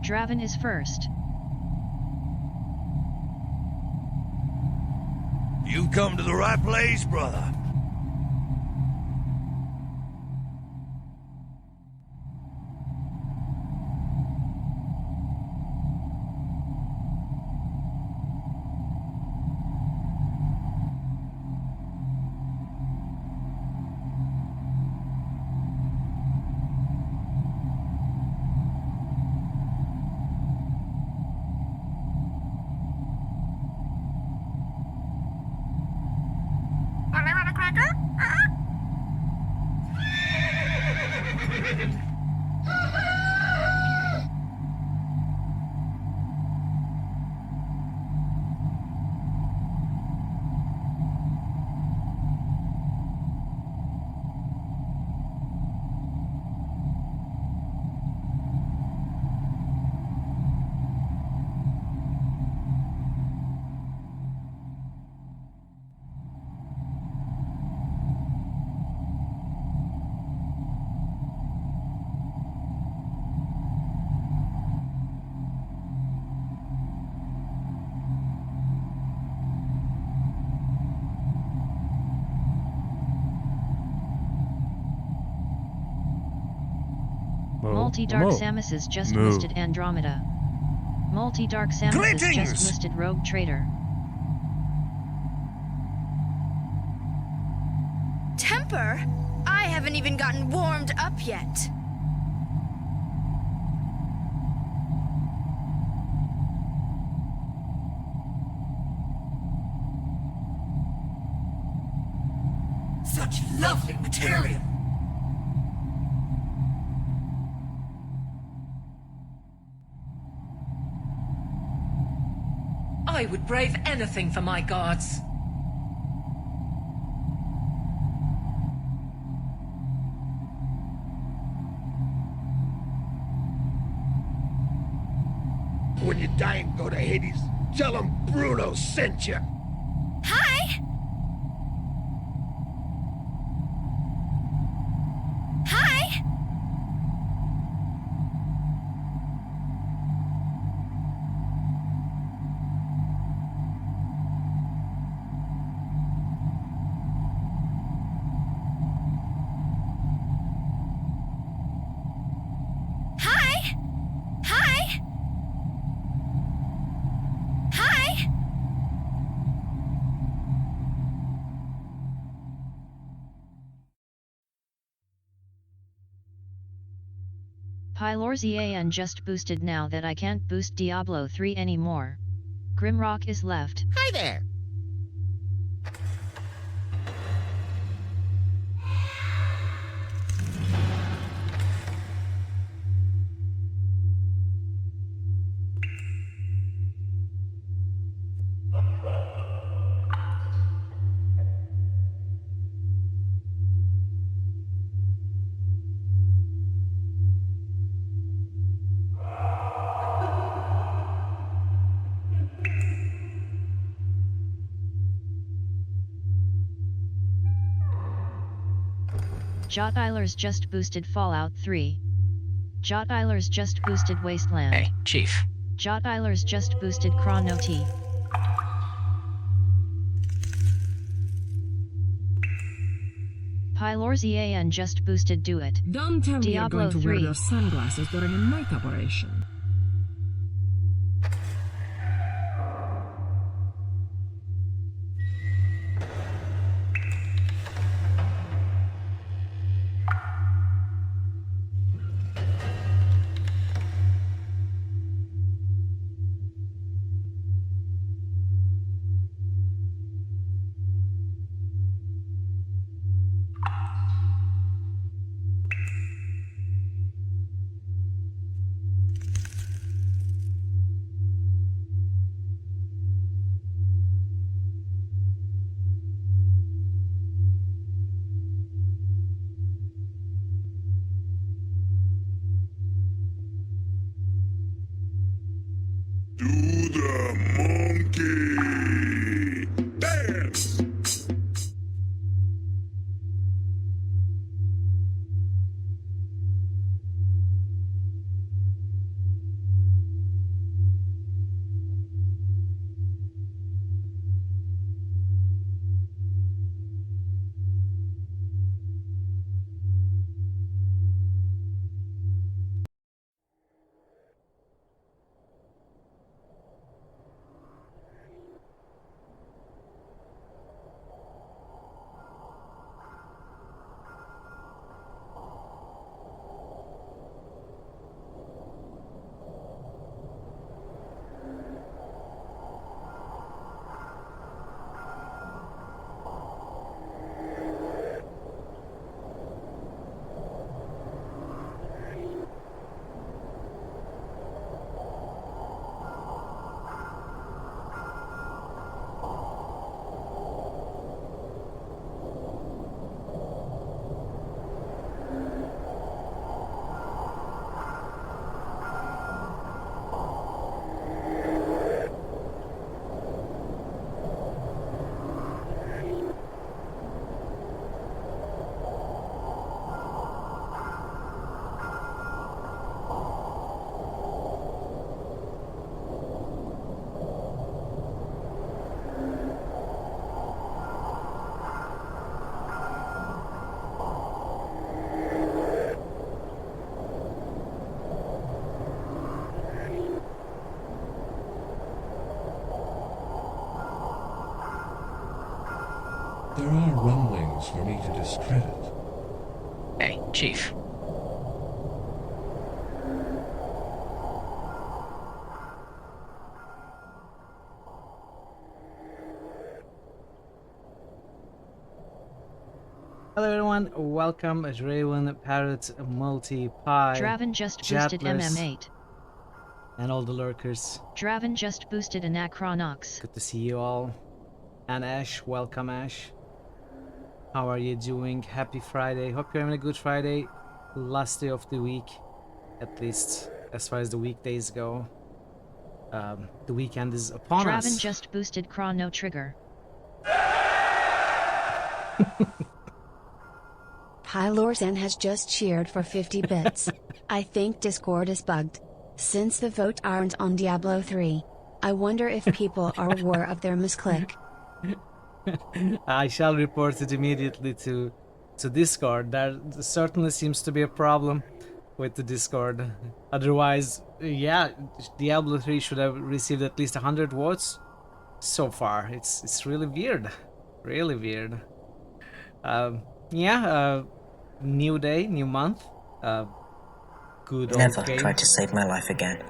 Draven is first. You've come to the right place, brother. Multi-Dark Samus's just listed Andromeda. Multi-Dark Samus's just listed Rogue Trader. Temper? I haven't even gotten warmed up yet. Such lovely material. I would brave anything for my gods. When you die and go to Hades, tell him Bruno sent you. Hi! Hi! Hi! Hi! Hi! Pylorzian just boosted now that I can't boost Diablo 3 anymore. Grimrock is left. Hi there. Jotilers just boosted Fallout 3. Jotilers just boosted Wasteland. Hey, Chief. Jotilers just boosted Chrono T. Pylorzian just boosted Do It. Don't tell me you're Diablo going to 3. wear those sunglasses during a night operation. Do the monkey dance. There are rumblings for me to discredit. Hey, Chief. Hello everyone, welcome at Raven, Parrot, Multi, Pie, Draven just boosted Jatless, MM8. and all the lurkers. Draven just boosted Anachronox. Good to see you all. And Ash, welcome Ash. How are you doing? Happy Friday. Hope you're having a good Friday. Last day of the week, at least as far as the weekdays go. The weekend is upon us. Draven just boosted Chrono Trigger. Pylorzan has just cheered for 50 bits. I think Discord is bugged. Since the vote aren't on Diablo 3, I wonder if people are aware of their misclick. I shall report it immediately to Discord. There certainly seems to be a problem with the Discord. Otherwise, yeah, Diablo 3 should have received at least 100 votes so far. It's really weird. Really weird. Yeah, new day, new month. Good old Never game. tried to save my life again.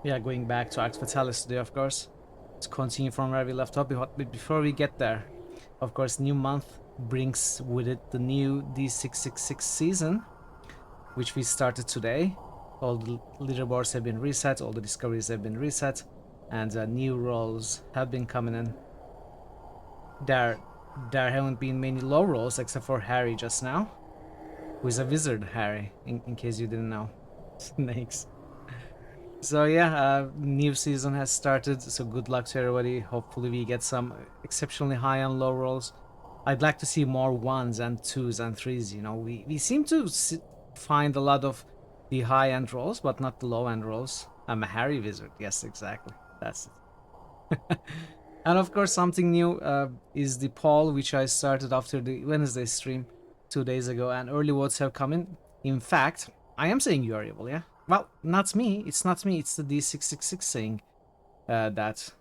Yeah, going back to Arx Fatalis today, of course. Let's continue from where we left off. But before we get there, of course, new month brings with it the new D666 season, which we started today. All the leaderboards have been reset, all the discoveries have been reset, and new roles have been coming in. There haven't been many low rolls except for Harry just now, who is a wizard, Harry, in case you didn't know. Snakes. So yeah, new season has started, so good luck to everybody. Hopefully we get some exceptionally high and low rolls. I'd like to see more 1s and 2s and 3s, you know. We seem to find a lot of the high-end rolls, but not the low-end rolls. I'm a Harry wizard, yes, exactly. That's it. And of course, something new is the poll, which I started after the Wednesday stream 2 days ago, and early votes have come in. In fact, I am saying you are evil, yeah? Well, not me. It's not me. It's the D666 saying that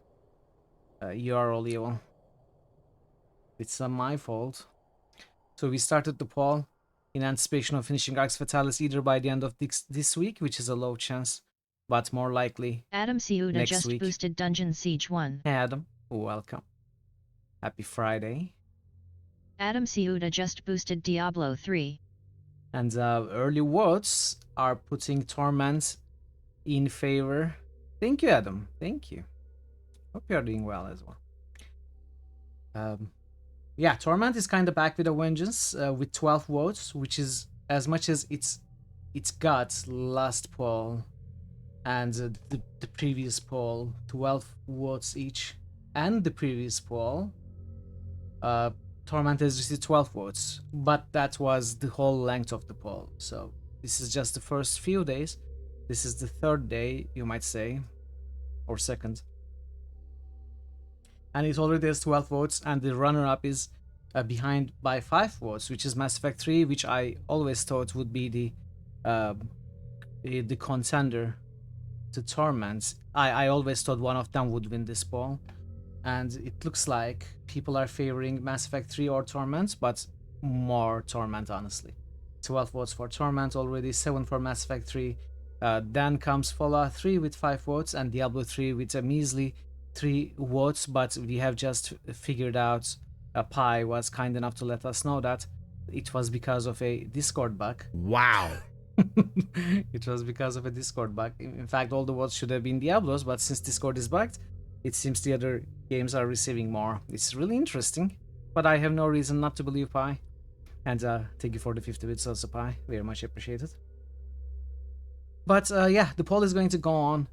you are all evil. It's not my fault. So we started the poll in anticipation of finishing Arx Fatalis either by the end of this week, which is a low chance, but more likely Adam Ciuda next just week. boosted Dungeon Siege 1. Hey Adam, welcome. Happy Friday. Adam Ciuda just boosted Diablo 3. And early votes are putting Torment in favor. Thank you, Adam. Thank you. Hope you are doing well as well. Yeah, Torment is kind of back with a vengeance with 12 votes, which is as much as it's got last poll and the previous poll, 12 votes each, and the previous poll. Torment has received 12 votes, but that was the whole length of the poll. So this is just the first few days. This is the third day, you might say, or second. And it already has 12 votes, and the runner-up is behind by 5 votes, which is Mass Effect 3, which I always thought would be the contender to Torment. I always thought one of them would win this poll. And it looks like people are favoring Mass Effect 3 or Torment, but more Torment, honestly. 12 votes for Torment already, 7 for Mass Effect 3. Then comes Fallout 3 with 5 votes, and Diablo 3 with a measly 3 votes, but we have just figured out, Pi was kind enough to let us know that it was because of a Discord bug. Wow. It was because of a Discord bug. In fact, all the votes should have been Diablos, but since Discord is bugged, it seems the other games are receiving more. It's really interesting, but I have no reason not to believe Pi. And thank you for the 50 bits also, Pi. Very much appreciated. But yeah, the poll is going to go on.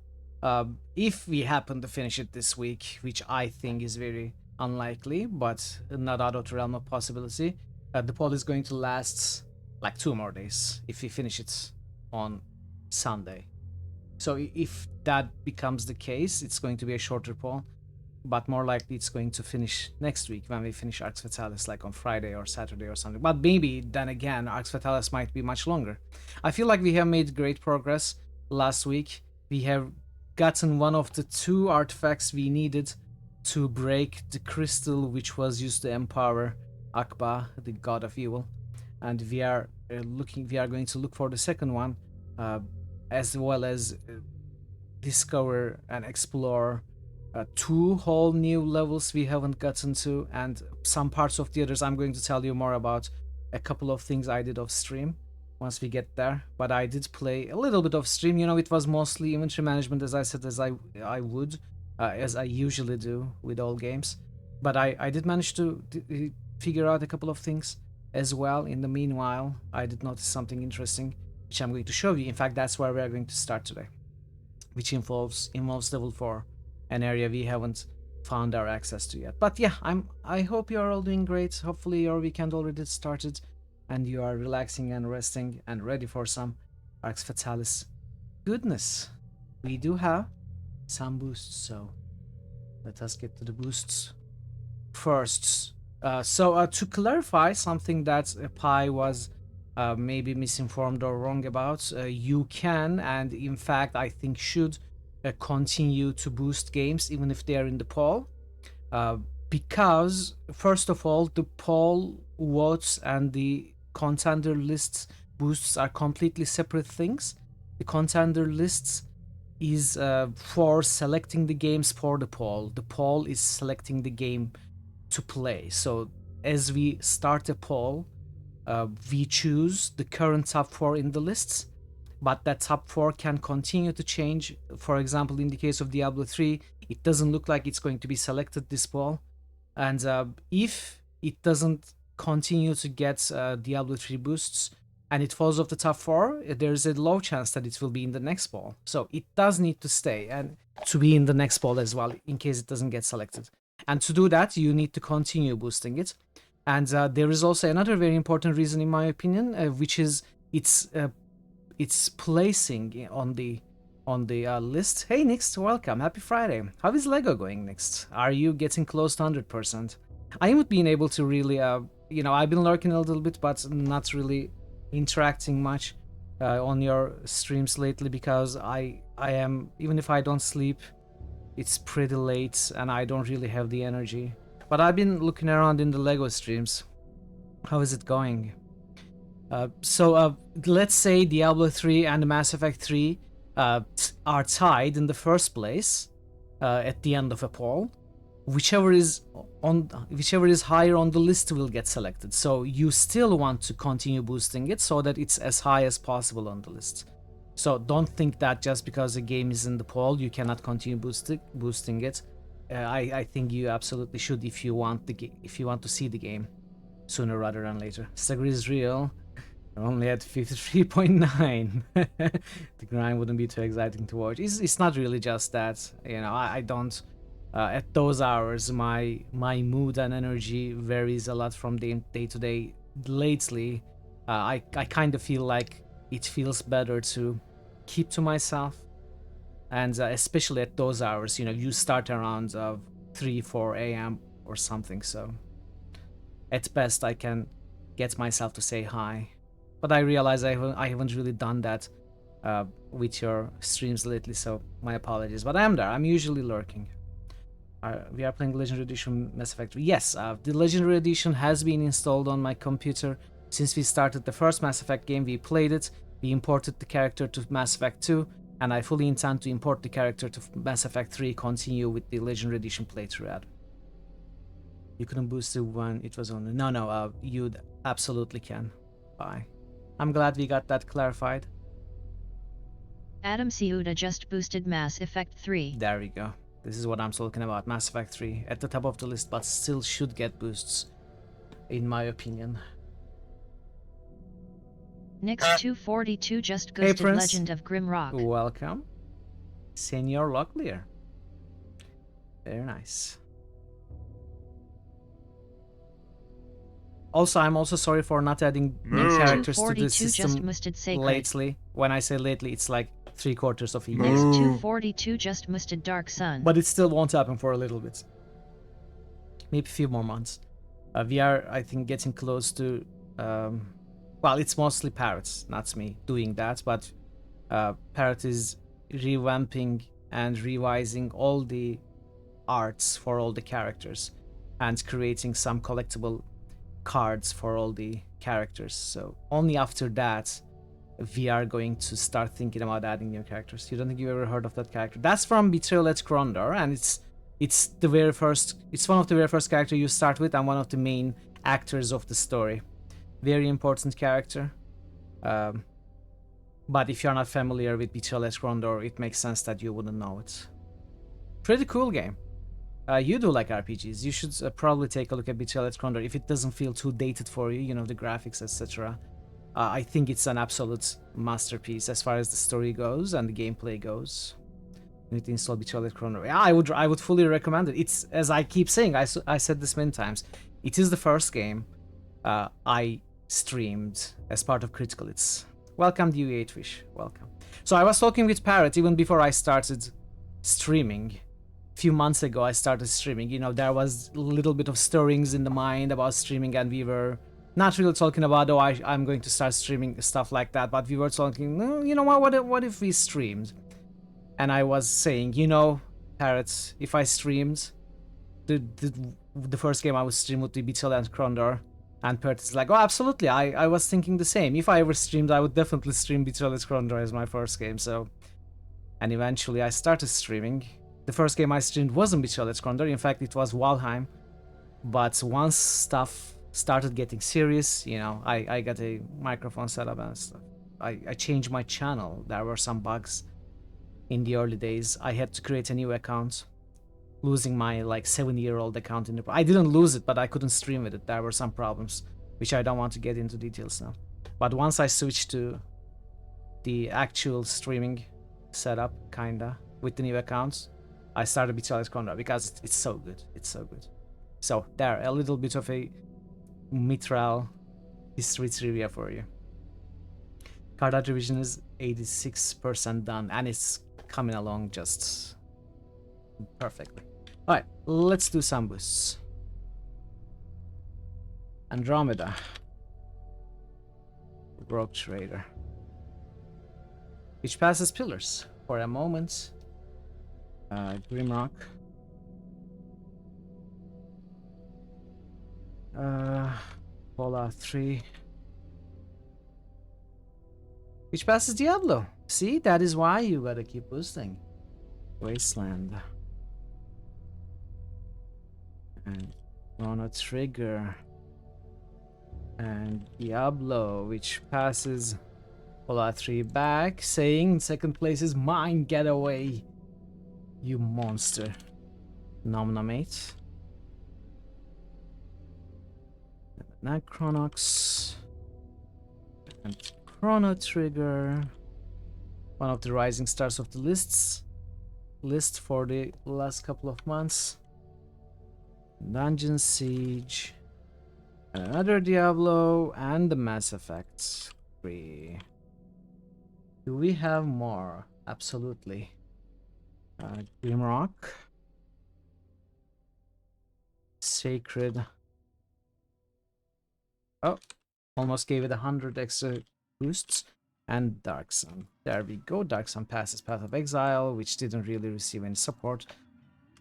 If we happen to finish it this week, which I think is very unlikely, but not out of the realm of possibility, the poll is going to last like 2 more days if we finish it on Sunday. So if that becomes the case, it's going to be a shorter poll, but more likely it's going to finish next week when we finish Arx Fatalis, like on Friday or Saturday or something. But maybe then again, Arx Fatalis might be much longer. I feel like we have made great progress last week. We have gotten one of the 2 artifacts we needed to break the crystal which was used to empower Akba, the god of evil, and we are going to look for the second one, as well as discover and explore two whole new levels we haven't gotten to, and some parts of the others I'm going to tell you more about. A couple of things I did off stream once we get there, but I did play a little bit of stream. You know, it was mostly inventory management, as I said, as I usually do with all games. But I did manage to figure out a couple of things as well. In the meanwhile, I did notice something interesting, which I'm going to show you. In fact, that's where we are going to start today, which involves level 4, an area we haven't found our access to yet. But yeah, I hope you are all doing great. Hopefully your weekend already started and you are relaxing and resting and ready for some Arx Fatalis goodness. We do have some boosts, so let us get to the boosts first. To clarify something that Pi was maybe misinformed or wrong about, you can, and in fact I think should, continue to boost games even if they are in the poll, because first of all, the poll votes and the contender lists boosts are completely separate things. The contender lists is for selecting the games for the poll. The poll is selecting the game to play. So as we start a poll, we choose the current top 4 in the lists, but that top 4 can continue to change. For example, in the case of Diablo 3, it doesn't look like it's going to be selected this poll, and if it doesn't continue to get Diablo 3 boosts and it falls off the top 4, there's a low chance that it will be in the next poll. So it does need to stay and to be in the next poll as well, in case it doesn't get selected. And to do that, you need to continue boosting it. And there is also another very important reason, in my opinion, which is its placing on the list. Hey Nix, welcome, happy Friday. How is Lego going, Nix? Are you getting close to 100%? I haven't been able to really, I've been lurking a little bit, but not really interacting much on your streams lately, because I am, even if I don't sleep, it's pretty late and I don't really have the energy. But I've been looking around in the Lego streams. How is it going? Let's say Diablo 3 and Mass Effect 3 are tied in the first place at the end of a poll. Whichever is higher on the list will get selected. So you still want to continue boosting it so that it's as high as possible on the list. So don't think that just because a game is in the poll you cannot continue boosting it. I think you absolutely should if you want to see the game sooner rather than later. Stagger is real. I'm only at 53.9. The grind wouldn't be too exciting to watch. It's not really just that. I don't. At those hours, my mood and energy varies a lot from day to day. Lately, I kind of feel like it feels better to keep to myself, and especially at those hours, you start around 3-4 a.m. or something. So at best, I can get myself to say hi, but I realize I haven't really done that with your streams lately. So my apologies, but I am there. I'm usually lurking. We are playing Legendary Edition Mass Effect 3. Yes, the Legendary Edition has been installed on my computer since we started the first Mass Effect game. We played it, we imported the character to Mass Effect 2, and I fully intend to import the character to Mass Effect 3, continue with the Legendary Edition playthrough. You couldn't boost it when it was on. No, you absolutely can. Bye. I'm glad we got that clarified. Adam Ciuda just boosted Mass Effect 3. There we go. This is what I'm talking about. Mass Effect 3 at the top of the list, but still should get boosts, in my opinion. Nix242 just boosted Legend of Grimrock. Welcome, Senior Locklear. Very nice. Also, I'm also sorry for not adding new characters to the system lately. When I say lately, it's like 3/4 of a year. Nix242 just boosted Dark Sun. But it still won't happen for a little bit. Maybe a few more months. We are, I think, getting close to... well, it's mostly Parrot, not me, doing that. But Parrot is revamping and revising all the arts for all the characters and creating some collectible cards for all the characters. So only after that we are going to start thinking about adding new characters. You don't think you ever heard of that character? That's from Betrayal at Krondor, and it's the very first. It's one of the very first character you start with, and one of the main actors of the story. Very important character. But if you're not familiar with Betrayal at Krondor, it makes sense that you wouldn't know it. Pretty cool game. You do like RPGs. You should probably take a look at Betrayal at Krondor if it doesn't feel too dated for you. You know, the graphics, etc. I think it's an absolute masterpiece as far as the story goes and the gameplay goes. You need to install Betrayal at Krondor. Yeah, I would fully recommend it. It's, as I keep saying, I said this many times. It is the first game I streamed as part of Critical Hits. Welcome, DU8Fish. Welcome. So I was talking with Parrot even before I started streaming. A few months ago I started streaming. You know, there was a little bit of stirrings in the mind about streaming, and we were not really talking about, oh, I'm going to start streaming, stuff like that, but we were talking, you know what if we streamed? And I was saying, you know, Parrot, if I streamed, the first game I would stream would be Betrayal at Krondor. And Parrot is like, oh, absolutely, I was thinking the same. If I ever streamed, I would definitely stream Betrayal at Krondor as my first game, so... And eventually I started streaming. The first game I streamed wasn't Betrayal at Krondor, in fact it was Valheim. But once stuff started getting serious, you know, I got a microphone set up and stuff. I changed my channel. There were some bugs in the early days. I had to create a new account, losing my like 7-year-old account in the... I didn't lose it, but I couldn't stream with it. There were some problems, which I don't want to get into details now. But once I switched to the actual streaming setup, kinda, with the new accounts, I started Betrayal at Krondor because it's so good. It's so good. So there, a little bit of a Mithril history trivia for you. Card art revision is 86% done, and it's coming along just perfectly. Alright, let's do some boosts. Andromeda. Rogue Trader. Which passes pillars for a moment. Grimrock. Pola 3. Which passes Diablo. See, that is why you gotta keep boosting. Wasteland. And Chrono Trigger. And Diablo, which passes Pola 3 back, saying second place is mine, get away, you monster. Nominate. Necronox. And Chrono Trigger. One of the rising stars of the list for the last couple of months. Dungeon Siege. Another Diablo and the Mass Effect 3. Do we have more? Absolutely. Grimrock. Sacred. Oh, almost gave it 100 extra boosts. And Dark Sun. There we go. Dark Sun passes Path of Exile, which didn't really receive any support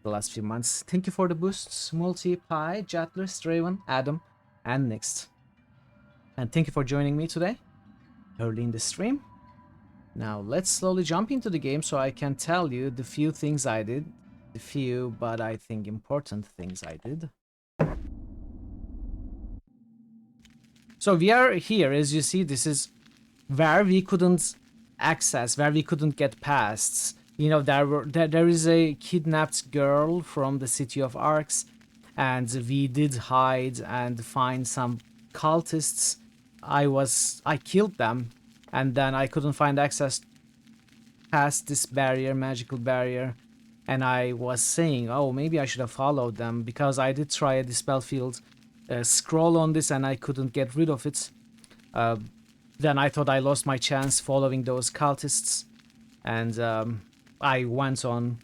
the last few months. Thank you for the boosts, Multi, Pi, Jattler, Straven, Adam, and Nixt. And thank you for joining me today, early in the stream. Now let's slowly jump into the game so I can tell you the few things I did. The few, but I think important things I did. So we are here, as you see, this is where we couldn't access, where we couldn't get past. You know, there is a kidnapped girl from the city of Arx, and we did hide and find some cultists. I killed them, and then I couldn't find access past this barrier, magical barrier, and I was saying, oh, maybe I should have followed them, because I did try a dispel field scroll on this and I couldn't get rid of it. Then I thought I lost my chance following those cultists, and I went on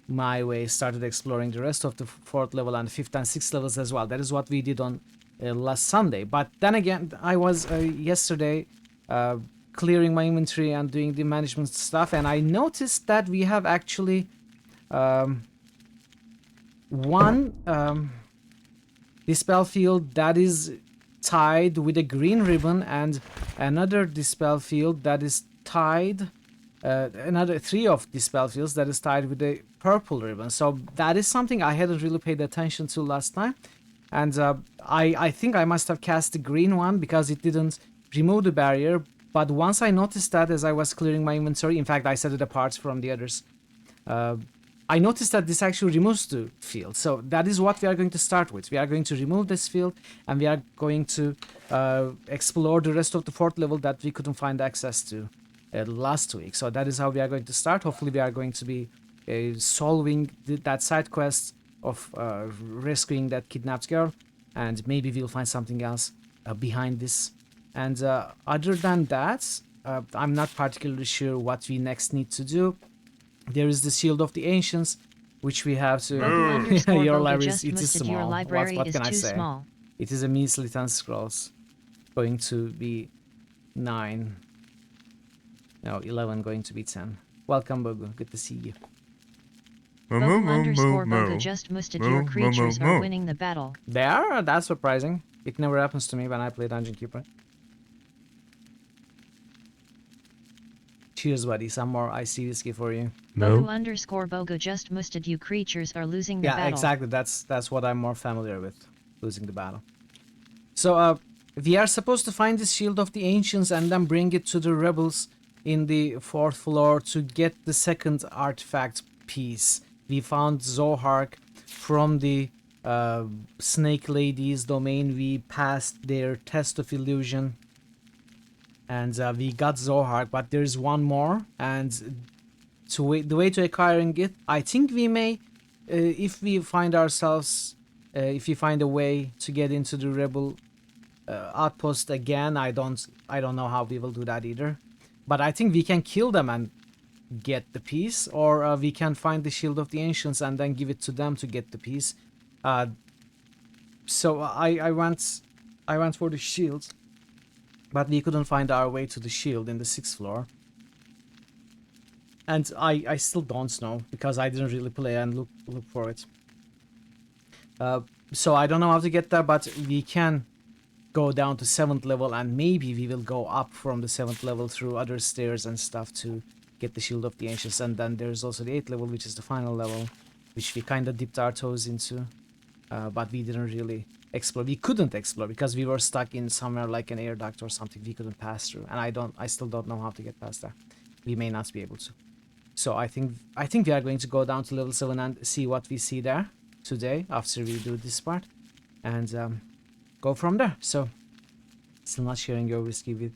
my way, started exploring the rest of the 4th level and 5th and 6th levels as well. That is what we did on last Sunday. But then again, I was yesterday clearing my inventory and doing the management stuff, and I noticed that we have actually one dispel field that is tied with a green ribbon, and another dispel field that is tied, another 3 of dispel fields that is tied with a purple ribbon. So that is something I hadn't really paid attention to last time. And I think I must have cast the green one because it didn't remove the barrier. But once I noticed that as I was clearing my inventory, in fact I set it apart from the others, I noticed that this actually removes the field. So that is what we are going to start with. We are going to remove this field, and we are going to explore the rest of the 4th level that we couldn't find access to last week. So that is how we are going to start. Hopefully we are going to be solving that side quest of rescuing that kidnapped girl, and maybe we'll find something else behind this. And other than that, I'm not particularly sure what we next need to do. There is the Shield of the Ancients, which we have to... Your library is small. Your library what is can I too say? small. It is a measly 10 scrolls. Going to be 9. No, 11 going to be 10. Welcome, Bogu. Good to see you. Bogu just musted your creatures are winning the battle. They are? That's surprising. It never happens to me when I play Dungeon Keeper. Cheers, buddy. Some more icy whiskey for you. Bogu just musted you creatures are losing the battle. Yeah, exactly. That's what I'm more familiar with. Losing the battle. So, we are supposed to find the Shield of the Ancients and then bring it to the rebels in the 4th floor to get the 2nd artifact piece. We found Zohark from the Snake Lady's domain. We passed their test of illusion. And we got Zohark, but there's one more. And the way to acquiring it, I think we may, if we find ourselves, if we find a way to get into the rebel outpost again, I don't know how we will do that either. But I think we can kill them and get the piece, or we can find the Shield of the Ancients and then give it to them to get the piece. So I went for the shield, but we couldn't find our way to the shield in the 6th floor. And I still don't know, because I didn't really play and look for it. So I don't know how to get there, but we can go down to 7th level, and maybe we will go up from the 7th level through other stairs and stuff to get the Shield of the Ancients. And then there's also the 8th level, which is the final level, which we kind of dipped our toes into, but we didn't really explore. We couldn't explore because we were stuck in somewhere like an air duct or something we couldn't pass through, and I still don't know how to get past there. We may not be able to. So I think we are going to go down to level 7 and see what we see there today after we do this part, and go from there. So, still not sharing your whiskey with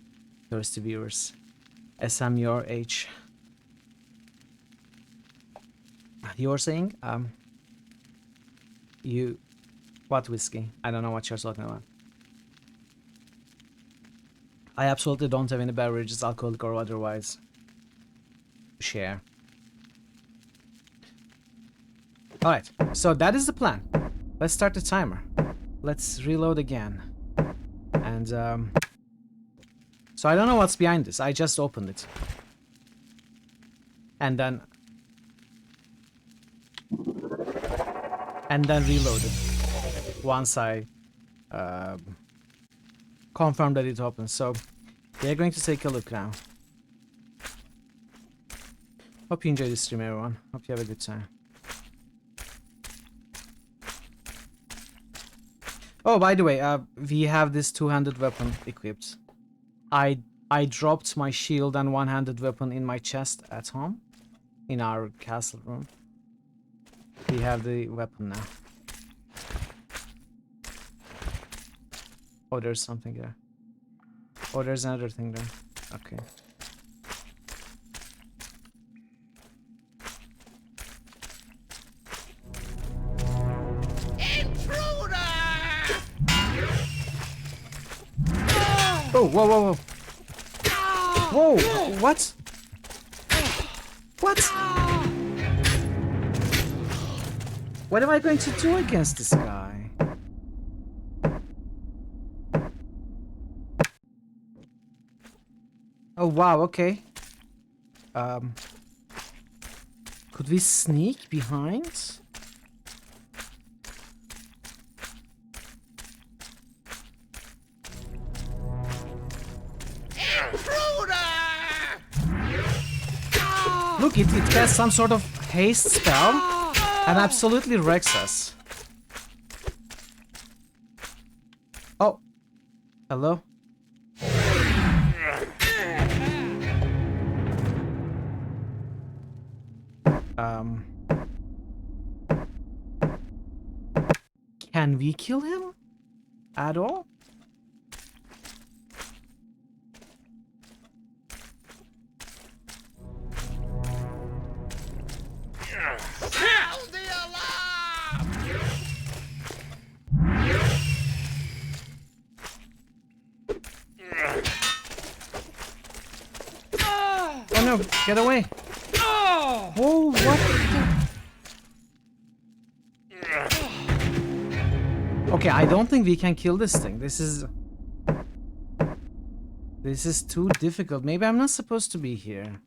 thirsty viewers. SM your age. You were saying, what whiskey? I don't know what you're talking about. I absolutely don't have any beverages, alcoholic or otherwise, to share. Alright, so that is the plan. Let's start the timer. Let's reload again. And, so I don't know what's behind this. I just opened it. And then reloaded. Once I confirmed that it opens. So we are going to take a look now. Hope you enjoyed this stream, everyone. Hope you have a good time. Oh, by the way, we have this two-handed weapon equipped. I dropped my shield and one-handed weapon in my chest at home, in our castle room. We have the weapon now. Oh, there's something there. Oh, there's another thing there. Okay. Oh, whoa, whoa, whoa. Whoa, what? What? What am I going to do against this guy? Oh, wow, okay. Could we sneak behind? Look, it casts some sort of haste spell and absolutely wrecks us. Oh. Hello? Can we kill him? At all? Sound the alarm! Oh no, get away! Whoa, what the... Okay, I don't think we can kill this thing. This is too difficult. Maybe I'm not supposed to be here.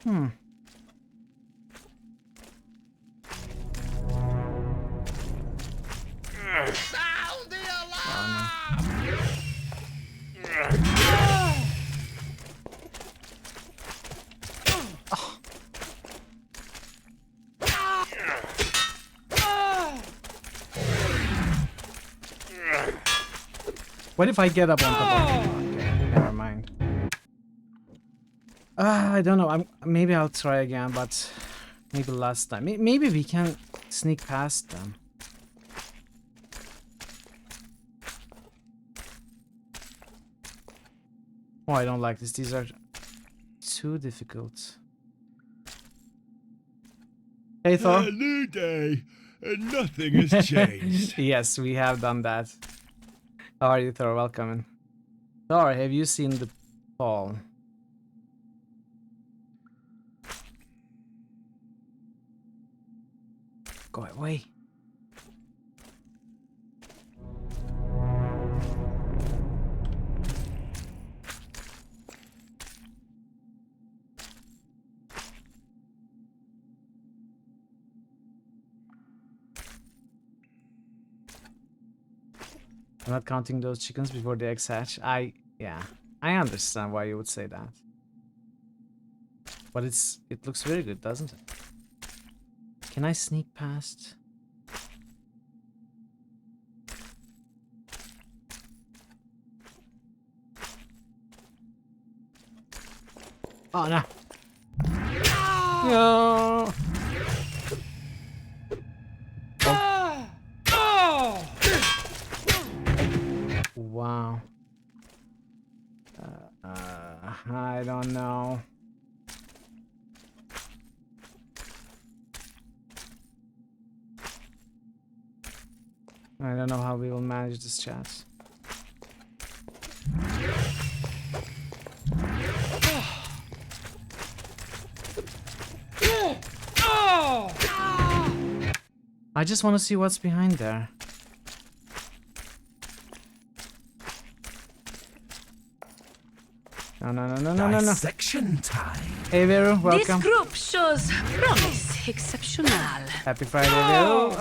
Sound the alarm! What if I get up on top of him? Okay, never mind. I don't know. Maybe I'll try again, but maybe last time. Maybe we can sneak past them. Oh, I don't like this. These are too difficult. Hey, Thor. New day, and nothing has changed. Yes, we have done that. How are you, Thor? Welcome. Thor, have you seen the fall? Go away. I'm not counting those chickens before the eggs hatch. Yeah, I understand why you would say that. But it looks very good, doesn't it? Can I sneak past? Oh no. No. Wow. I don't know. I don't know how we will manage this chat. I just want to see what's behind there. No. Dissection time. Hey Vero, welcome. This group shows promise exceptional. Happy Friday, Vero.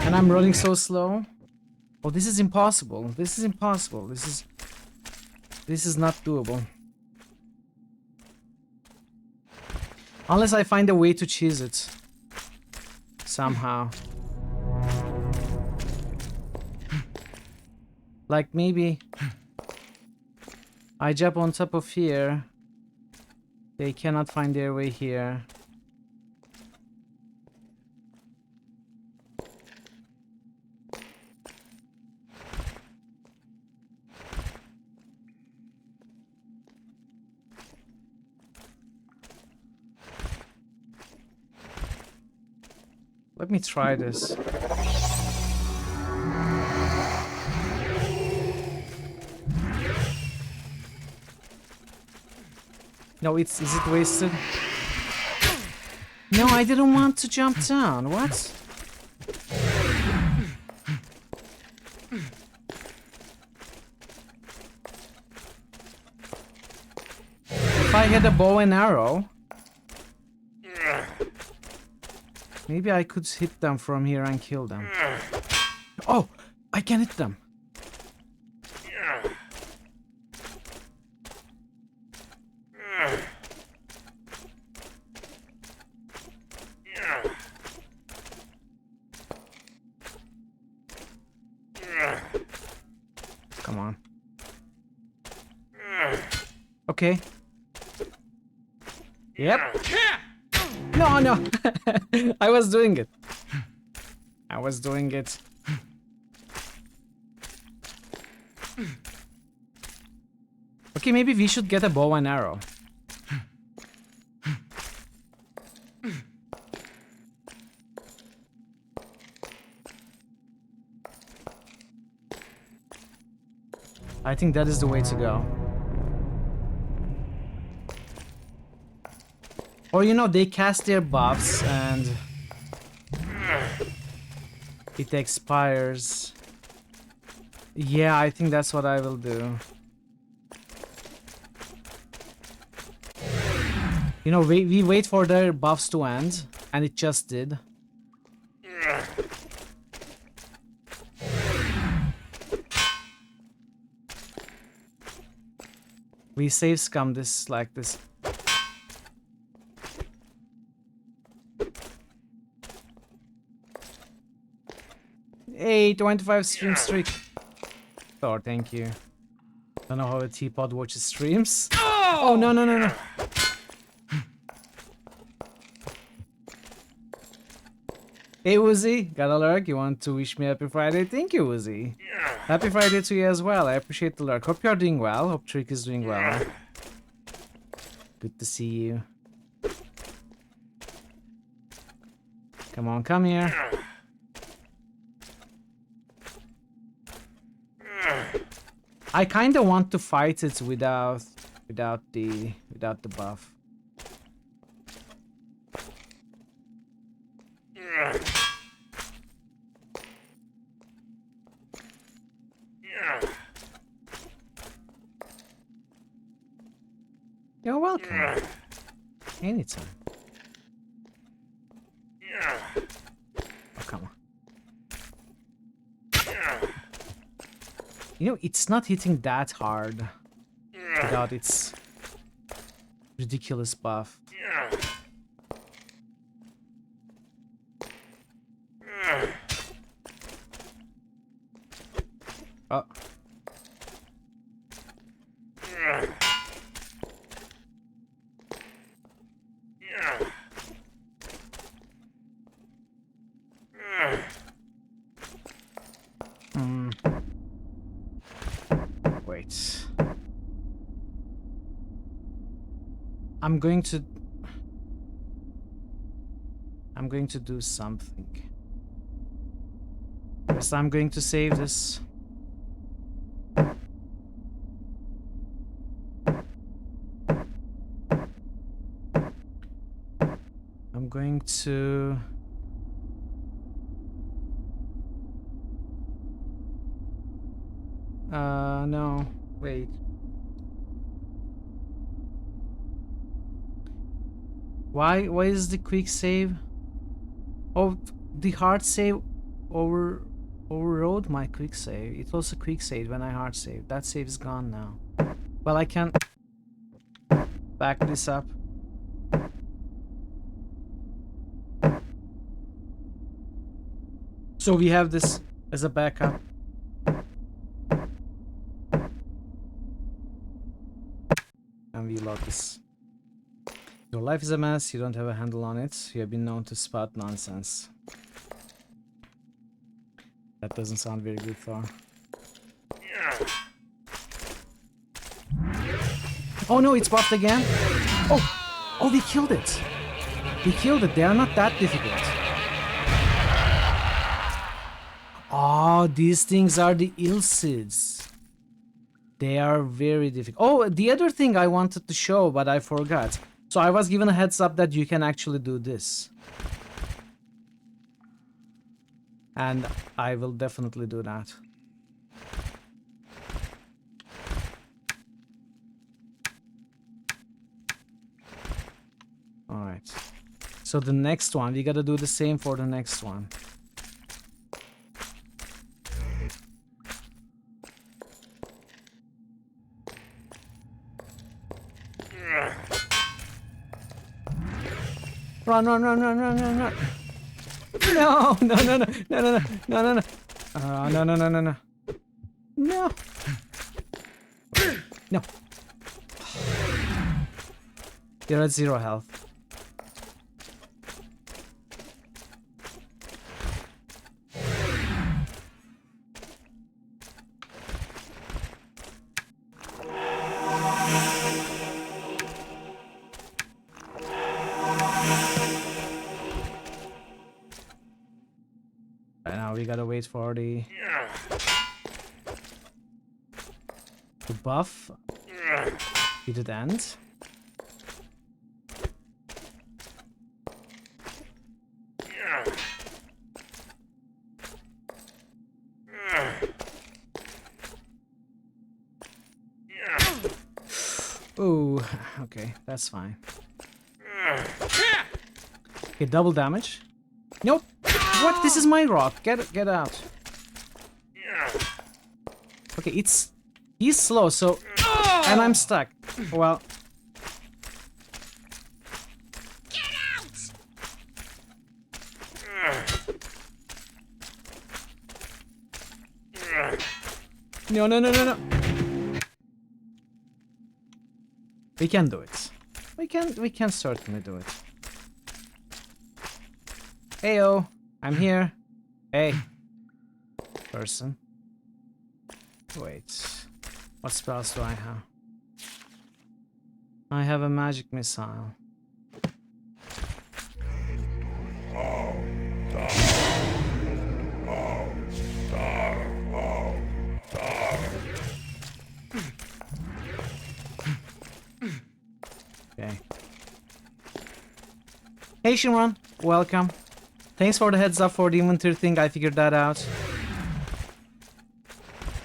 And I'm running so slow. Oh, this is impossible. This is impossible. This is not doable. Unless I find a way to cheese it. Somehow. Like maybe I jump on top of here. They cannot find their way here. Let me try this. No, is it wasted? No, I didn't want to jump down. What? If I had a bow and arrow, maybe I could hit them from here and kill them. Oh, I can hit them. Come on. Okay. Yep. No, no. I was doing it. I was doing it. Okay, maybe we should get a bow and arrow. I think that is the way to go. Or you know, they cast their buffs and it expires. Yeah, I think that's what I will do. You know, we wait for their buffs to end, and it just did. We save scum this like this. Hey, 25 stream streak. Oh, thank you. Don't know how a teapot watches streams. Oh no no no no. Hey Uzi, got a lurk? You want to wish me happy Friday? Thank you, Uzi. Happy Friday to you as well. I appreciate the lurk. Hope you're doing well. Hope Trick is doing well. Good to see you. Come on, come here. I kind of want to fight it without the buff. You're welcome. Anytime. Oh, come on. You know, it's not hitting that hard without its ridiculous buff. Oh. Wait. I'm going to do something. First, I'm going to save this. I'm going to... no, wait. Why is the quick save? Oh, the hard save overrode my quick save. It was a quick save when I hard saved. That save is gone now. Well, I can back this up. So we have this as a backup. And we lock this. Your life is a mess, you don't have a handle on it. You have been known to spout nonsense. That doesn't sound very good, Thor. Oh no, it's buffed again. Oh, we killed it. We killed it. They are not that difficult. Oh, these things are the Ilsids. They are very difficult. Oh, the other thing I wanted to show, but I forgot. So I was given a heads up that you can actually do this. And I will definitely do that. Alright. So the next one, we gotta do the same for the next one. Run, run, run, run, run, run, run. No, no, no, no, no, no, no, no, no, no. No, no, no, no, no, no. No. No. You're at 0 health. Right now we gotta wait for the buff. Did it end? Oh, okay, that's fine. Okay, double damage. Nope. What? This is my rock. Get out. Okay, he's slow, so and I'm stuck. Well. Get out! No, no, no, no, no. We can do it. We can certainly do it. Heyo, I'm here. Hey, person. Wait, what spells do I have? I have a magic missile. Okay. Hey Shimron, welcome. Thanks for the heads up for the inventory thing, I figured that out.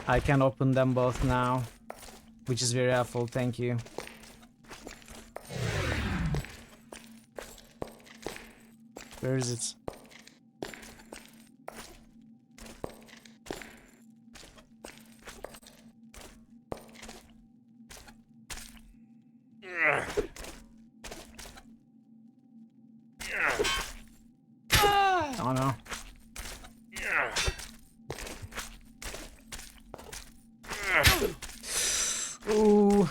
I can open them both now, which is very helpful, thank you. Where is it? Oh no. Ooh.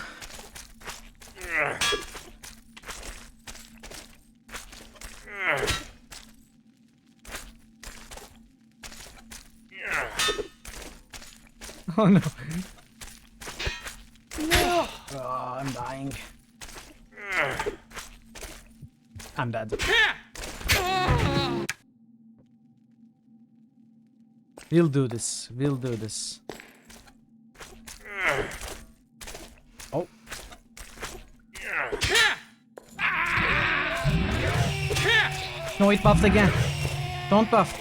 Oh no. No. Oh, I'm dying. I'm dead. We'll do this. We'll do this. Oh. No, it buffed again. Don't buff.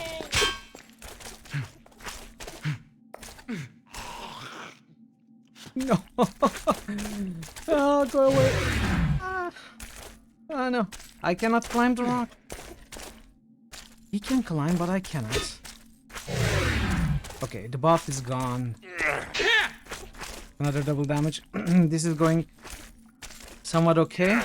No. Oh, go away. Oh no. I cannot climb the rock. He can climb, but I cannot. Okay, the buff is gone. Another double damage. This is going somewhat okay.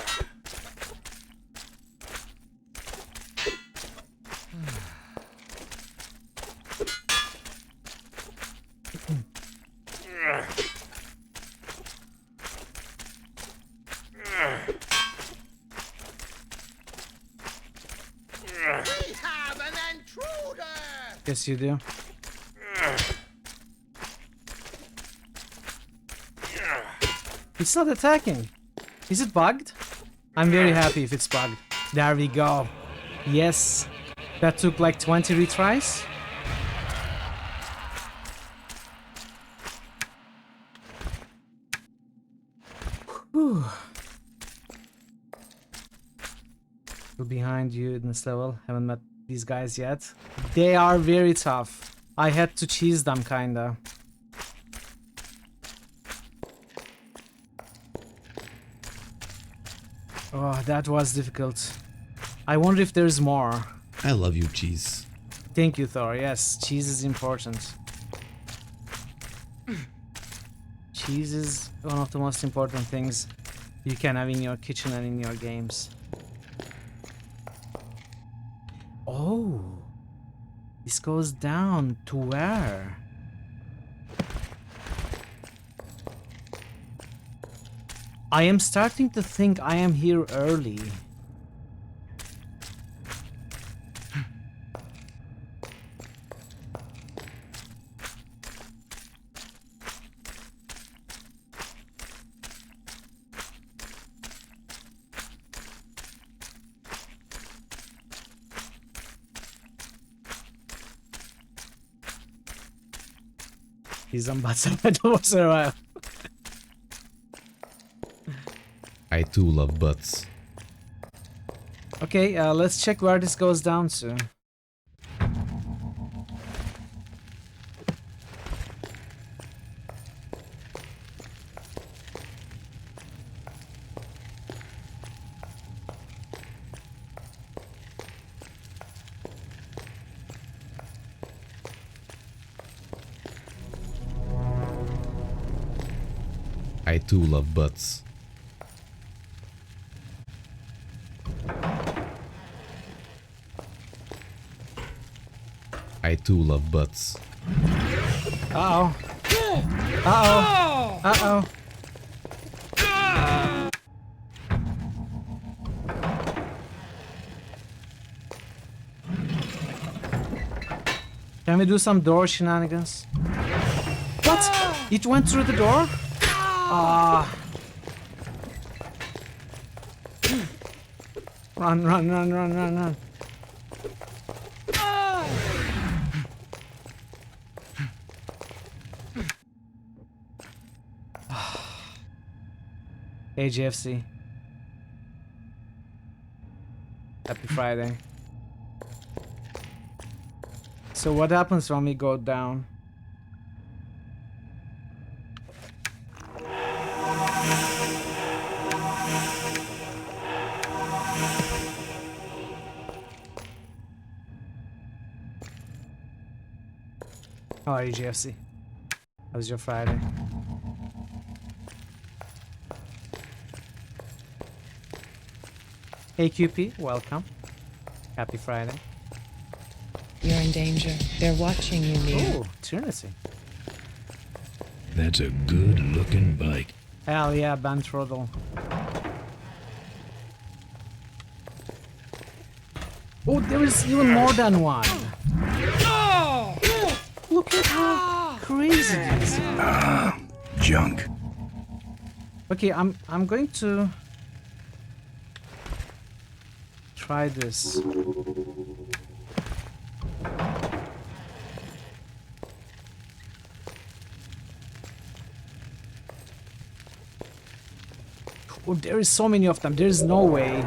We have an intruder! Yes, you do. It's not attacking. Is it bugged? I'm very happy if it's bugged. There we go. Yes. That took like 20 retries. Whew. Still behind you in this level. Haven't met these guys yet. They are very tough. I had to cheese them kinda. Oh, that was difficult. I wonder if there's more. I love you, cheese. Thank you, Thor. Yes, cheese is important. Cheese is one of the most important things you can have in your kitchen and in your games. Oh, this goes down to where? I am starting to think I am here early. He's on bad side of survival. I too love butts. Okay, let's check where this goes down to. I too love butts. I too love butts. Uh-oh. Uh-oh. Uh-oh. Can we do some door shenanigans? What? It went through the door? Ah. Run, run, run, run, run, run. AGFC. Happy Friday. So what happens when we go down? How are you, GFC? How's your Friday? Hey QP, welcome. Happy Friday. You're in danger. They're watching you, Neil. Oh, Trinity. That's a good-looking bike. Hell yeah, Ben Throttle. Oh, there is even more than one. Look at how crazy this is. Junk. Okay, I'm going to try this. Oh, there is so many of them. There is no way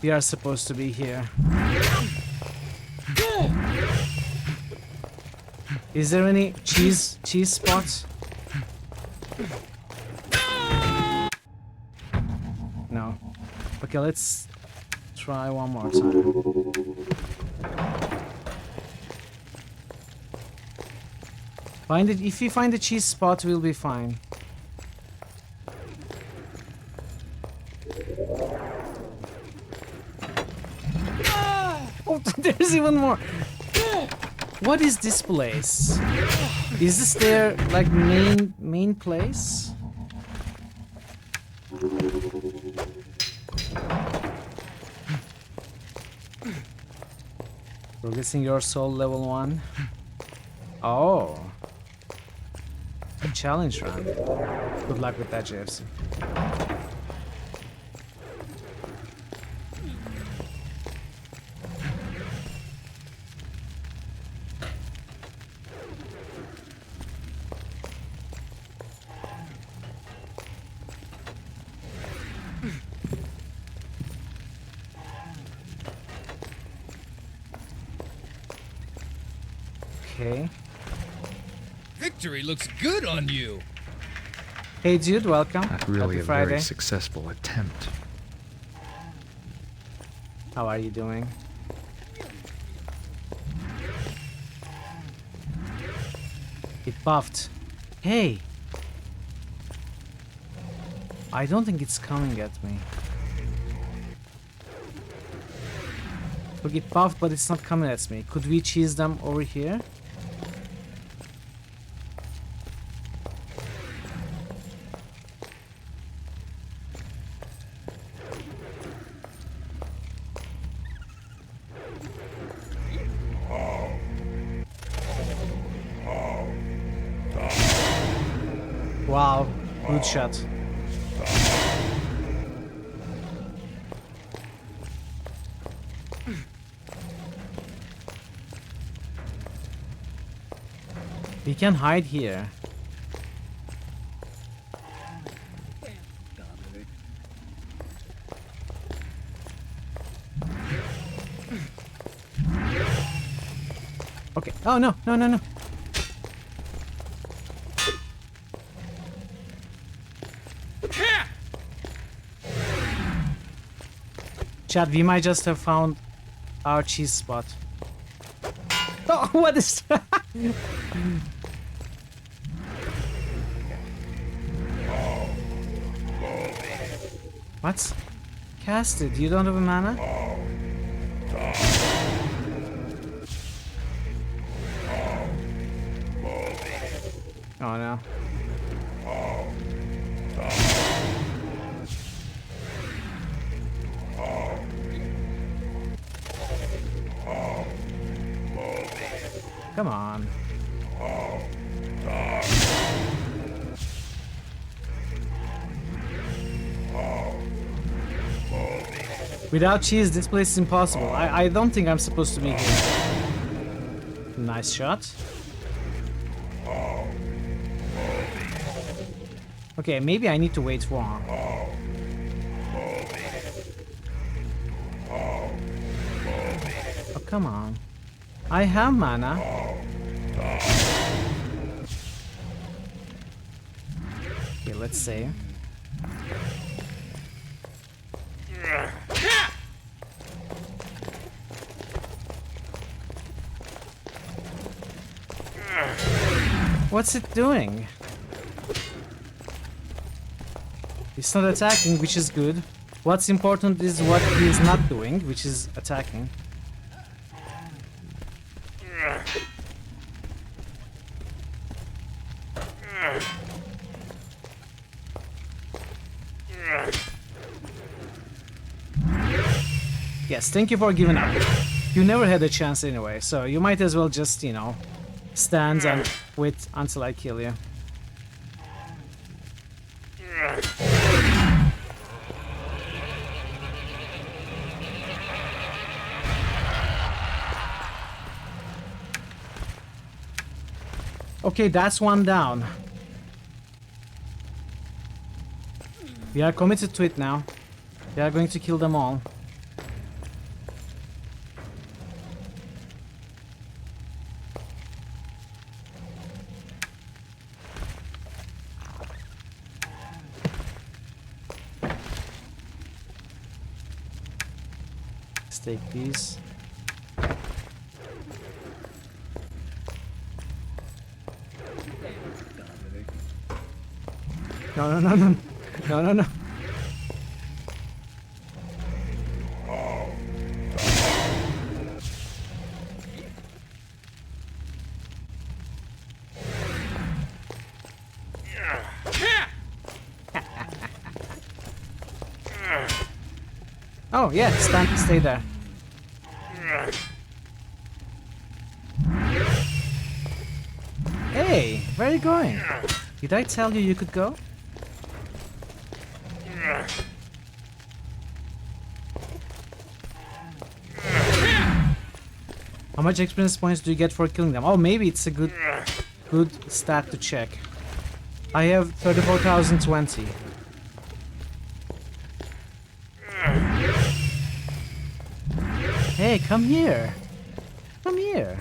we are supposed to be here. Is there any cheese spots? No. Okay, let's try one more time. Find it. If we find the cheese spot, we'll be fine. Oh, there's even more. What is this place? Is this their like main place? Progressing your soul level 1. Oh. A challenge run. Good luck with that, JFC. Okay. Victory looks good on you. Hey dude, welcome. Not really Happy a Friday. very successful attempt. How are you doing? It buffed. Hey! I don't think it's coming at me. Look, it buffed, but it's not coming at me. Could we cheese them over here? Wow, good shot. We can hide here. Okay. Oh no, no, no, no. Chad, we might just have found our cheese spot. Oh, what is that? What? Cast it. You don't have a mana? Oh no. Come on. Without cheese, this place is impossible. I don't think I'm supposed to be here. Nice shot. Okay, maybe I need to wait for him. Oh, come on. I have mana. Okay, let's see. What's it doing? It's not attacking, which is good. What's important is what he is not doing, which is attacking. Yes, thank you for giving up. You never had a chance anyway, so you might as well just, you know, stand and wait until I kill you. Okay, that's one down. We are committed to it now. We are going to kill them all. Let's take these. No, no, no, no. No, no, no. Oh, yeah, stay there. Hey, where are you going? Did I tell you could go? How much experience points do you get for killing them? Oh, maybe it's a good stat to check. I have 34,020. Hey, come here. Come here.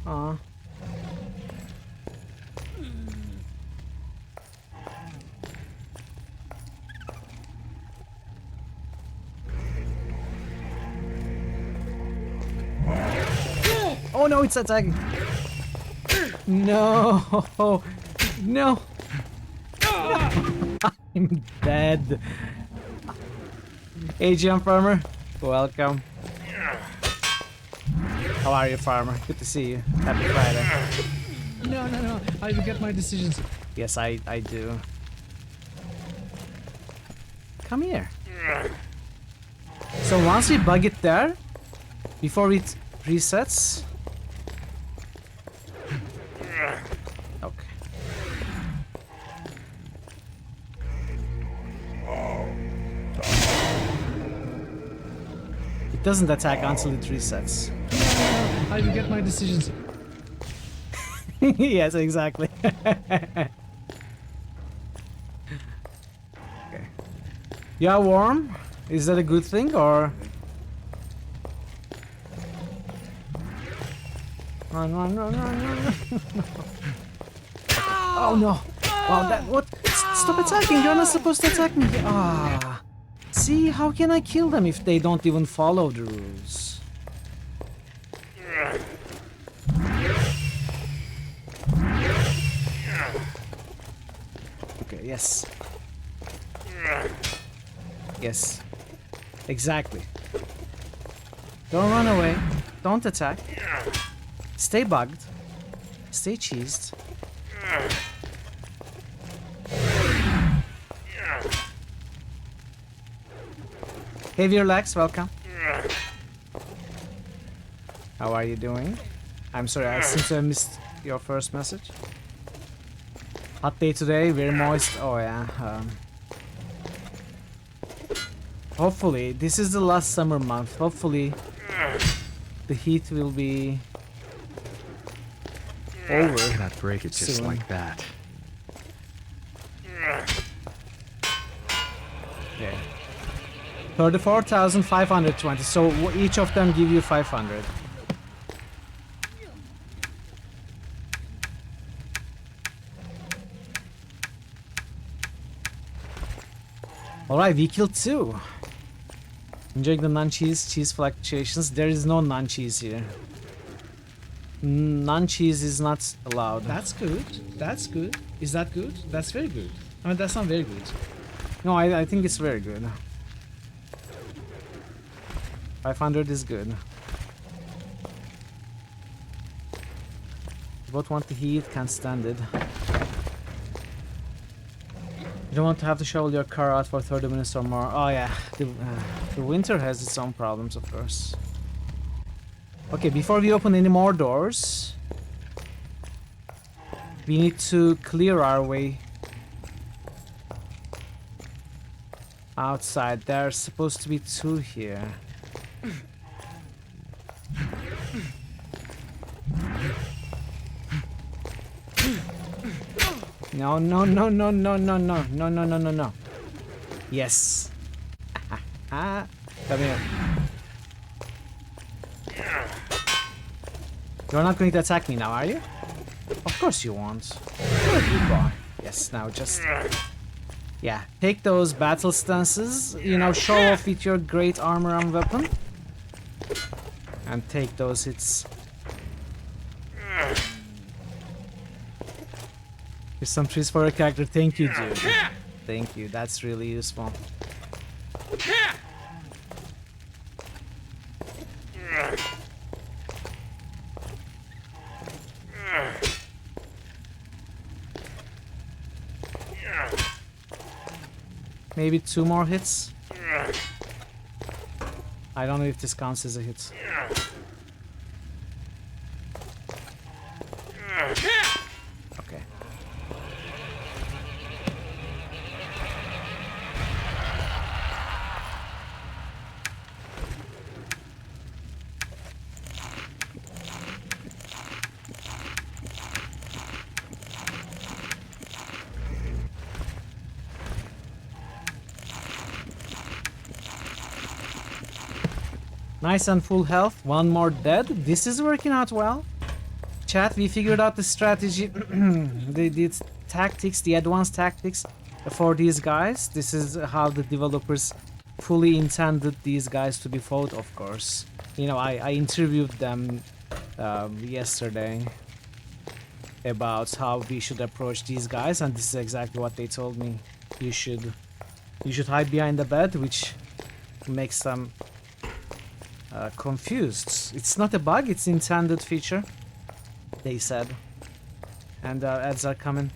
Aw. Oh no, it's attacking. No. No. I'm dead. Hey, Jump Farmer. Welcome. How are you, Farmer? Good to see you. Happy Friday. No, no, no. I regret my decisions. Yes, I do. Come here. So once we bug it there, before it resets, It doesn't attack until it resets. I regret my decisions. Yes, exactly. Okay. You are warm? Is that a good thing or? No, no, no, no, no, no. Oh no! Wow, that what? Stop attacking! You're not supposed to attack me! Ah! See, how can I kill them if they don't even follow the rules? Okay, yes. Yes. Exactly. Don't run away. Don't attack. Stay bugged. Stay cheesed. Heavier legs, welcome. How are you doing? I'm sorry, I seem to have missed your first message. Hot day today, very moist. Oh yeah. Hopefully, this is the last summer month. Hopefully, the heat will be over. Cannot break it just soon. like that. Yeah. 34,520. So each of them give you 500. Alright, we killed 2. Enjoying the non-cheese fluctuations. There is no non-cheese here. Non-cheese is not allowed. That's good. That's good. Is that good? That's very good. I mean, that's not very good. No, I think it's very good. 500 is good. You both want the heat, can't stand it. You don't want to have to shovel your car out for 30 minutes or more. Oh yeah, the winter has its own problems, of course. Okay, before we open any more doors, we need to clear our way outside. There's supposed to be 2 here. No, no, no, no, no, no, no, no, no, no, no, no. Yes. Come here. You're not going to attack me now, are you? Of course you won't. You're a good boy. Yes, now just... Yeah, take those battle stances, you know, show off with your great armor and weapon. And take those hits. Here's some trees for a character. Thank you, dude. Thank you, that's really useful. Maybe 2 more hits. I don't know if this counts as a hit. Okay. Nice and full health. 1 more dead. This is working out well. Chat, we figured out the strategy, the tactics, the advanced tactics for these guys. This is how the developers fully intended these guys to be fought, of course. You know, I interviewed them yesterday about how we should approach these guys, and this is exactly what they told me. You should hide behind the bed, which makes them confused. It's not a bug, it's intended feature, they said. And ads are coming.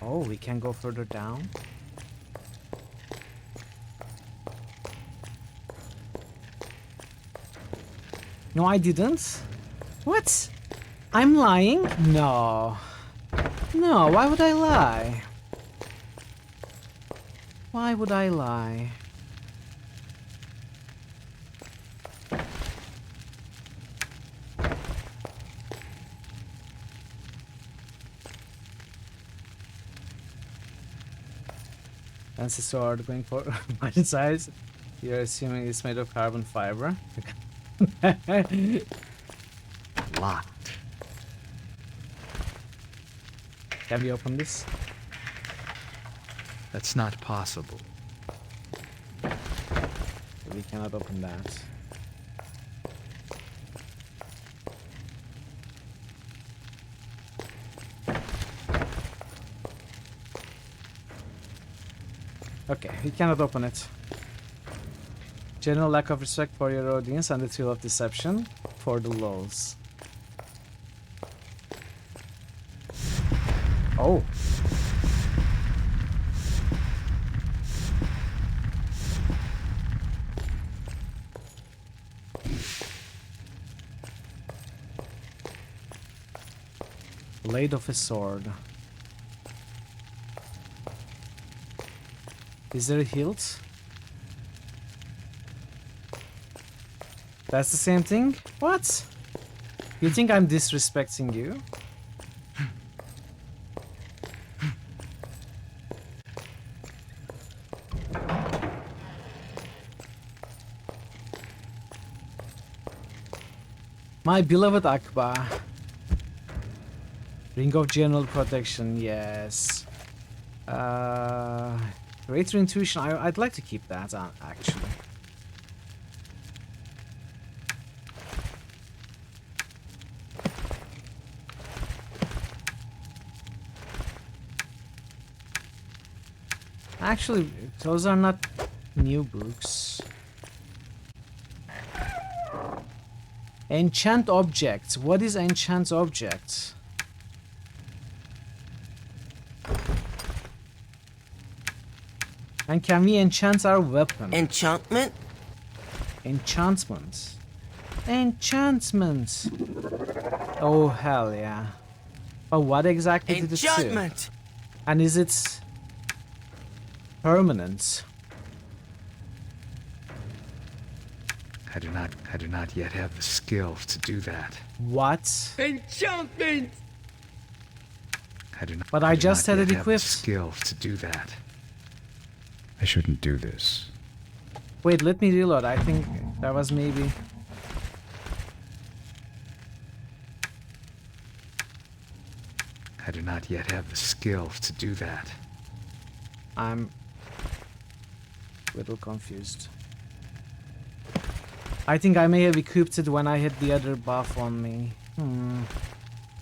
Oh, we can go further down. No, I didn't. What? I'm lying? No. No, why would I lie? Why would I lie? Fancy sword going for margin size. You're assuming it's made of carbon fiber. Locked. Can we open this? That's not possible. We cannot open that. Okay, we cannot open it. General lack of respect for your audience and the thrill of deception for the lols. Oh. Blade of a sword. Is there a hilt? That's the same thing? What? You think I'm disrespecting you? My beloved Akbar. Ring of General Protection, yes. Greater Intuition, I'd like to keep that on, actually. Actually, those are not new books. Enchant object. What is enchant object? And can we enchant our weapon? Enchantment? Enchantment. Enchantment. Oh, hell yeah. But what exactly did it do? Enchantment! And is it permanent? I do not yet have the skills to do that. What? Enchantment! But I just had it have the equipped. skills to do that. I shouldn't do this. Wait, let me reload. I think that was maybe... I do not yet have the skills to do that. I'm a little confused. I think I may have equipped it when I hit the other buff on me.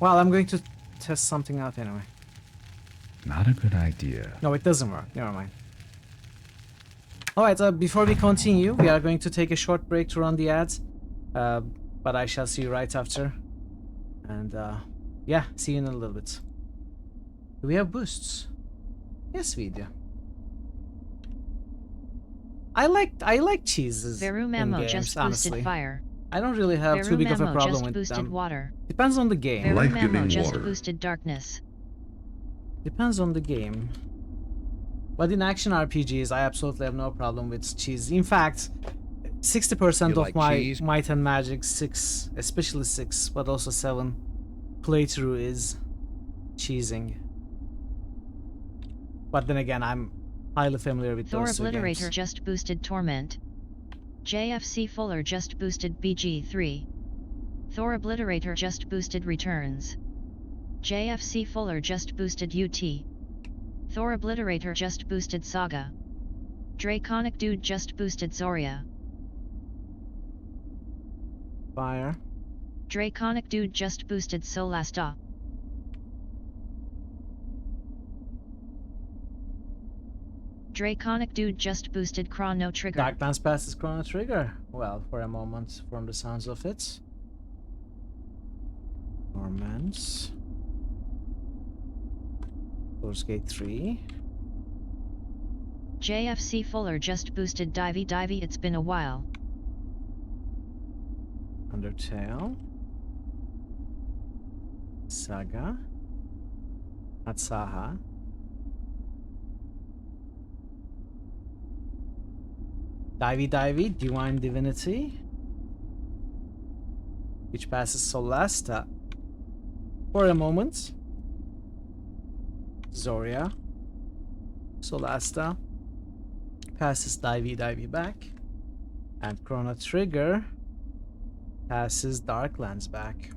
Well, I'm going to test something out anyway. Not a good idea. No, it doesn't work. Never mind. Alright, before we continue, we are going to take a short break to run the ads. But I shall see you right after. And, yeah, see you in a little bit. Do we have boosts? Yes, we do. I like cheeses in Verumamo games, just honestly. boosted fire. I don't really have too big of a Verumamo problem just with boosted them. water. Depends on the game. Verumamo just boosted darkness. Depends on the game. But in action RPGs, I absolutely have no problem with cheese. In fact, 60% of like my cheese? Might and Magic 6, especially 6, but also 7 playthrough is cheesing. But then again, I'm highly familiar with Thor those two Obliterator games. just boosted Torment. JFC Fuller just boosted BG3. Thor Obliterator just boosted Returns. JFC Fuller just boosted UT. Thor Obliterator just boosted Saga. Draconic Dude just boosted Zoria. Fire. Draconic Dude just boosted Solasta. Draconic Dude just boosted Chrono Trigger. Darklands passes Chrono Trigger. Well, for a moment, from the sounds of it. Torments. Baldur's Gate 3. JFC Fuller just boosted Divey. It's been a while. Undertale. Saga. Atsaha. Divey, Divine Divinity. Which passes Solasta. For a moment. Zoria. Solasta. passes Divey back. And Chrono Trigger passes Darklands back.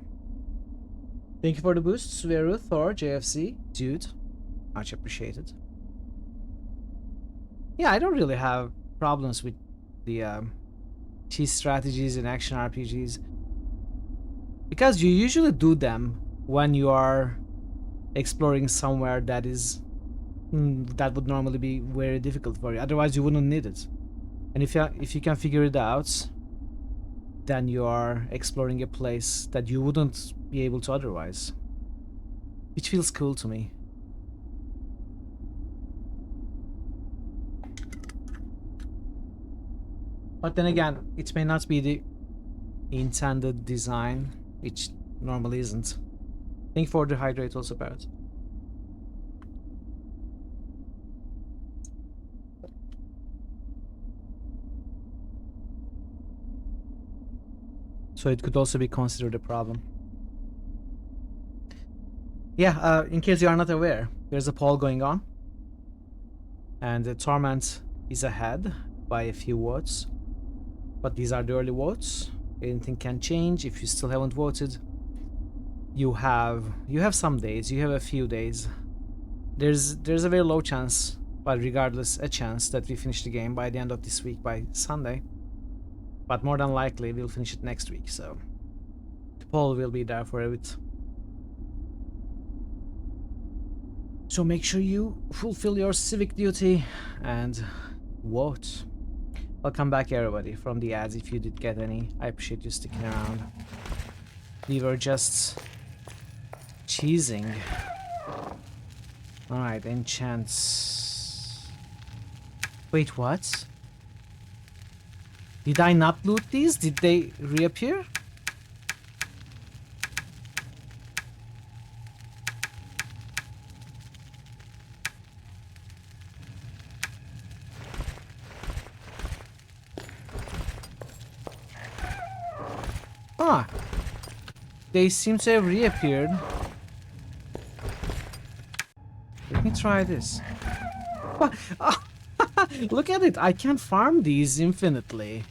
Thank you for the boosts, Veru, Thor, JFC, dude. Much appreciated. Yeah, I don't really have problems with the cheese strategies in action RPGs. Because you usually do them when you are exploring somewhere that is that would normally be very difficult for you. Otherwise, you wouldn't need it. And if you can figure it out, then you are exploring a place that you wouldn't be able to otherwise. Which feels cool to me. But then again, it may not be the intended design, which normally isn't. Thank you for the hydrate also, Barrett. So it could also be considered a problem. Yeah, in case you are not aware, there's a poll going on. And the Torment is ahead by a few votes. But these are the early votes. Anything can change. If you still haven't voted, you have some days, you have a few days. There's a very low chance, but regardless, a chance that we finish the game by the end of this week, by Sunday. But more than likely, we'll finish it next week, so the poll will be there for a bit. So make sure you fulfill your civic duty and vote. Welcome back, everybody, from the ads, if you did get any. I appreciate you sticking around. We were just cheesing. Alright, enchants. Wait, what? Did I not loot these? Did they reappear? Ah, they seem to have reappeared. Let me try this. Look at it, I can farm these infinitely.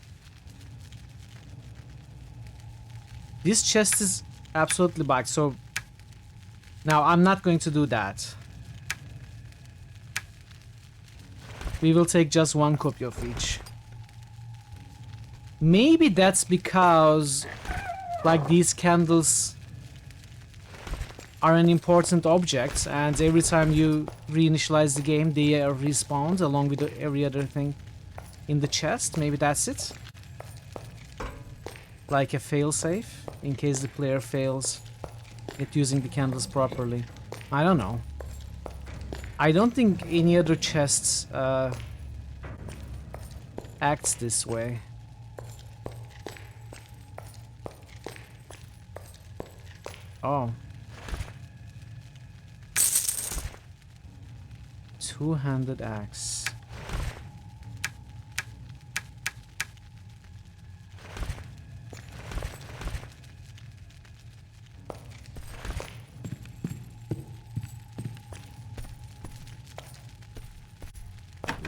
This chest is absolutely bugged, so now I'm not going to do that. We will take just one copy of each. Maybe that's because like these candles are an important object, and every time you reinitialize the game they respawn along with every other thing in the chest. Maybe that's it. Like a failsafe in case the player fails at using the candles properly. I don't know. I don't think any other chests acts this way. Oh. Two-handed axe.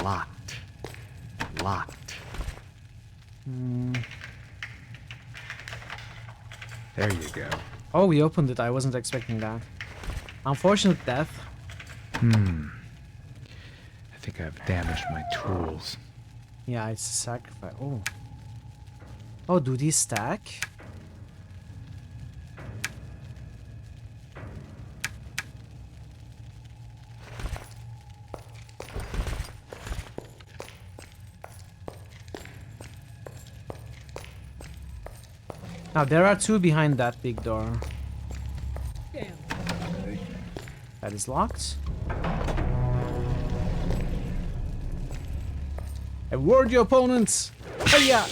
Locked. Locked. There you go. Oh, we opened it. I wasn't expecting that. Unfortunate death. I think I've damaged my tools. Yeah, it's a sacrifice. Oh. Oh, do these stack? Now, there are two behind that big door. That is locked. Award your opponents! Hiya!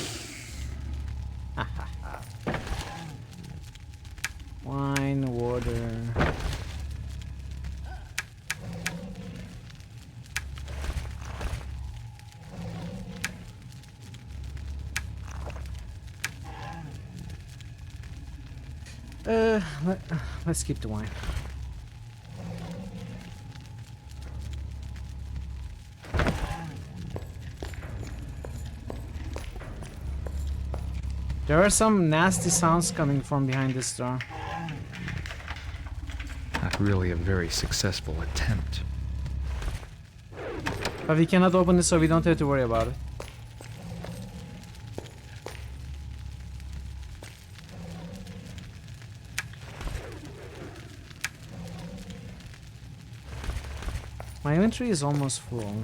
Wine, water. Let's keep the wine. There are some nasty sounds coming from behind this door. Not really a very successful attempt. But we cannot open this, so we don't have to worry about it. My inventory is almost full.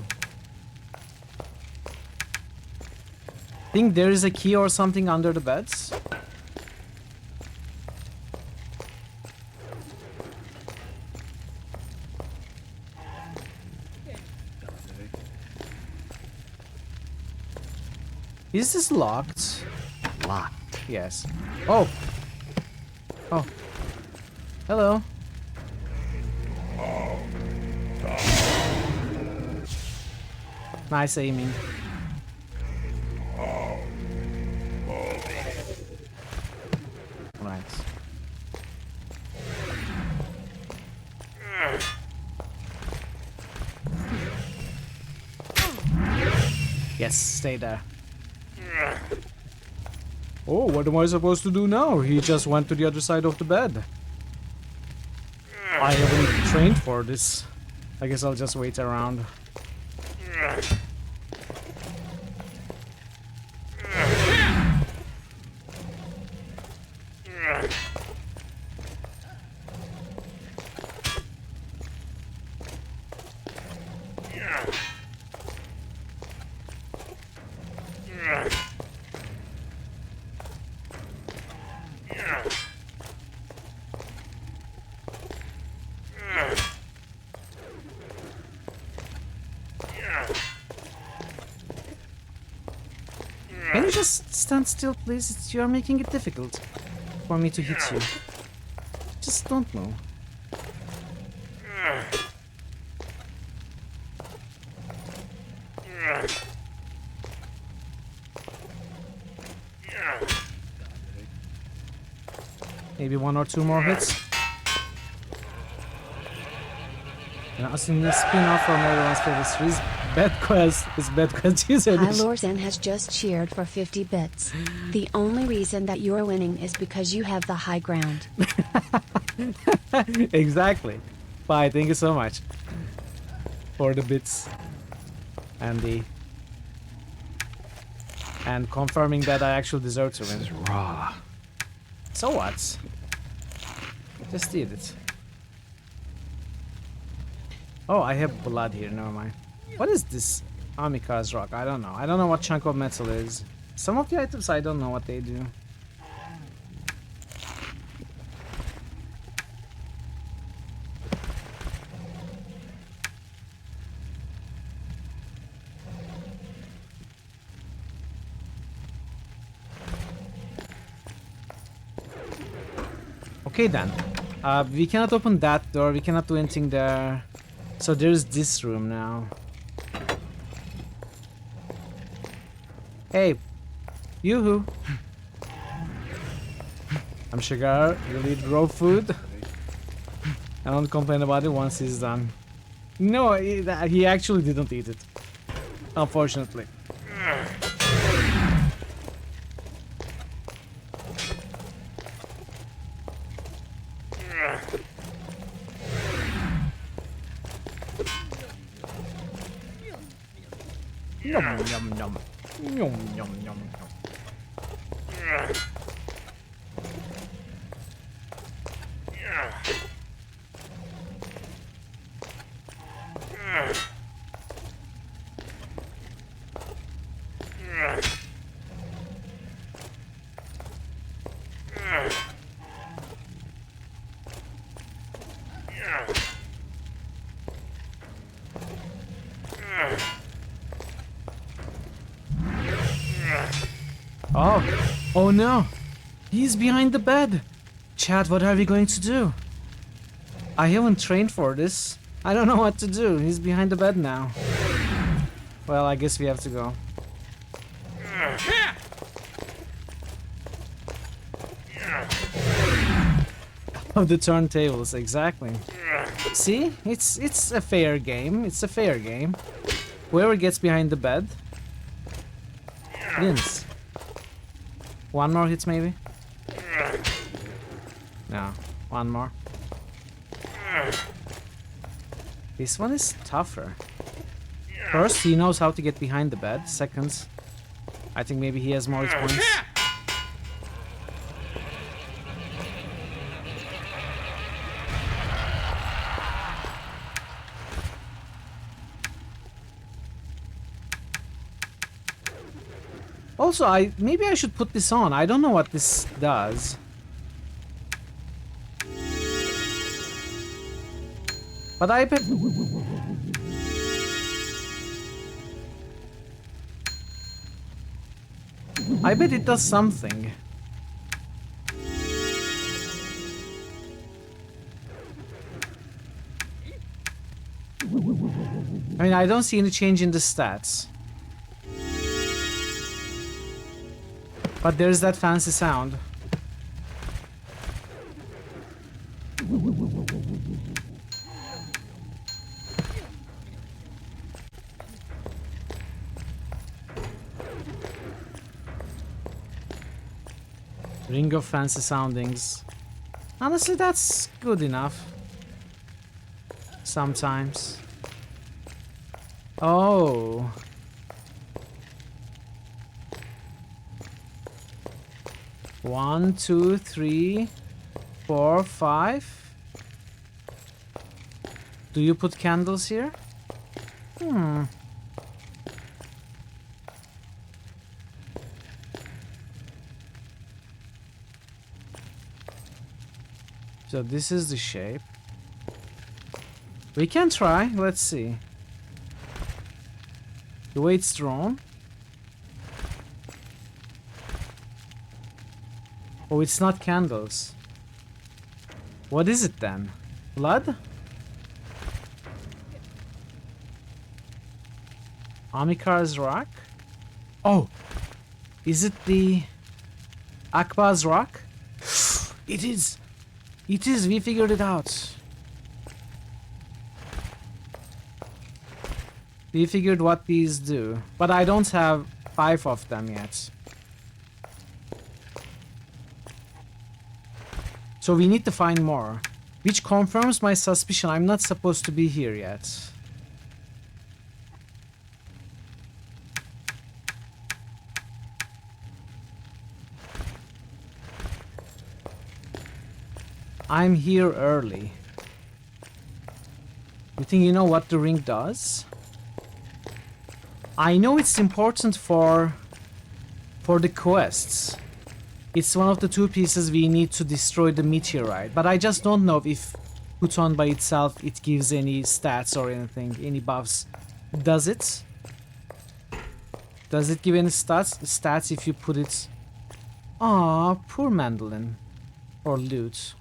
Think there is a key or something under the beds? Is this locked? Locked. Yes. Oh! Oh. Hello. Nice aiming. Right. Yes, stay there. Oh, what am I supposed to do now? He just went to the other side of the bed. I haven't trained for this. I guess I'll just wait around. Can you just stand still, please? You are making it difficult for me to hit you. Just don't move. Maybe 1 or 2 more hits. And I've seen this spin-off from everyone's favorite series, Bad Quest. It's Bad Quest user. Hi Lorzen has just cheered for 50 bits. The only reason that you're winning is because you have the high ground. Exactly. Bye, thank you so much for the bits and the and confirming that I actually deserve to win. This is raw. So what? Just did it. Oh, I have blood here, never mind. What is this Amika's rock? I don't know. I don't know what chunk of metal is. Some of the items I don't know what they do. Okay then. We cannot open that door. We cannot do anything there. So there's this room now. Hey, yoo-hoo. I'm Shigar. You'll eat raw food. I don't complain about it once he's done. No, he actually didn't eat it. Unfortunately. Yum yum yum. Yum yum yum yum. Oh, oh no, he's behind the bed. Chat, what are we going to do? I haven't trained for this. I don't know what to do. He's behind the bed now. Well, I guess we have to go. Of the turntables, exactly. See, it's a fair game. It's a fair game. Whoever gets behind the bed wins. One more hit maybe? No, one more. This one is tougher. First, he knows how to get behind the bed. Second, I think maybe he has more hit points. Also, maybe I should put this on. I don't know what this does. But I bet... I bet it does something. I mean, I don't see any change in the stats. But there's that fancy sound. Ring of fancy soundings. Honestly, that's good enough. Sometimes. Oh. One, two, three, 4, 5. Do you put candles here? So this is the shape. We can try, let's see. The way it's drawn. Oh, it's not candles. What is it then? Blood? Amikar's rock? Oh! Is it the Akba's rock? It is! It is! We figured it out! We figured what these do. But I don't have 5 of them yet. So we need to find more. Which confirms my suspicion I'm not supposed to be here yet. I'm here early. You think you know what the ring does? I know it's important for the quests. It's one of the 2 pieces we need to destroy the meteorite, but I just don't know if put on by itself it gives any stats or anything, any buffs. Does it? Does it give any stats if you put it... Aw, poor mandolin. Or lute.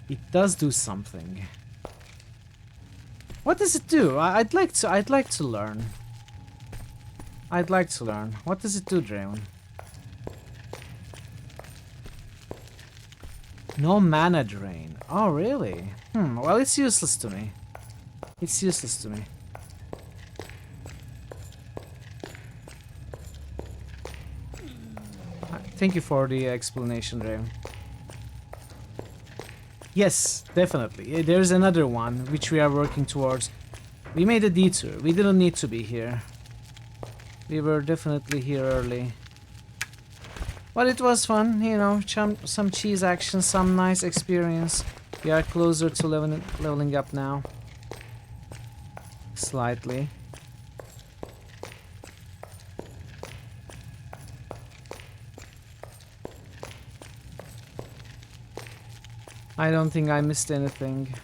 It does do something. What does it do? I'd like to learn. I'd like to learn. What does it do, Draven? No mana drain. Oh, really? Well, it's useless to me. It's useless to me. Thank you for the explanation, Draven. Yes, definitely. There's another one, which we are working towards. We made a detour. We didn't need to be here. We were definitely here early. But it was fun, you know, some cheese action, some nice experience. We are closer to leveling up now. Slightly. I don't think I missed anything.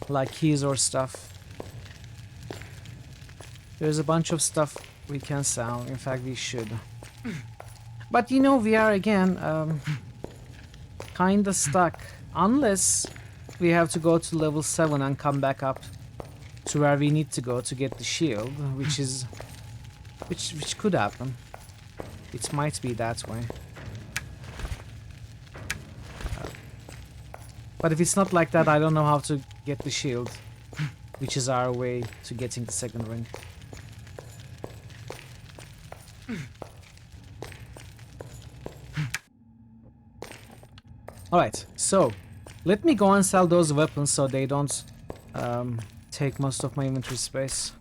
Like keys or stuff. There's a bunch of stuff we can sell. In fact, we should. But you know, we are again kinda stuck. Unless we have to go to level 7 and come back up to where we need to go to get the shield, which could happen. It might be that way. But if it's not like that, I don't know how to get the shield, which is our way to getting the second ring. Alright, so let me go and sell those weapons so they don't take most of my inventory space.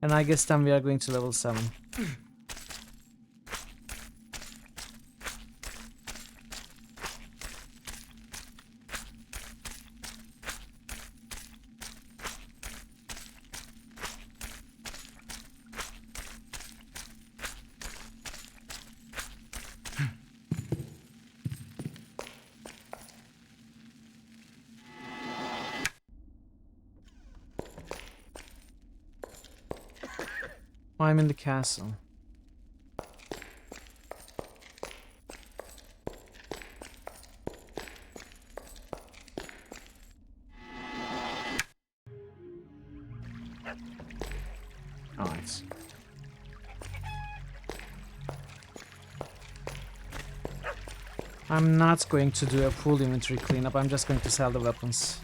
And I guess then we are going to level 7. I'm in the castle. Alright. I'm not going to do a full inventory cleanup, I'm just going to sell the weapons.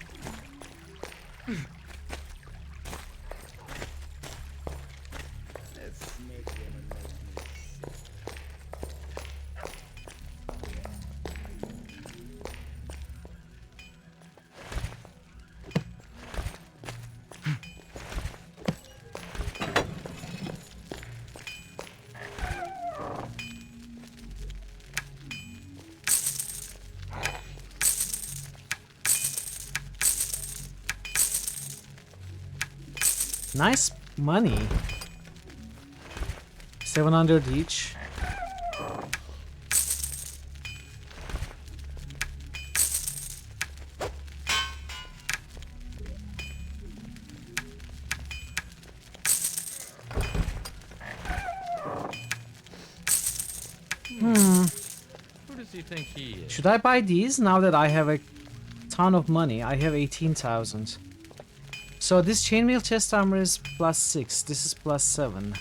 Nice money. 700 each. Who does he think he is? Should I buy these now that I have a ton of money? I have 18,000. So this chainmail chest armor is +6, this is +7.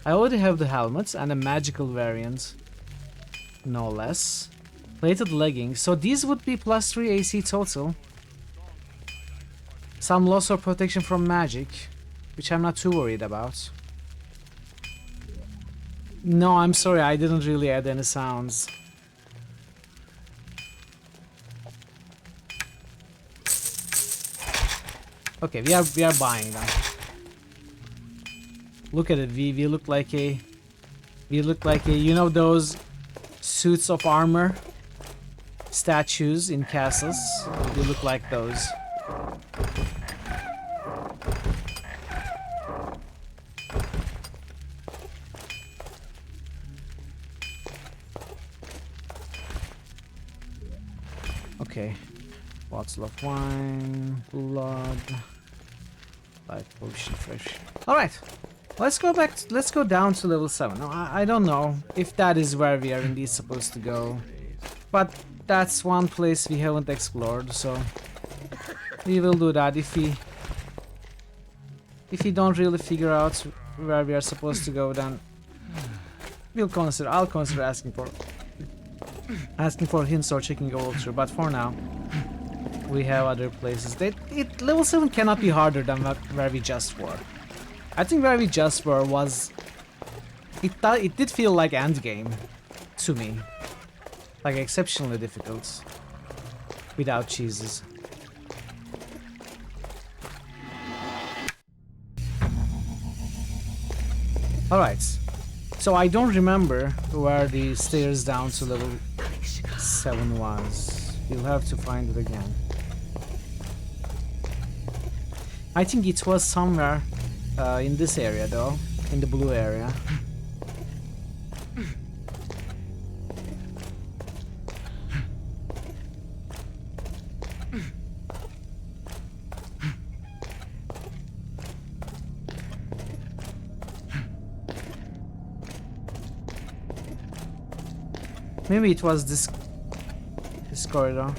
I already have the helmets and a magical variant, no less. Plated leggings, so these would be +3 AC total. Some loss or protection from magic, which I'm not too worried about. No, I'm sorry, I didn't really add any sounds. Okay, we are buying them. Look at it, we look like a you know those suits of armor statues in castles? We look like those. Okay. Bottle of wine, blood, life potion, fresh. Alright, let's go back, let's go down to level 7. Now, I don't know if that is where we are indeed supposed to go, but that's one place we haven't explored, so we will do that if we don't really figure out where we are supposed to go, then I'll consider asking for hints or checking a walkthrough, but for now we have other places. Level 7 cannot be harder than where we just were. I think where we just were was... It did feel like endgame to me. Like exceptionally difficult. Without cheeses. Alright. So I don't remember where the stairs down to level 7 was. You'll have to find it again. I think it was somewhere in this area though, in the blue area. Maybe it was this corridor.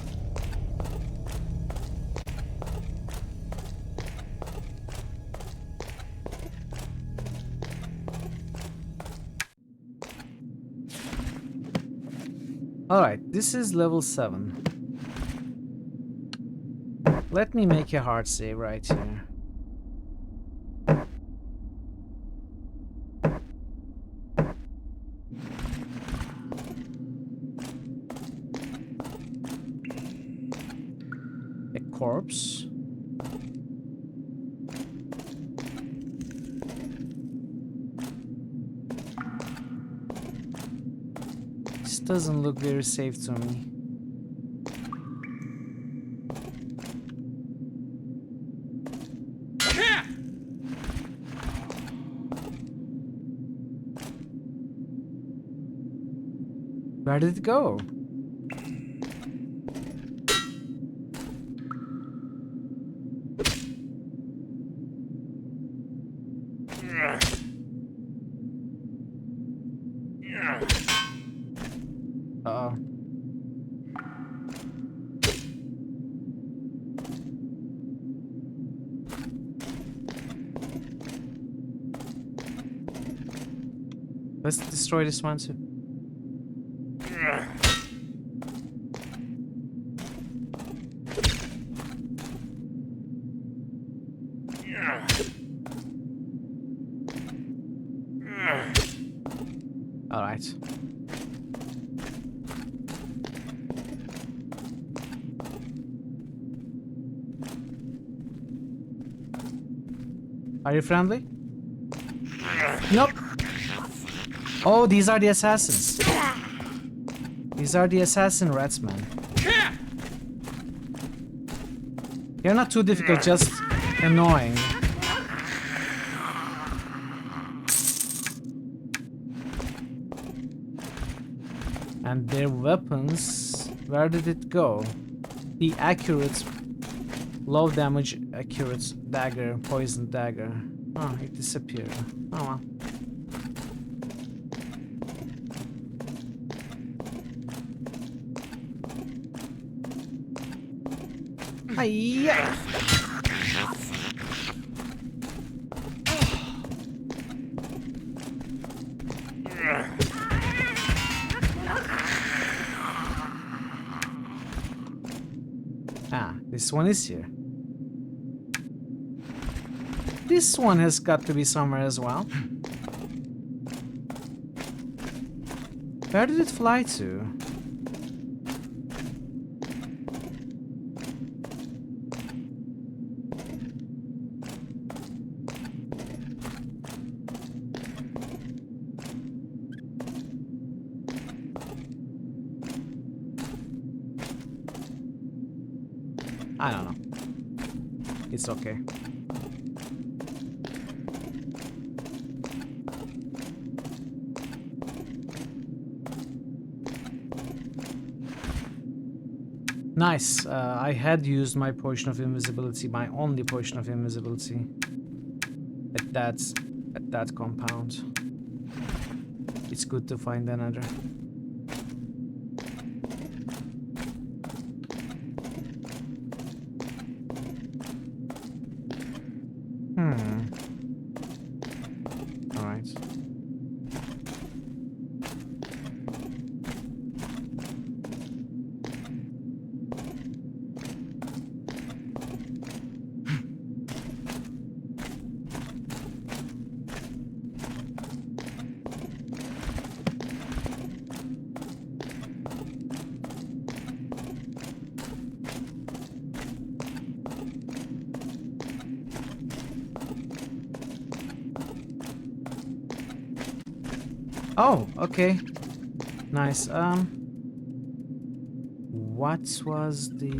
Alright, this is level 7. Let me make a hard save right here. corpse. This doesn't look very safe to me. Where did it go? Uh-oh. Let's destroy this one too. All right. Are you friendly? Nope. Oh, these are the assassins. These are the assassin rats, man. They're not too difficult, just annoying. And their weapons, where did it go? The accurate, low damage accurate dagger, poison dagger. Oh, it disappeared. Oh well. Hiya! Ah, this one is here. This one has got to be somewhere as well. Where did it fly to? I don't know. It's okay. Nice. I had used my potion of invisibility, my only potion of invisibility, at that compound. It's good to find another. All right. Oh, okay. Nice. What was the...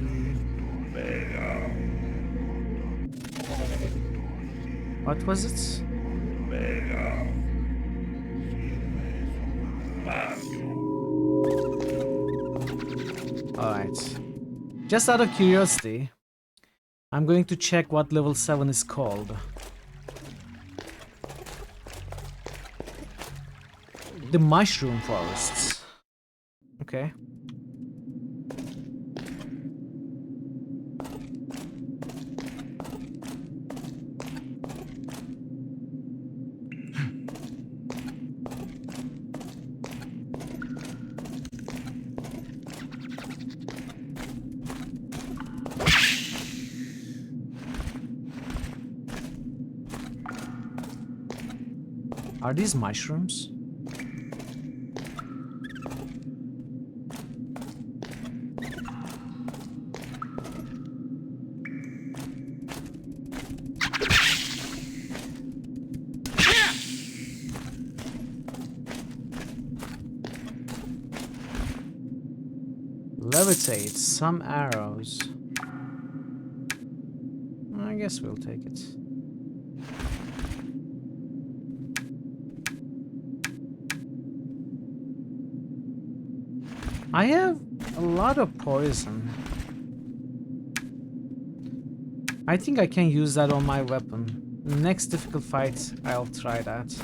What was it? Alright. Just out of curiosity, I'm going to check what level 7 is called. The mushroom forests. Okay. Are these mushrooms? Levitate, some arrows. I guess we'll take it. I have a lot of poison. I think I can use that on my weapon. Next difficult fight, I'll try that.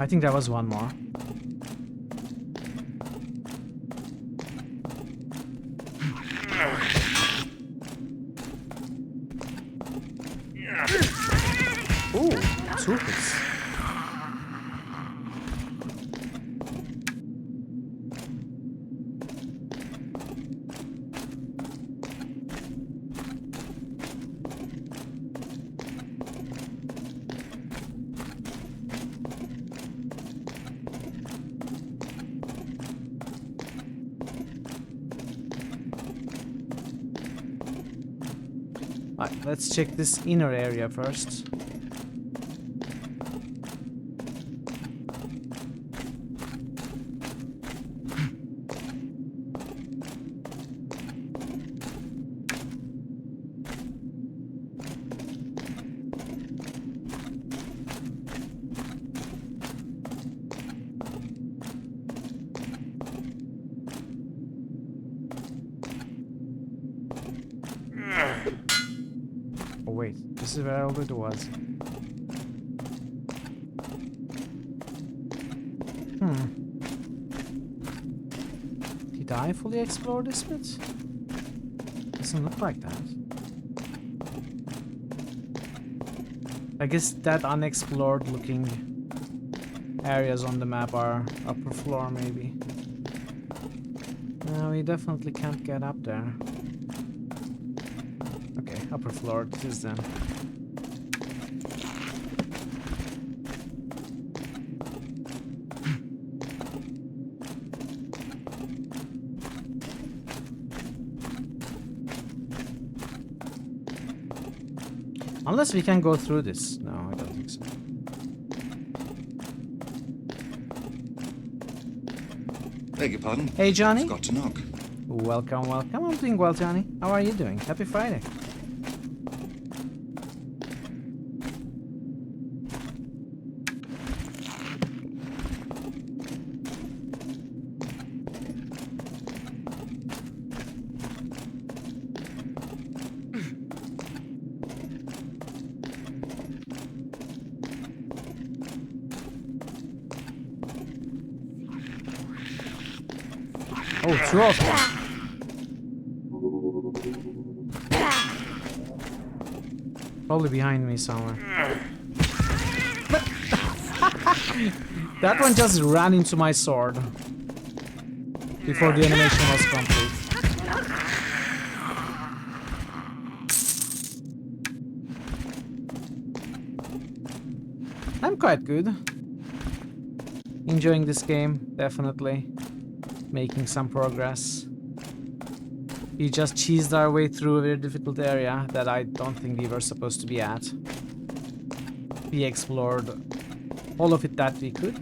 I think there was one more. Ooh, 2 hits. Alright, let's check this inner area first. Oh wait, this is where I already was. Did I fully explore this bit? Doesn't look like that. I guess that unexplored looking areas on the map are upper floor maybe. No, we definitely can't get up there. Okay, upper floor it is then. Unless we can go through this. No, I don't think so. Beg your pardon? Hey, Johnny. Forgot to knock. Welcome, welcome. I'm doing well, Johnny. How are you doing? Happy Friday. Oh, 2 of them. Probably behind me somewhere. That one just ran into my sword before the animation was complete. I'm quite good. Enjoying this game, definitely. Making some progress. We just cheesed our way through a very difficult area that I don't think we were supposed to be at. We explored all of it that we could.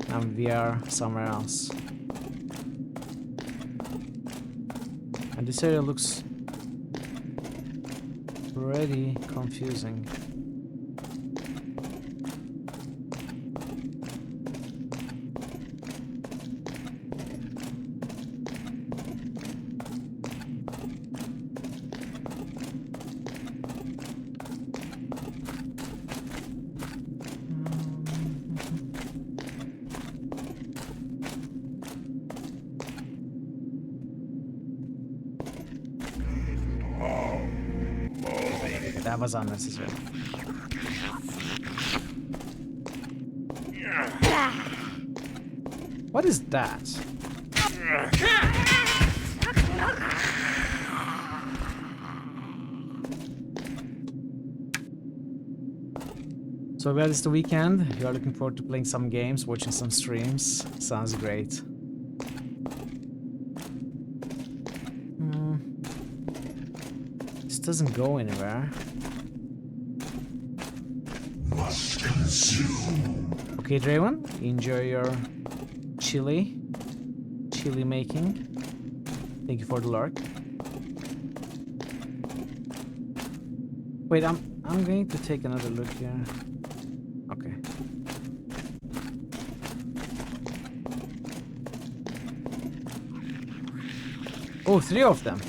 And we are somewhere else. And this area looks pretty confusing. That was unnecessary. What is that? So glad it's the weekend. You are looking forward to playing some games, watching some streams. Sounds great. This doesn't go anywhere. Must consume. Okay, Draven, enjoy your chili making. Thank you for the lurk. Wait, I'm going to take another look here. Okay. Oh, 3 of them.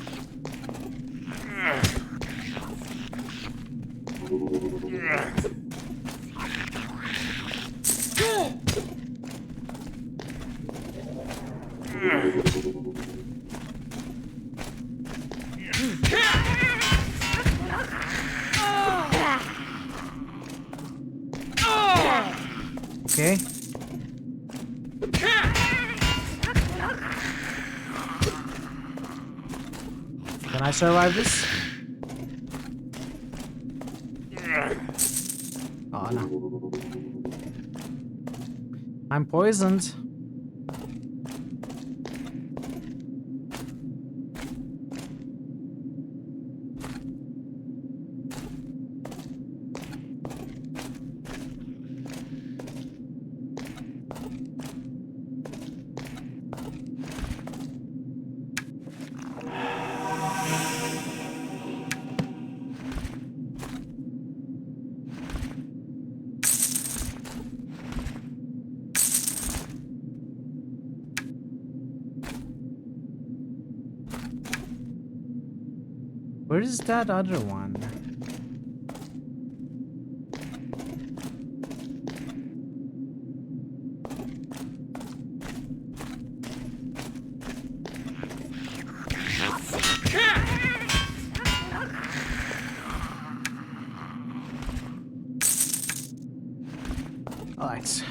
Okay. Can I survive this? Oh no. I'm poisoned. Where is that other one? All right.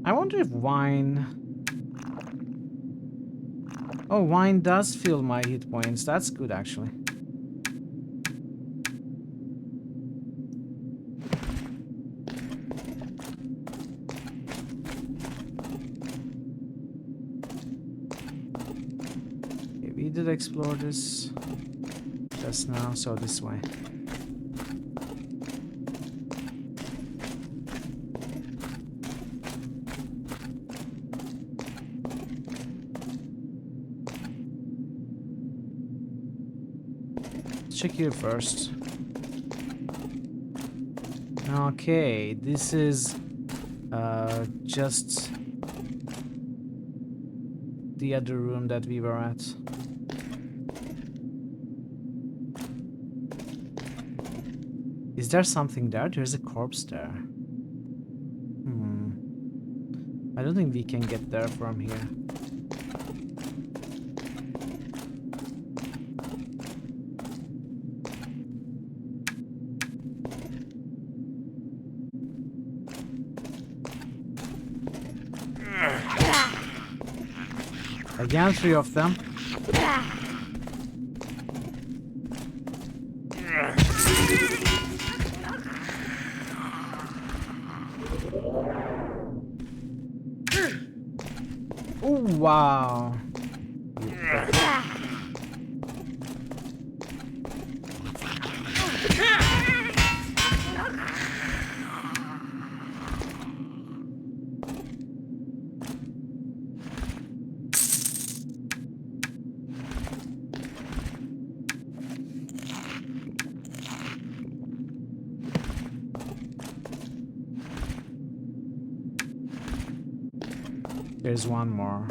I wonder if wine... Oh, wine does fill my hit points. That's good, actually. Okay, we did explore this just now, so this way. Check here first. Okay, this is just the other room that we were at. Is there something there? There's a corpse there. I don't think we can get there from here. Again, 3 of them. Oh, wow. There's one more.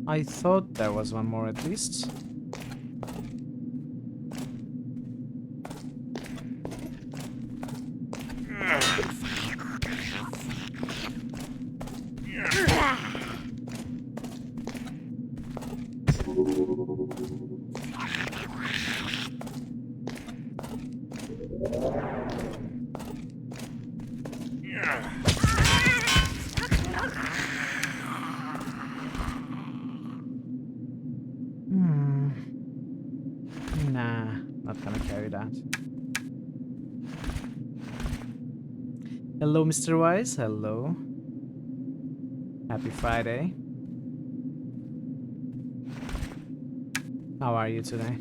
I thought there was one more at least. Nah, not gonna carry that. Hello, Mr. Wise. Hello. Happy Friday. How are you today?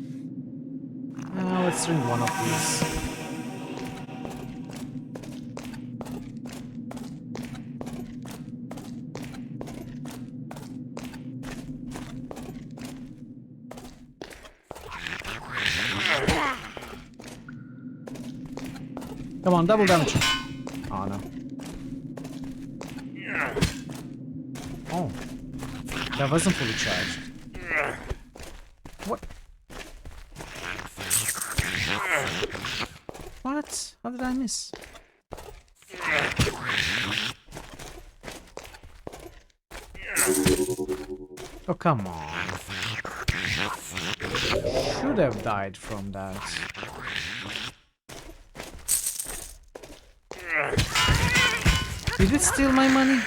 Let's drink one of these. Come on, double damage. Oh no. Oh. That wasn't fully charged. What? What? How did I miss? Oh, come on. Should have died from that. Did it steal my money?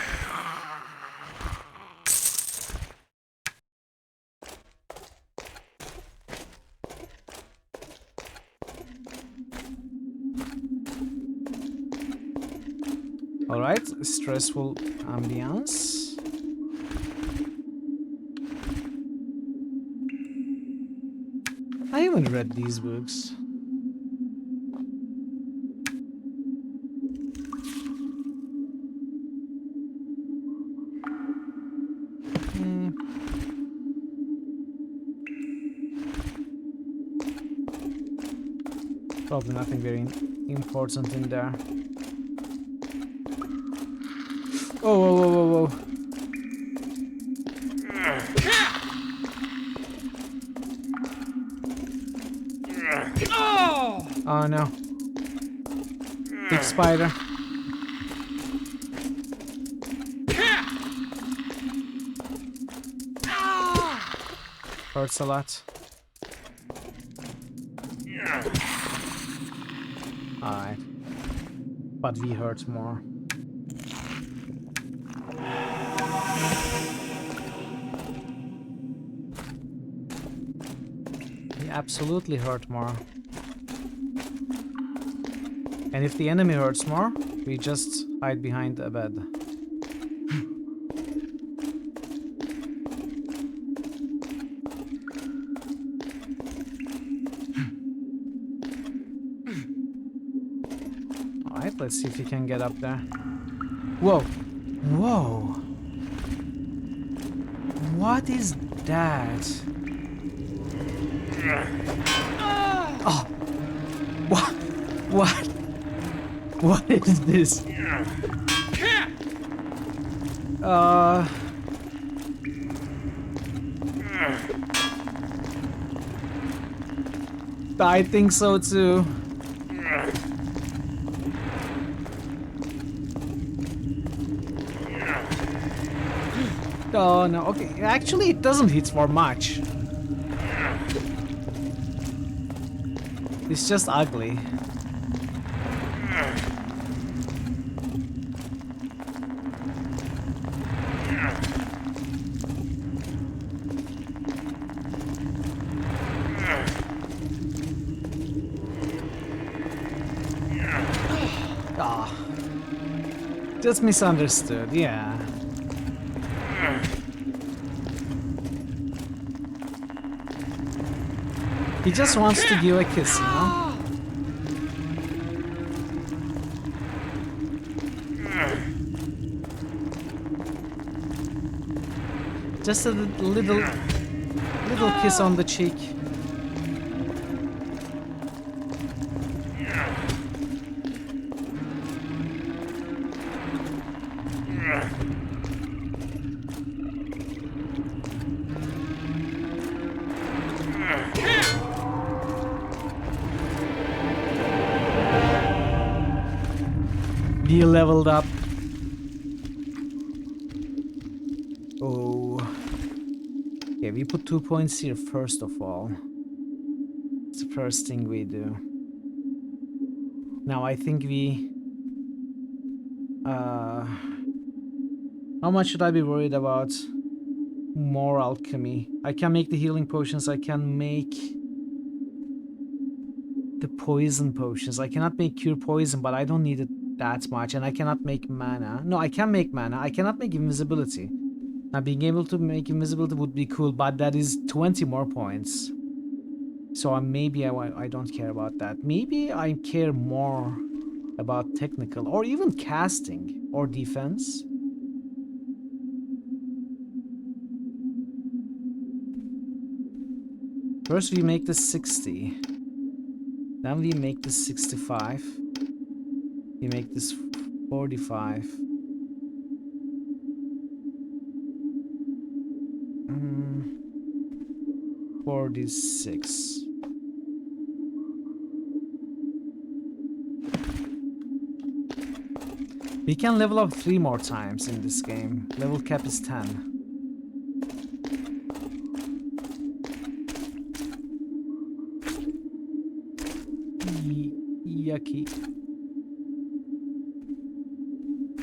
Alright, stressful ambience. I haven't read these books. Probably nothing very important in there. Oh, whoa, whoa, whoa, whoa. Oh no. Big spider. Hurts a lot. Alright. But we hurt more. We absolutely hurt more. And if the enemy hurts more, we just hide behind a bed. Alright, let's see if we can get up there. Whoa! Whoa! What is that? Oh! What? What? What is this? I think so too. Oh no, okay, actually it doesn't hit for much. It's just ugly. Ah, just misunderstood, yeah. He just wants to give a kiss, you know? Just a little kiss on the cheek. We leveled up. Oh. Okay, we put 2 points here first of all. It's the first thing we do. Now I think we... how much should I be worried about? More alchemy. I can make the healing potions. I can make the poison potions. I cannot make cure poison, but I don't need it that much. And I cannot make mana. No, I can make mana. I cannot make invisibility. Now, being able to make invisibility would be cool, but that is 20 more points. So maybe I don't care about that. Maybe I care more about technical or even casting or defense. First we make this 60. Then we make this 65. We make this 45. 46. We can level up 3 more times in this game. Level cap is 10. Yucky.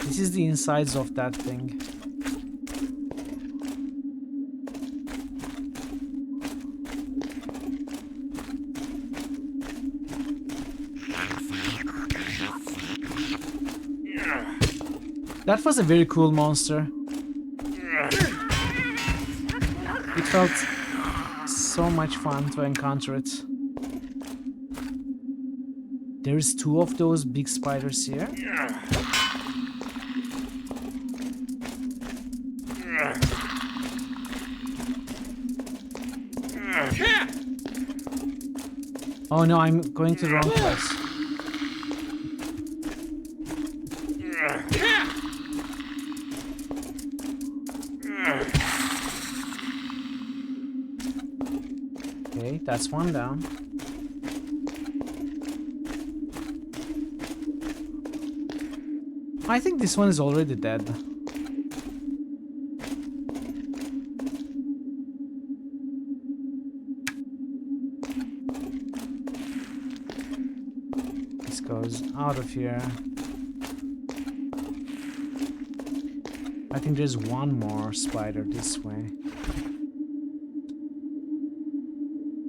This is the insides of that thing. That was a very cool monster. It felt so much fun to encounter it. There's 2 of those big spiders here. Oh no, I'm going to the wrong place. Okay, that's one down. I think this one is already dead. This goes out of here. I think there's one more spider this way.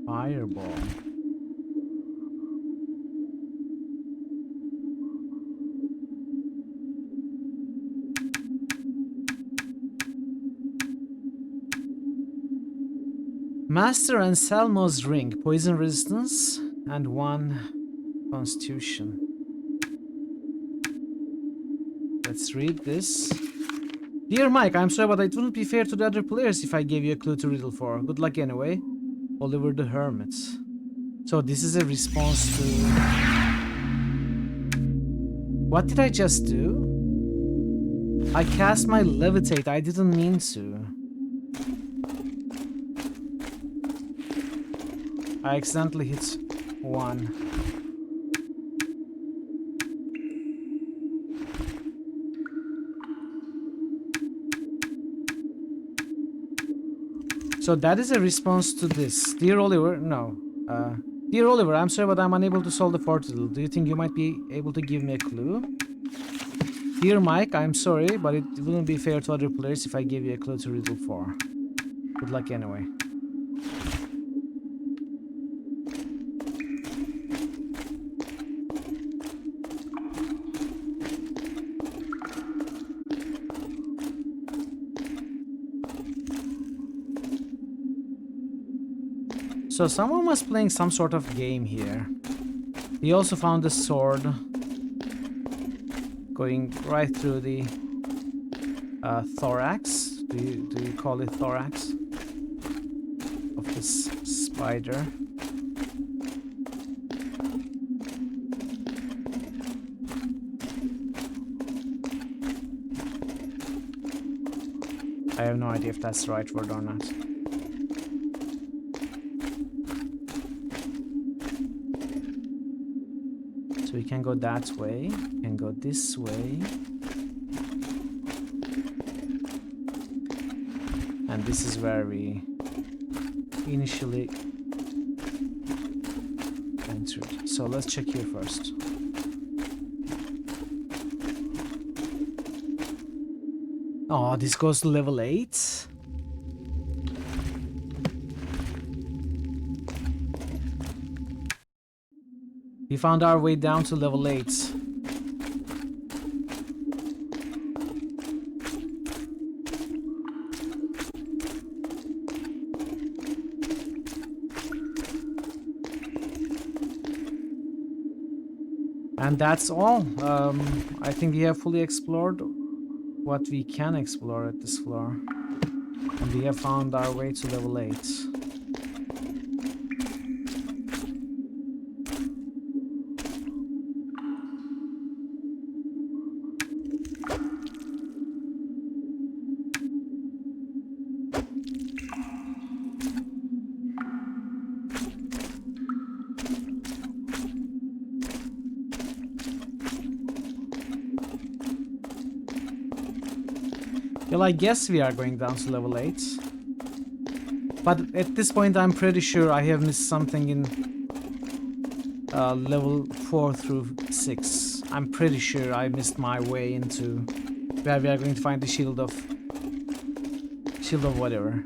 Fireball. Master Anselmo's ring, poison resistance, and 1 constitution. Let's read this. Dear Mike, I'm sorry, but it wouldn't be fair to the other players if I gave you a clue to riddle for. Good luck anyway. Oliver the Hermit. So this is a response to... What did I just do? I cast my levitate. I didn't mean to. I accidentally hit 1. So that is a response to this. Dear Oliver, no. Dear Oliver, I'm sorry, but I'm unable to solve the portal. Do you think you might be able to give me a clue? Dear Mike, I'm sorry, but it wouldn't be fair to other players if I gave you a clue to riddle 4. Good luck anyway. So someone was playing some sort of game here. We also found a sword going right through the thorax. Do you call it thorax? Of this spider. I have no idea if that's the right word or not. So we can go that way, we can go this way. And this is where we initially entered. So let's check here first. Oh, this goes to level 8. We found our way down to level 8. And that's all. I think we have fully explored what we can explore at this floor. And we have found our way to level 8. Well, I guess we are going down to level 8. But at this point, I'm pretty sure I have missed something in level 4 through 6. I'm pretty sure I missed my way into where we are going to find the shield of whatever.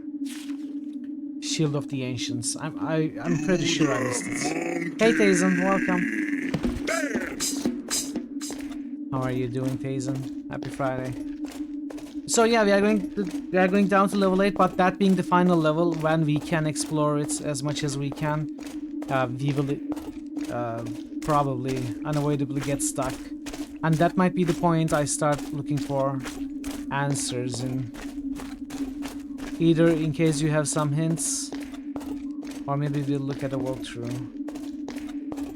Shield of the Ancients. I'm pretty sure I missed it. Hey Tayson, welcome. How are you doing, Tayson? Happy Friday. So yeah, we are going down to level 8, but that being the final level, when we can explore it as much as we can, we will probably unavoidably get stuck. And that might be the point I start looking for answers in. Either in case you have some hints, or maybe we'll look at a walkthrough.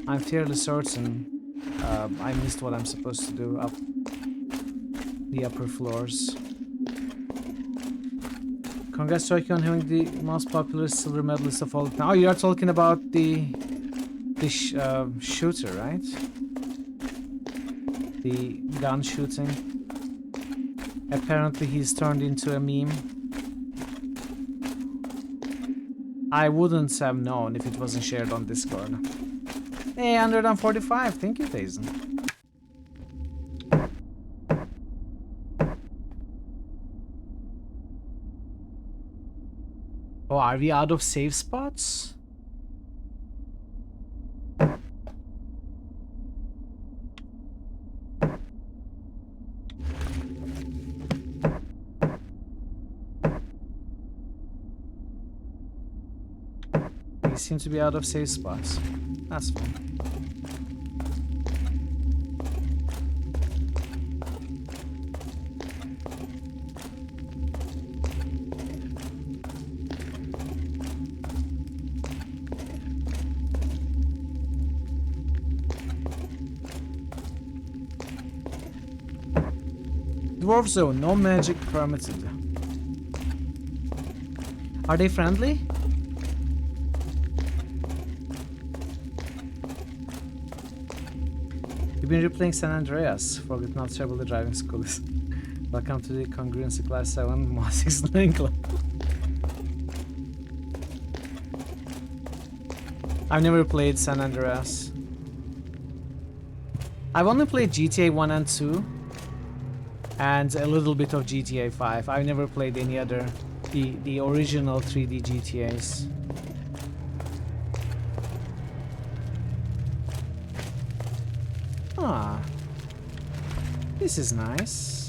I'm fairly certain I missed what I'm supposed to do up the upper floors. Congrats, Turkey, on having the most popular silver medalist of all time. Oh, you are talking about the shooter, right? The gun shooting. Apparently he's turned into a meme. I wouldn't have known if it wasn't shared on Discord. Hey, 145, thank you, Tayson. Oh, are we out of save spots? We seem to be out of save spots. That's fine. Dwarf zone, no magic permitted. Are they friendly? You've been replaying San Andreas. Forget not terrible the driving school is. Welcome to the Congruency Class 7 Mod 6 Learning Club. I've never played San Andreas. I've only played GTA 1 and 2. And a little bit of GTA 5. I've never played any other, the original 3D GTAs. Ah, this is nice.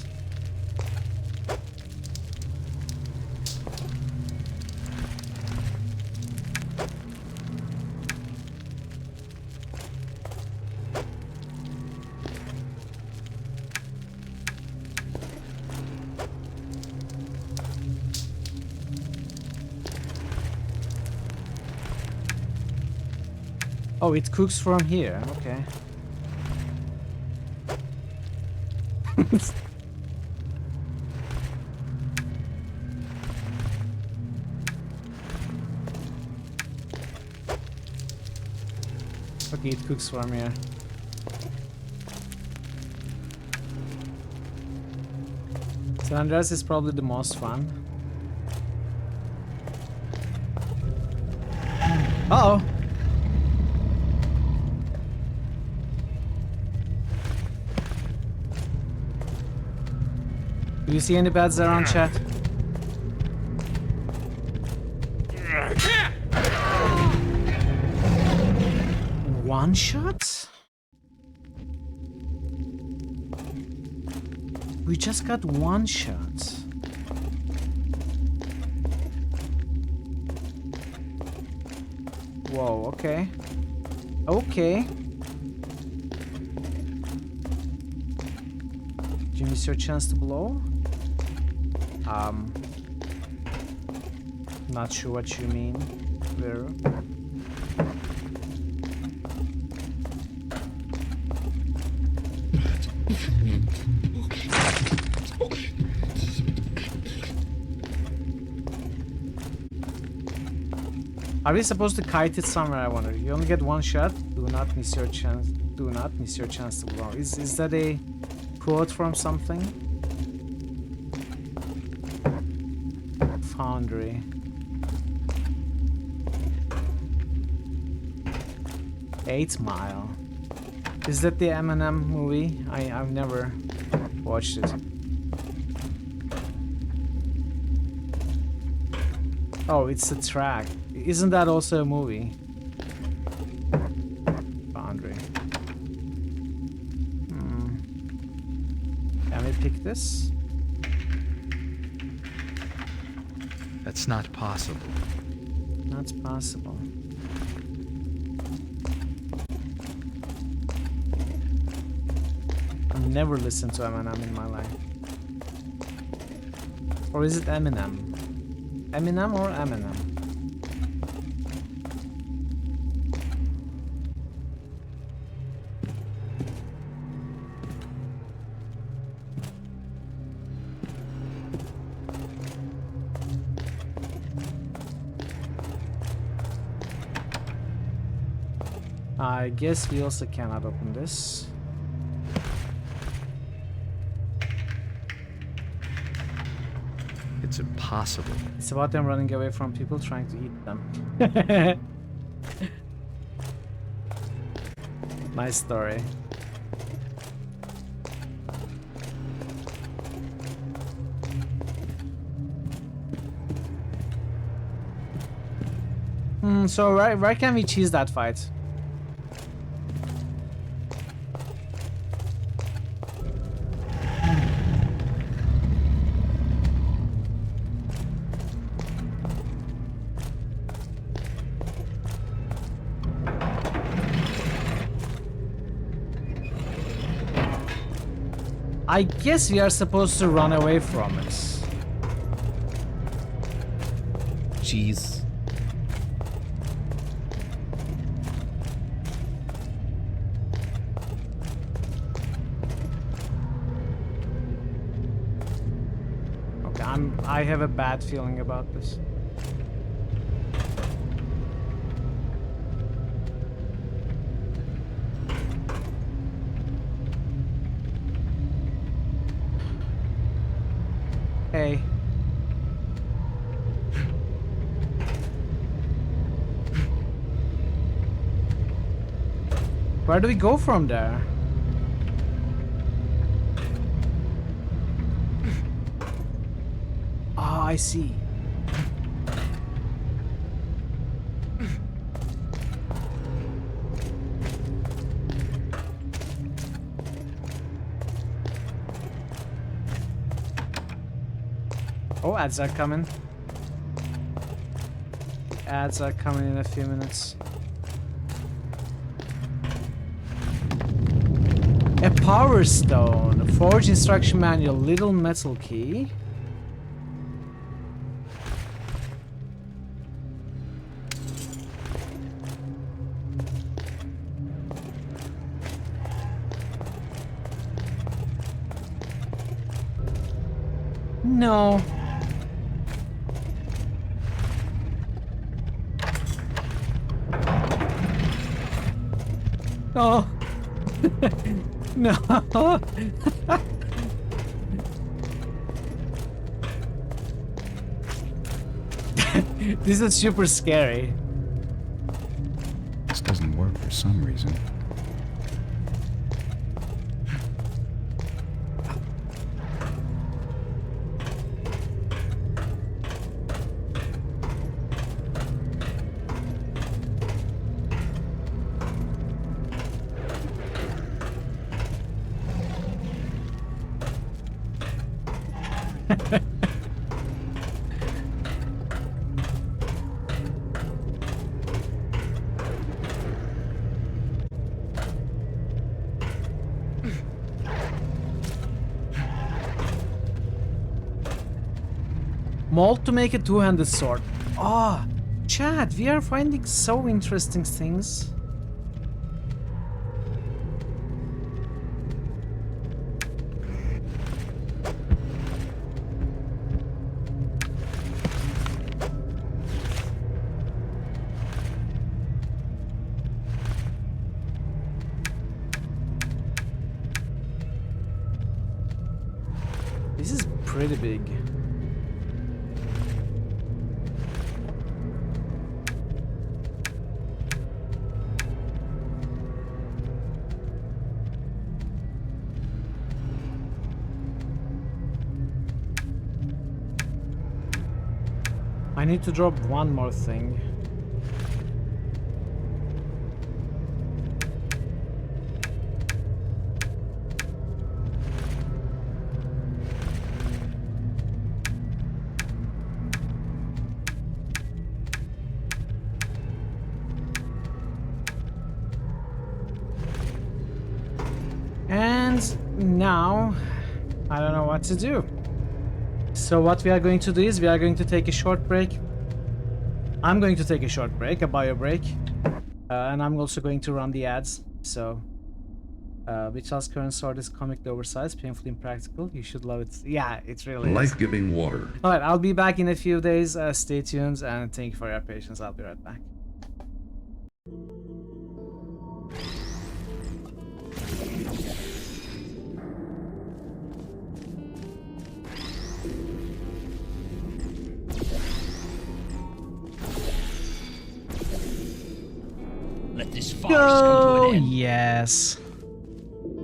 Oh, it cooks from here. Okay. Okay, it cooks from here. San Andreas is probably the most fun. Uh-oh. Do you see any beds around, chat? One shot? We just got one shot. Whoa, okay. Okay. Did you miss your chance to blow? Not sure what you mean there. Are we supposed to kite it somewhere, I wonder? You only get one shot. Do not miss your chance. Do not miss your chance to blow. Is that a quote from something? Foundry. 8 Mile. Is that the Eminem movie? I've never watched it. Oh, it's a track. Isn't that also a movie? Foundry. Can we pick this? That's not possible. Not possible. I've never listened to Eminem in my life. Or is it Eminem? Eminem or Eminem? I guess we also cannot open this. It's impossible. It's about them running away from people trying to eat them. Nice story. So where can we cheese that fight? I guess we are supposed to run away from it. Jeez. Okay, I have a bad feeling about this. Hey. Where do we go from there? Ah, I see. Oh, ads are coming. Ads are coming in a few minutes. A power stone, forge instruction manual, little metal key. No. Oh. No. This is super scary. This doesn't work for some reason. Mold to make a two-handed sword. Ah, Chad, we are finding so interesting things. This is pretty big. I need to drop one more thing. And now I don't know what to do. So what we are going to do is we are going to take a short break. I'm going to take a short break, a bio break. And I'm also going to run the ads. So, Vichal's current sword is comically oversized, painfully impractical. You should love it. Yeah, it really is. Life-giving water. Alright, I'll be back in a few days. Stay tuned and thank you for your patience. I'll be right back. Let this farce come to an end. Yes.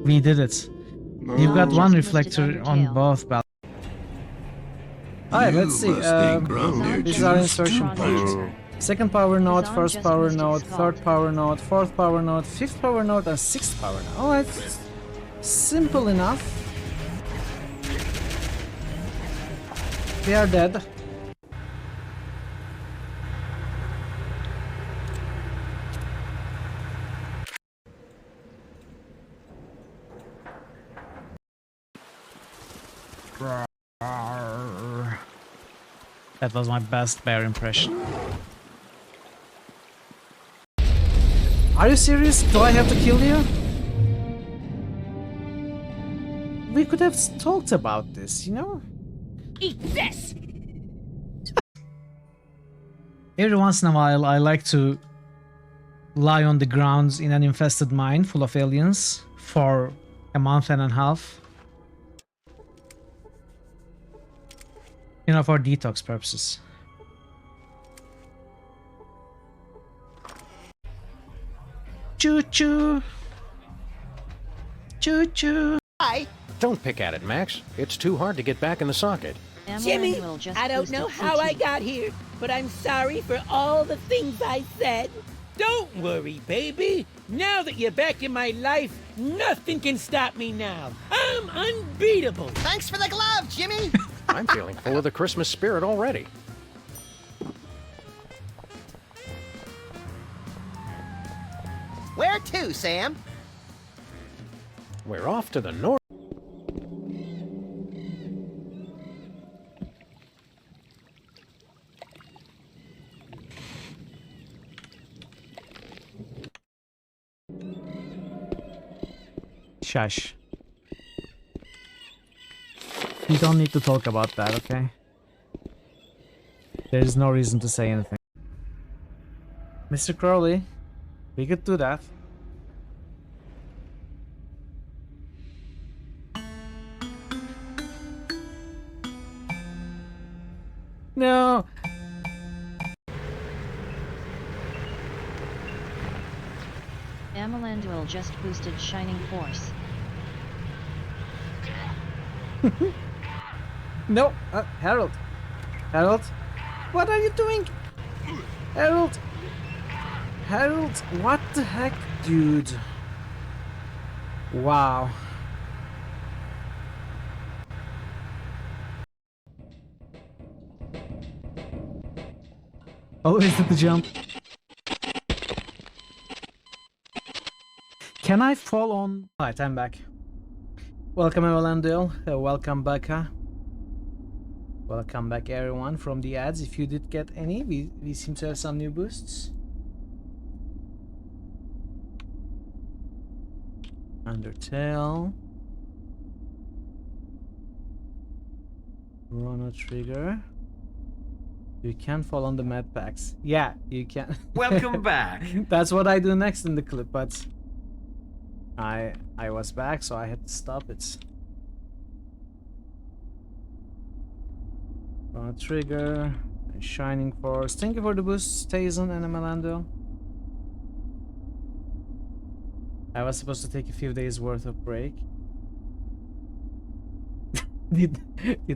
We did it. You've got one reflector on both balconies. Alright, let's see. These are insertion points. Second power node, first power node, third power node, fourth power node, fifth power node, and sixth power node. Alright. Simple enough. They are dead. That was my best bear impression. Are you serious? Do I have to kill you? We could have talked about this, you know? Eat this! Every once in a while, I like to lie on the ground in an infested mine full of aliens for a month and a half. You know, for detox purposes. Choo-choo! Choo-choo! Hi! Don't pick at it, Max. It's too hard to get back in the socket. Jimmy, I don't know how I got here, but I'm sorry for all the things I said. Don't worry, baby. Now that you're back in my life, nothing can stop me now. I'm unbeatable. Thanks for the glove, Jimmy! I'm feeling full of the Christmas spirit already. Where to, Sam? We're off to the north. Shush. You don't need to talk about that, okay? There is no reason to say anything. Mr. Crowley, we could do that. No! Amalanduil just boosted Shining Force. No, Harold. Harold, what are you doing? Harold. Harold, what the heck, dude? Wow. Oh, is it the jump? Can I fall on? Alright, I'm back. Welcome, Amalanduil. Welcome, Becca. Welcome back, everyone, from the ads. If you did get any, we seem to have some new boosts. Undertale. Chrono Trigger. You can fall on the med packs. Yeah, you can. Welcome back. That's what I do next in the clip, but I was back, so I had to stop it. Chrono Trigger, Shining Force. Thank you for the boosts, Tazen and Amalanduil. I was supposed to take a few days worth of break. Did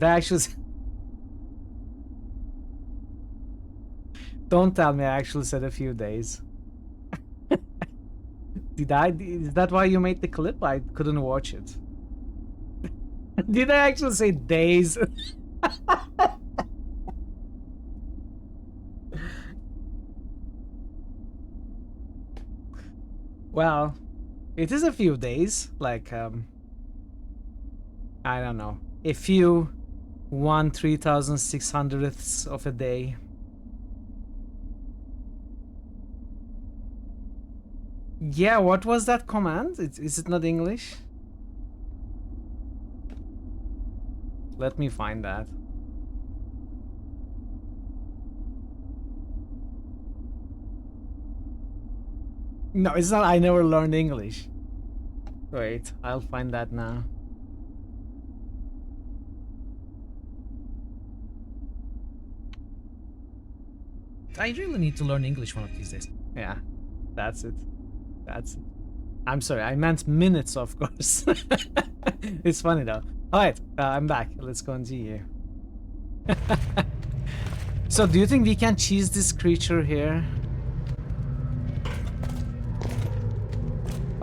I actually? Don't tell me I actually said a few days. Did I? Is that why you made the clip? I couldn't watch it. Did I actually say days? Well, it is a few days, like, I don't know, a few 1/3600ths of a day. Yeah, what was that command? Is it not English? Let me find that. No, it's not. I never learned English. Wait, I'll find that now. I really need to learn English one of these days. Yeah, that's it. That's it. I'm sorry, I meant minutes, of course. It's funny though. Alright, I'm back. Let's continue. So, do you think we can cheese this creature here?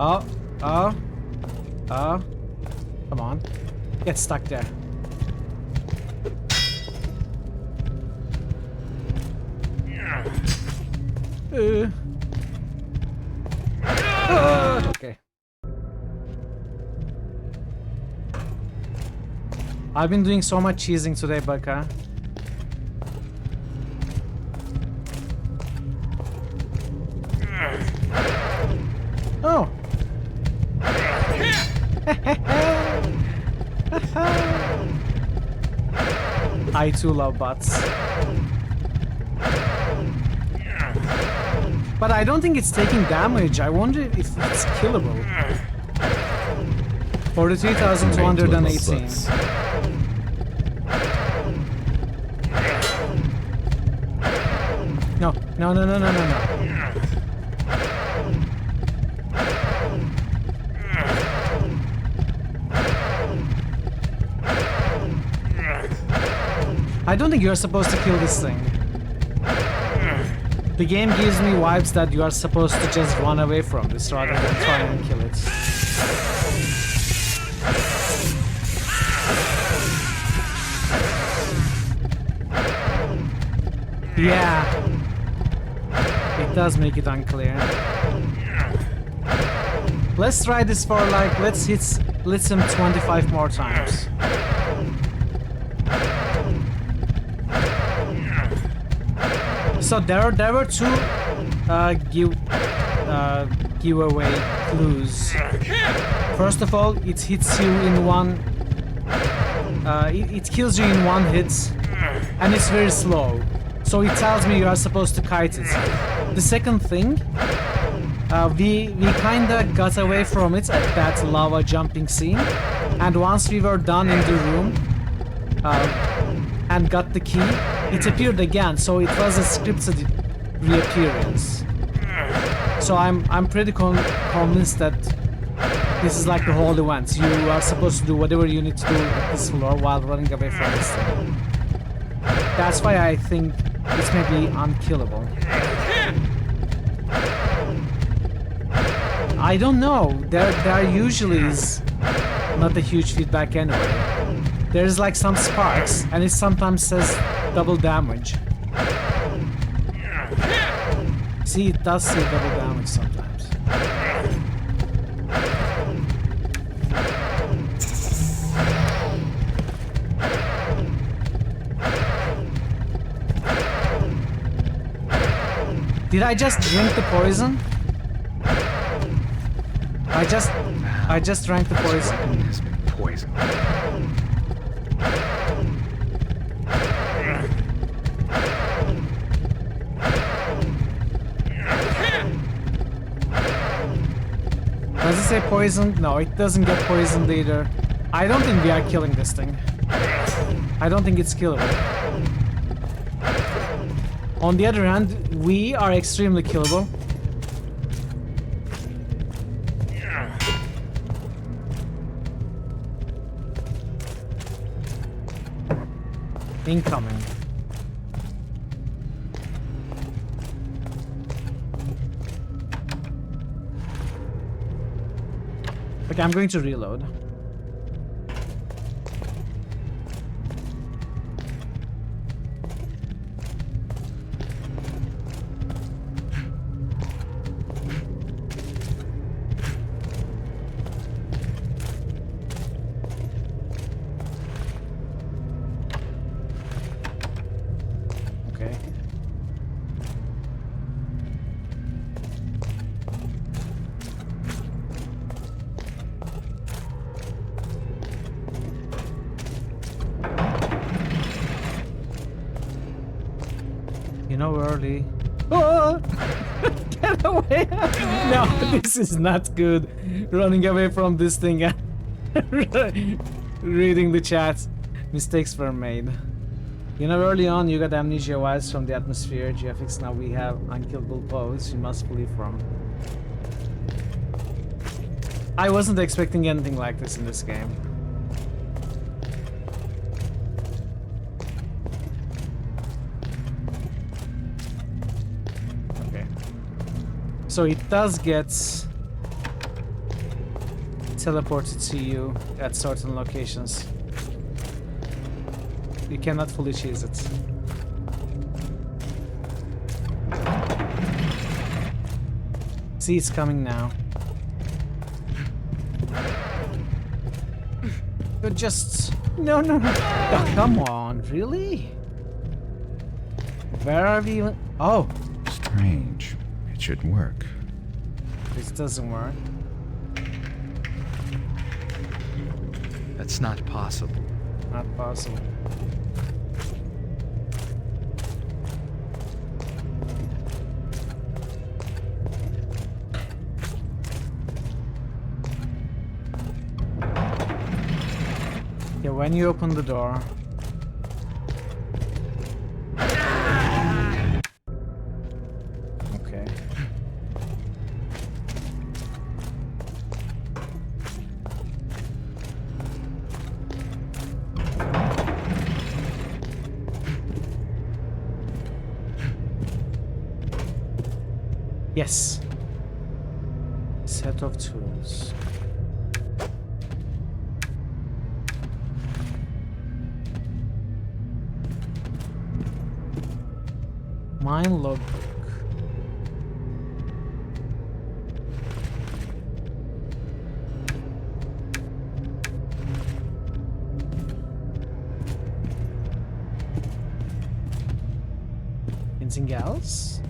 Oh, oh, oh. Come on. Get stuck there. Okay. I've been doing so much cheesing today, Becca. Oh. I too love bots. But I don't think it's taking damage. I wonder if it's killable. 43,218. No, no, no, no, no, no, no. I don't think you're supposed to kill this thing. The game gives me vibes that you are supposed to just run away from this rather than try and kill it. Yeah. It does make it unclear. Let's try this for like, let's hit him 25 more times. So there were two giveaway clues. First of all, it hits you in one. It kills you in one hit, and it's very slow. So it tells me you are supposed to kite it. The second thing, we kinda got away from it at that lava jumping scene, and once we were done in the room and got the key, it appeared again. So it was a scripted reappearance. So I'm pretty convinced that this is like the whole event. You are supposed to do whatever you need to do at this floor while running away from this thing. That's why I think it's maybe unkillable. I don't know. There usually is not a huge feedback anyway. There's like some sparks, and it sometimes says double damage. See, it does say double damage sometimes. Did I just drink the poison? I just drank the poison. This weapon has been poisoned. Does it say poisoned? No, it doesn't get poisoned either. I don't think we are killing this thing. I don't think it's killable. On the other hand, we are extremely killable. Incoming. Okay, I'm going to reload. Early. Oh! Get away! No, this is not good. Running away from this thing and reading the chat. Mistakes were made. You know, early on you got amnesia vibes from the atmosphere. GFX, now we have unkillable pose. You must believe from. I wasn't expecting anything like this in this game. So it does get teleported to you at certain locations. You cannot fully cheese it. See, it's coming now. But just... No. Oh, come on, really? Where are we? Oh! Strange. It should work. This doesn't work. That's not possible. Not possible. Yeah, when you open the door. Okay. Yes. Set of tools. Mine logbook. Anything else?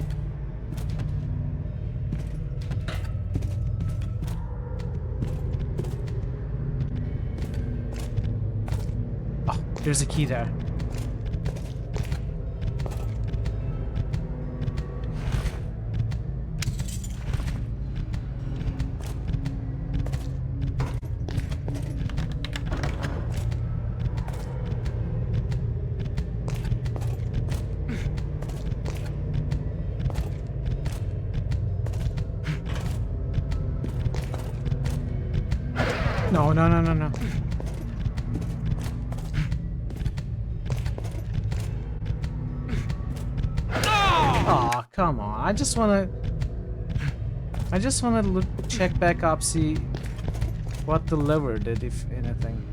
Oh, there's a key there. No, no, no, no, no. Oh, come on. I just wanna look, check back up, see what the lever did, if anything.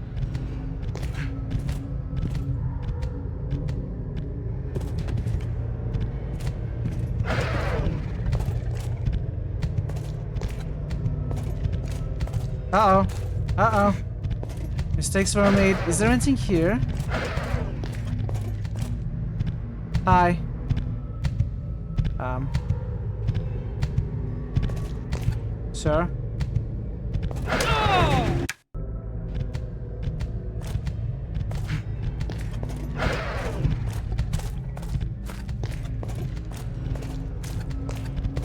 Uh-oh. Uh-oh. Mistakes were made. Is there anything here? Hi. Sir?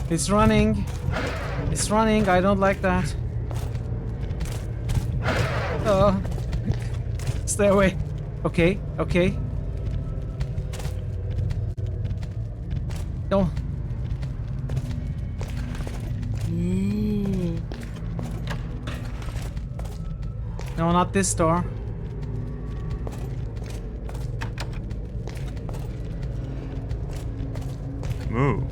It's running. It's running. I don't like that. Oh. Stay away. Okay, okay. No. No, not this door. Move.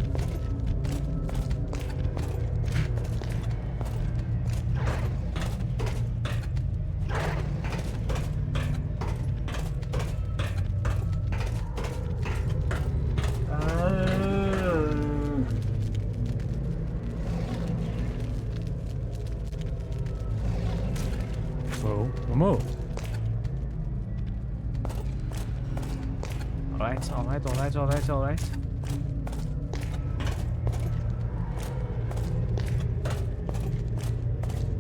Move. Alright, alright, alright, alright, alright.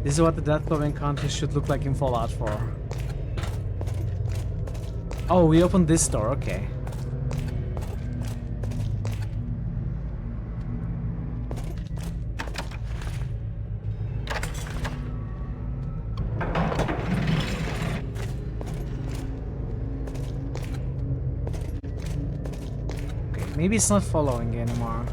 This is what the Deathclaw encounter should look like in Fallout 4. Oh, we opened this door, okay. Maybe it's not following anymore.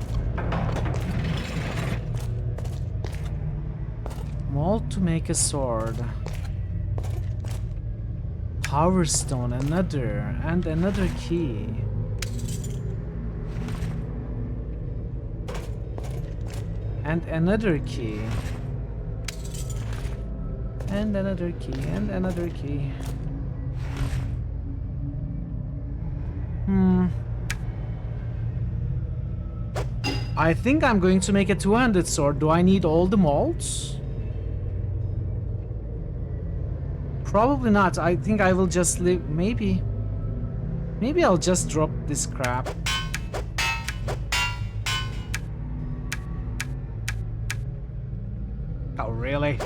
Mold to make a sword. Power stone, another, and another key. And another key. And another key, and another key. I think I'm going to make a two-handed sword. Do I need all the molds? Probably not. I think I will just leave. Maybe I'll just drop this crap. Oh, really?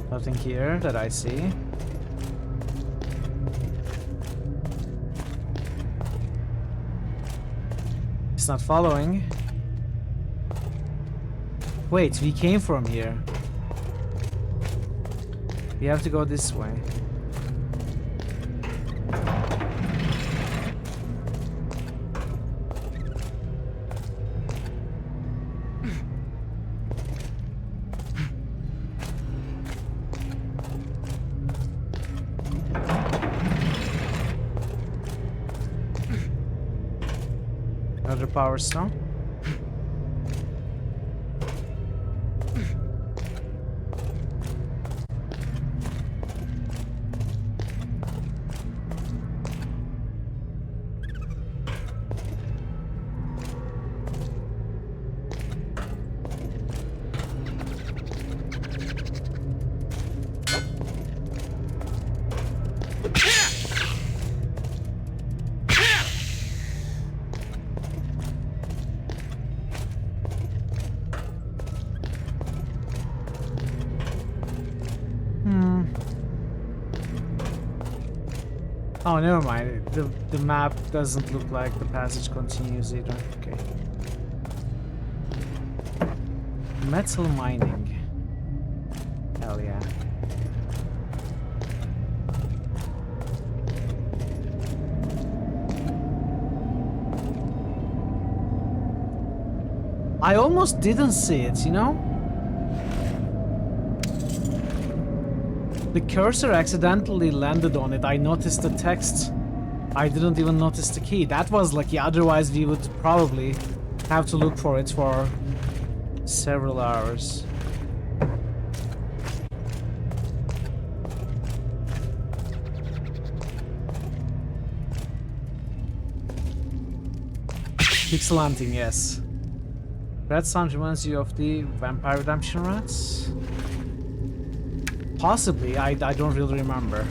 Nothing here that I see. It's not following. Wait, we came from here. We have to go this way. Another power stone. Oh, never mind. The map doesn't look like the passage continues either. Okay. Metal mining. Hell yeah. I almost didn't see it, you know? The cursor accidentally landed on it. I noticed the text. I didn't even notice the key. That was lucky, otherwise we would probably have to look for it for several hours. Pixel hunting, yes. Red Sun reminds you of the Vampire Redemption rats? Possibly, I don't really remember.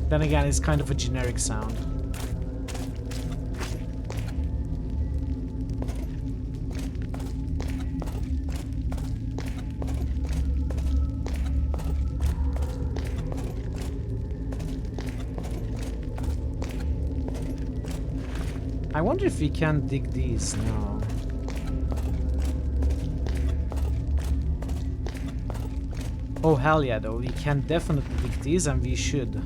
Then again, it's kind of a generic sound. I wonder if we can dig these now. Oh hell yeah though, we can definitely dig these and we should.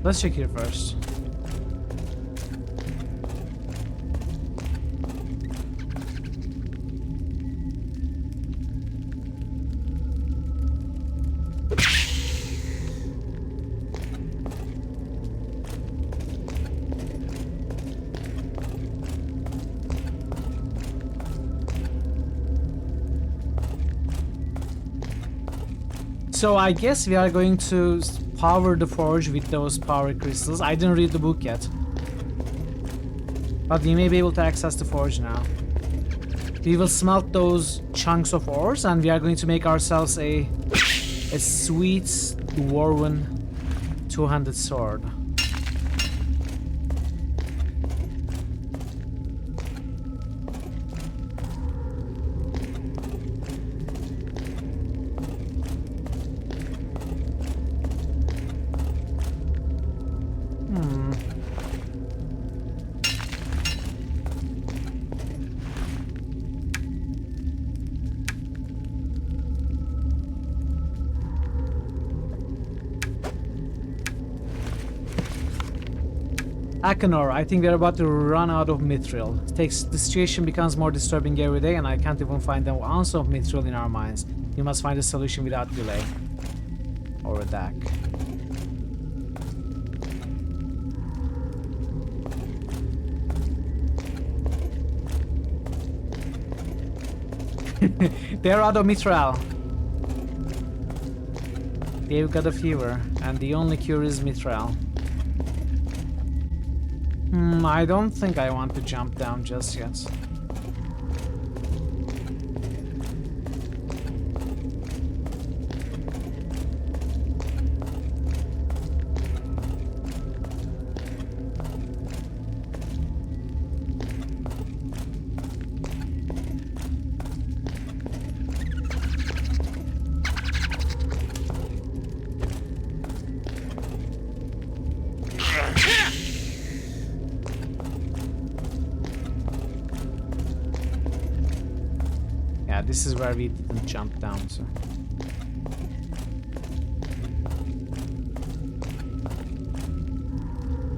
Let's check here first. So I guess we are going to power the forge with those power crystals. I didn't read the book yet, but we may be able to access the forge now. We will smelt those chunks of ores and we are going to make ourselves a sweet dwarven two-handed sword. Akanor, I think we're about to run out of mithril. The situation becomes more disturbing every day and I can't even find an ounce of mithril in our mines. We must find a solution without delay. Or a DAC. They're out of mithril. They've got a fever and the only cure is mithril. I don't think I want to jump down just yet. This is where we didn't jump down, so.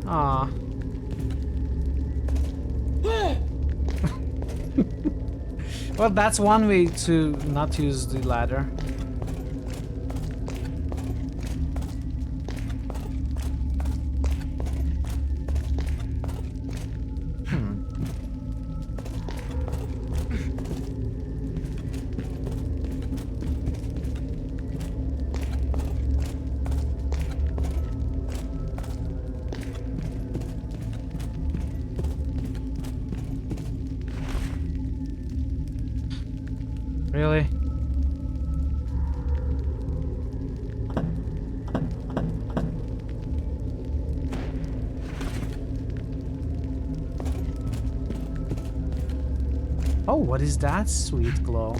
Ah. Well, that's one way to not use the ladder. Really? Oh, what is that sweet glow?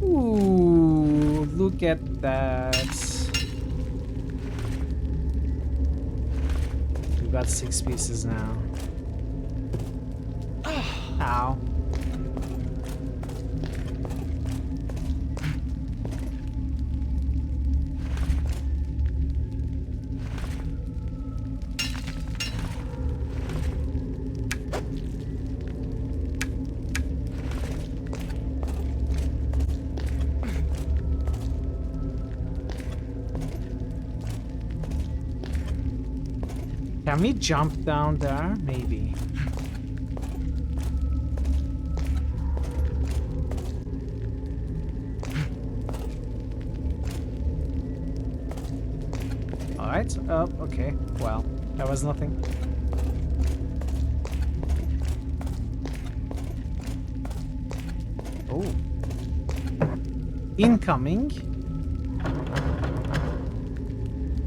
Ooh, look at that. We've got 6 pieces now. Ow. Can we jump down there? Maybe. Alright, okay. Well, that was nothing. Oh. Incoming.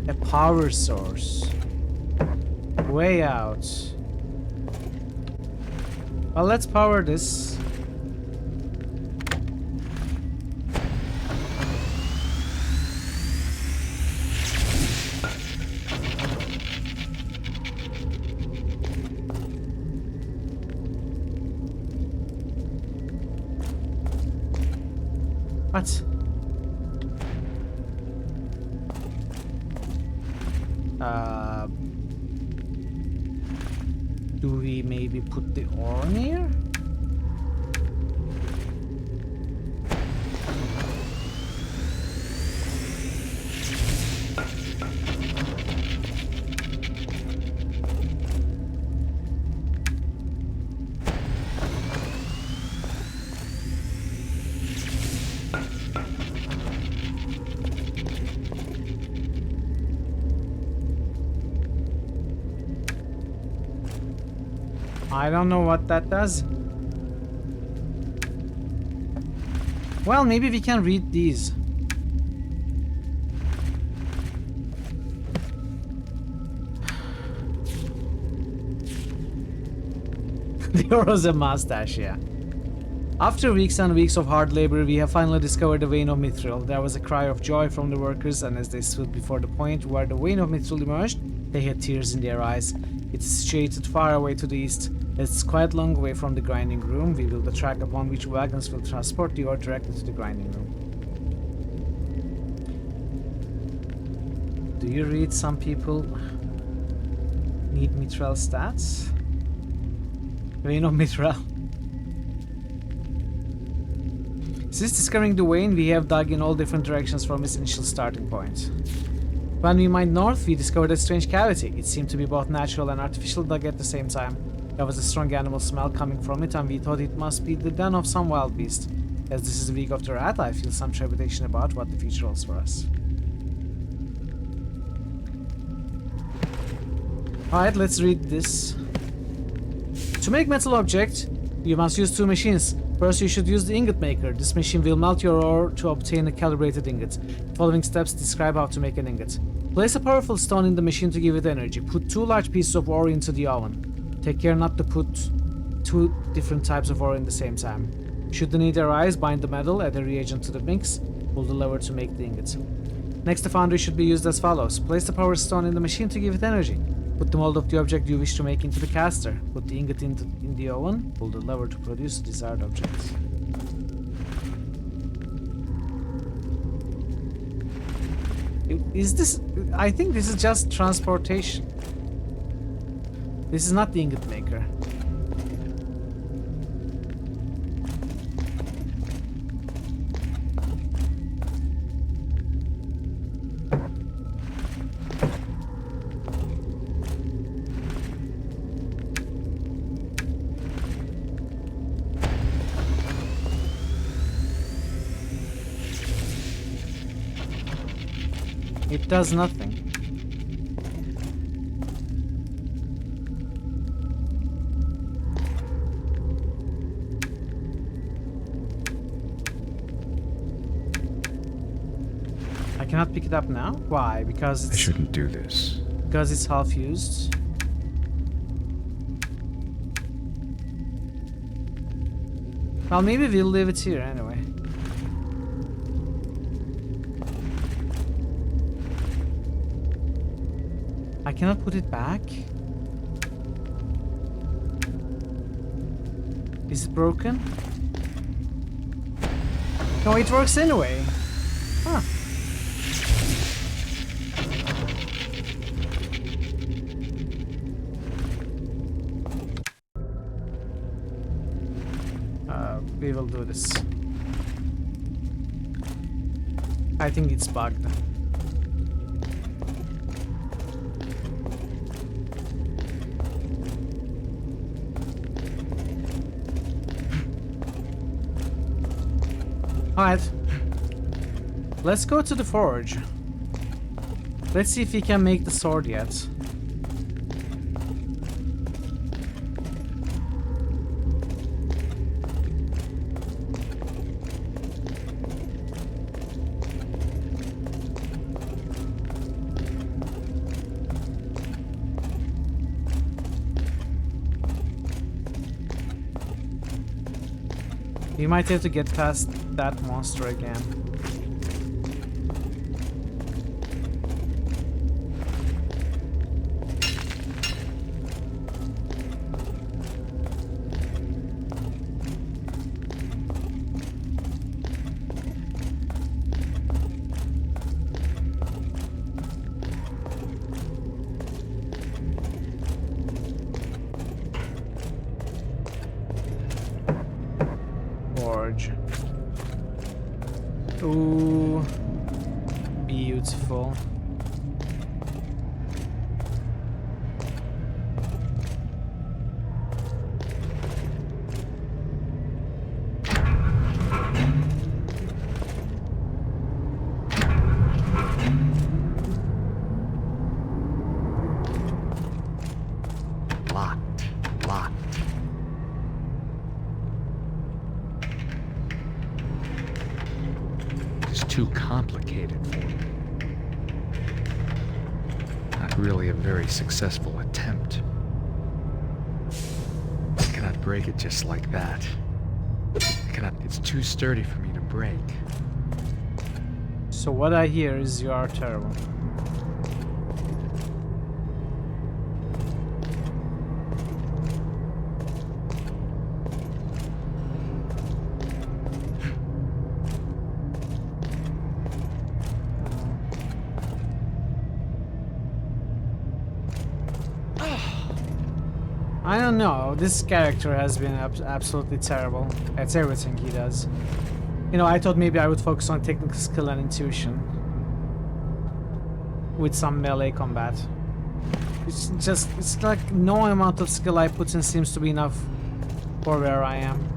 A power source. Way out. Well, let's power this. What? Do we maybe put the ore in here? I don't know what that does. Well, maybe we can read these. There was a mustache, yeah. After weeks and weeks of hard labor, we have finally discovered the vein of mithril. There was a cry of joy from the workers, and as they stood before the point where the vein of mithril emerged, they had tears in their eyes. It is situated far away to the east. It's quite a long way from the grinding room. We build a track upon which wagons will transport the ore directly to the grinding room. Do you read some people need mithril stats? Vein of mithril. Since discovering the vein, we have dug in all different directions from its initial starting point. When we mined north, we discovered a strange cavity. It seemed to be both natural and artificial dug at the same time. There was a strong animal smell coming from it, and we thought it must be the den of some wild beast. As this is the week of the rat, I feel some trepidation about what the future holds for us. Alright, let's read this. To make metal object, you must use 2 machines. First, you should use the ingot maker. This machine will melt your ore to obtain a calibrated ingot. The following steps describe how to make an ingot. Place a powerful stone in the machine to give it energy. Put 2 large pieces of ore into the oven. Take care not to put 2 different types of ore in the same time. Should the need arise, bind the metal, add a reagent to the mix, pull the lever to make the ingot. Next, the foundry should be used as follows. Place the power stone in the machine to give it energy. Put the mold of the object you wish to make into the caster. Put the ingot in the oven, pull the lever to produce the desired object. Is this... I think this is just transportation. This is not the ingot maker. It does nothing. cannot pick it up now? Why? Because it's... I shouldn't do this. Because it's half used. Well, maybe we'll leave it here anyway. I cannot put it back. Is it broken? No, it works anyway. Huh. We will do this. I think it's bugged. Alright. Let's go to the forge. Let's see if we can make the sword yet. We might have to get past that monster again. Forge. Ooh, beautiful. Locked. Too complicated for me. Not really a very successful attempt. I cannot break it just like that. It's too sturdy for me to break. So what I hear is you are terrible. I don't know, this character has been absolutely terrible at everything he does. You know, I thought maybe I would focus on technical skill and intuition with some melee combat. It's like no amount of skill I put in seems to be enough for where I am.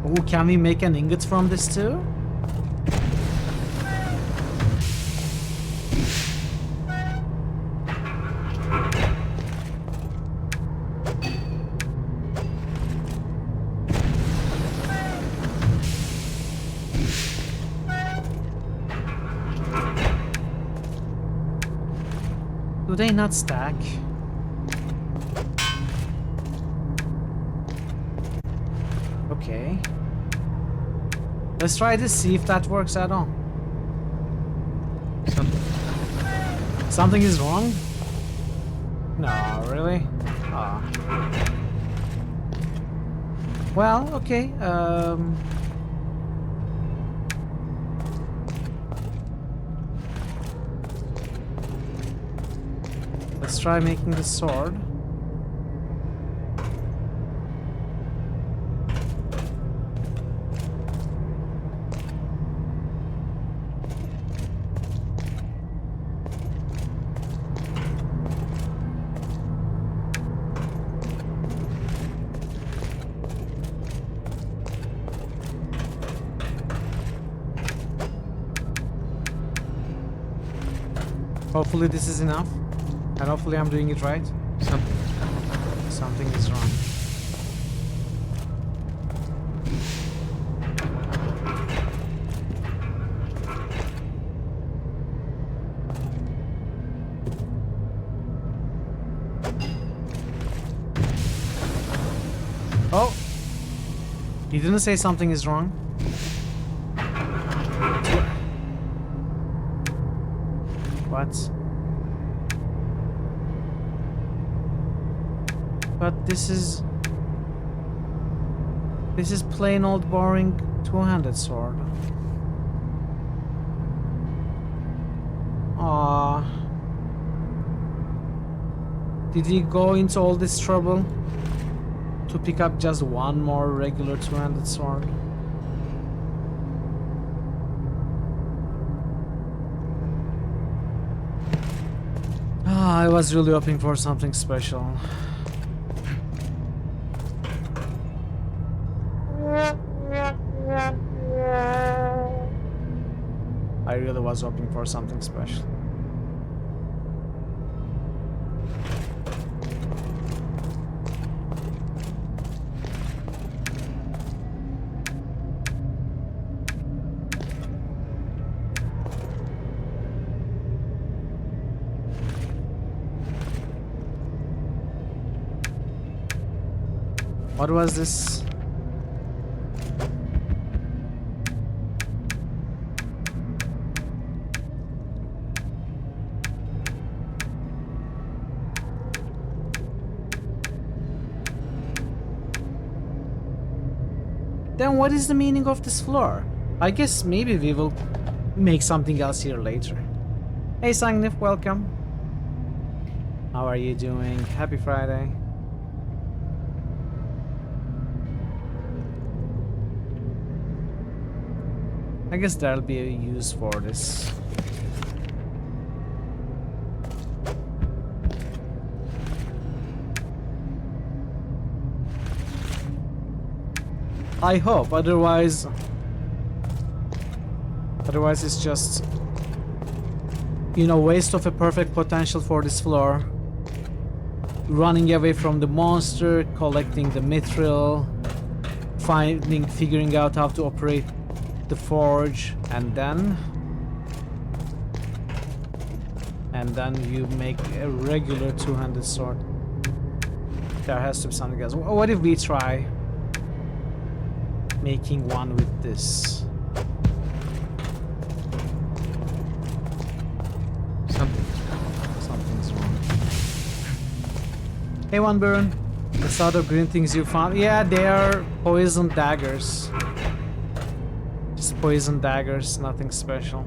Oh, can we make an ingot from this too? Do they not stack? Okay. Let's try to see if that works at all. Something is wrong? No, really? Ah. Well, okay. Let's try making the sword. Hopefully this is enough. And hopefully I'm doing it right. Something is wrong. Oh! He didn't say something is wrong. What? But this is plain old boring two-handed sword. Ah, did he go into all this trouble to pick up just one more regular two-handed sword? Ah, I was really hoping for something special. I really was hoping for something special. What was this? Then what is the meaning of this floor? I guess maybe we will make something else here later. Hey Sangnif, welcome. How are you doing? Happy Friday. I guess there'll be a use for this. I hope, otherwise it's just, you know, waste of a perfect potential for this floor. Running away from the monster, collecting the mithril, figuring out how to operate the forge, and then you make a regular two-handed sword. There has to be something else. What if we try making one with this? Something's wrong. Hey One Burn, the sort of green things you found. Yeah, they are poison daggers. Just poison daggers, nothing special.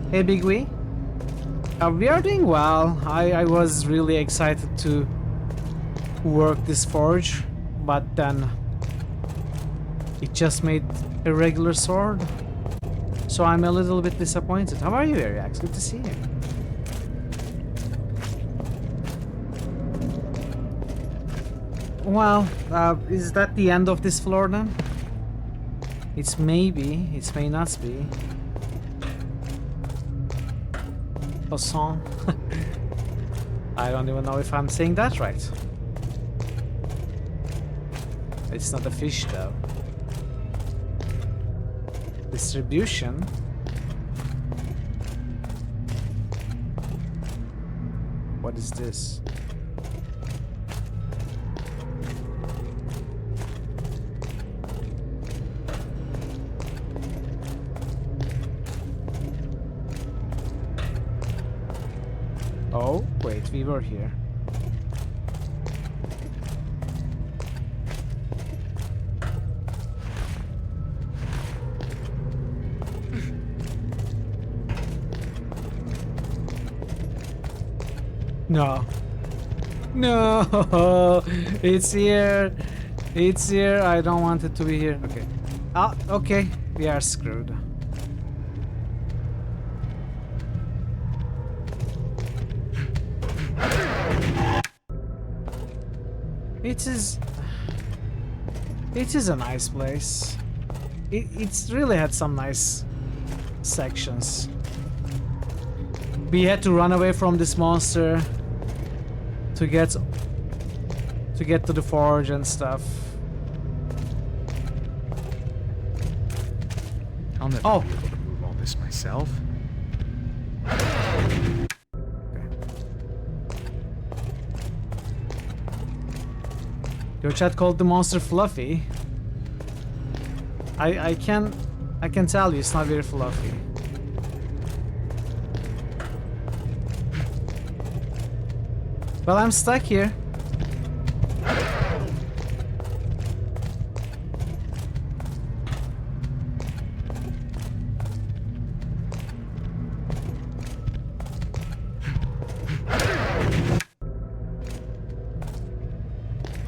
Hey Big Wee. We are doing well. I was really excited to work this forge, but then it just made a regular sword. So I'm a little bit disappointed. How are you, Ariax? Good to see you. Well, is that the end of this floor then? It's maybe, it may not be. Poisson. I don't even know if I'm saying that right. It's not a fish though. Distribution. What is this? Oh, wait, we were here. No. No! It's here! It's here! I don't want it to be here. Okay. Ah, okay. We are screwed. It is a nice place. It's really had some nice sections. We had to run away from this monster to get to the forge and stuff. I'll never be able to move all this myself. Your chat called the monster fluffy. I can tell you it's not very fluffy. Well, I'm stuck here.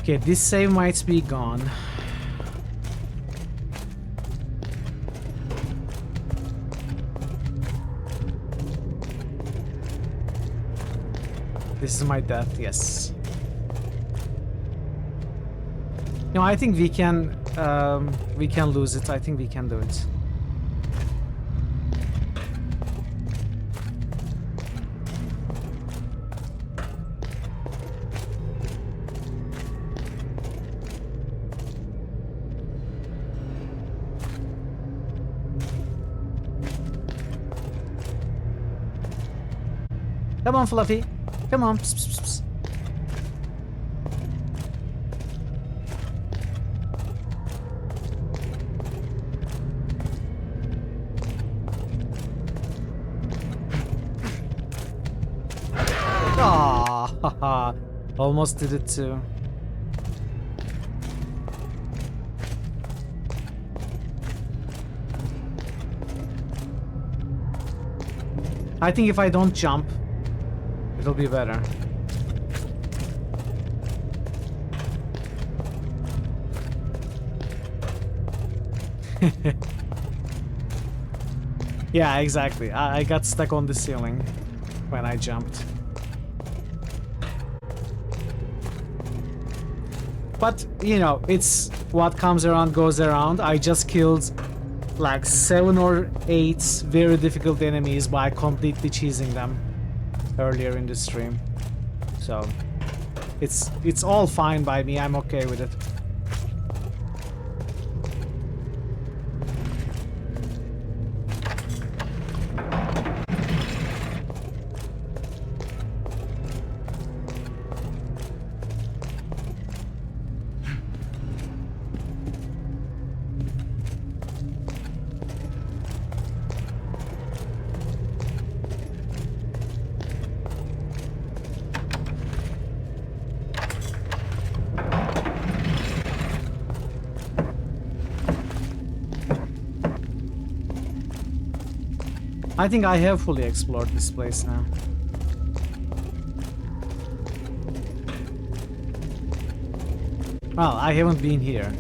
Okay, this save might be gone. This is my death, yes. No, I think we can lose it. I think we can do it. Come on, Fluffy. Come on. Psst, psst, psst. Ah, almost did it too. I think if I don't jump, it'll be better. Yeah, exactly. I got stuck on the ceiling when I jumped. But, you know, it's what comes around goes around. I just killed like 7 or 8 very difficult enemies by completely cheesing them earlier in the stream. So it's all fine by me. I'm okay with it. I think I have fully explored this place now. Well, I haven't been here.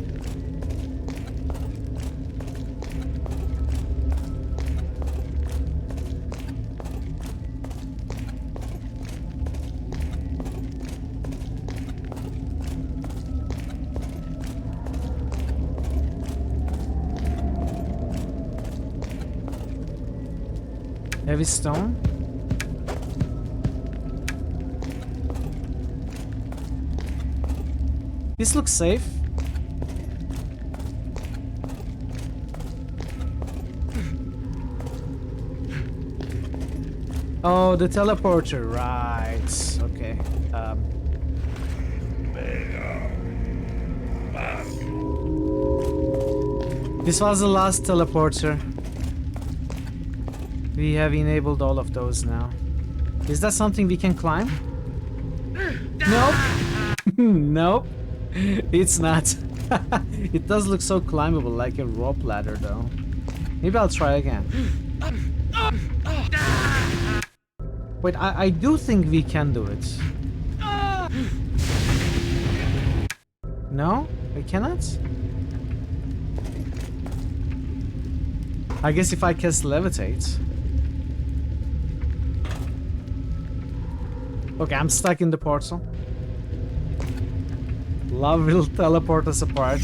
Heavy stone? This looks safe. Oh, the teleporter, right. Okay. This was the last teleporter. We have enabled all of those now. Is that something we can climb? Nope. Nope. It's not. It does look so climbable, like a rope ladder though. Maybe I'll try again. Wait, I do think we can do it. No? We cannot? I guess if I cast levitate. Okay, I'm stuck in the portal. Love will teleport us apart.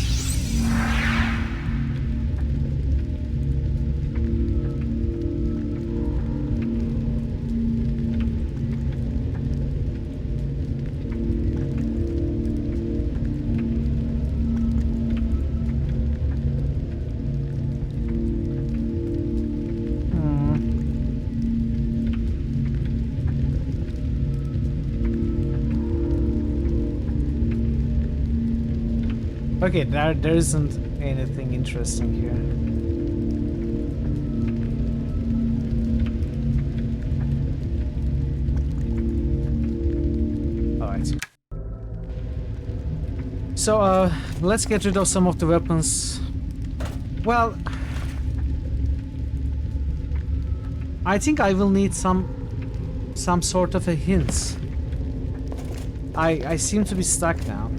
Okay, there isn't anything interesting here. Alright. So, let's get rid of some of the weapons. Well, I think I will need some sort of a hint. I seem to be stuck now.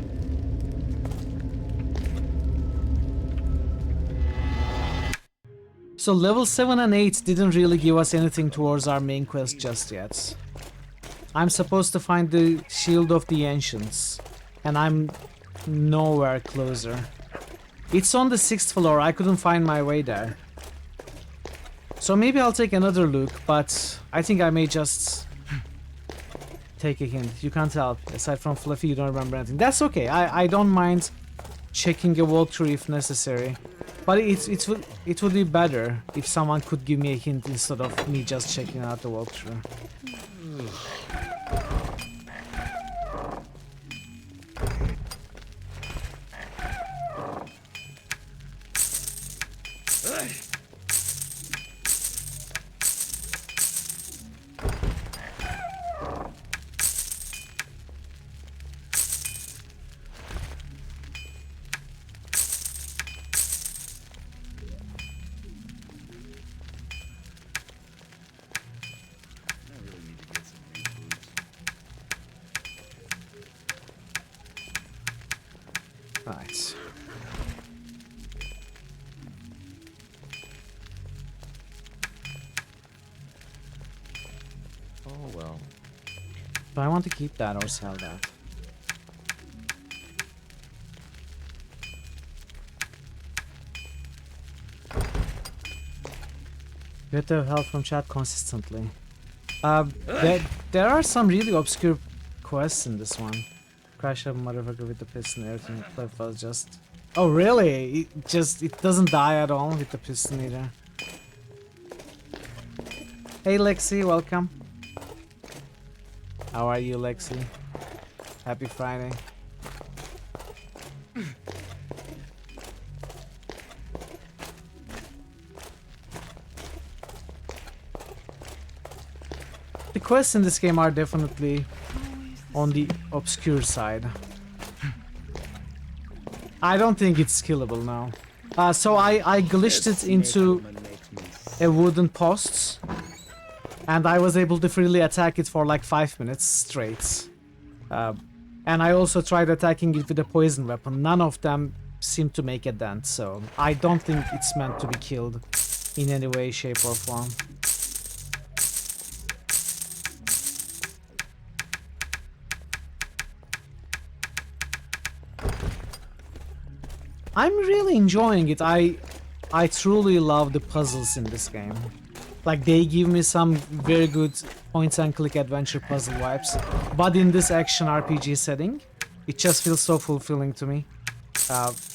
So level 7 and 8 didn't really give us anything towards our main quest just yet. I'm supposed to find the Shield of the Ancients, and I'm nowhere closer. It's on the 6th floor, I couldn't find my way there. So maybe I'll take another look, but I think I may just take a hint. You can't tell. Aside from Fluffy, you don't remember anything. That's okay. I don't mind checking a walkthrough if necessary. But it would be better if someone could give me a hint instead of me just checking out the walkthrough. Right. Oh well. Do I want to keep that or sell that? You have to have help from chat consistently. There are some really obscure quests in this one. Crash a motherfucker with the piston, everything left was just... Oh really? It doesn't die at all with the piston either. Hey Lexi, welcome. How are you, Lexi? Happy Friday. The quests in this game are definitely on the obscure side. I don't think it's killable now. So I glitched it into a wooden post, and I was able to freely attack it for like 5 minutes straight. And I also tried attacking it with a poison weapon. None of them seemed to make a dent, so I don't think it's meant to be killed in any way, shape or form. I'm really enjoying it. I truly love the puzzles in this game. Like, they give me some very good point-and-click adventure puzzle vibes. But in this action RPG setting, it just feels so fulfilling to me.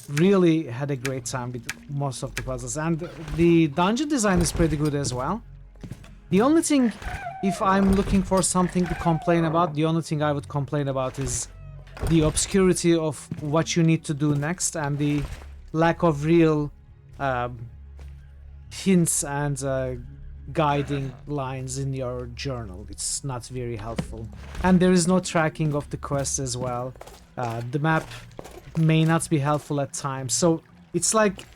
Really had a great time with most of the puzzles. And the dungeon design is pretty good as well. The only thing, if I'm looking for something to complain about, the only thing I would complain about is the obscurity of what you need to do next and the lack of real hints and guiding lines in your journal. It's not very helpful. And there is no tracking of the quest as well. The map may not be helpful at times. So it's like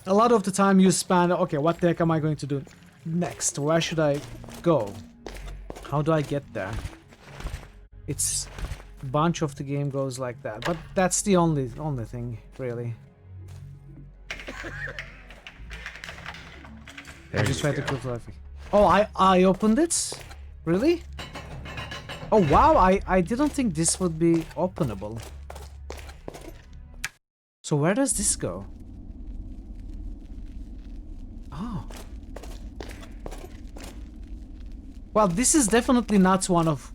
a lot of the time you spend, okay, what the heck am I going to do next? Where should I go? How do I get there? It's... bunch of the game goes like that, but that's the only thing really. I just tried to kill Fluffy. Oh, I opened it? Really? Oh wow, I didn't think this would be openable. So where does this go? Oh. Well, this is definitely not one of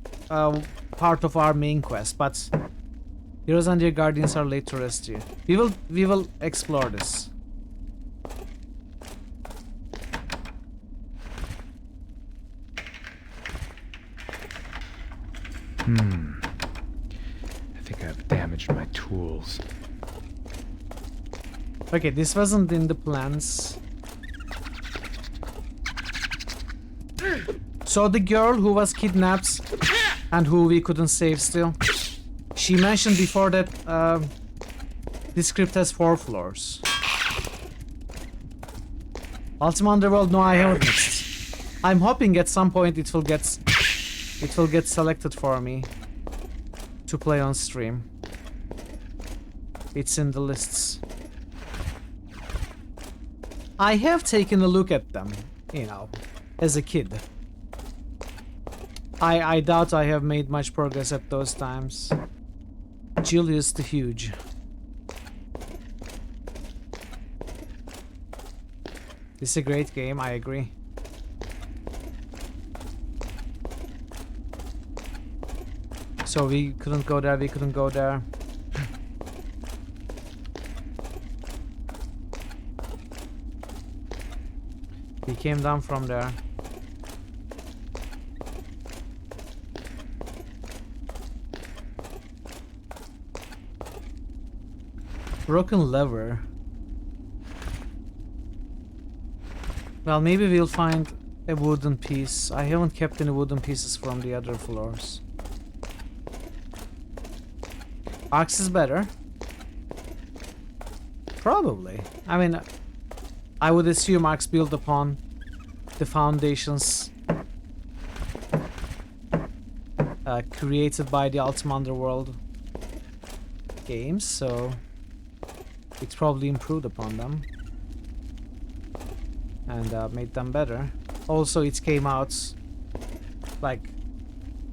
part of our main quest, but heroes and their guardians are late to rescue. We will explore this. I think I've damaged my tools. Okay, this wasn't in the plans. So the girl who was kidnapped and who we couldn't save still, she mentioned before that this script has 4 floors. Ultima Underworld, no, I haven't mixed. I'm hoping at some point it will get selected for me to play on stream. It's in the lists. I have taken a look at them, you know, as a kid. I doubt I have made much progress at those times. Julius the Huge. This is a great game, I agree. So we couldn't go there, we couldn't go there. We came down from there. Broken lever. Well, maybe we'll find a wooden piece. I haven't kept any wooden pieces from the other floors. Arx is better. Probably. I mean, I would assume Arx built upon the foundations created by the Ultima Underworld games, so it's probably improved upon them and made them better. Also, it came out like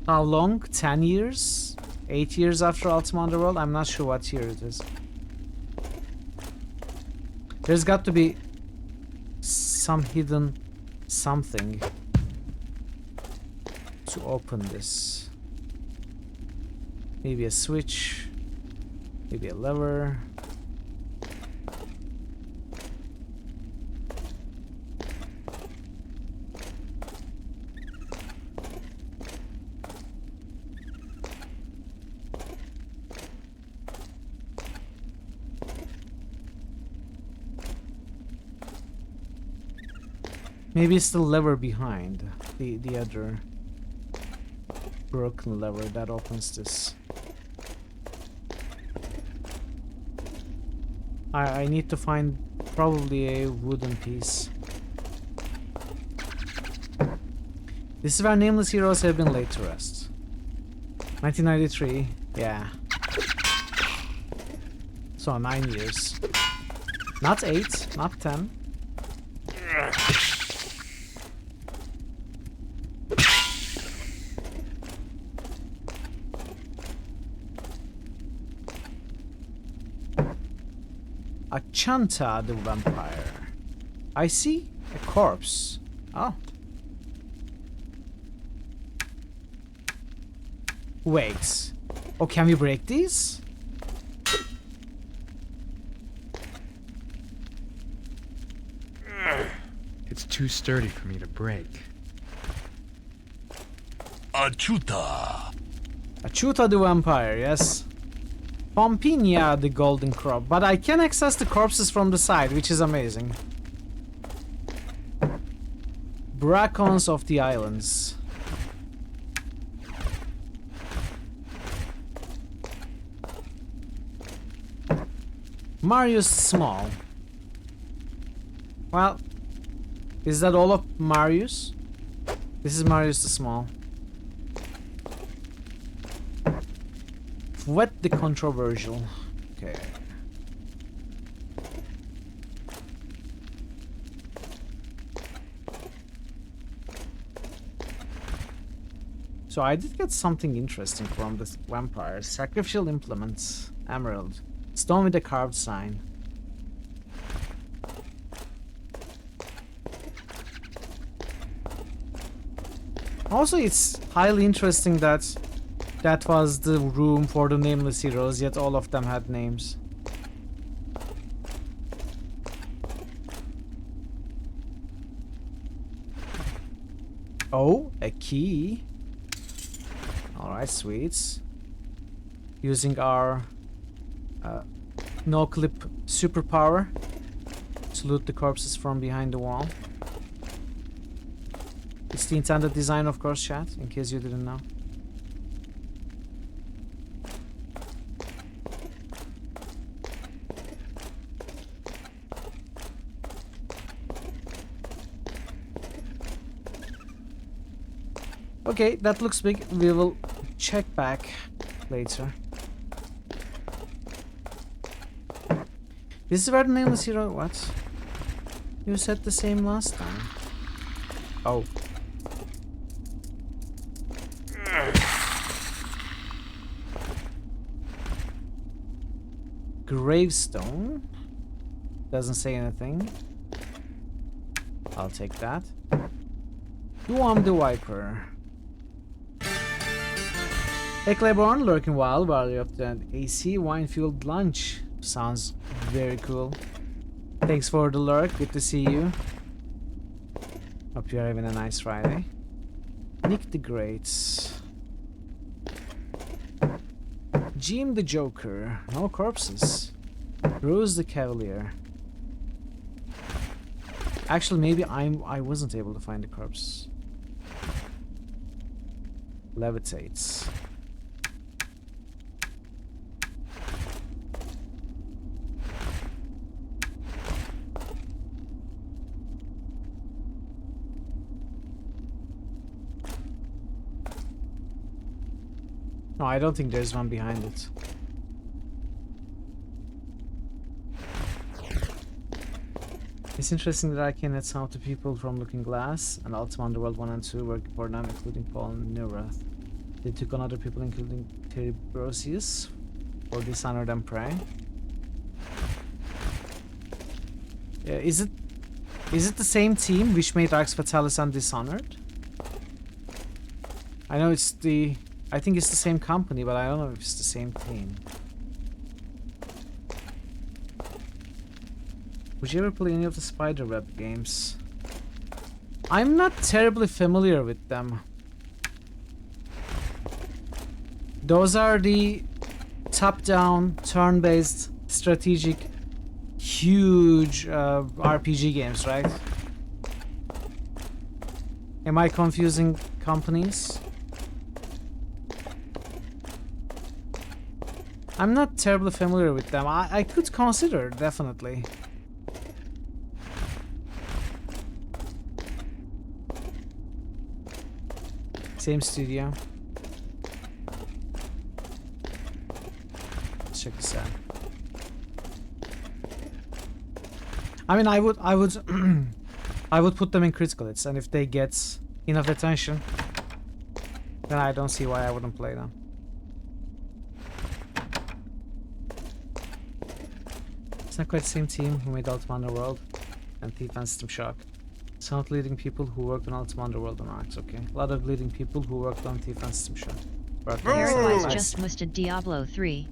how long? 10 years? 8 years after Ultima Underworld? I'm not sure what year it is. There's got to be some hidden something to open this. Maybe a switch, maybe a lever. Maybe it's the lever behind the other broken lever that opens this. I need to find probably a wooden piece. This is where nameless heroes have been laid to rest. 1993, yeah. So 9 years. Not 8, not 10. Achanta the vampire. I see a corpse. Oh. Wait. Oh, can we break these? It's too sturdy for me to break. Achuta. Achuta the vampire, yes. Pompinia the golden crop, but I can access the corpses from the side, which is amazing. Bracons of the Islands. Marius Small. Well, is that all of Marius? This is Marius the Small. What the controversial. Okay. So I did get something interesting from this vampire. Sacrificial implements. Emerald. Stone with a carved sign. Also, it's highly interesting that that was the room for the nameless heroes, yet all of them had names. Oh, a key. Alright, sweets. Using our no-clip superpower. to loot the corpses from behind the wall. It's the intended design, of course, chat, in case you didn't know. Okay, that looks big. We will check back later. This is where the nameless hero... What? You said the same last time. Oh. Gravestone? Doesn't say anything. I'll take that. You am the Viper. Hey Claiborne, lurking wild while you're up to an AC wine-fueled lunch. Sounds very cool. Thanks for the lurk, good to see you. Hope you're having a nice Friday. Nick the Greats. Jim the Joker. No corpses. Rose the Cavalier. Actually, maybe I wasn't able to find the corpse. Levitates. No, I don't think there's one behind it. It's interesting that I can add some of the people from Looking Glass and Ultima Underworld 1 and 2 working for them, including Paul and Neurath. They took on other people, including Terry Brosius, for Dishonored and Prey. Is it the same team which made Arx Fatalis and Dishonored? I know it's the... I think it's the same company, but I don't know if it's the same team. Would you ever play any of the Spiderweb games? I'm not terribly familiar with them. Those are the top-down, turn-based, strategic, huge RPG games, right? Am I confusing companies? I'm not terribly familiar with them. I could consider, definitely. Same studio. Let's check this out. I mean, I would I would put them in critical hits, and if they get enough attention, then I don't see why I wouldn't play them. It's not quite the same team who made Ultima Underworld and Thief and System Shock. Some of the leading people who worked on Ultima Underworld and Arx, okay. A lot of leading people who worked on Thief and System Shock. Paradise just listed Diablo 3.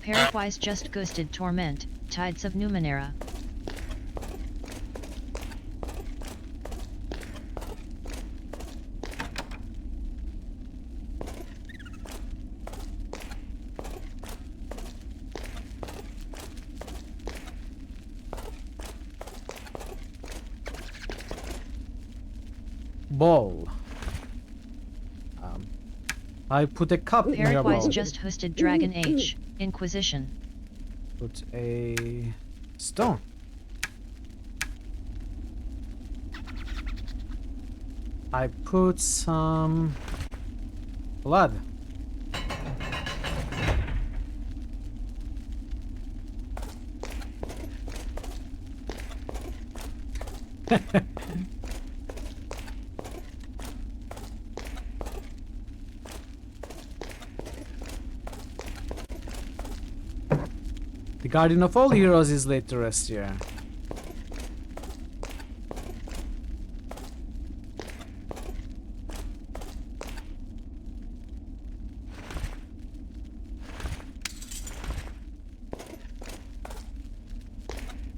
Paradise just ghosted Torment, Tides of Numenera. Ball. I put a cup in your bowl. Paradise just hosted Dragon Age, Inquisition. Put a stone. I put some blood. The guardian of all heroes is laid to rest here.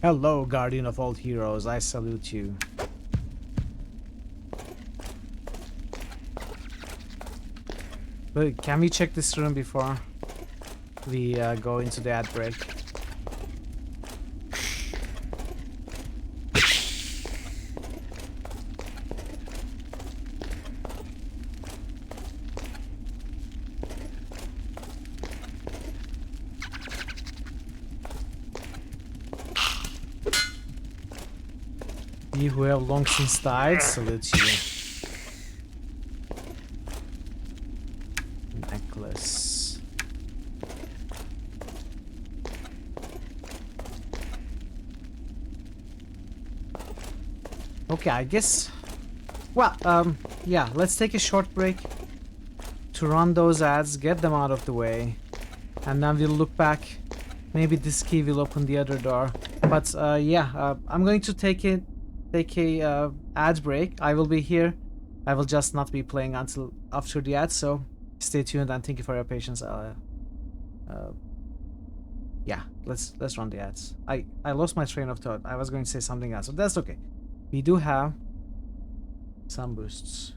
Hello, guardian of all heroes. I salute you. But can we check this room before we go into the ad break? You who have long since died, salute you. Necklace. Okay, I guess. Well, yeah, let's take a short break to run those ads, get them out of the way, and then we'll look back. Maybe this key will open the other door. But yeah, I'm going to take a ad break. I will be here. I will just not be playing until after the ad, so stay tuned and thank you for your patience. Yeah, let's run the ads. I lost my train of thought. I was going to say something else, but that's okay. We do have some boosts.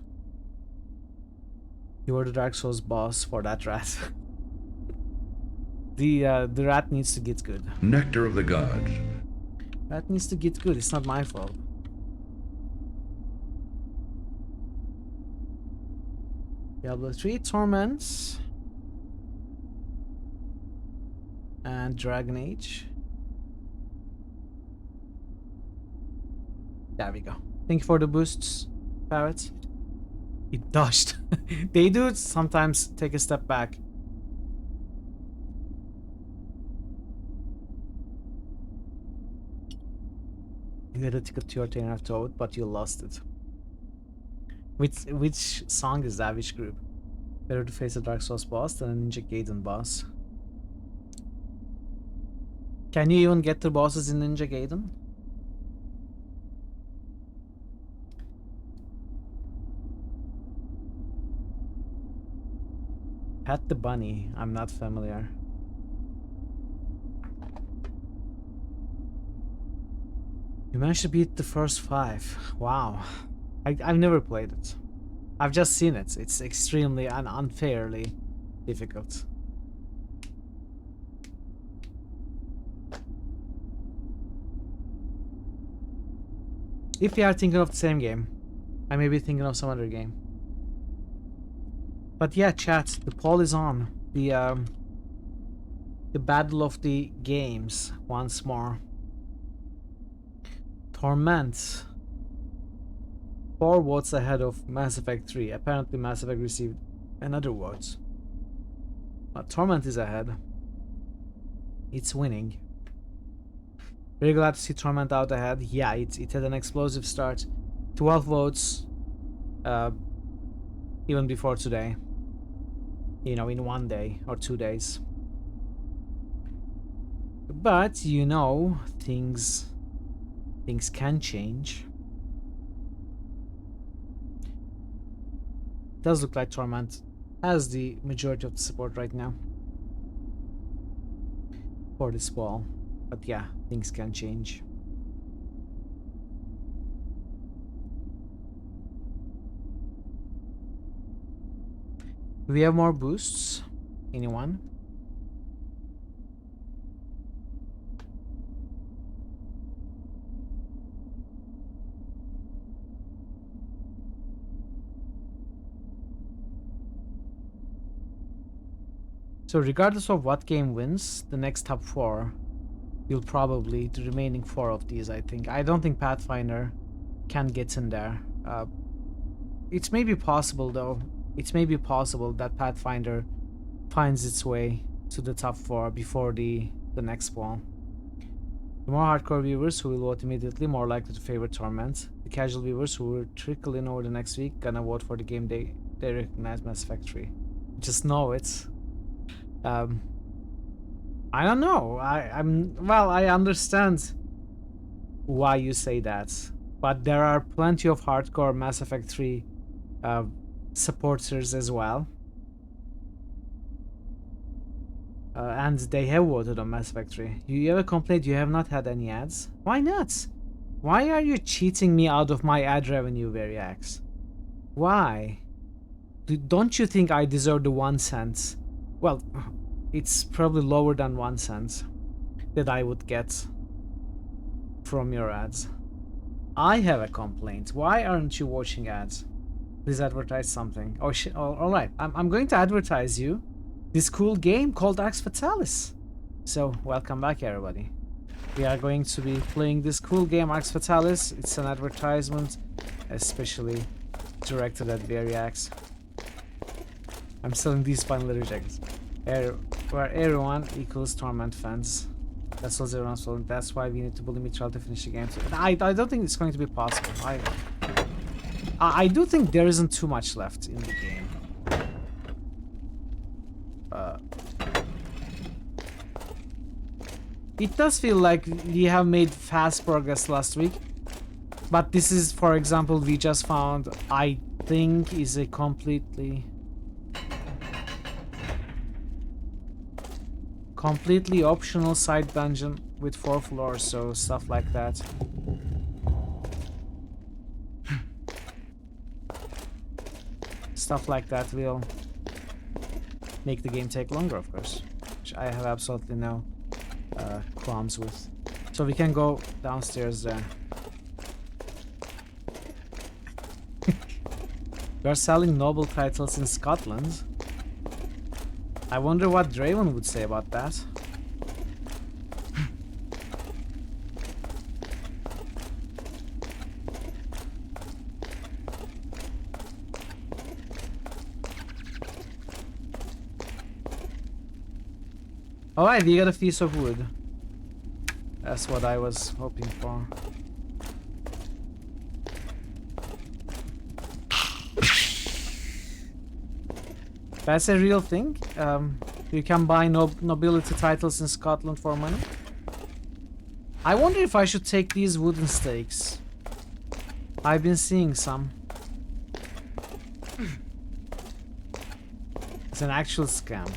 You are the Dark Souls boss for that rat. The rat needs to get good. Nectar of the gods. Rat needs to get good. It's not my fault. Diablo 3 Torments and Dragon Age. There we go. Thank you for the boosts, Parrot. It dodged. They do sometimes take a step back. You had a ticket to your train of thought, but you lost it. Which song is that? Which group? Better to face a Dark Souls boss than a Ninja Gaiden boss. Can you even get the bosses in Ninja Gaiden? Pet the Bunny. I'm not familiar. You managed to beat the first 5. Wow. I've never played it. I've just seen it. It's extremely and unfairly difficult. If you are thinking of the same game, I may be thinking of some other game. But yeah, chat, the poll is on. The battle of the games once more. Torment. 4 votes ahead of Mass Effect 3. Apparently Mass Effect received another vote. But Torment is ahead. It's winning. Very glad to see Torment out ahead. Yeah, it had an explosive start. 12 votes even before today. You know, in 1 day or 2 days. But, you know, things can change. Does look like Torment has the majority of the support right now for this wall, but yeah, things can change. Do we have more boosts? Anyone? So regardless of what game wins, the next top 4 will probably the remaining 4 of these, I think. I don't think Pathfinder can get in there. It's maybe possible though. It's maybe possible that Pathfinder finds its way to the top 4 before the next one. The more hardcore viewers who will vote immediately, more likely to favor Torment. The casual viewers who will trickle in over the next week gonna vote for the game they recognize, Mass Effect 3. Just know it. I don't know. I understand why you say that, but there are plenty of hardcore Mass Effect 3 supporters as well. And they have voted on Mass Effect 3. You ever complained you have not had any ads? Why not? Why are you cheating me out of my ad revenue, Variax? Why? Don't you think I deserve the 1 cent? Well, it's probably lower than 1 cent that I would get from your ads. I have a complaint. Why aren't you watching ads? Please advertise something. Oh shit! All right. I'm going to advertise you this cool game called Arx Fatalis. So welcome back, everybody. We are going to be playing this cool game Arx Fatalis. It's an advertisement, especially directed at Variax. I'm selling these binary jackets. Where everyone equals Torment fans. That's what everyone's feeling. That's why we need to bully Mitchell to finish the game. I don't think it's going to be possible. I do think there isn't too much left in the game. It does feel like we have made fast progress last week, but this is, for example, we just found, I think, is a completely optional side dungeon with 4 floors, so stuff like that. Stuff like that will make the game take longer, of course, which I have absolutely no qualms with. So we can go downstairs there. We are selling noble titles in Scotland. I wonder what Draven would say about that. Alright, we got a piece of wood. That's what I was hoping for. That's a real thing. You can buy nobility titles in Scotland for money. I wonder if I should take these wooden stakes. I've been seeing some. It's an actual scam.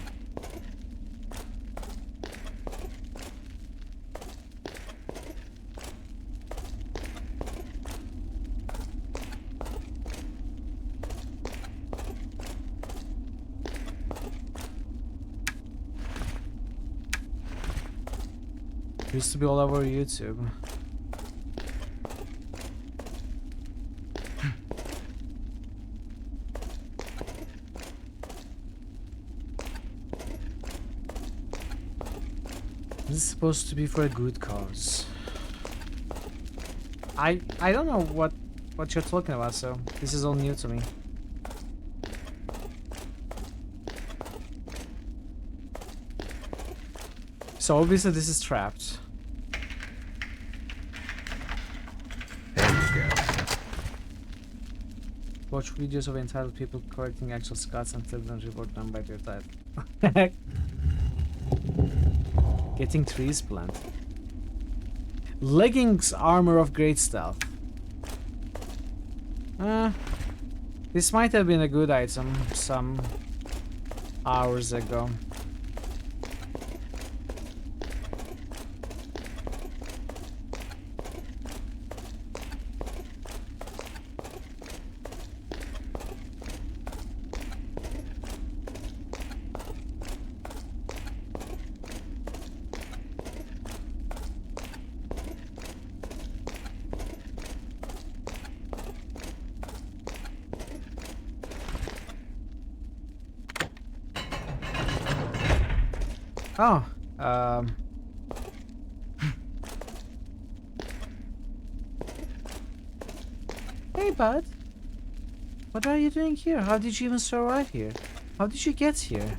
Used to be all over YouTube. This is supposed to be for a good cause. I don't know what you're talking about, so this is all new to me. So obviously this is trapped. Watch videos of entitled people correcting actual Scots and tell them to report them by their title. Getting trees planted. Leggings armor of great stealth. This might have been a good item some hours ago. Oh, hey bud, what are you doing here? How did you even survive here? How did you get here?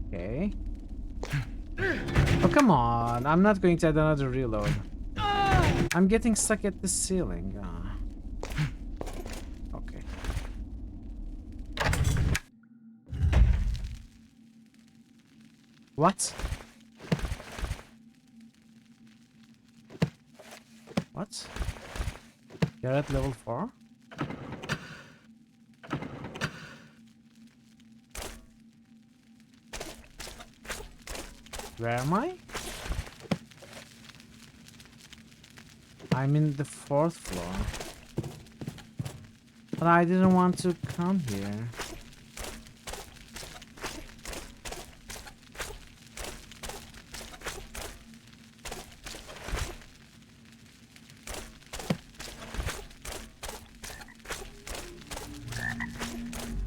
Okay. Oh, come on. I'm not going to add another reload. I'm getting stuck at the ceiling. Okay. What? What? You're at level 4? Where am I? I'm in the 4th floor. But I didn't want to come here.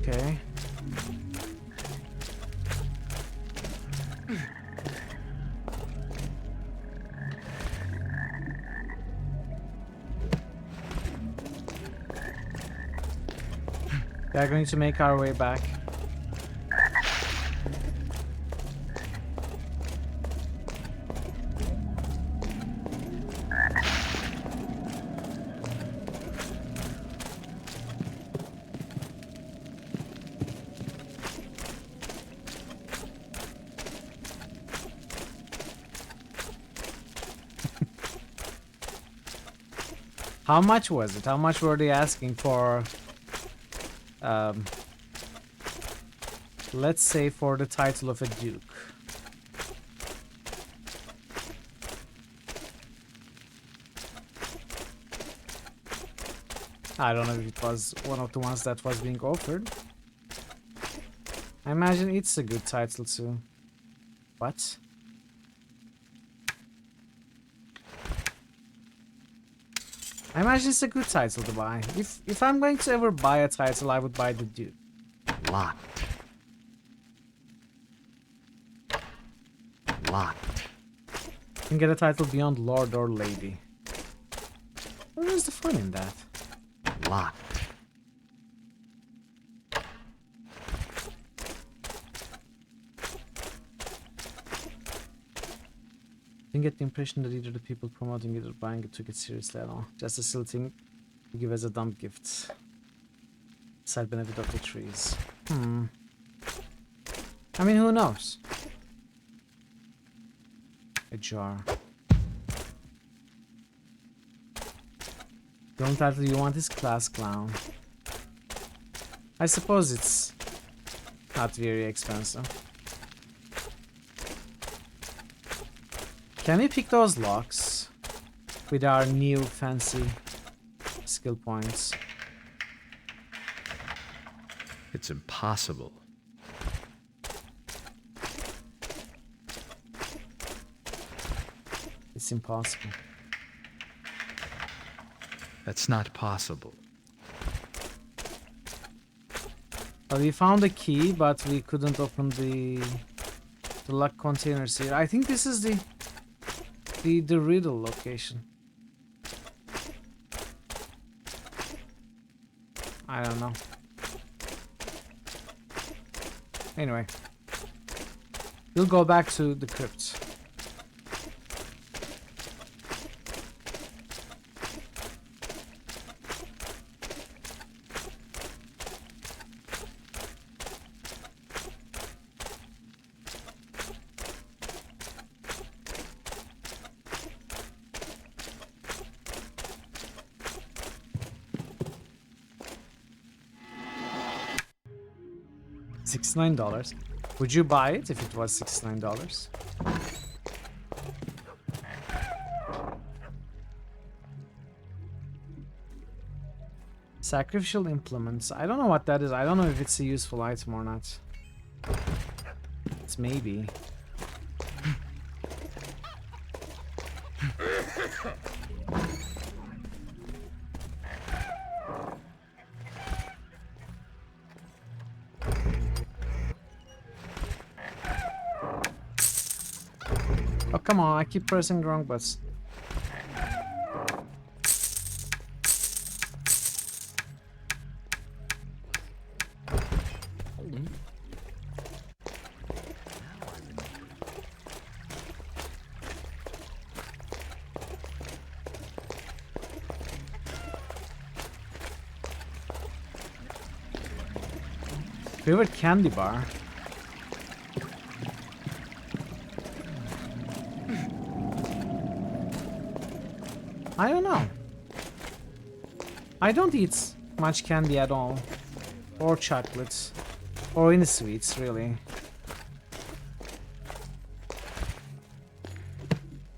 Okay. We are going to make our way back. How much was it? How much were they asking for? Let's say for the title of a duke. I don't know if it was one of the ones that was being offered. I imagine it's a good title too. What? I imagine it's a good title to buy. If I'm going to ever buy a title, I would buy the Duke. Locked. Locked. You can get a title beyond Lord or Lady. Where is the fun in that? Locked. I didn't get the impression that either the people promoting it or buying it took it seriously at all. Just a silly thing to give as a dumb gift. Side benefit of the trees. I mean, who knows? A jar. The only title you want is Class Clown. I suppose it's not very expensive. Can we pick those locks with our new fancy skill points? It's impossible. It's impossible. That's not possible. Well, we found a key, but we couldn't open the lock containers here. I think this is the riddle location. I don't know. Anyway, we'll go back to the crypt. $69. Would you buy it if it was $69? Sacrificial implements. I don't know what that is. I don't know if it's a useful item or not. It's maybe. Oh, come on, I keep pressing the wrong buttons. Favorite candy bar? I don't know. I don't eat much candy at all. Or chocolates. Or any sweets, really.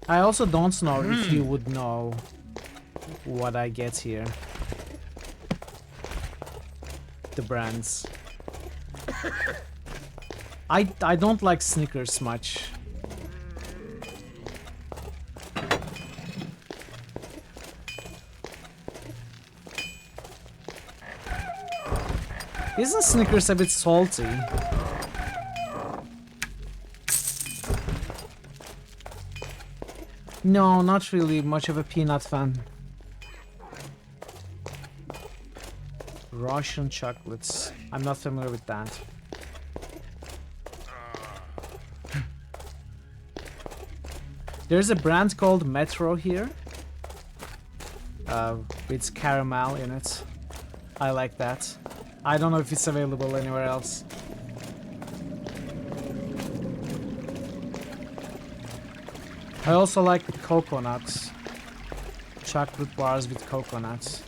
I also don't know if you would know what I get here. The brands. I don't like Snickers much. Isn't Snickers a bit salty? No, not really much of a peanut fan. Russian chocolates. I'm not familiar with that. There's a brand called Metro here. With caramel in it. I like that. I don't know if it's available anywhere else. I also like the coconuts. Chocolate bars with coconuts.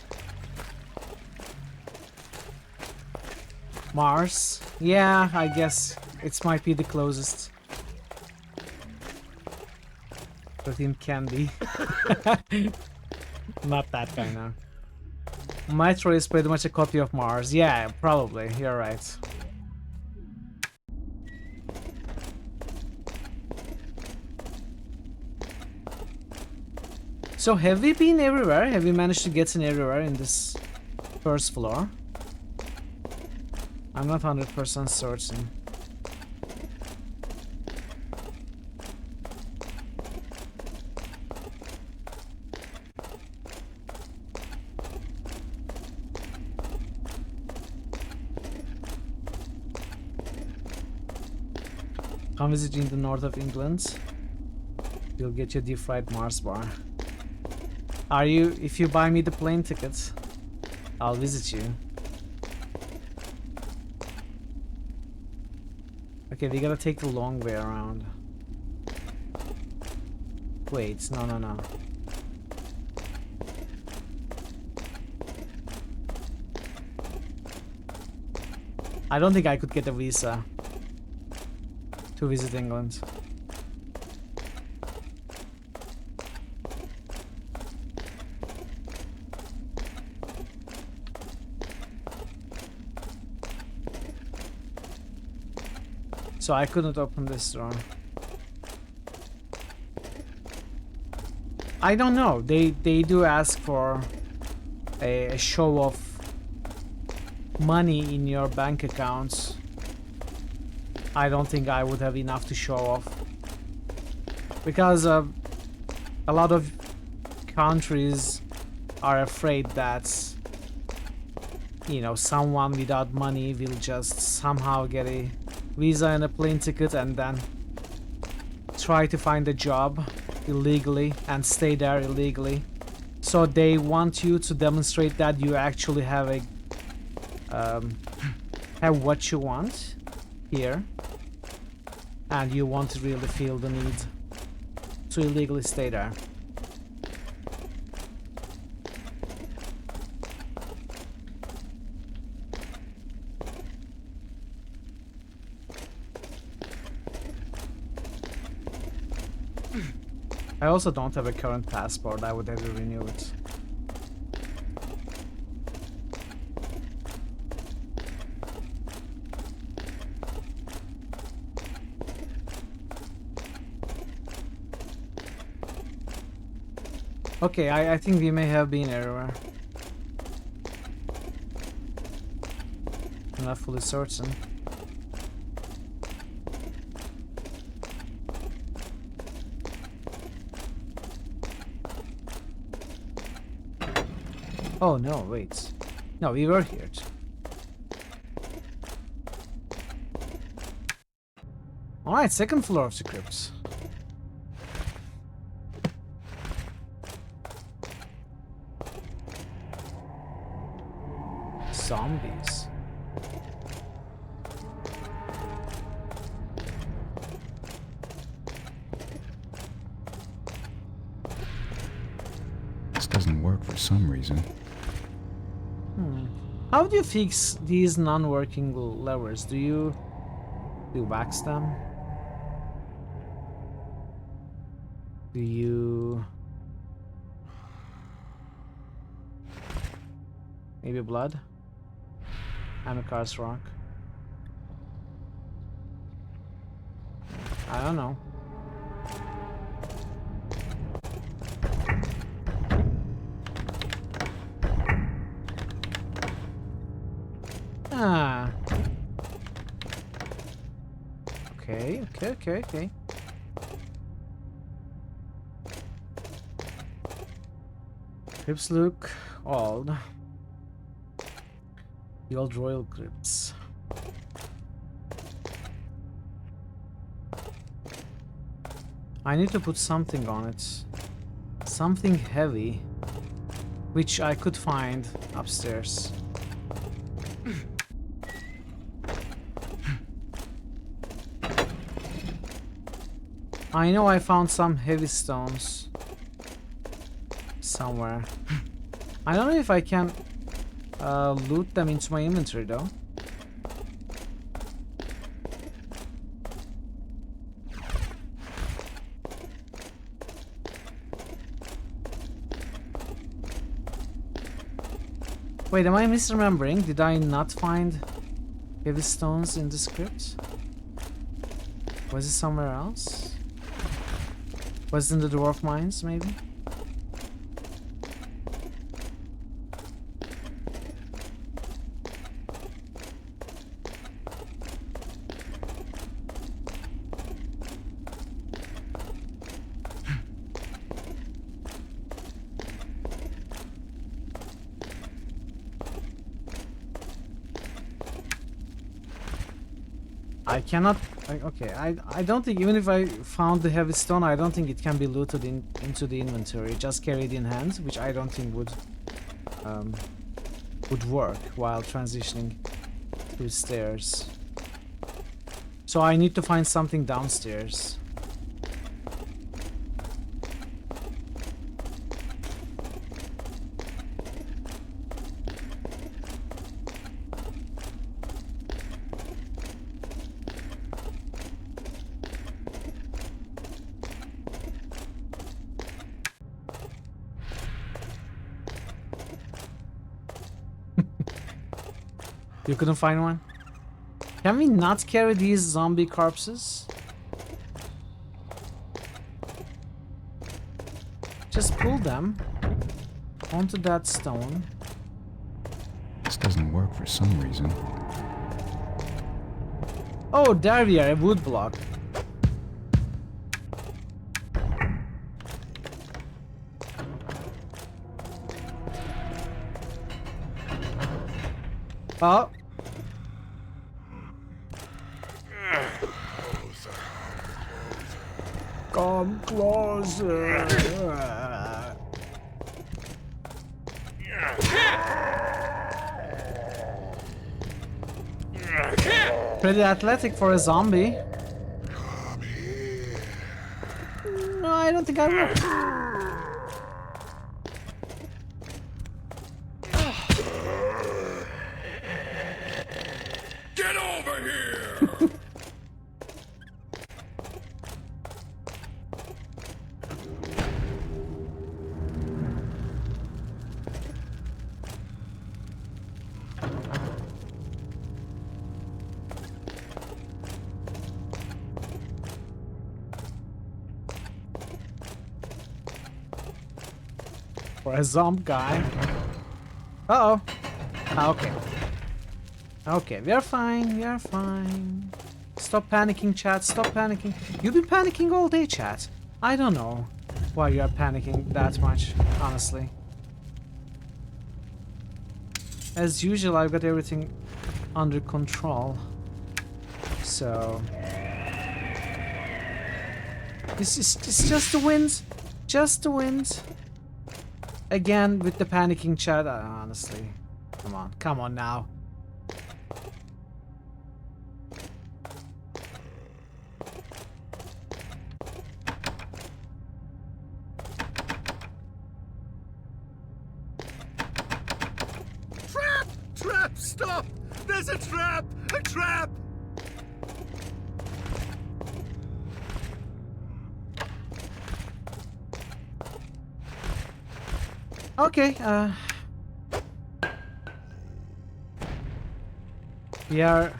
Mars? Yeah, I guess it might be the closest. Protein candy. Not that kind of. Metro is pretty much a copy of Mars. Yeah, probably. You're right. So have we been everywhere? Have we managed to get in everywhere in this first floor? I'm not 100% certain. Come visit in the north of England. You'll get your deep fried Mars bar. Are you? If you buy me the plane tickets, I'll visit you. Okay, we gotta take the long way around. Wait, no. I don't think I could get a visa to visit England. So I couldn't open this door. I don't know. They do ask for a show of money in your bank accounts. I don't think I would have enough to show off. Because a lot of countries are afraid that, you know, someone without money will just somehow get a visa and a plane ticket and then try to find a job illegally and stay there illegally. So they want you to demonstrate that you actually have a have what you want here, and you want to really feel the need to illegally stay there. I also don't have a current passport. I would have to renew it. Okay, I think we may have been everywhere. I'm not fully certain. Oh no, wait. No, we were here. Alright, second floor of the crypt. Zombies. doesn't work for some reason. How do you fix these non-working levers? Do you wax them? Do you... maybe blood? Amicar's rock? I don't know. Ah. Okay. Crypts look old. The old royal crypts. I need to put something on it. Something heavy. Which I could find upstairs. I know I found some heavy stones somewhere. I don't know if I can loot them into my inventory though. Wait, am I misremembering? Did I not find heavy stones in the script? Was it somewhere else? Was it in the dwarf mines, maybe? I cannot... okay, I don't think, even if I found the heavy stone, I don't think it can be looted into the inventory. Just carried in hand, which I don't think would work while transitioning through stairs. So I need to find something downstairs. You couldn't find one? Can we not carry these zombie corpses? Just pull them onto that stone. This doesn't work for some reason. Oh, there we are, a wood block. Oh. Come closer. Pretty athletic for a zombie. No, I don't think I will. For a zombie guy. Uh-oh. Okay. Okay, we are fine, we are fine. Stop panicking, chat, stop panicking. You've been panicking all day, chat. I don't know why you are panicking that much, honestly. As usual, I've got everything under control. So... It's just the wind. Just the wind. Again, with the panicking chat, honestly. Come on now. Stop! There's a trap! A trap! Okay, we are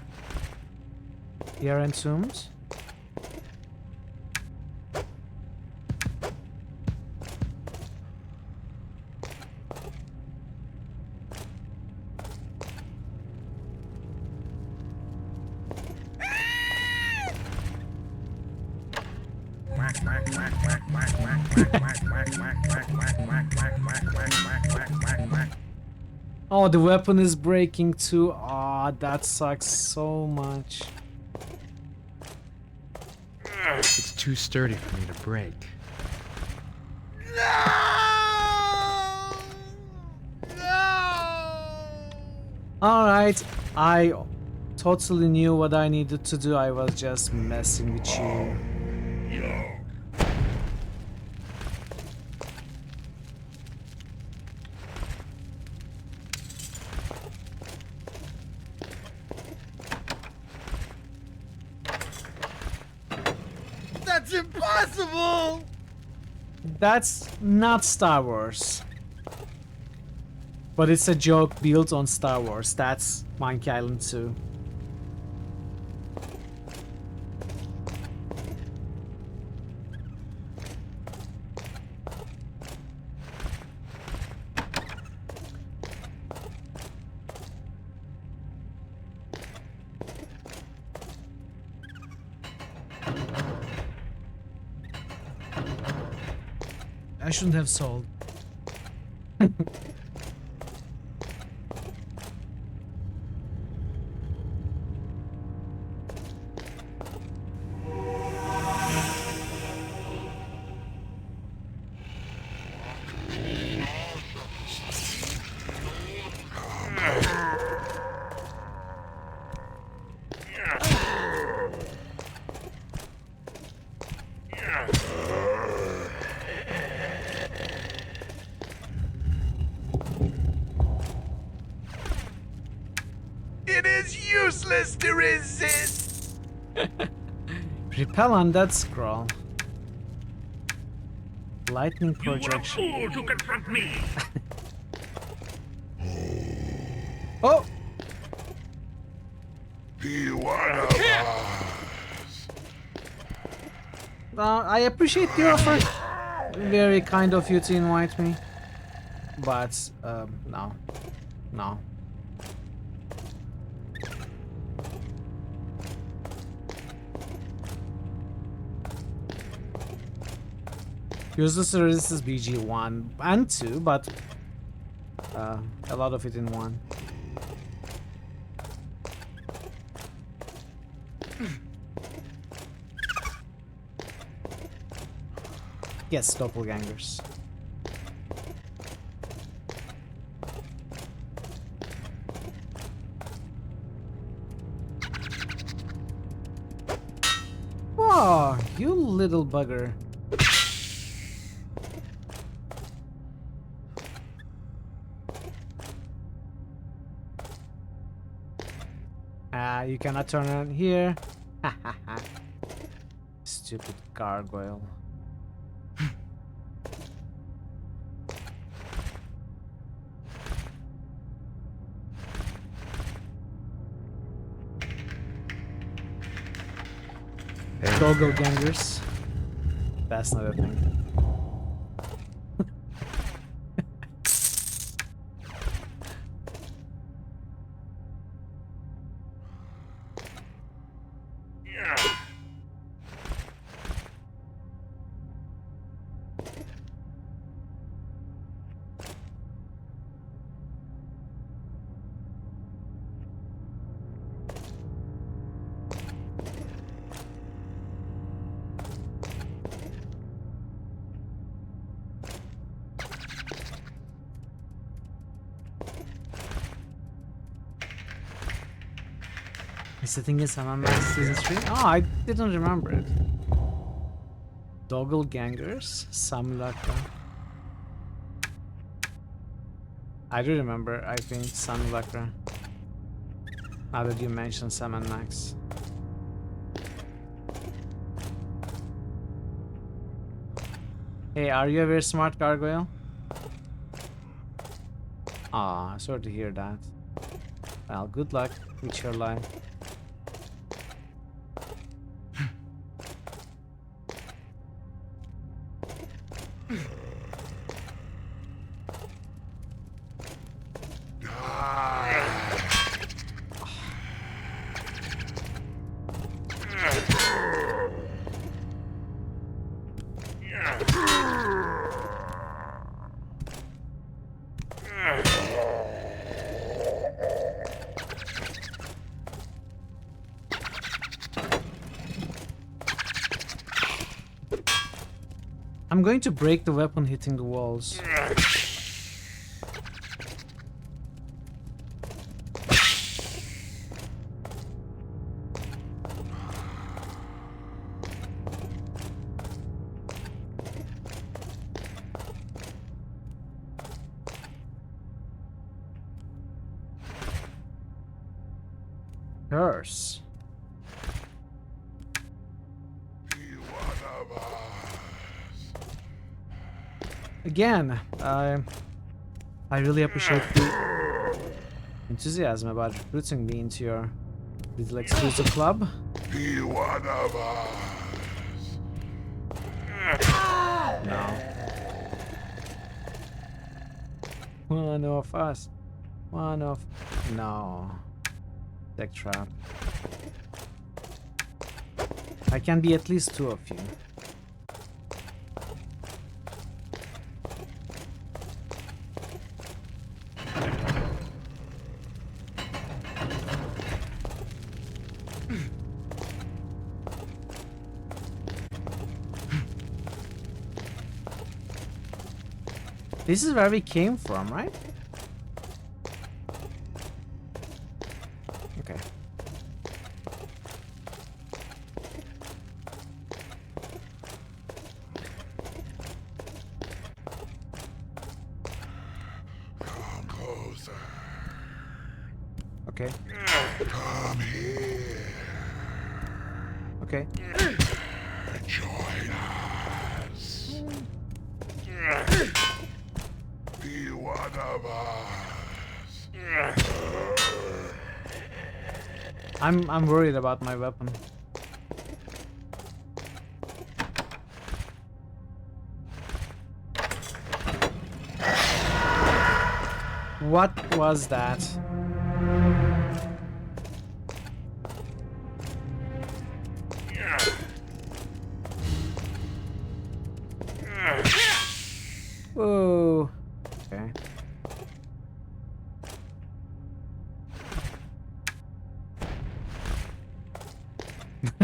entombed. Oh, the weapon is breaking too. Ah, that sucks so much. It's too sturdy for me to break. Alright, I totally knew what I needed to do. I was just messing with you. That's impossible! That's not Star Wars. But it's a joke built on Star Wars. That's Monkey Island 2. I shouldn't have sold. It is useless to resist! Repel on that scroll. Lightning projection. You are a fool to confront me! Oh! Be one of us! I appreciate the offer. Very kind of you to invite me. But, no. No. Useless resists BG1 and 2, but a lot of it in 1. Yes, doppelgangers. Oh, you little bugger. You cannot turn around here. Stupid gargoyle. Go gangers. That's not a thing. Is the thing is MMS season 3? Oh, I didn't remember it. Doppelgangers, Simulacra. I do remember, I think, Simulacra. Now that you mention Sam and Max. Hey, are you a very smart gargoyle? Ah, sorry to hear that. Well, good luck with your life. I'm going to break the weapon hitting the walls. Curse. Again, I really appreciate the enthusiasm about recruiting me into your little exclusive club. Be one of us. No. One of us. One of... No. Deck trap. I can be at least two of you. This is where we came from, right? Okay. Come closer. Okay. Come here. Okay. Join us. Be one of us. I'm worried about my weapon. What was that? Whoa. Okay.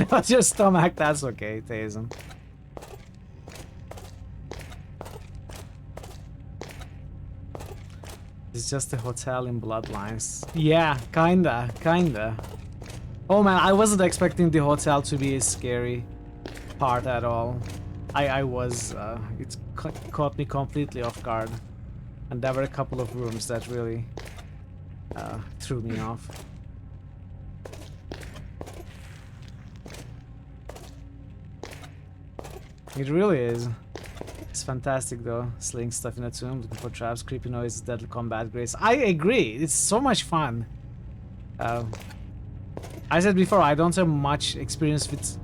What's your stomach? That's okay, Tazen. It's just a hotel in Bloodlines. Yeah, kinda. Oh man, I wasn't expecting the hotel to be a scary part at all. I was, it caught me completely off guard. And there were a couple of rooms that really threw me off. It really is. It's fantastic though, slaying stuff in a tomb, looking for traps, creepy noises, deadly combat grace. I agree, it's so much fun. I said before, I don't have much experience with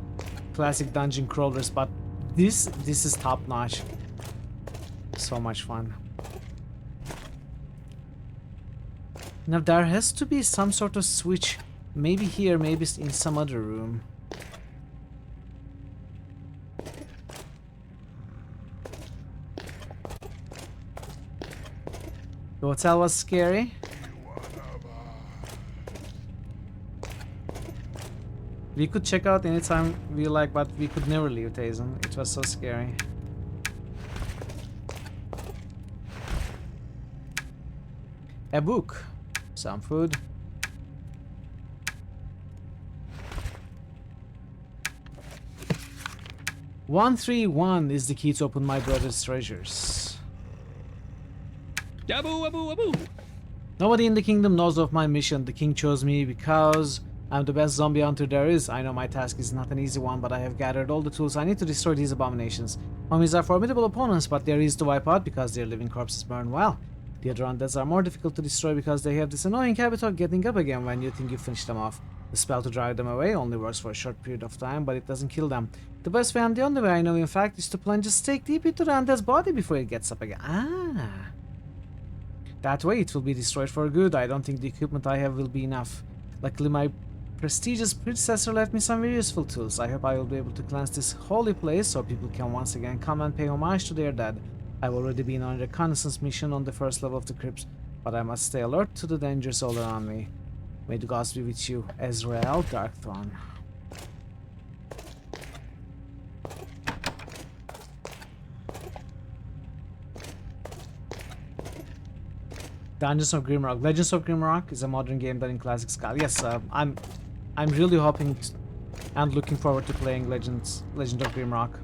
classic dungeon crawlers, but this is top notch. So much fun. Now there has to be some sort of switch, maybe here, maybe in some other room. The hotel was scary. We could check out anytime we like, but we could never leave Tazen. It was so scary. A book. Some food. "131 is the key to open my brother's treasures." Dabu, abu, abu. Nobody in the kingdom knows of my mission. The king chose me because I'm the best zombie hunter there is. I know my task is not an easy one, but I have gathered all the tools I need to destroy these abominations. Mummies are formidable opponents, but they're easy to wipe out because their living corpses burn well. The other undeads are more difficult to destroy because they have this annoying habit of getting up again when you think you finished them off. The spell to drive them away only works for a short period of time, but it doesn't kill them. The best way, and the only way I know in fact, is to plunge a stake deep into the undead's body before it gets up again. Ah! That way it will be destroyed for good. I don't think the equipment I have will be enough. Luckily my prestigious predecessor left me some very useful tools. I hope I will be able to cleanse this holy place so people can once again come and pay homage to their dead. I've already been on a reconnaissance mission on the first level of the crypt, but I must stay alert to the dangers all around me. May the gods be with you, Ezreal Darkthrone. Dungeons of Grimrock. Legends of Grimrock is a modern game done in classic style. Yes, I'm really hoping and looking forward to playing Legend of Grimrock.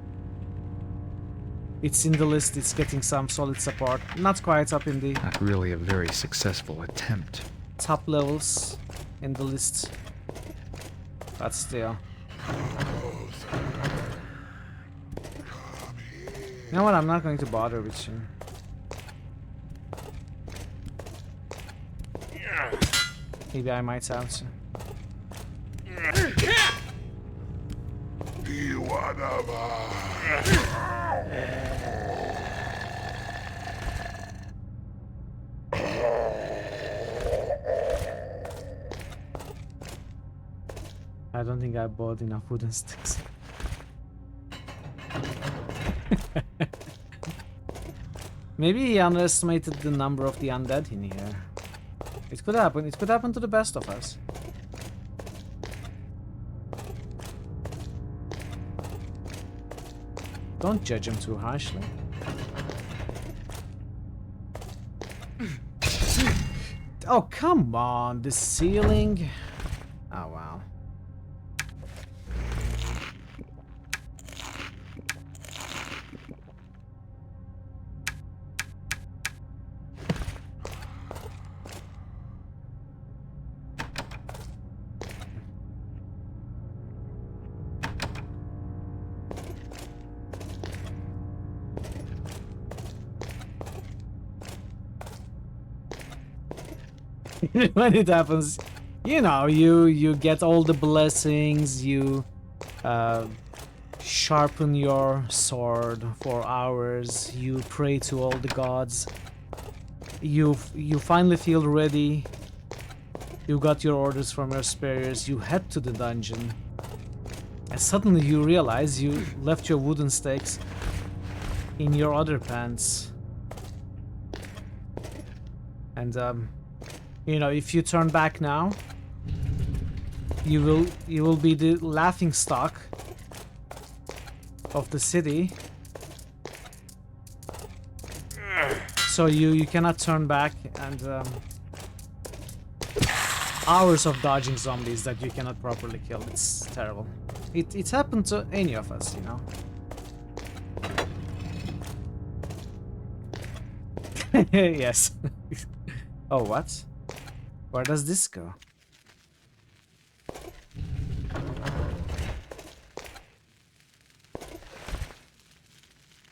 It's in the list. It's getting some solid support. Not quite up in the Not really a very successful attempt. top levels in the list, but still. You know what? I'm not going to bother with you. Maybe I might have to. I don't think I bought enough wooden sticks. Maybe he underestimated the number of the undead in here. It could happen. It could happen to the best of us. Don't judge him too harshly. Oh, come on. The ceiling. Oh, wow. When it happens, you know, you get all the blessings, you sharpen your sword for hours, you pray to all the gods, you finally feel ready, you got your orders from your superiors, you head to the dungeon, and suddenly you realize you left your wooden stakes in your other pants. And you know, if you turn back now, you will be the laughing stock of the city. So you cannot turn back, and hours of dodging zombies that you cannot properly kill. It's terrible. It's happened to any of us, you know. Yes. Oh, what? Where does this go?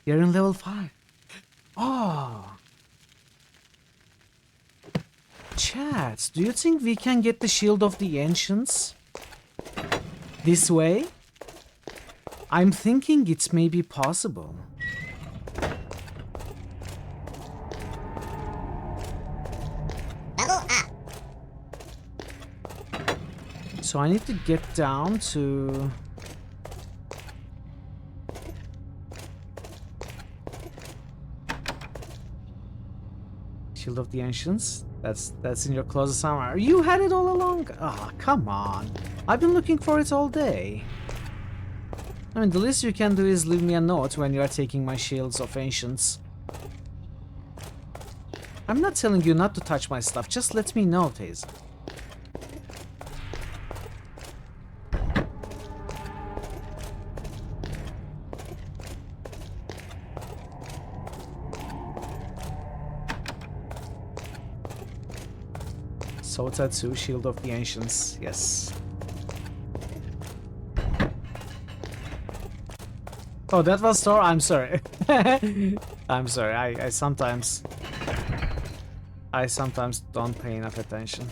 You're in level 5. Oh. Chat, do you think we can get the Shield of the Ancients this way? I'm thinking it's maybe possible. So I need to get down to... Shield of the Ancients? That's in your closet somewhere. You had it all along? Ah, oh, come on. I've been looking for it all day. I mean, the least you can do is leave me a note when you are taking my Shields of Ancients. I'm not telling you not to touch my stuff, just let me know, Taze. Sotatsu, Shield of the Ancients. Yes. Oh, that was Thor? I'm sorry. I'm sorry. I sometimes don't pay enough attention.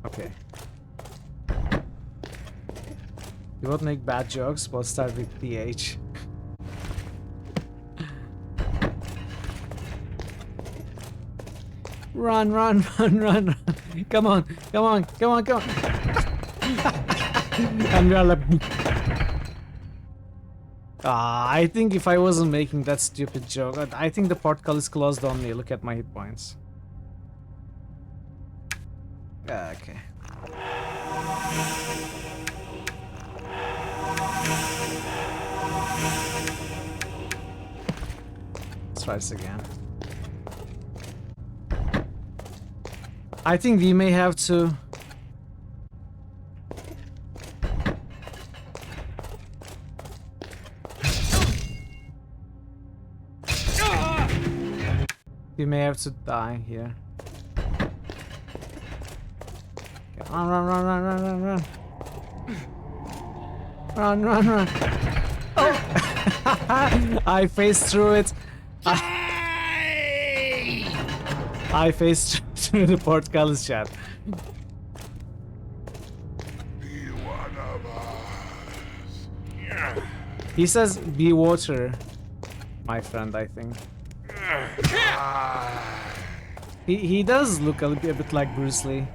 Okay. You won't make bad jokes, but start with PH. Run, run, run, run, run. Come on, come on, come on, come on. And we are like... I think if I wasn't making that stupid joke, I think the portal is closed on me. Look at my hit points. Okay. Let's try this again. I think we may have to... We may have to die here. Okay. Run, run, run, run, run, run, run. Run, run, run. Oh! I phased through it. I phased through the portcullis chat. He says, be water, my friend, I think. He does look a bit like Bruce Lee.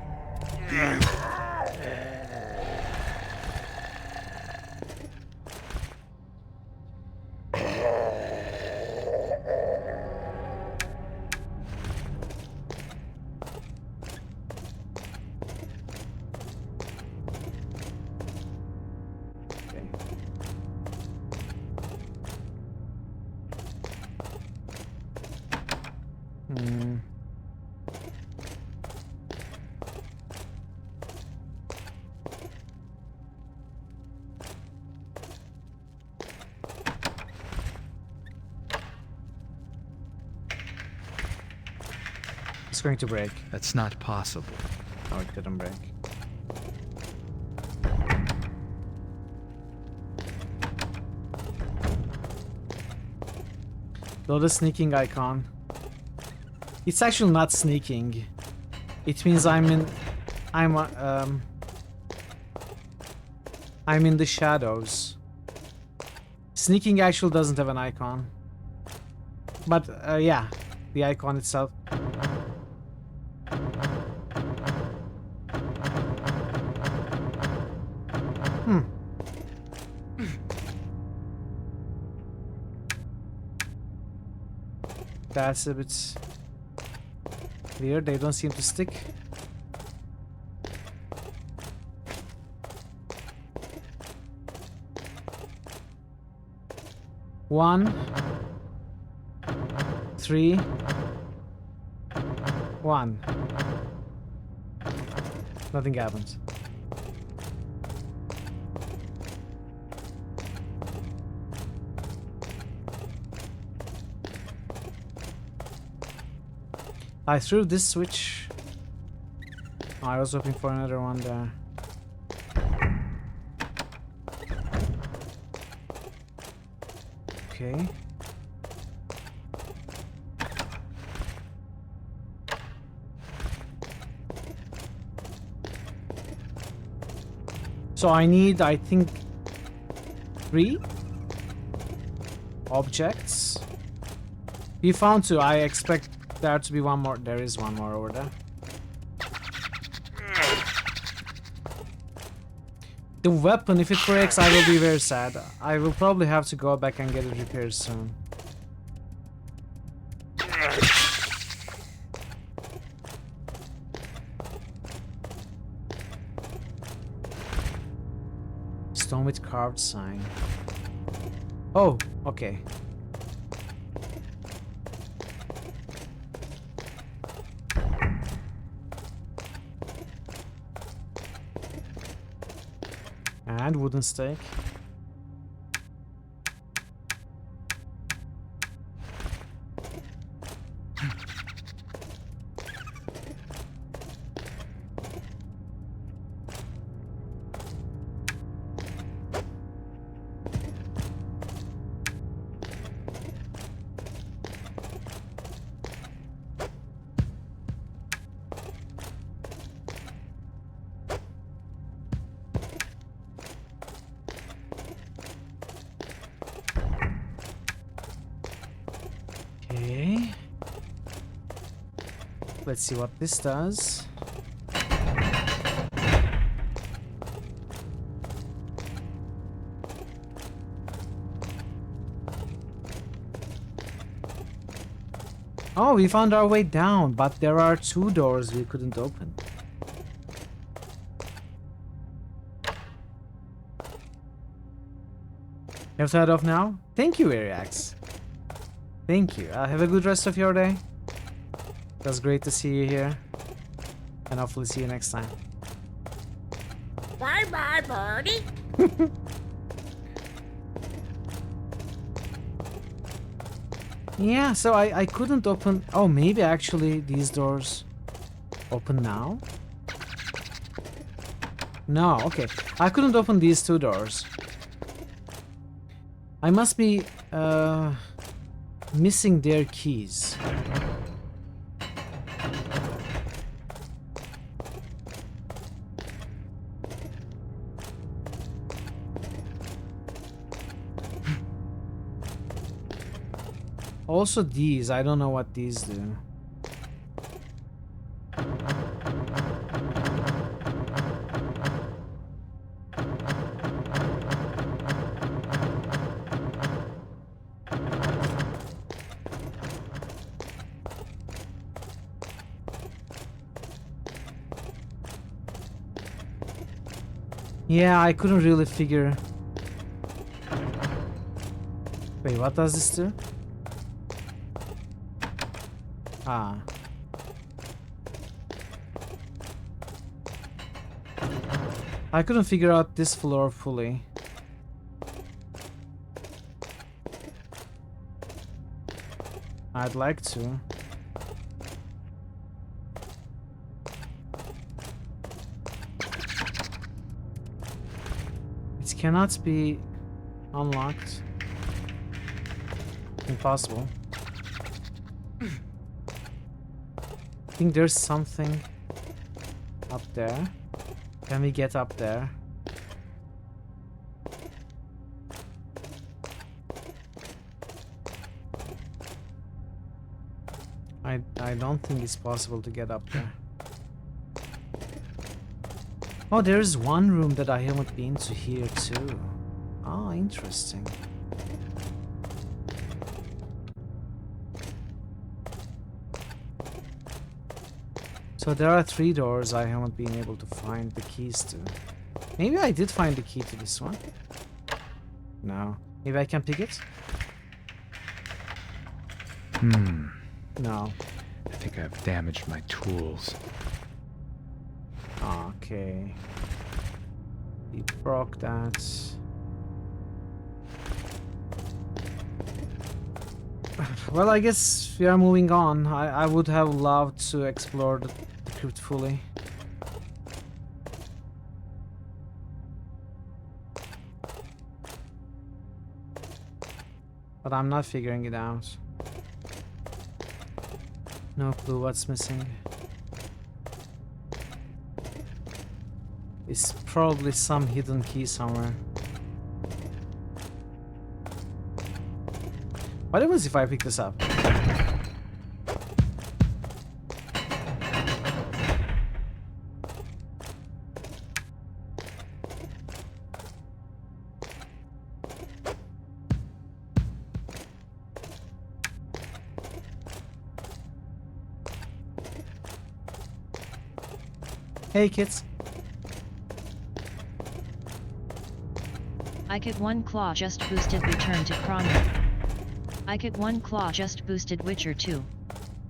It's going to break. That's not possible. Oh, it didn't break. Though the sneaking icon. It's actually not sneaking. It means I'm in the shadows. Sneaking actually doesn't have an icon. But yeah, the icon itself. That's a bit weird. They don't seem to stick. One, 3, 1. Nothing happens. I threw this switch. Oh, I was hoping for another one there. Okay. So I need, I think, 3 objects. We found 2. I expect there to be one more. There is one more over there. The weapon, if it breaks, I will be very sad. I will probably have to go back and get it repaired soon. Stone with carved sign. Oh, okay. And wooden stake. Let's see what this does. Oh, we found our way down, but there are 2 doors we couldn't open. You have to head off now? Thank you, Arx. Thank you. Have a good rest of your day. It was great to see you here. And hopefully see you next time. Bye-bye, birdie. Yeah, so I couldn't open... Oh, maybe actually these doors open now? No, okay. I couldn't open these 2 doors. I must be missing their keys. Also these, I don't know what these do. Yeah, I couldn't really figure. Wait, what does this do? Ah. I couldn't figure out this floor fully. I'd like to. It cannot be unlocked. Impossible. I think there's something up there. Can we get up there? I don't think it's possible to get up there. Oh, there's one room that I haven't been to here too. Oh, interesting. So there are 3 doors I haven't been able to find the keys to. Maybe I did find the key to this one. No. Maybe I can pick it? No. I think I've damaged my tools. Okay. We broke that. Well, I guess we are moving on. I would have loved to explore the crypt fully. But I'm not figuring it out. No clue what's missing. It's probably some hidden key somewhere. What happens if I pick this up? Hey kids. I get 1 claw just boosted return to Chrono. I get 1 claw just boosted Witcher 2.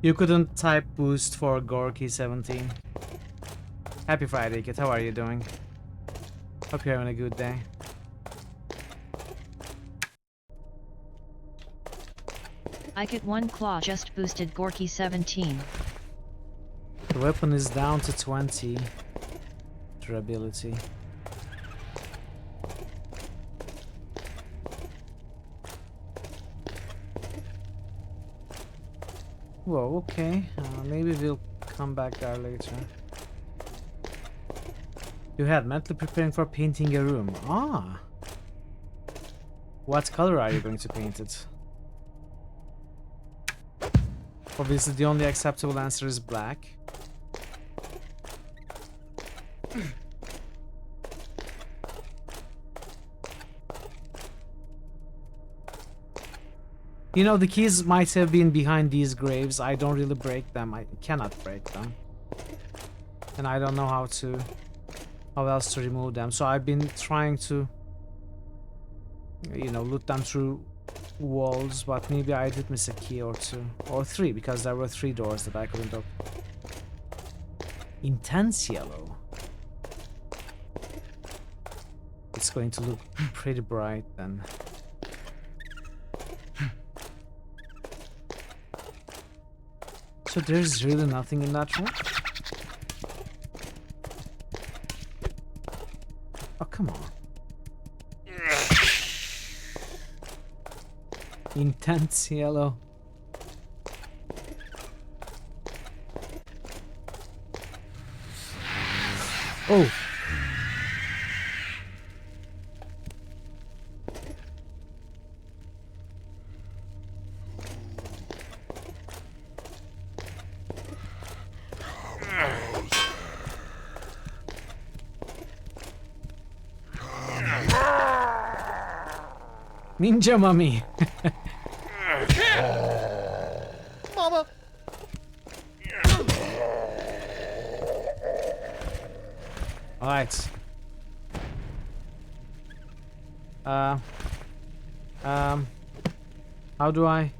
You couldn't type boost for Gorky 17. Happy Friday, kid. How are you doing? Hope you're having a good day. I get 1 claw just boosted Gorky 17. The weapon is down to 20 durability. Whoa, okay. Maybe we'll come back there later. You had mentally preparing for painting a room. Ah! What color are you going to paint it? Obviously, the only acceptable answer is black. You know, the keys might have been behind these graves. I don't really break them. I cannot break them. And I don't know how else to remove them. So I've been trying to, you know, loot them through walls, but maybe I did miss a key or two. Or three, because there were 3 doors that I couldn't open. Intense yellow. It's going to look pretty bright then. So there's really nothing in that room? Oh, come on. Intense yellow. Oh! Ninja mummy. Mama. All right. How do I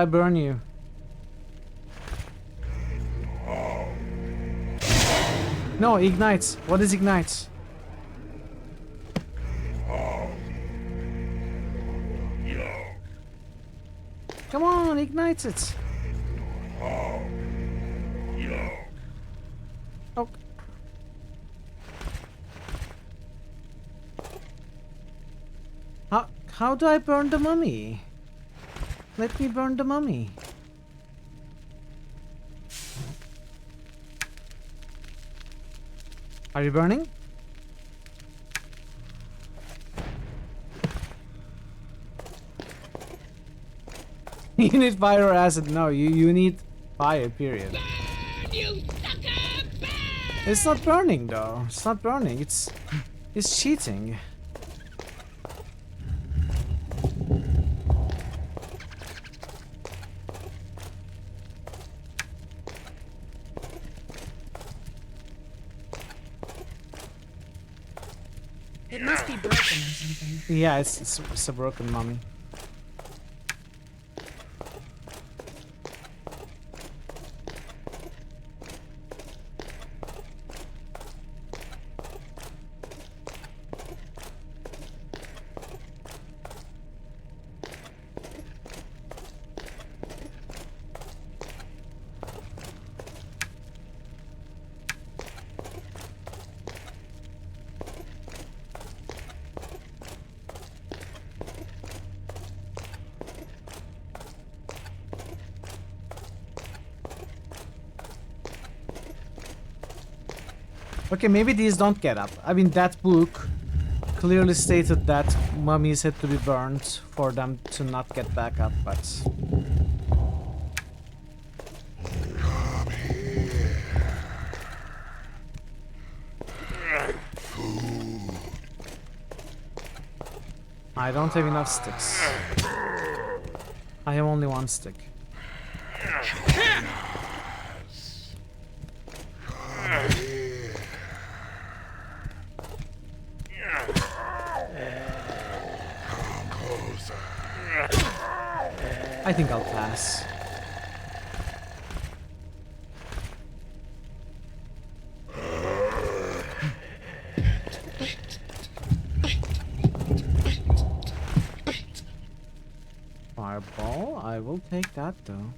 burn you? No, ignite. What is ignite? Come on, ignite it. Oh. How do I burn the mummy? Let me burn the mummy. Are you burning? You need fire or acid. No, you need fire, period. Burn, you sucker! Burn! It's not burning though. It's not burning. It's cheating. It must be broken or something. Yeah, it's a broken mummy. Okay, maybe these don't get up. I mean, that book clearly stated that mummies had to be burned for them to not get back up, but... I don't have enough sticks. I have only 1 stick. I think I'll pass. Fireball, I will take that though.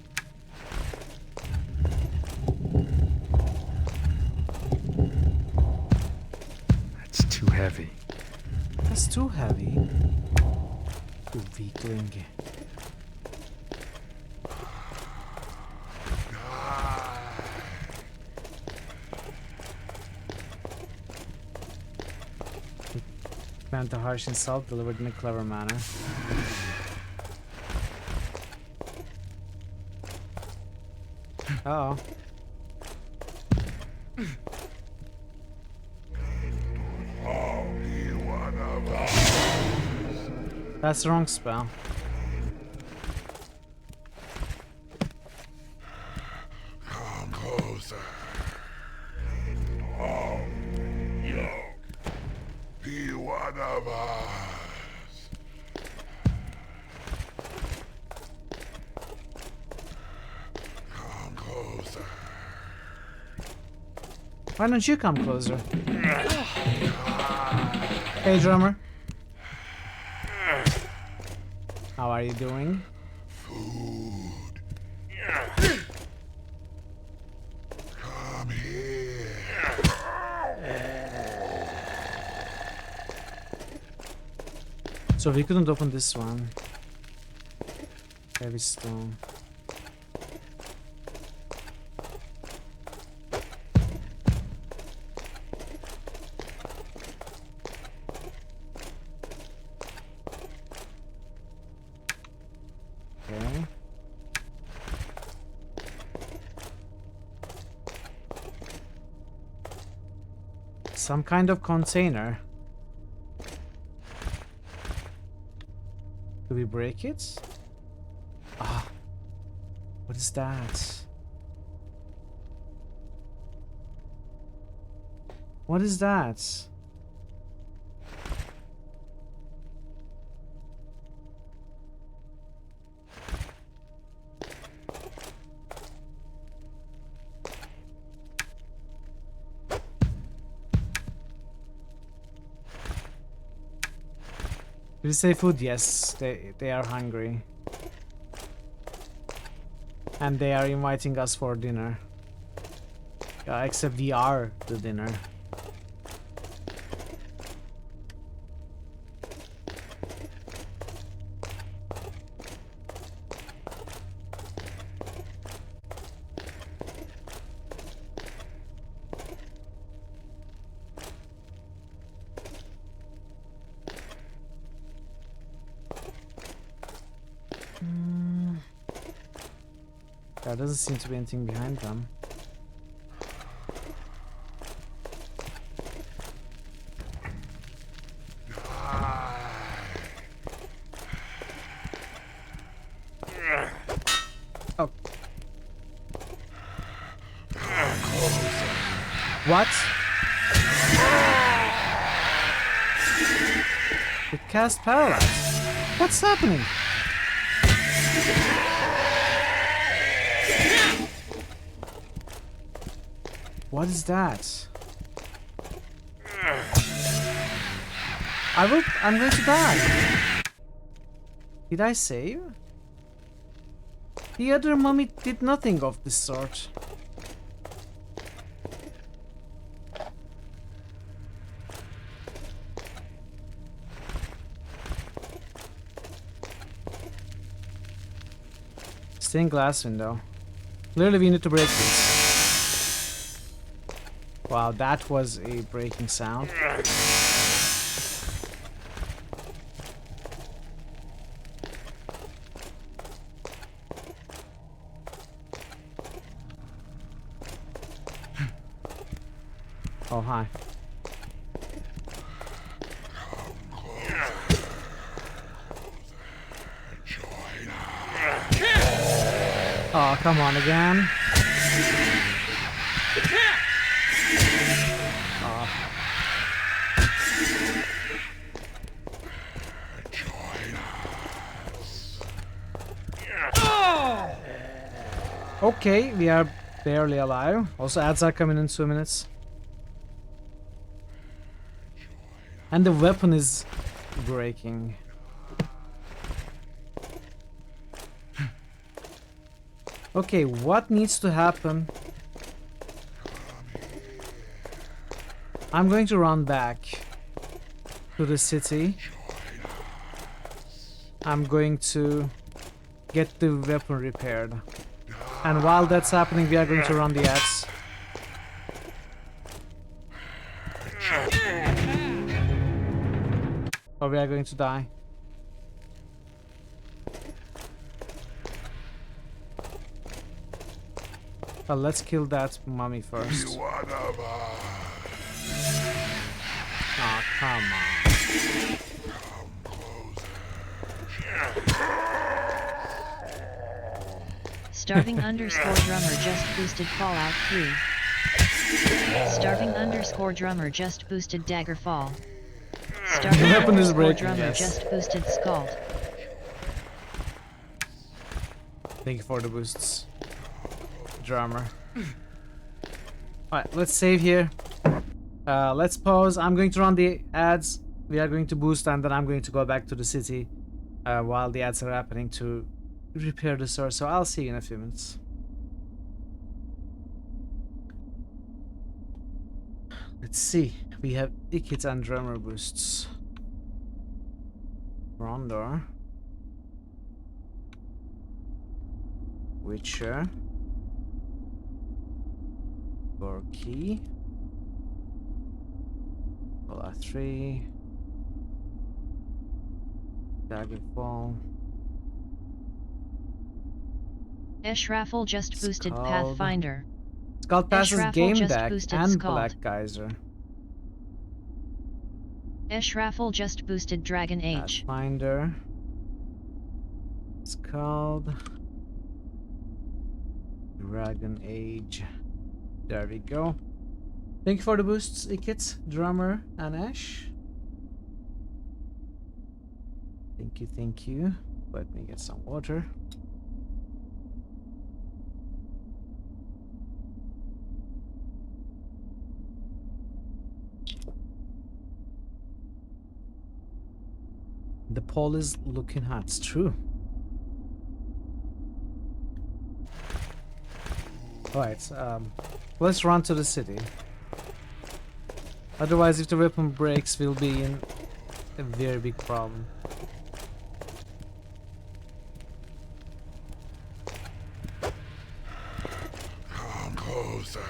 That's too heavy. That's too heavy. You weakling. Meant a harsh insult delivered in a clever manner. Uh-oh. That's the wrong spell. Come closer. Oh, you. Be one of us. Come closer. Why don't you come closer? Hey, drummer. How are you doing? Food. Come here. So we couldn't open this one. Heavy stone. Okay. Some kind of container. Do we break it? Ah. What is that? What is that? Did you say food? Yes, they are hungry. And they are inviting us for dinner. Except we are the dinner. There doesn't seem to be anything behind them. Oh. What? It cast paralyze. What's happening? What is that? I'm going to die. Did I save? The other mummy did nothing of this sort. Stained glass window. Clearly we need to break this. Wow, that was a breaking sound. Oh, hi. Oh, come on again. Okay, we are barely alive. Also, ads are coming in 2 minutes. And the weapon is breaking. Okay, what needs to happen? I'm going to run back to the city. I'm going to get the weapon repaired. And while that's happening, we are going to run the ads. Or we are going to die. Well, let's kill that mummy first. Oh, come on. Starving underscore drummer just boosted Fallout 3. Starving underscore drummer just boosted Daggerfall. Starving underscore drummer just boosted Scald. Thank you for the boosts, drummer. Alright, let's save here. Let's pause. I'm going to run the ads. We are going to boost and then I'm going to go back to the city while the ads are happening to repair the store. So I'll see you in a few minutes. Let's see. We have Ikit and drummer boosts. Rondor. Witcher. Gorky. Fallout 3. Daggerfall. Eshrafel just boosted Pathfinder. Scald passes Game Deck and Scald. Black Geyser. Eshrafel just boosted Dragon Age. Pathfinder. Scald. Dragon Age. There we go. Thank you for the boosts, Ikit, Drummer, and Ash. Thank you, thank you. Let me get some water. The poll is looking hot, it's true. Alright, let's run to the city. Otherwise, if the weapon breaks, we'll be in a very big problem. Come closer.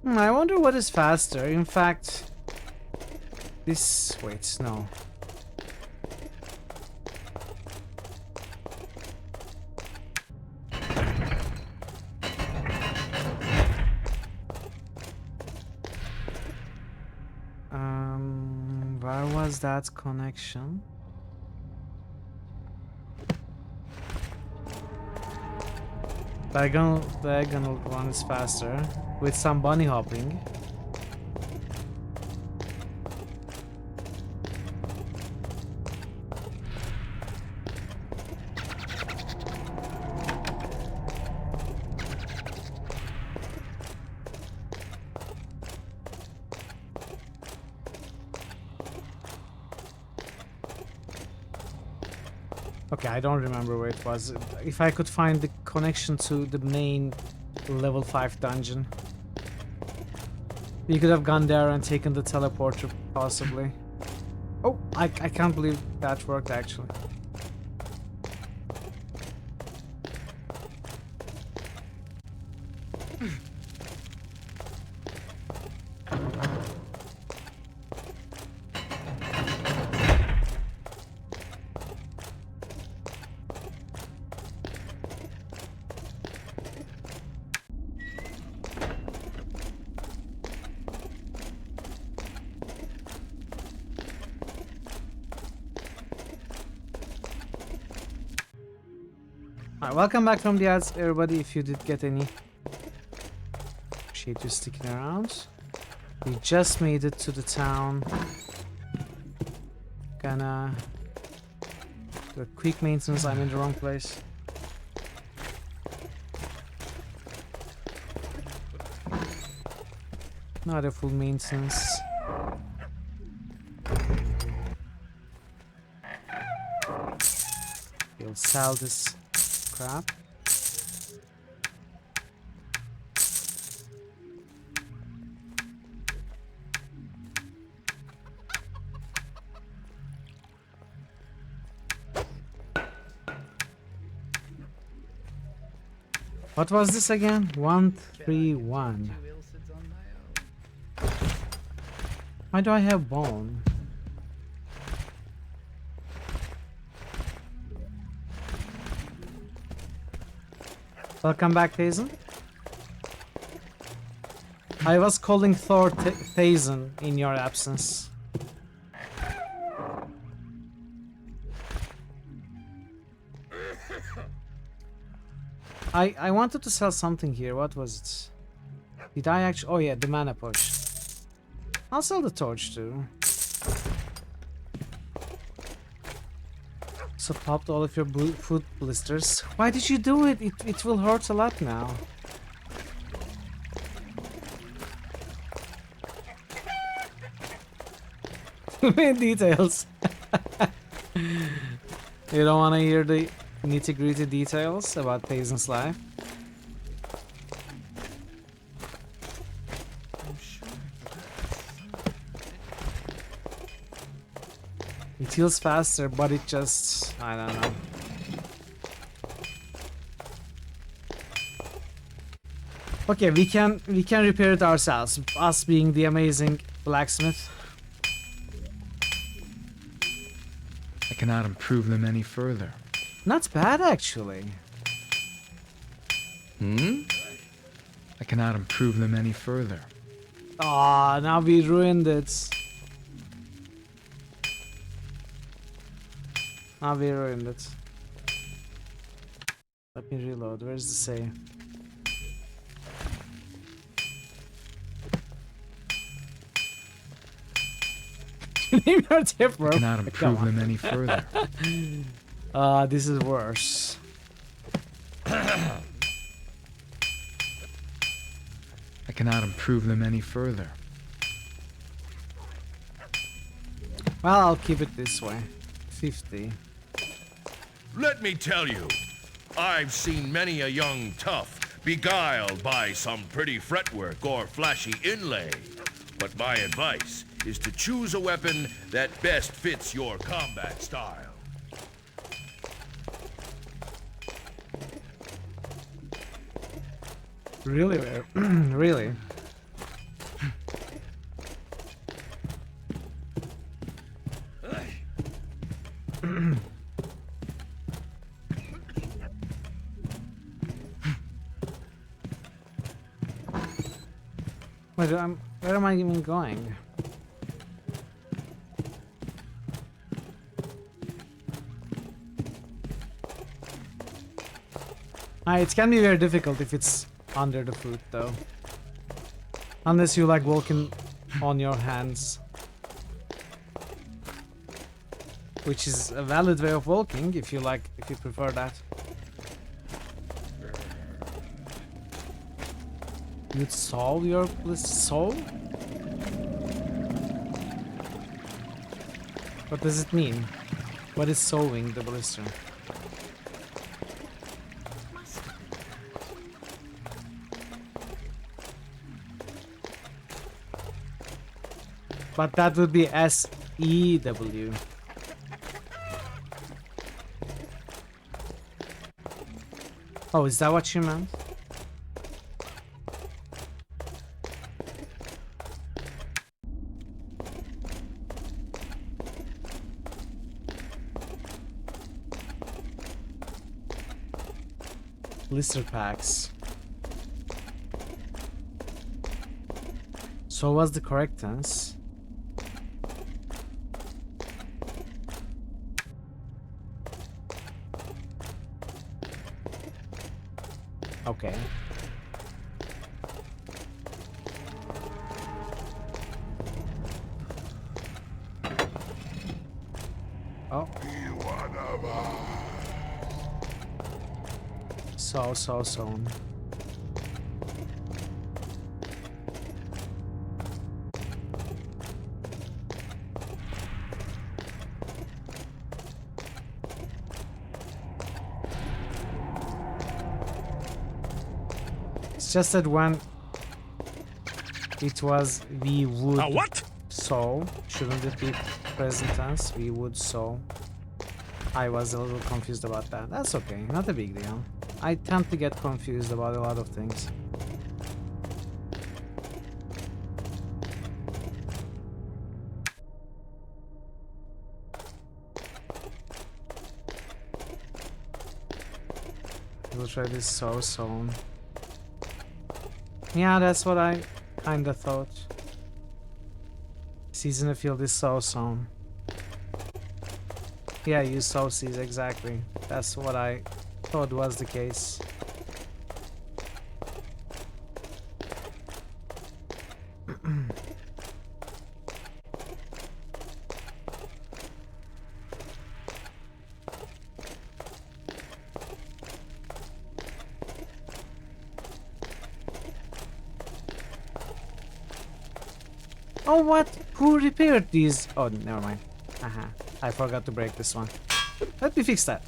I wonder what is faster. In fact, this... wait, no. Where was that connection? Diagonal one is faster, with some bunny hopping. Okay, I don't remember where it was. If I could find the connection to the main level 5 dungeon. We could have gone there and taken the teleporter, possibly. Oh, I can't believe that worked, actually. Alright, welcome back from the ads, everybody, if you did get any. Appreciate you sticking around. We just made it to the town. Gonna do a quick maintenance. I'm in the wrong place. Not a full maintenance. We'll sell this crap. What was this again? 131. Why do I have bone? Welcome back, Thazen. I was calling Thor Thazen in your absence. I wanted to sell something here. What was it? Did I actually? Oh yeah, the mana push. I'll sell the torch too. So popped all of your foot blisters. Why did you do it? It will hurt a lot now. Too many details. You don't want to hear the nitty-gritty details about Thazen's life? It heals faster, but it just... I don't know. Okay, we can repair it ourselves, us being the amazing blacksmith. I cannot improve them any further. Not bad, actually. I cannot improve them any further. Ah, now we ruined it. Now we ruined it. Let me reload. Where's the save? Leave your tip, bro. I cannot improve them any further. This is worse. I cannot improve them any further. Well, I'll keep it this way. 50. Let me tell you, I've seen many a young tough beguiled by some pretty fretwork or flashy inlay. But my advice is to choose a weapon that best fits your combat style. Really? Really? Wait, where am I even going? It can be very difficult if it's under the foot, though. Unless you like walking on your hands. Which is a valid way of walking if you prefer that. You'd solve your soul? What does it mean? What is solving the blister? But that would be S-E-W. Oh, is that what you meant? Blister packs. So what's the correct tense? Okay. Oh. So. It's just that when it was we would what? so, shouldn't it be present tense? We would so. I was a little confused about that. That's okay, not a big deal. I tend to get confused about a lot of things. We'll try this so. Yeah, that's what I kinda thought. Season of field is so. Yeah, you so seas, exactly. That's what I thought was the case. Oh, what? Who repaired these? Oh, never mind. I forgot to break this one. Let me fix that.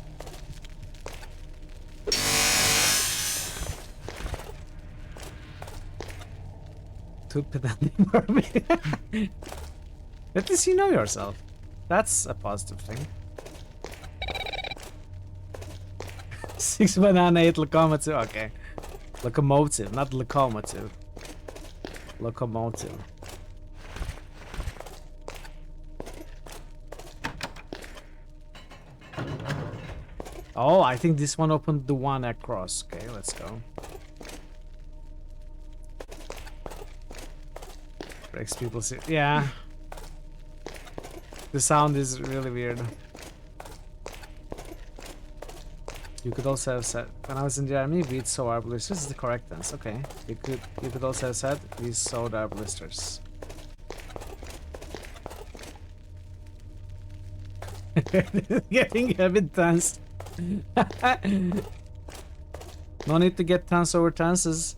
Too pedantic for me. At least you know yourself. That's a positive thing. 6 banana, 8 locomotive. Okay. Locomotive, not locomotive. Locomotive. Oh, I think this one opened the one across. Okay, let's go. Breaks people see. Yeah. The sound is really weird. You could also have said, when I was in the army, we saw our blisters. This is the correct tense. Okay. You could also have said, we sewed our blisters. Getting a bit tense. No need to get tense over tenses.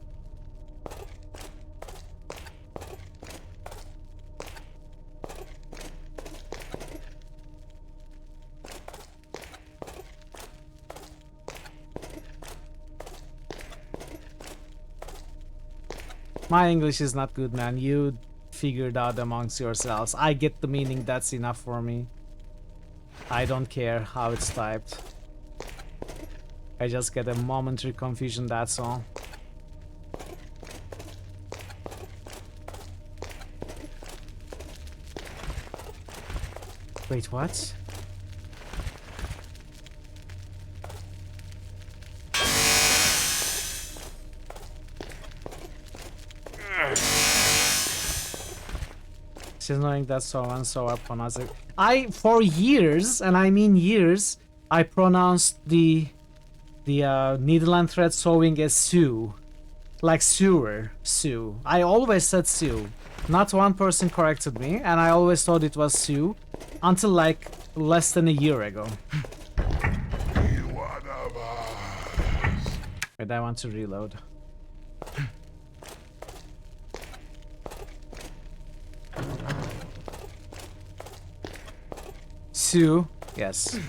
My English is not good, man. You figured out amongst yourselves. I get the meaning, that's enough for me. I don't care how it's typed. I just get a momentary confusion, that's all. Wait, what? She's knowing that so and so I pronounce it. For years, and I mean years, I pronounced the needle and thread sewing as Sue. Like sewer, Sue. I always said Sue. Not one person corrected me, and I always thought it was Sue until like less than a year ago. Wait, I want to reload. Sue, yes.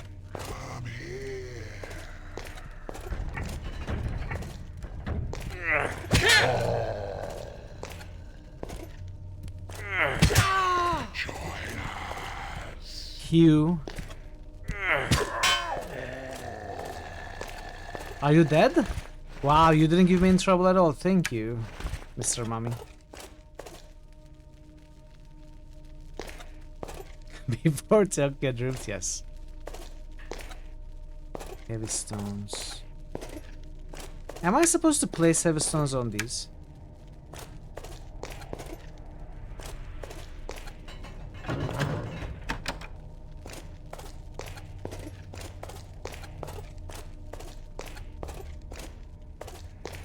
Hugh. Are you dead? Wow, you didn't give me in trouble at all. Thank you, Mr. Mummy. Before Tokyo Drift, yes. Heavy stones. Am I supposed to place heavy stones on these?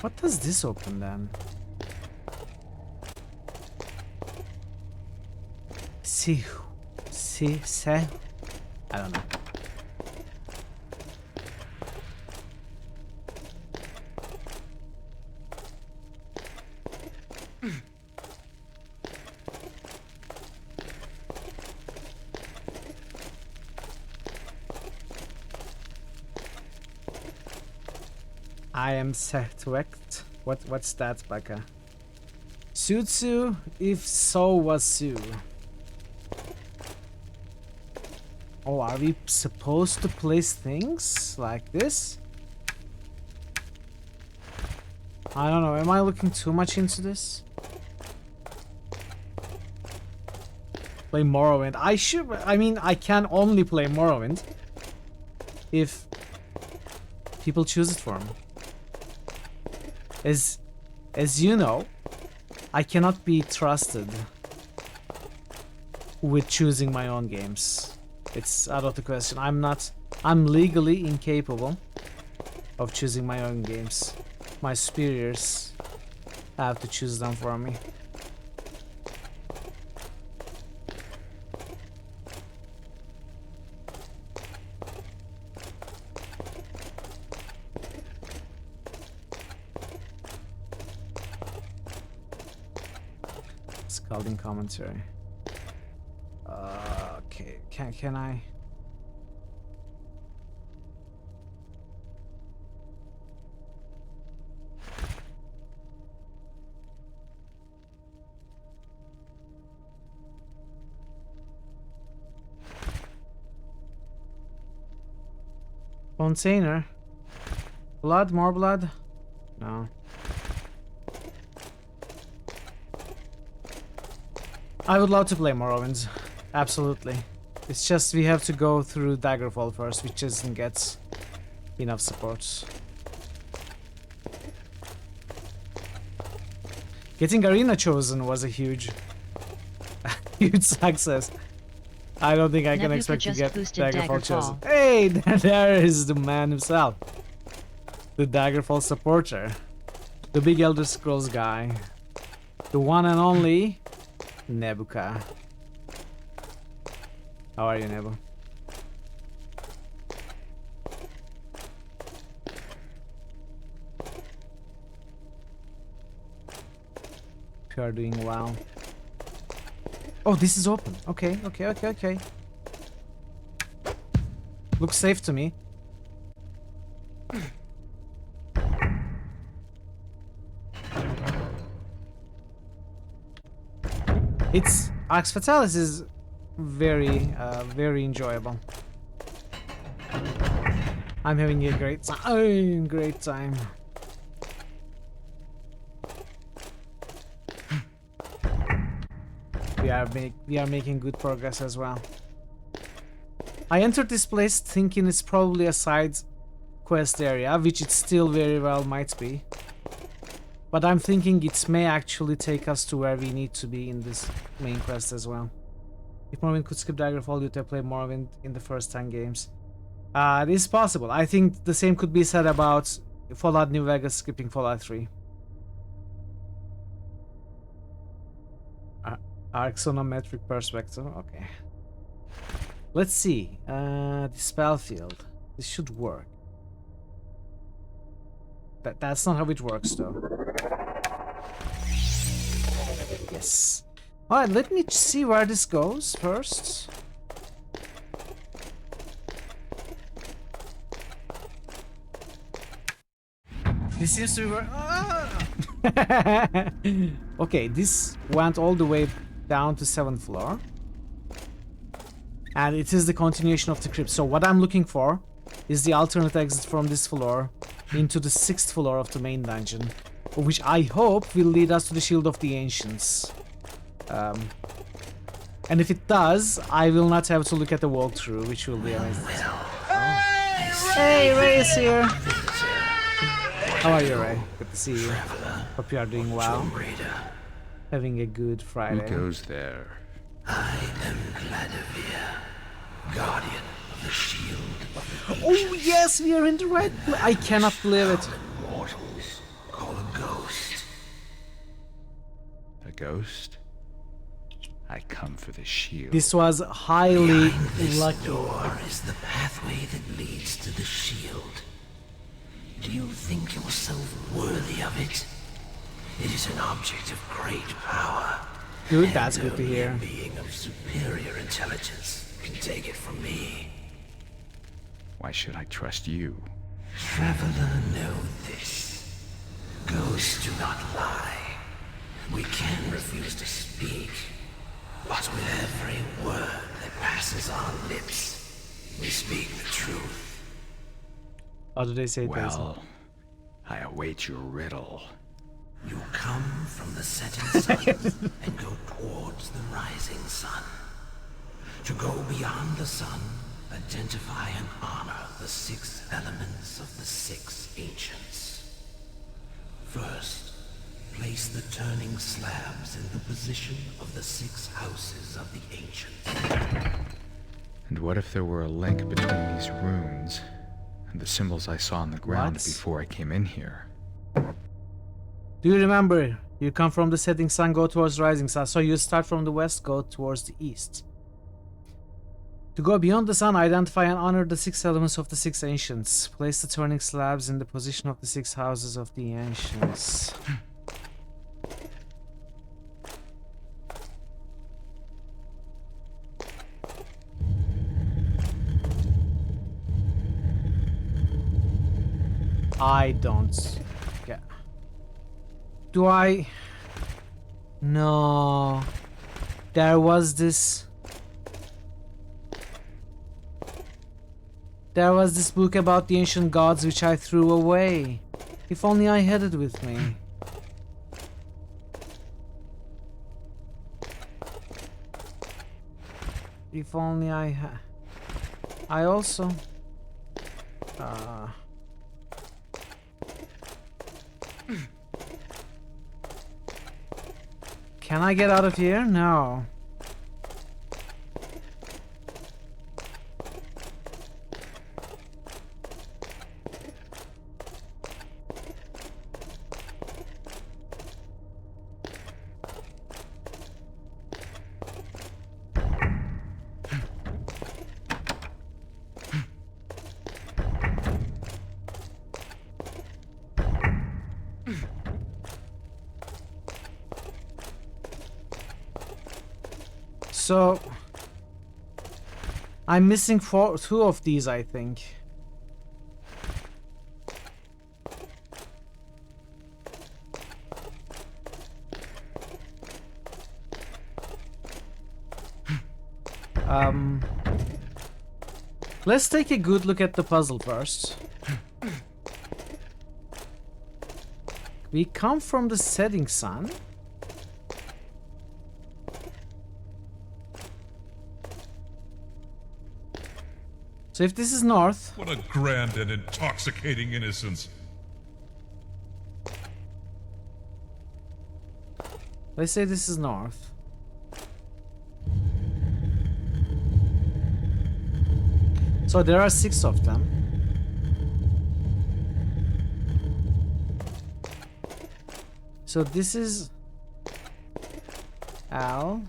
What does this open then? See, say? I don't know. I am set to act. What's that, Baka? Sutsu? If so, was Sue. Oh, are we supposed to place things like this? I don't know, am I looking too much into this? Play Morrowind. I mean, I can only play Morrowind if people choose it for me. As you know, I cannot be trusted with choosing my own games. It's out of the question. I'm legally incapable of choosing my own games. My superiors have to choose them for me. Scalding commentary. Okay, can I? Container. Blood, more blood? No. I would love to play Morrowind. Absolutely. It's just we have to go through Daggerfall first, which doesn't get enough support. Getting Arena chosen was a huge success. I don't think I can expect to get Daggerfall chosen. Hey, there is the man himself. The Daggerfall supporter. The big Elder Scrolls guy. The one and only Nebuka. How are you, Nebu? You are doing well. Oh, this is open. Okay. Looks safe to me. It's Arx Fatalis is very enjoyable. I'm having a great time. We are making good progress as well. I entered this place thinking it's probably a side quest area, which it still very well might be. But I'm thinking it may actually take us to where we need to be in this main quest as well. If Morrowind could skip Daggerfall, you'd have played Morrowind in the first 10 games. This is possible. I think the same could be said about Fallout New Vegas skipping Fallout 3. Axonometric perspective, okay. Let's see. The spell field. This should work. That's not how it works, though. Yes. Alright, let me see where this goes first. This seems to work. Okay, this went all the way down to 7th floor. And it is the continuation of the crypt. So what I'm looking for is the alternate exit from this floor into the 6th floor of the main dungeon, which I hope will lead us to the Shield of the Ancients. And if it does, I will not have to look at the walkthrough, which will be amazing. Hey, Ray is here! How are you, Ray? Good to see you. Hope you are doing well. Having a good Friday. Who goes there? I am Vladimir, guardian of the shield. Oh yes, we are in the right place. I cannot believe it. Mortals call a ghost. A ghost? I come for the shield. This was highly This lucky. door is the pathway that leads to the shield. Do you think yourself worthy of it? It is an object of great power. Good, that's good to hear. A being of superior intelligence can take it from me. Why should I trust you? Traveler, know this. Go Ghosts do not lie. We can refuse to speak, but with every word that passes our lips, we speak the truth. How do they say it? Well, I await your riddle. You come from the setting sun and go towards the rising sun. To go beyond the sun, identify and honor the 6 elements of the 6 ancients. First, place the turning slabs in the position of the 6 houses of the ancients. And what if there were a link between these runes and the symbols I saw on the ground before I came in here? Do you remember? You come from the setting sun, go towards rising sun. So you start from the west, go towards the east. To go beyond the sun, identify and honor the 6 elements of the 6 ancients. Place the turning slabs in the position of the 6 houses of the ancients. I don't get. Do I? No. There was this book about the ancient gods which I threw away. If only I had it with me. If only I had. I also. Can I get out of here? No. So I'm missing 2 of these, I think. Let's take a good look at the puzzle first. We come from the setting sun. So if this is north... What a grand and intoxicating innocence. Let's say this is north. So there are 6 of them. So this is L.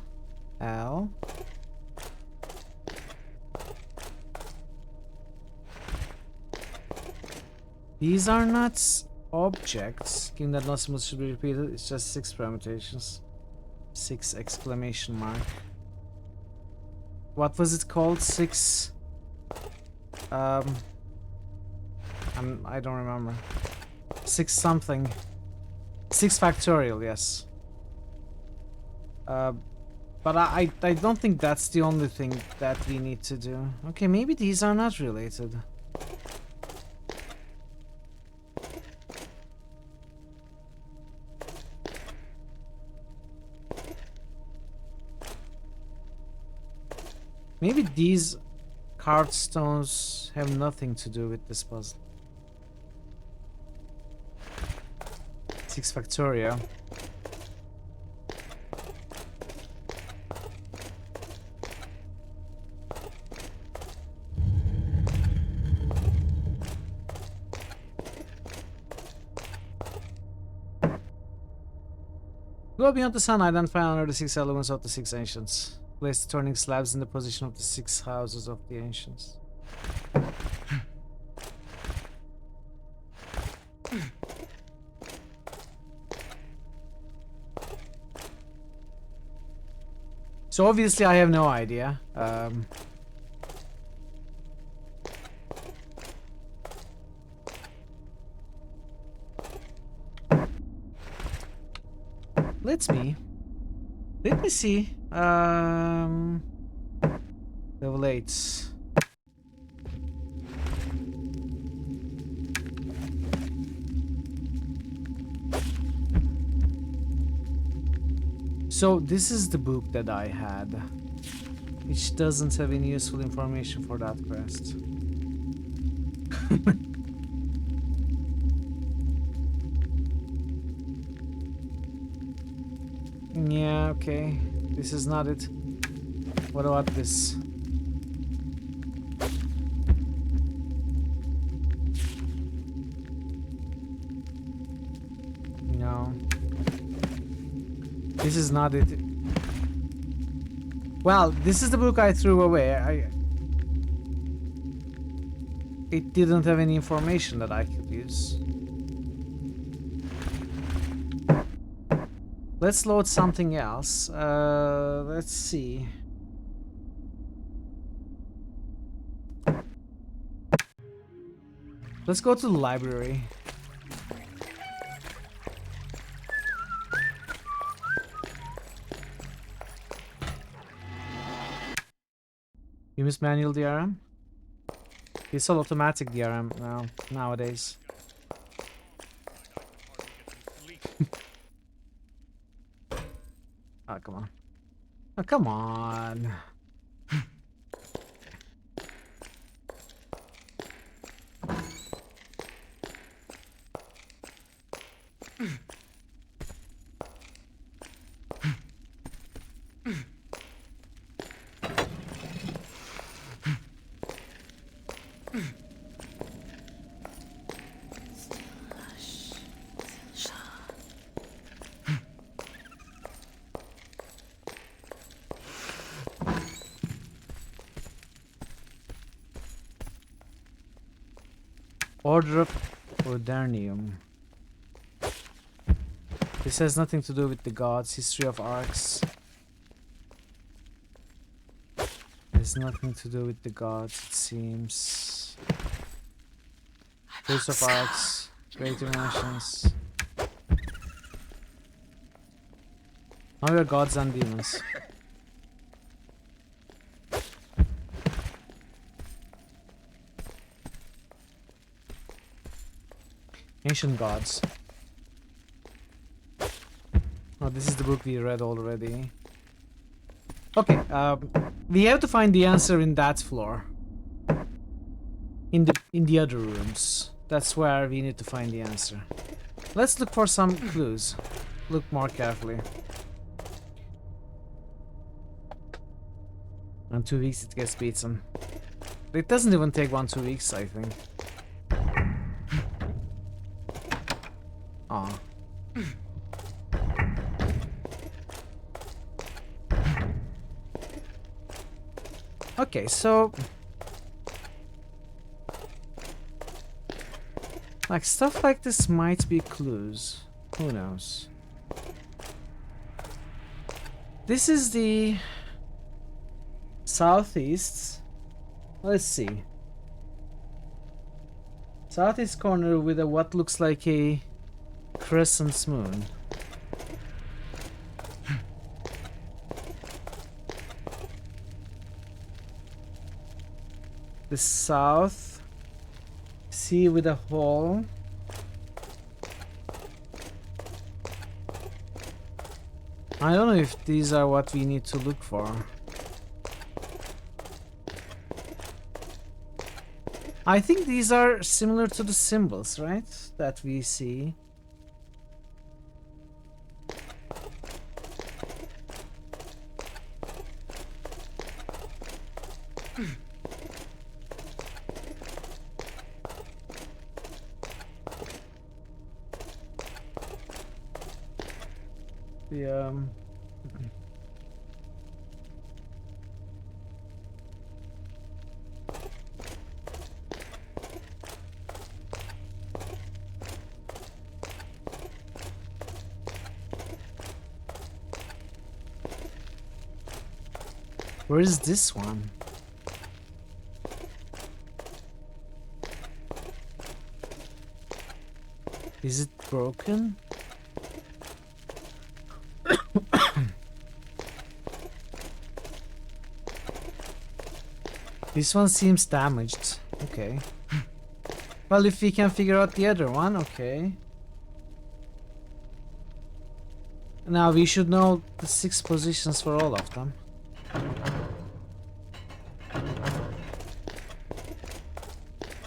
These are not objects. Given that no symbol should be repeated, it's just 6 permutations. 6 exclamation mark. What was it called? 6. I don't remember. 6 something. 6 factorial, yes. But I don't think that's the only thing that we need to do. Okay, maybe these are not related. Maybe these carved stones have nothing to do with this puzzle. 6 factorial. Go beyond the sun, identify and honor the 6 elements of the 6 ancients. Place the turning slabs in the position of the 6 houses of the ancients. So obviously I have no idea. Let me see. Level 8. So this is the book that I had, which doesn't have any useful information for that quest. Yeah, okay. This is not it. What about this? No. This is not it. Well, this is the book I threw away. It didn't have any information that I could use. Let's load something else. Let's see. Let's go to the library. You miss manual DRM? It's all automatic DRM now, nowadays. Oh, come on. Oh, come on. Order of Ordernium. This has nothing to do with the gods. History of Arx. There's nothing to do with the gods, it seems. Face of Arx. Great Dimensions. Now we are gods and demons. Ancient gods. Oh, this is the book we read already. Okay, we have to find the answer in that floor. In the other rooms. That's where we need to find the answer. Let's look for some clues. Look more carefully. In 2 weeks it gets beaten. It doesn't even take 1-2 weeks, I think. Aw. Okay, so like stuff like this might be clues. Who knows? This is the southeast. Let's see. Southeast corner with a what looks like a crescent moon. The south sea with a hole. I don't know if these are what we need to look for. I think these are similar to the symbols, right? That we see. Where is this one? Is it broken? This one seems damaged. Okay. Well, if we can figure out the other one, okay. Now we should know the 6 positions for all of them.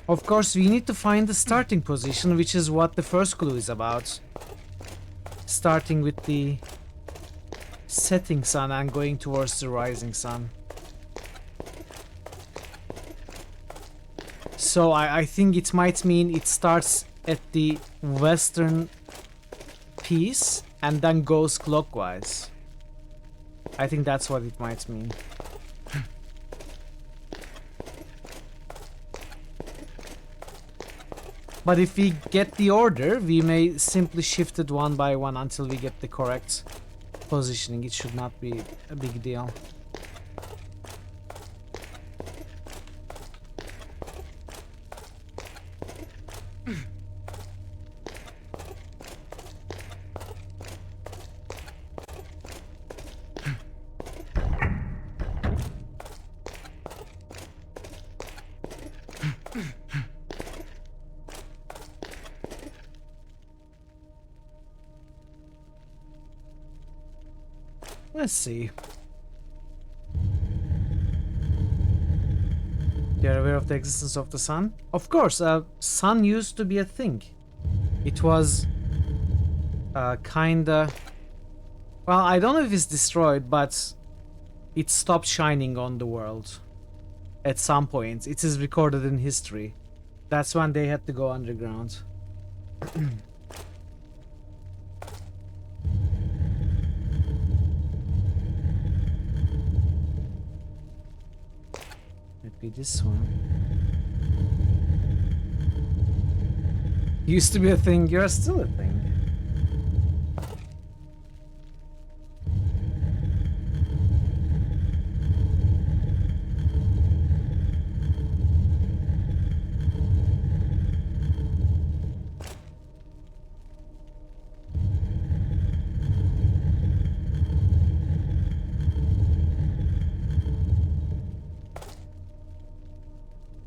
Of course, we need to find the starting position, which is what the first clue is about. Starting with the setting sun and going towards the rising sun. So I think it might mean it starts at the western piece and then goes clockwise. I think that's what it might mean. But if we get the order, we may simply shift it one by one until we get the correct positioning. It should not be a big deal. Let's see. You're aware of the existence of the sun? Of course, sun used to be a thing. It was kinda... Well, I don't know if it's destroyed, but it stopped shining on the world at some point. It is recorded in history. That's when they had to go underground. Be this one. Used to be a thing, you're still a thing.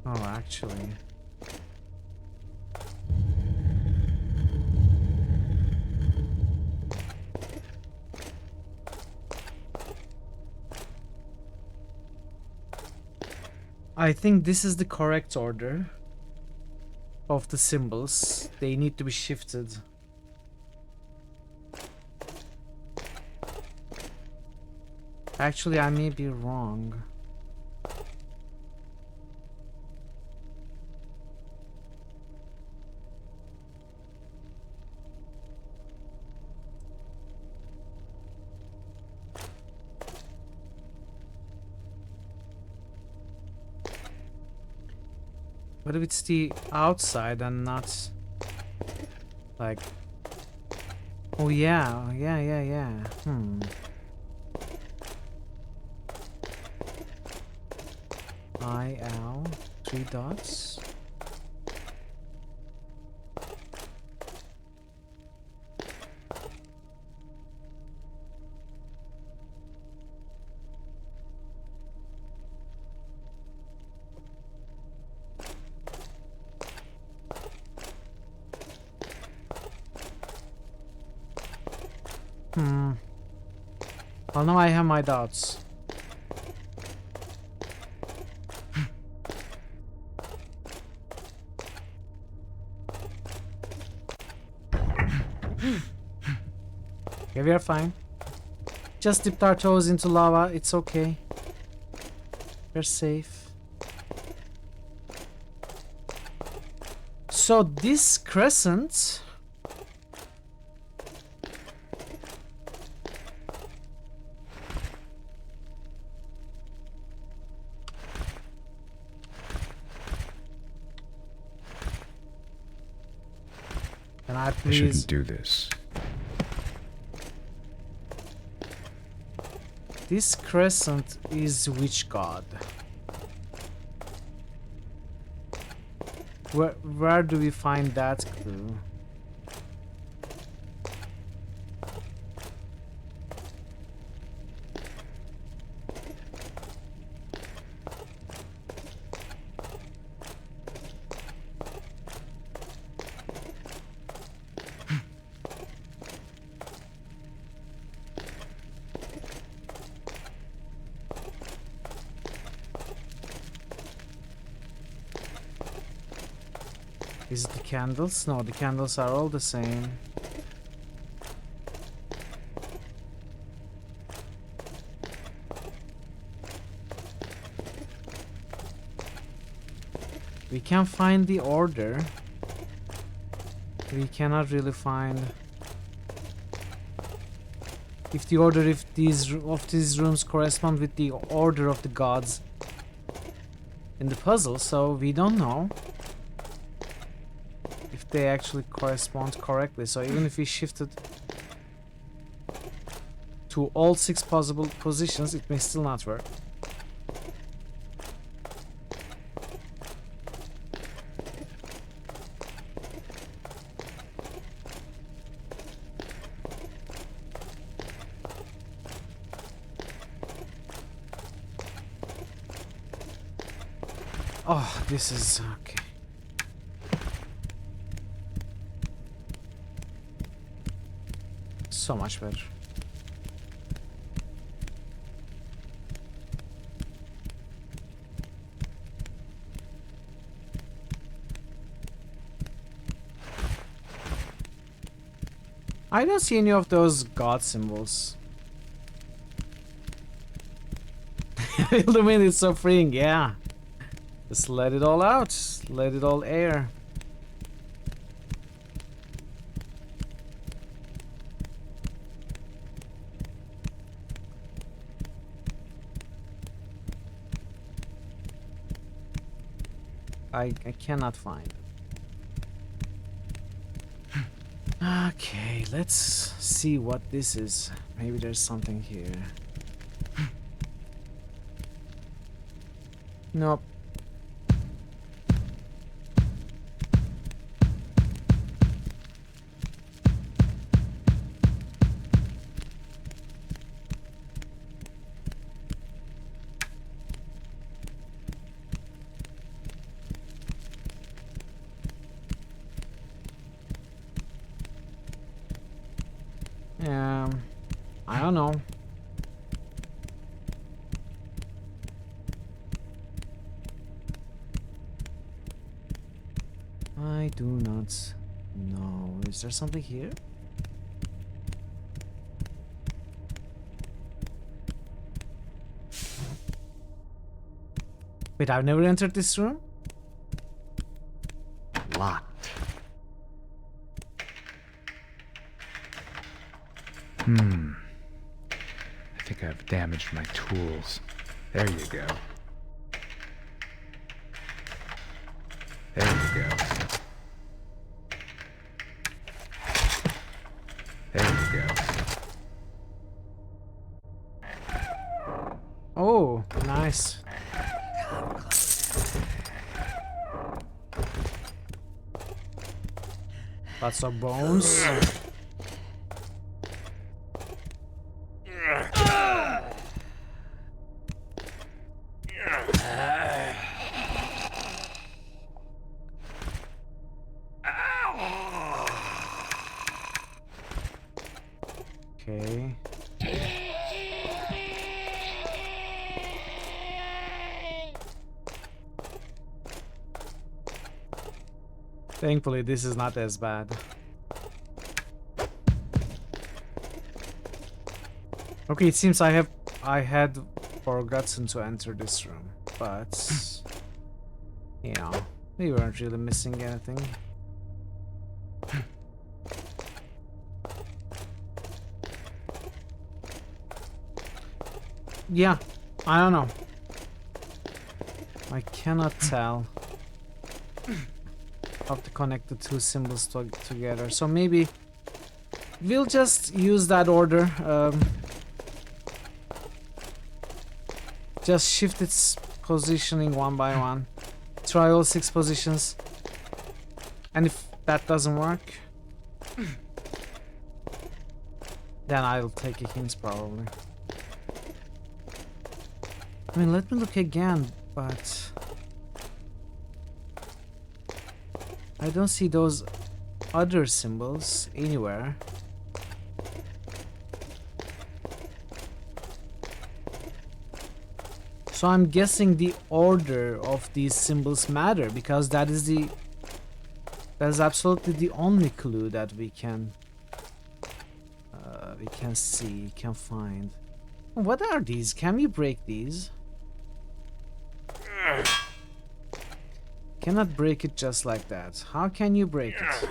Oh, actually. I think this is the correct order of the symbols. They need to be shifted. Actually, I may be wrong. What if it's the outside and not like... Oh yeah, yeah. IL 3 dots. Well, now I have my doubts. Okay, we are fine. Just dipped our toes into lava, it's okay. We're safe. So this crescent... I shouldn't do this. This crescent is which god? Where do we find that clue? Is it the candles? No, the candles are all the same. We can find the order. We cannot really find if the order of these rooms correspond with the order of the gods in the puzzle, so we don't know if they actually correspond correctly. So even if we shifted to all 6 possible positions, it may still not work. Oh, this is okay. So much better. I don't see any of those god symbols. The wind is so freeing, yeah. Just let it all out. Let it all air. I cannot find. Okay, let's see what this is. Maybe there's something here. Nope. I don't know. I do not know. Is there something here? Wait, I've never entered this room? Locked. I think I've damaged my tools. There you go. There you go. There you go. Oh, nice. Lots of bones. Okay. Thankfully, this is not as bad. Okay, it seems I had forgotten to enter this room, but you know, we weren't really missing anything. Yeah, I don't know. I cannot tell how to connect the two symbols together. So maybe we'll just use that order. Just shift its positioning one by one. Try all 6 positions. And if that doesn't work, then I'll take a hint probably. I mean, let me look again, but I don't see those other symbols anywhere. So I'm guessing the order of these symbols matter, because that is the That's absolutely the only clue that we can see, can find. What are these? Can we break these? Cannot break it just like that. How can you break it?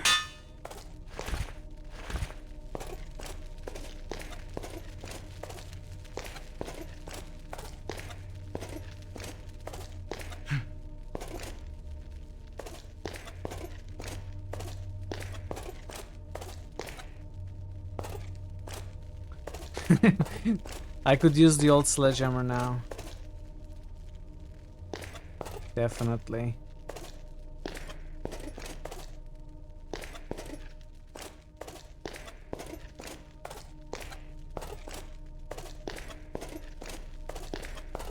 I could use the old sledgehammer now. Definitely.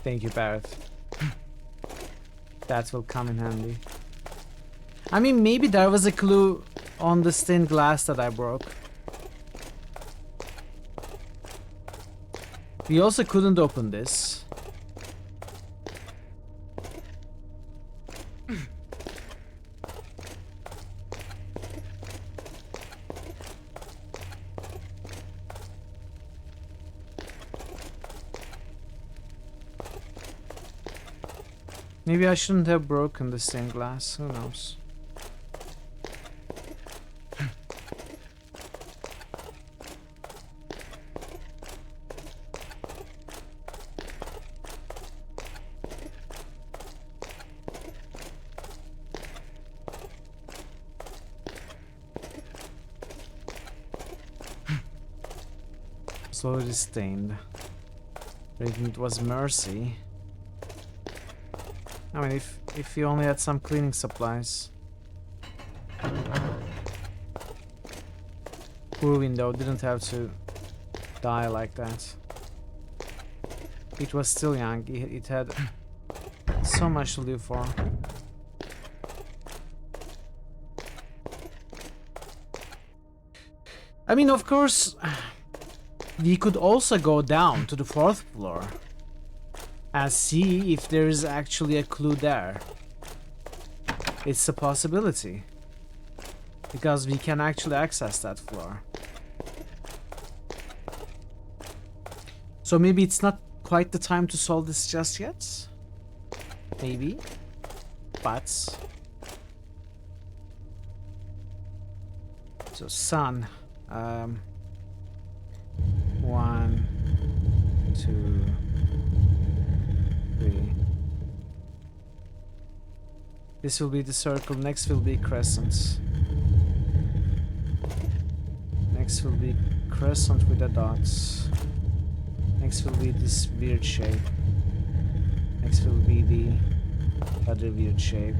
Thank you, Barrett. That will come in handy. I mean, maybe there was a clue on the stained glass that I broke. We also couldn't open this. Maybe I shouldn't have broken the stained glass, who knows. It's already stained. Thinking it was mercy. I mean, if you only had some cleaning supplies. Poor window didn't have to die like that. It was still young. It had so much to live for. I mean, of course, we could also go down to the 4th floor and see if there is actually a clue there. It's a possibility, because we can actually access that floor. So maybe it's not quite the time to solve this just yet. Maybe. But... So, sun. 1, 2, 3. This will be the circle, next will be crescents. Next will be crescent with the dots. Next will be this weird shape. Next will be the other weird shape.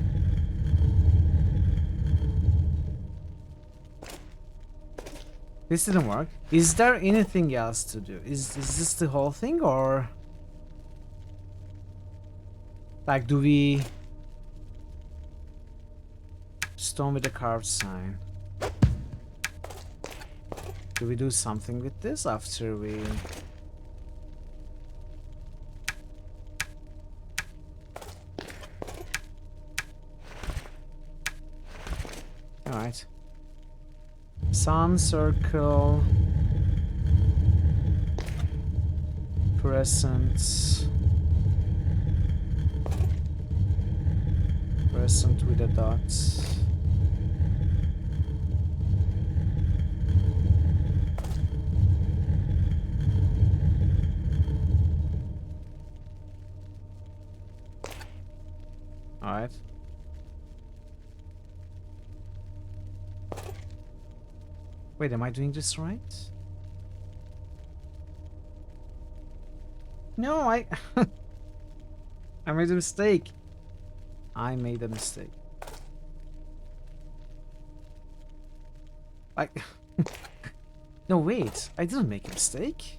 This didn't work. Is there anything else to do? Is this the whole thing, or... Like, do we... Stone with a carved sign. Do we do something with this after we... Alright. Sun, circle... Crescents... Crescent with the dots... Alright. Wait, am I doing this right? No, I made a mistake. I made a mistake. No, wait. I didn't make a mistake.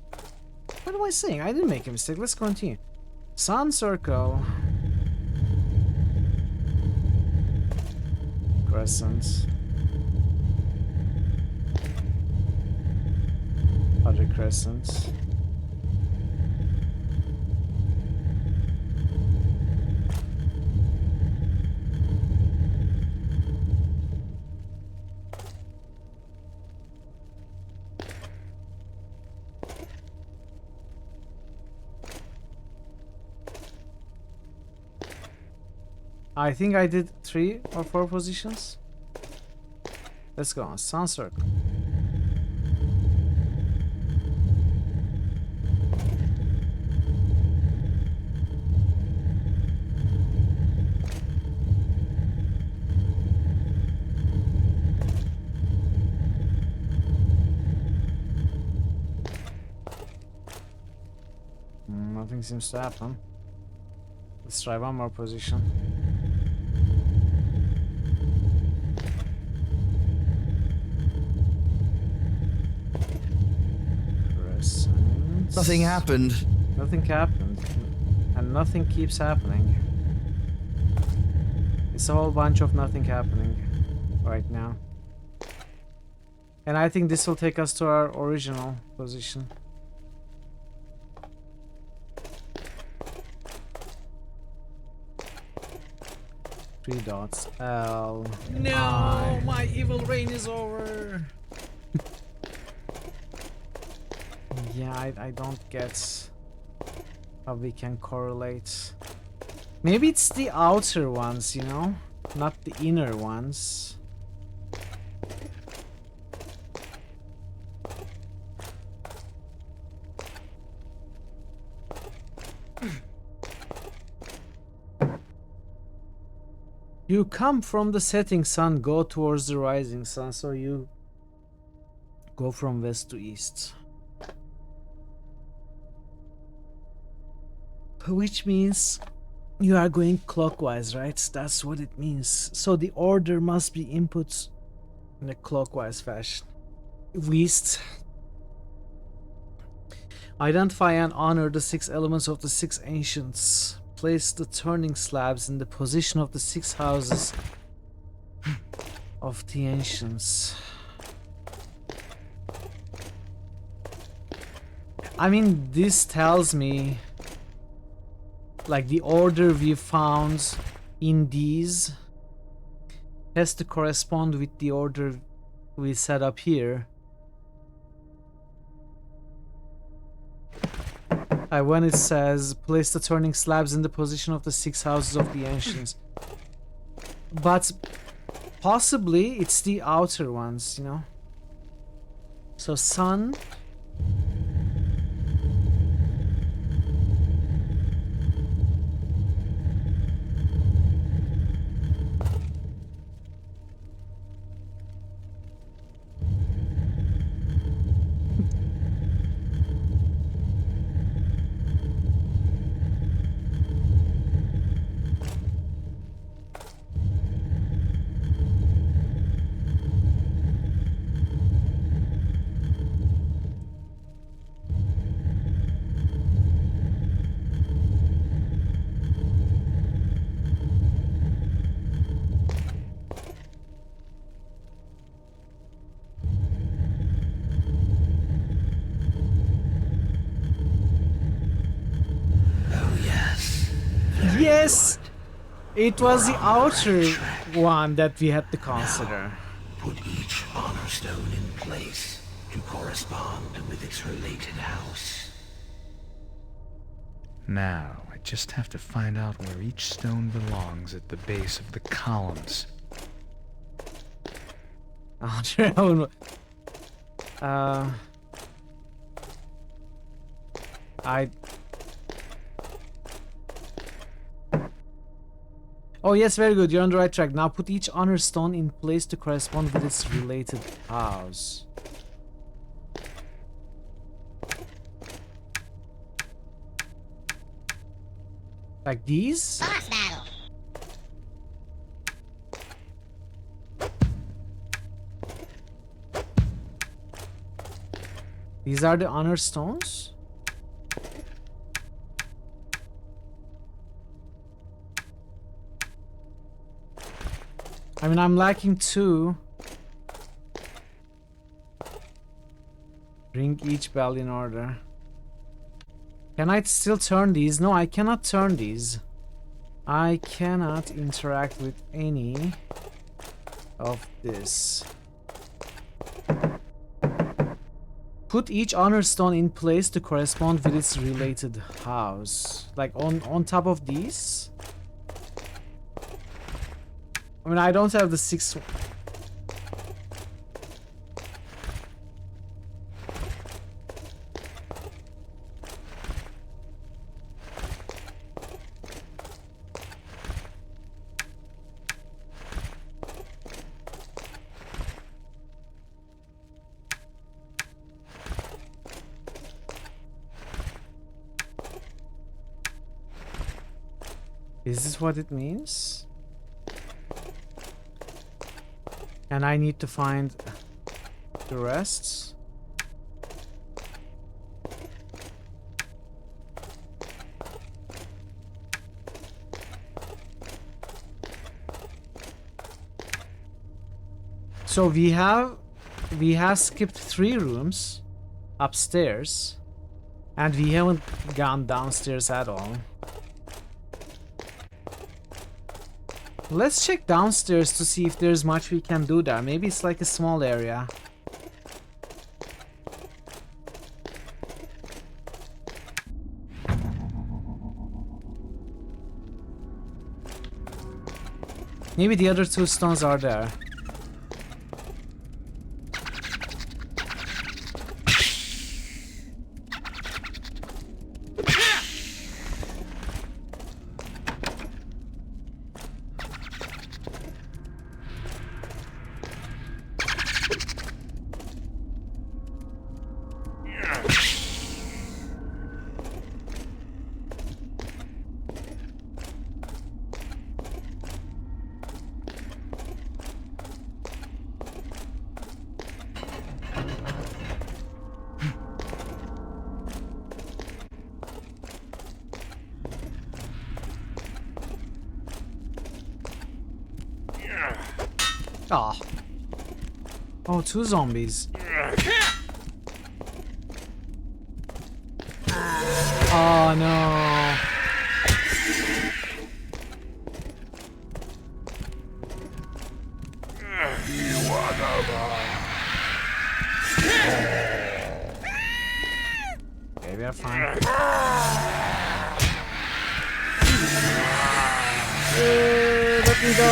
What am I saying? I didn't make a mistake. Let's continue. Sun circle. Crescents. Other crescents. I think I did 3 or 4 positions. Let's go on sun circle. Nothing seems to happen. Let's try one more position. Crescent. Nothing happened. Nothing happened. And nothing keeps happening. It's a whole bunch of nothing happening right now. And I think this will take us to our original position. Three dots. L. No, I. my evil reign is over. Yeah, I don't get how we can correlate. Maybe it's the outer ones, you know, not the inner ones. You come from the setting sun, go towards the rising sun, so you go from west to east. Which means you are going clockwise, right? That's what it means. So the order must be input in a clockwise fashion. East. Identify and honor the 6 elements of the 6 ancients. Place the turning slabs in the position of the 6 houses of the ancients. I mean, this tells me like the order we found in these has to correspond with the order we set up here. When it says place the turning slabs in the position of the 6 houses of the ancients. But possibly it's the outer ones, you know. So sun. Yes, it was the outer one that we had to consider. Put each honor stone in place to correspond with its related house. Now, I just have to find out where each stone belongs at the base of the columns. Oh yes, very good, you're on the right track. Now put each honor stone in place to correspond with its related house. Like these? Boss battle. These are the honor stones? I mean, I'm lacking 2. Bring each bell in order. Can I still turn these? No, I cannot turn these. I cannot interact with any of this. Put each honor stone in place to correspond with its related house. Like on top of these? I mean, I don't have the 6. Is this what it means? And I need to find the rest. So we have skipped 3 rooms upstairs, and we haven't gone downstairs at all. Let's check downstairs to see if there's much we can do there. Maybe it's like a small area. Maybe the other 2 stones are there. Oh. Oh, 2 zombies. Oh no. Okay, we are fine. Let me go.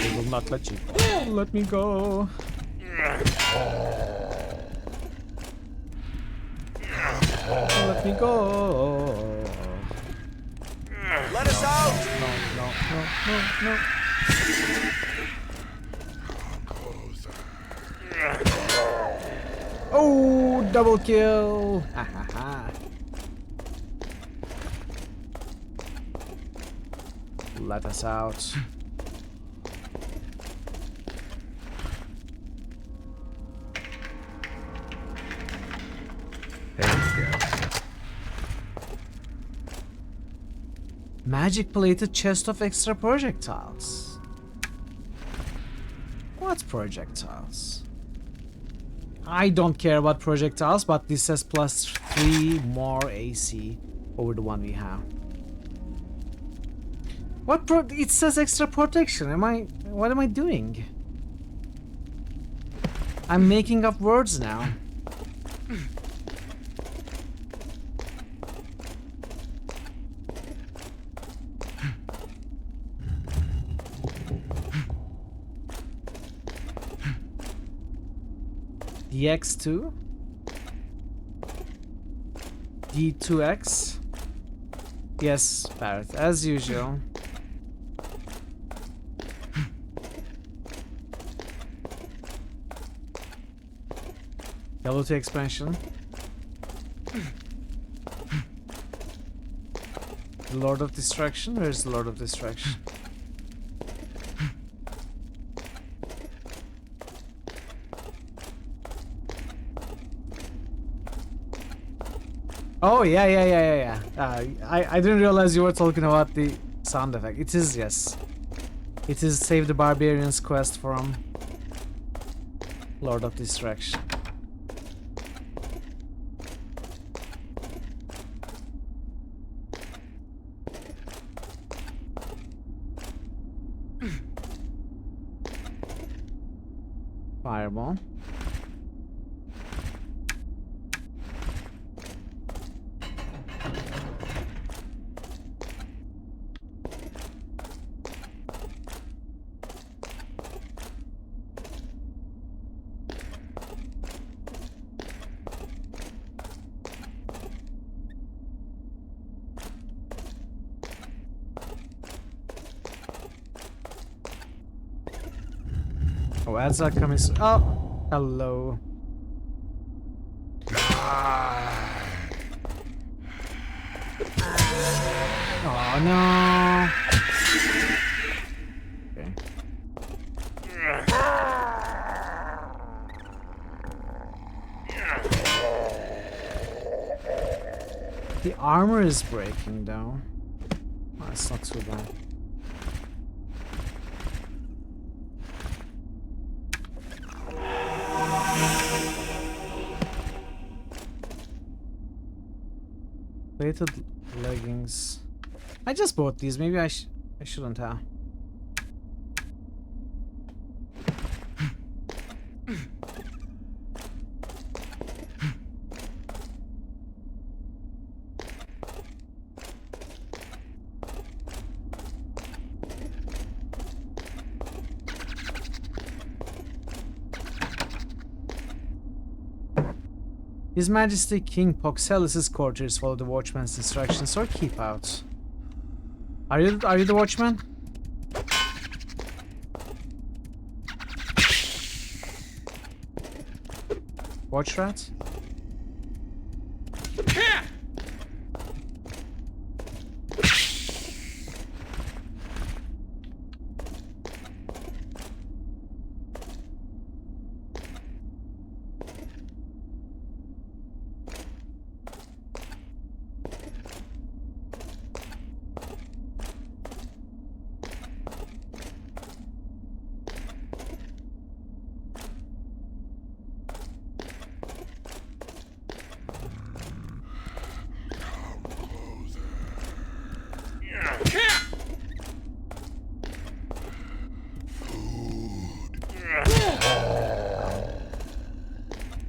They will not let you go. Oh, let me go. Let me go. Let us out! No. Oh, double kill. Ha ha ha. Let us out. There we go. Magic plated chest of extra projectiles. What projectiles? I don't care about projectiles, but this says +3 more AC over the one we have. What it says extra protection. What am I doing? I'm making up words now. DX2 D2X. Yes, Parrot, as usual. Level 2 expansion. The Lord of Destruction? Where's the Lord of Destruction? Oh, yeah. I didn't realize you were talking about the sound effect. It is, yes. It is Save the Barbarians quest from Lord of Distraction. Fireball. Oh, ads are coming. Oh, hello. Oh no. Okay. The armor is breaking though. Oh, it's not too bad. Plated leggings. I just bought these. Maybe I shouldn't have. His Majesty King Poxelis' quarters follow the watchman's instructions or keep out. Are you the watchman? Watch rat?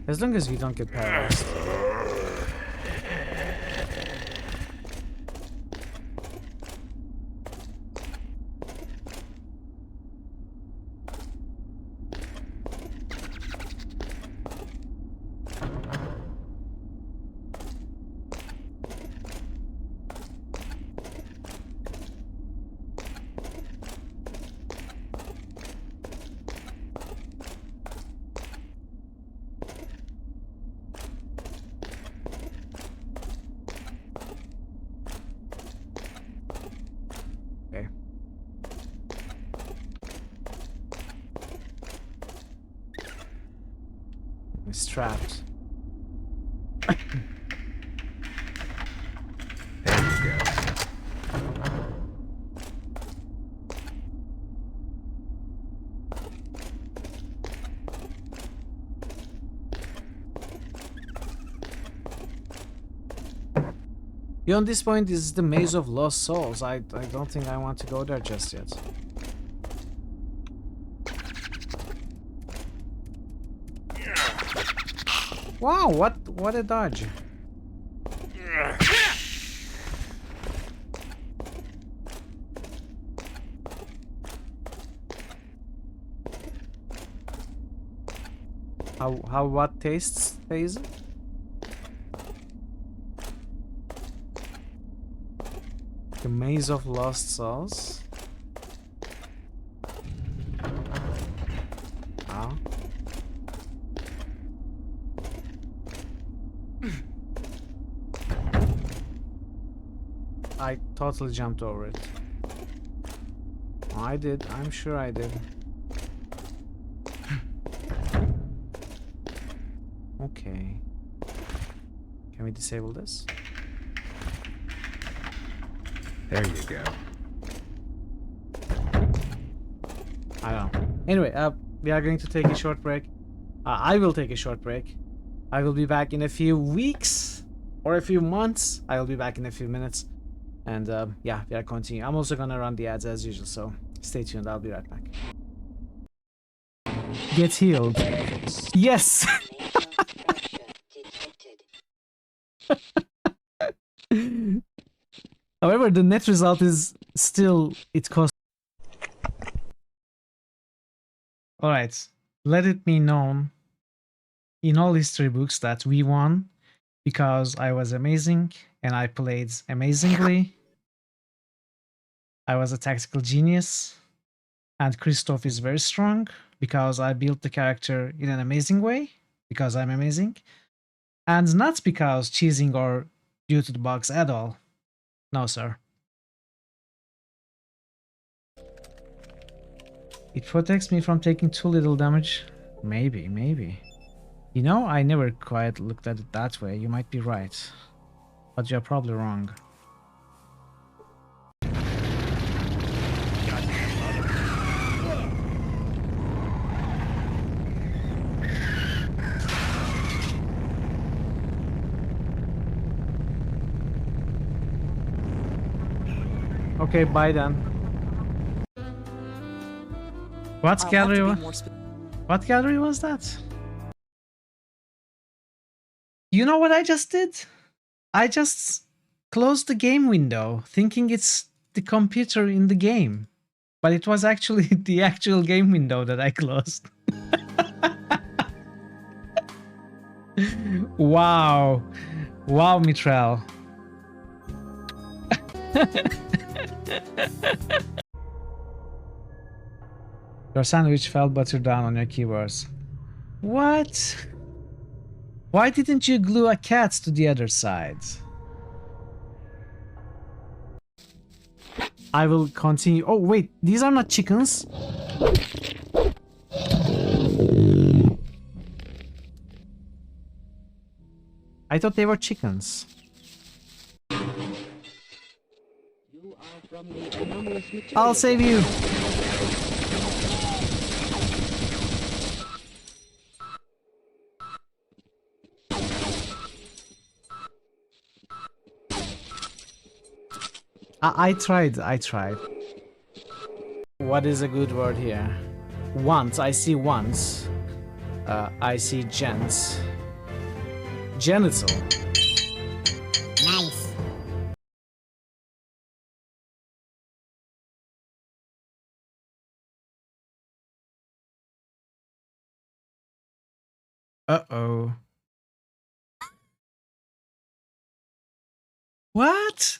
As long as we don't get paralyzed. He's trapped. There you go. Beyond this point is the Maze of Lost Souls. I don't think I want to go there just yet. Wow, what a dodge. How what tastes phase? The Maze of Lost Souls. Ah. I totally jumped over it. I did. I'm sure I did. Okay. Can we disable this? There you go. I don't know. Anyway, we are going to take a short break. I will take a short break. I will be back in a few weeks or a few months. I will be back in a few minutes. And yeah, we are continuing. I'm also gonna run the ads as usual, so stay tuned. I'll be right back. Get healed. Yes! However, the net result is still, it costs. Alright, let it be known in all history books that we won because I was amazing and I played amazingly. I was a tactical genius, and Christoph is very strong because I built the character in an amazing way, because I'm amazing, and not because cheesing or due to the bugs at all. No, sir. It protects me from taking too little damage. Maybe, maybe. You know, I never quite looked at it that way. You might be right. But you're probably wrong. Okay, bye then. What gallery? What gallery was that? You know what I just did? I just closed the game window, thinking it's the computer in the game. But it was actually the actual game window that I closed. Wow. Wow, Mitral. Your sandwich fell butter down on your keyboards. What? Why didn't you glue a cat to the other side? I will continue. Oh wait, these are not chickens. I thought they were chickens. I'll save you. I tried. What is a good word here? Once, I see once. I see gents. Genital. Nice. Uh-oh. What?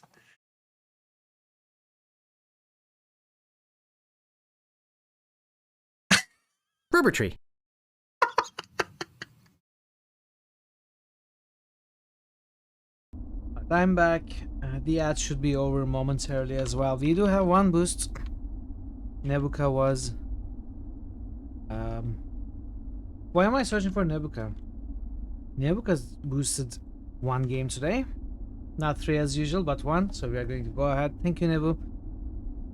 Rubber tree. I'm back. The ad should be over momentarily as well. We do have one boost. Nebuka was... Why am I searching for Nebuka? Nebuka's boosted one game today. Not 3 as usual, but 1. So we are going to go ahead. Thank you, Nebu,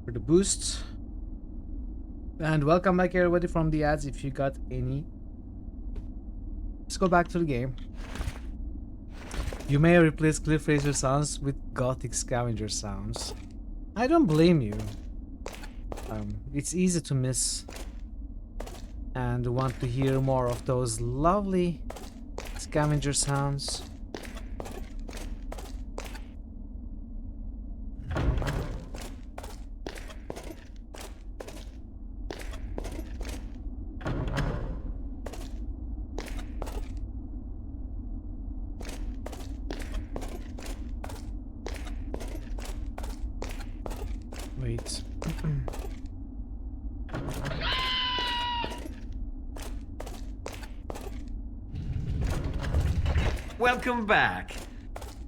for the boost. And welcome back, everybody, from the ads if you got any. Let's go back to the game. You may replace Cliff Racer sounds with Gothic Scavenger sounds. I don't blame you. It's easy to miss and want to hear more of those lovely scavenger sounds. Wait. Welcome back.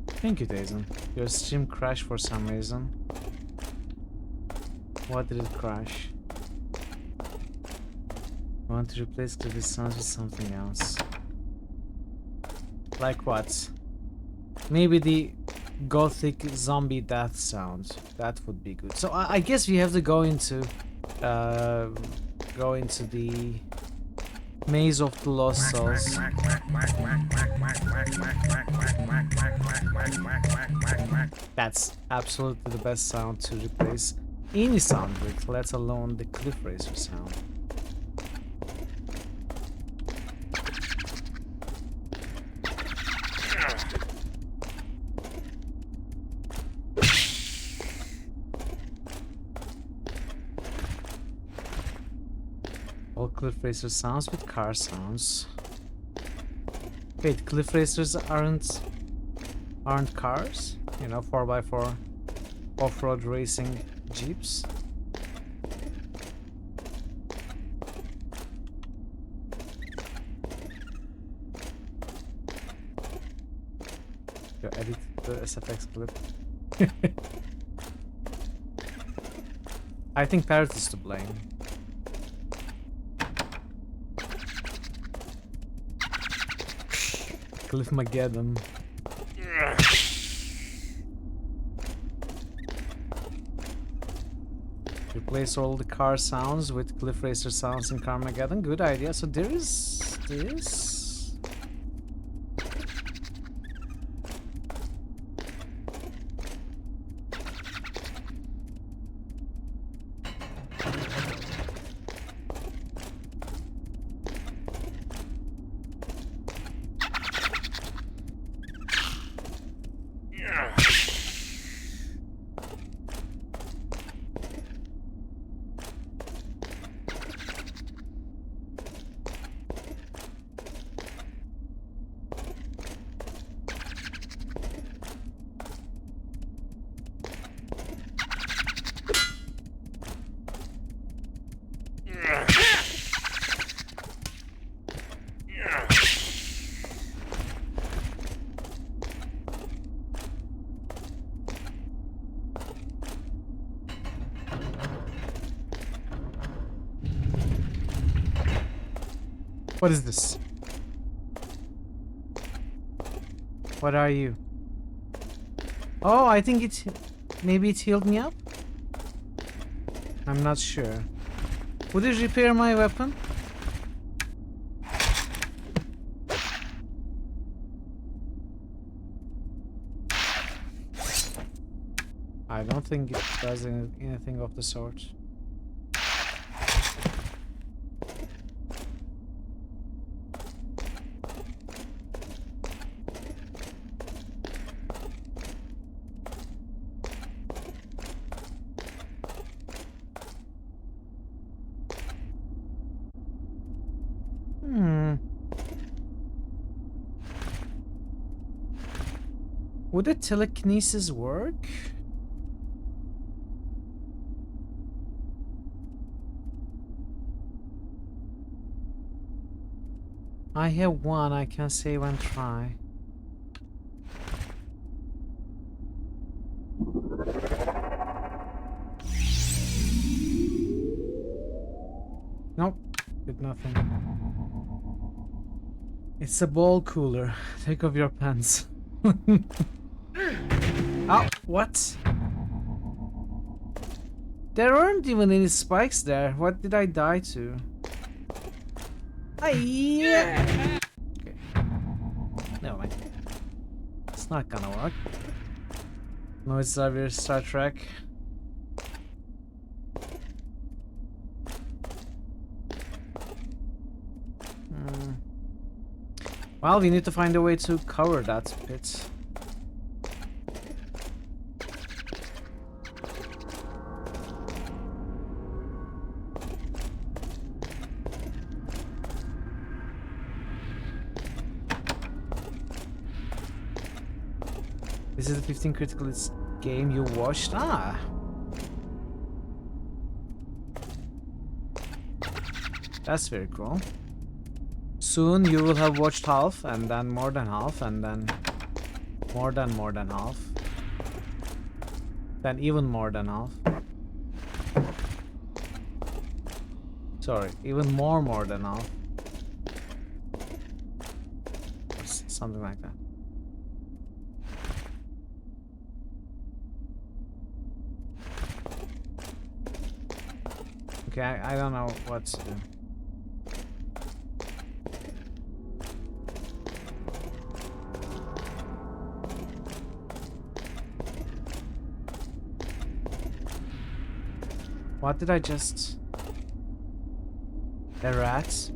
Thank you, Dazen. Your stream crashed for some reason. What did it crash? I want to replace Cliffy sounds with something else. Like what? Maybe the Gothic zombie death sound. That would be good. So I guess we have to go into the Maze of the Lost Souls. That's absolutely the best sound to replace any sound with, let alone the cliff racer sound. All cliff racer sounds with car sounds. Wait, cliff racers aren't cars? You know, 4x4 off-road racing jeeps. You edit the SFX clip. I think Parrot is to blame. Cliffmageddon. Replace all the car sounds with Cliff Racer sounds in Carmageddon. Good idea. So there is this. What is this? What are you? Oh, I think it... maybe it healed me up? I'm not sure. Would it repair my weapon? I don't think it does anything of the sort. Would the telekinesis work? I have one, I can save and try. Nope, did nothing. It's a ball cooler. Take off your pants. Oh, what? There aren't even any spikes there. What did I die to? Yeah. Okay. Never mind. It's not gonna work. No, it's Xavier Star Trek. Well, we need to find a way to cover that pit. This is the 15 critical game you watched? Ah! That's very cool. Soon you will have watched half, and then more than half, and then more than half. Then even more than half. Sorry, even more than half. Or something like that. Okay, I don't know what to do. What did I just... The rats?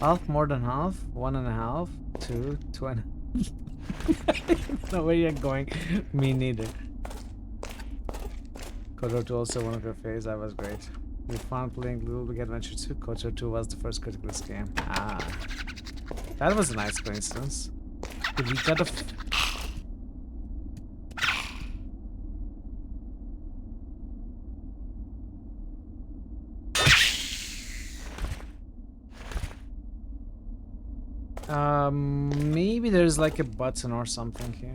Half, more than half, 1.5, 2, 2.5. No, where you're going? Me neither. KOTOR 2 also one of your favorites. That was great. You found playing Little Big Adventure 2. KOTOR 2 was the first Criticalist game. Ah. That was a nice coincidence. Did we get a... Maybe there's like a button or something here.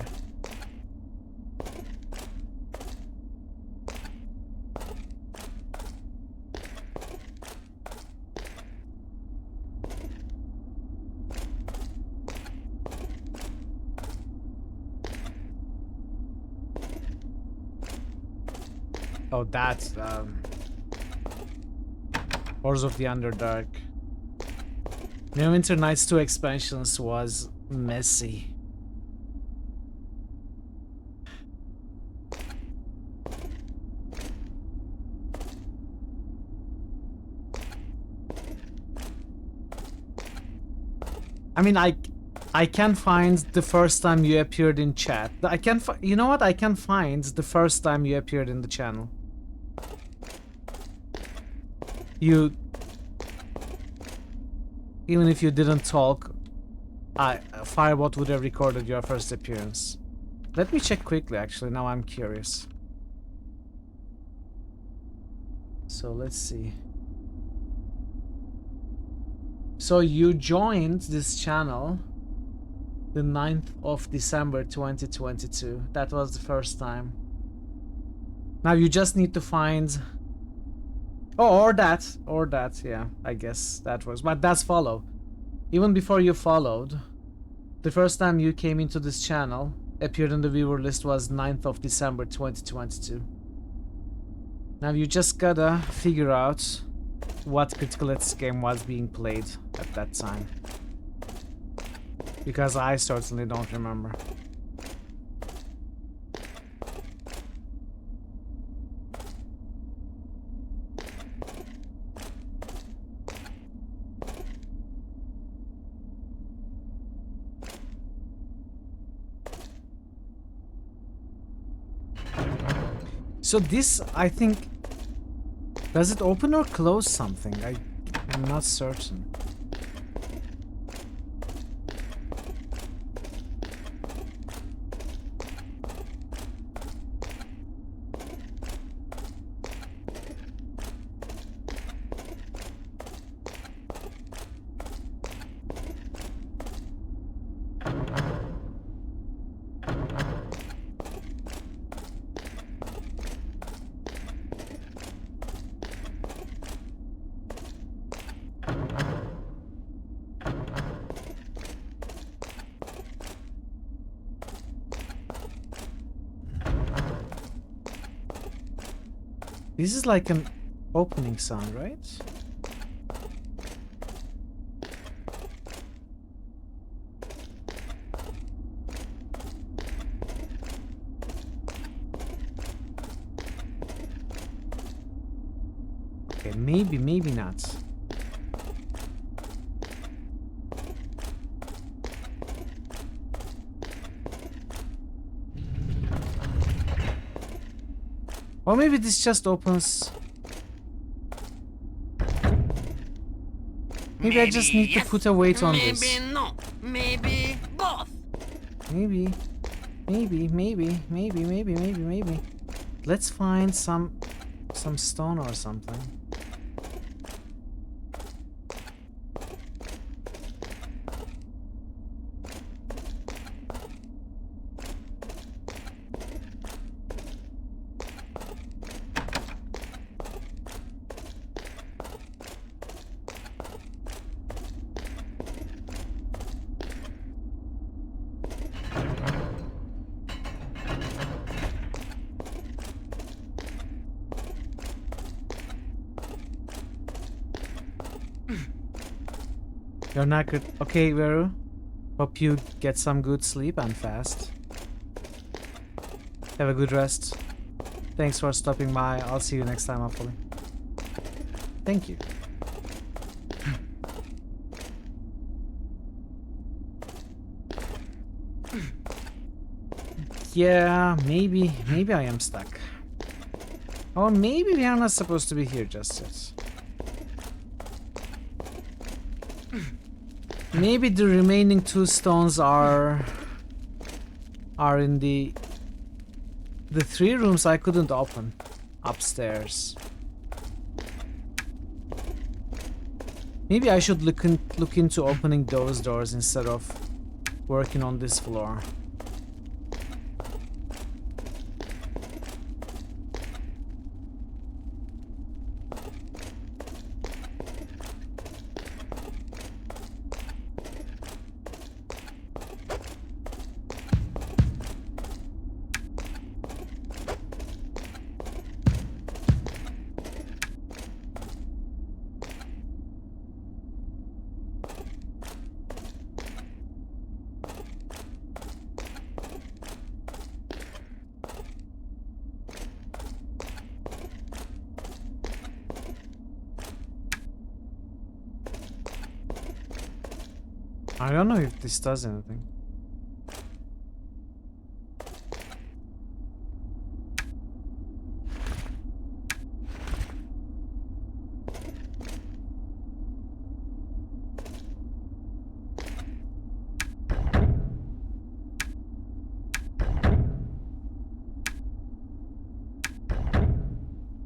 Oh, that's Wars of the Underdark. Neverwinter Nights 2 expansions was messy. I mean, I can find the first time you appeared in chat. I can you know what? I can find the first time you appeared in the channel. You... Even if you didn't talk, Firebot would have recorded your first appearance. Let me check quickly, actually. Now I'm curious. So let's see. So you joined this channel the 9th of December 2022. That was the first time. Now you just need to find... Oh, or that, yeah, I guess that was. But that's follow. Even before you followed, the first time you came into this channel, appeared in the viewer list, was 9th of December 2022. Now you just gotta figure out what Criticalist game was being played at that time. Because I certainly don't remember. So this, I think, does it open or close something? I'm not certain. This is like an opening sound, right? Okay, maybe not. Or maybe this just opens... Maybe I just need to put a weight on this. Maybe no. Maybe both. Maybe. Let's find some stone or something. You're not good. Okay, Veru. Hope you get some good sleep and fast. Have a good rest. Thanks for stopping by. I'll see you next time, hopefully. Thank you. Yeah, maybe I am stuck. Or maybe we are not supposed to be here just yet. Maybe the remaining 2 stones are in the 3 rooms I couldn't open upstairs. Maybe I should look into opening those doors instead of working on this floor. I don't know if this does anything.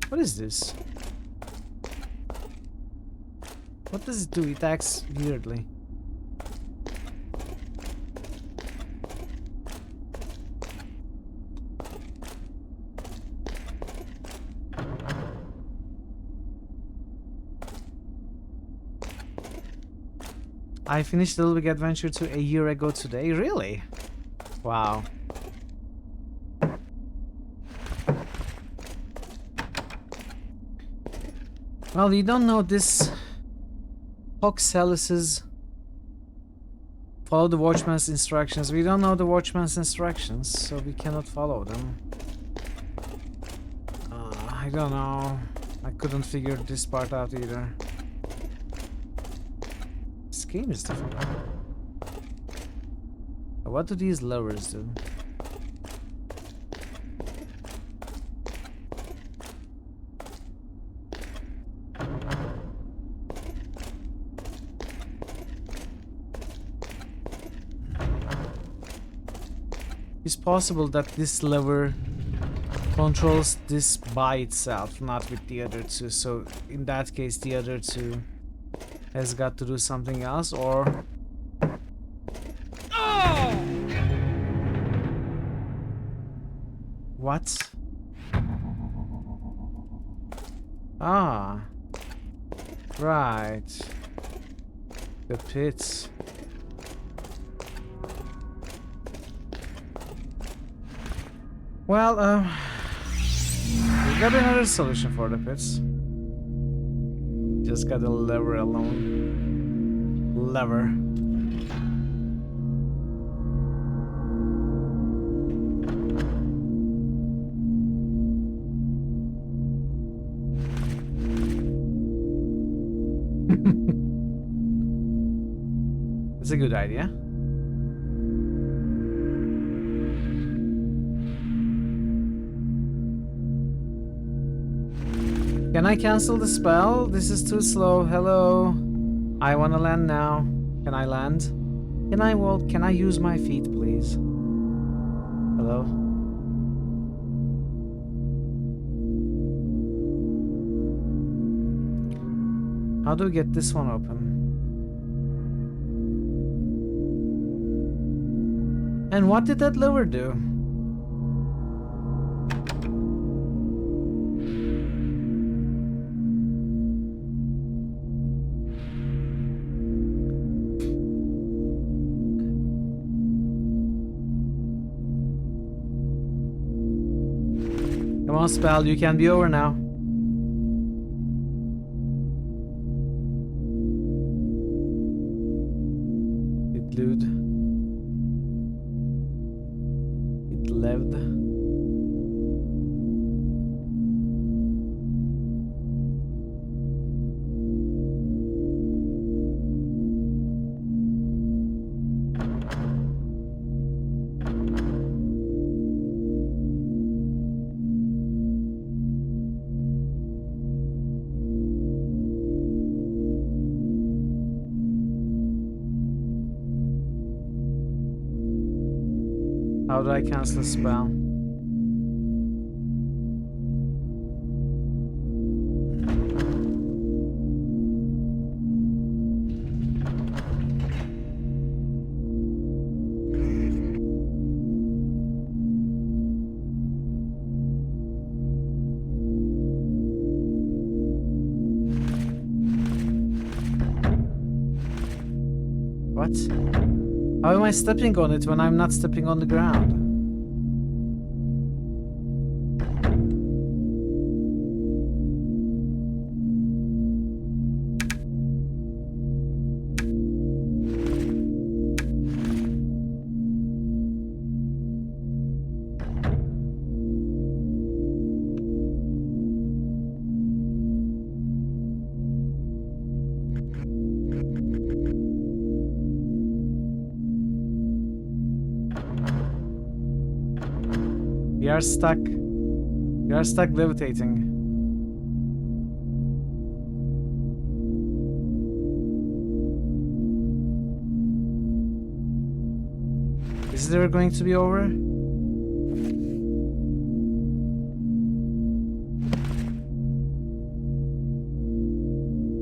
What is this? What does it do? It acts weirdly. I finished Little Big Adventure 2 a year ago today. Really? Wow. Well, we don't know this Arx Fatalis' follow the Watchman's instructions. We don't know the Watchman's instructions, so we cannot follow them. I don't know. I couldn't figure this part out either. This game is difficult. What do these levers do? It's possible that this lever controls this by itself, not with the other two. So in that case, the other two has got to do something else, or... Oh! What? Ah. Right. The pits. Well, we got another solution for the pits. Just got a lever alone. Lever. It's a good idea. Can I cancel the spell? This is too slow. Hello. I wanna land now. Can I land? Can I walk? Can I use my feet, please? Hello? How do we get this one open? And what did that lever do? Come on, spell, you can be over now. It glued. It leved. How do I cancel a spell? What? How am I stepping on it when I'm not stepping on the ground? We are stuck. We are stuck levitating. Is it ever going to be over?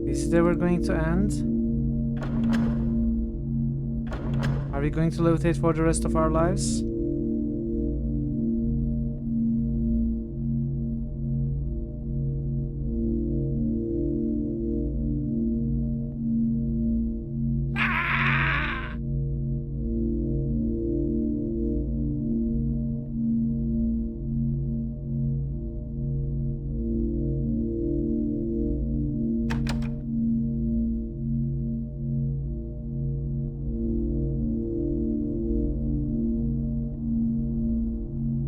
Is it ever going to end? Are we going to levitate for the rest of our lives?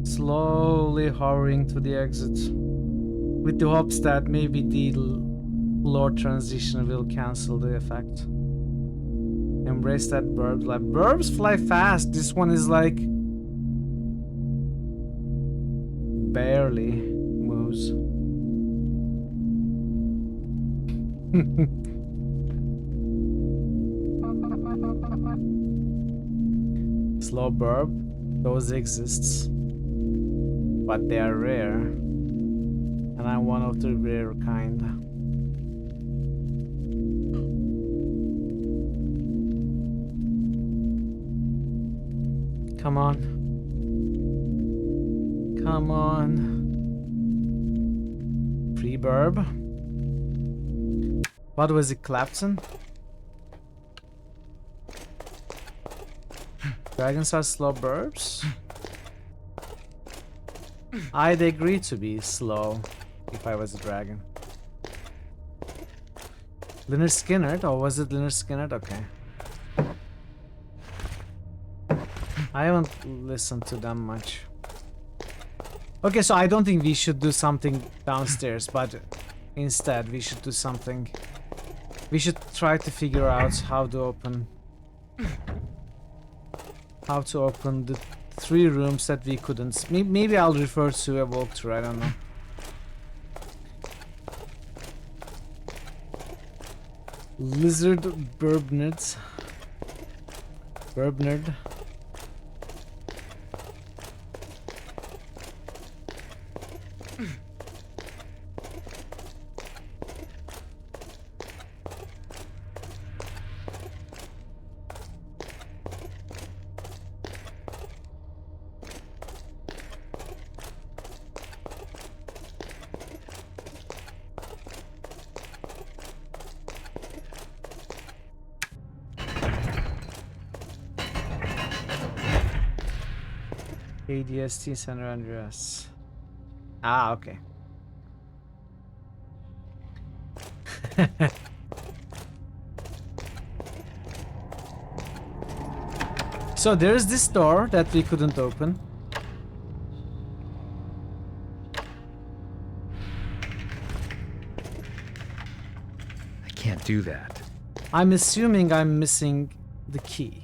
Slowly hovering to the exit, with the hopes that maybe the Lord transition will cancel the effect. Embrace that burb life. Burbs fly fast. This one is like barely moves. Slow burb, those exists. But they are rare, and I'm one of the rare kind. Come on. Come on. Free burb. What was it, Clapton? Dragons are slow burbs? I'd agree to be slow if I was a dragon. Leonard Skinner? Oh, was it Leonard Skinner? Okay. I haven't listened to them much. Okay, so I don't think we should do something downstairs, but instead we should do something. We should try to figure out how to open the 3 rooms that we couldn't. Maybe I'll refer to a walkthrough, I don't know. Lizard Burbnerd. Burbnerd. ADST San Andreas. Ah, okay. So there's this door that we couldn't open. I can't do that. I'm assuming I'm missing the key.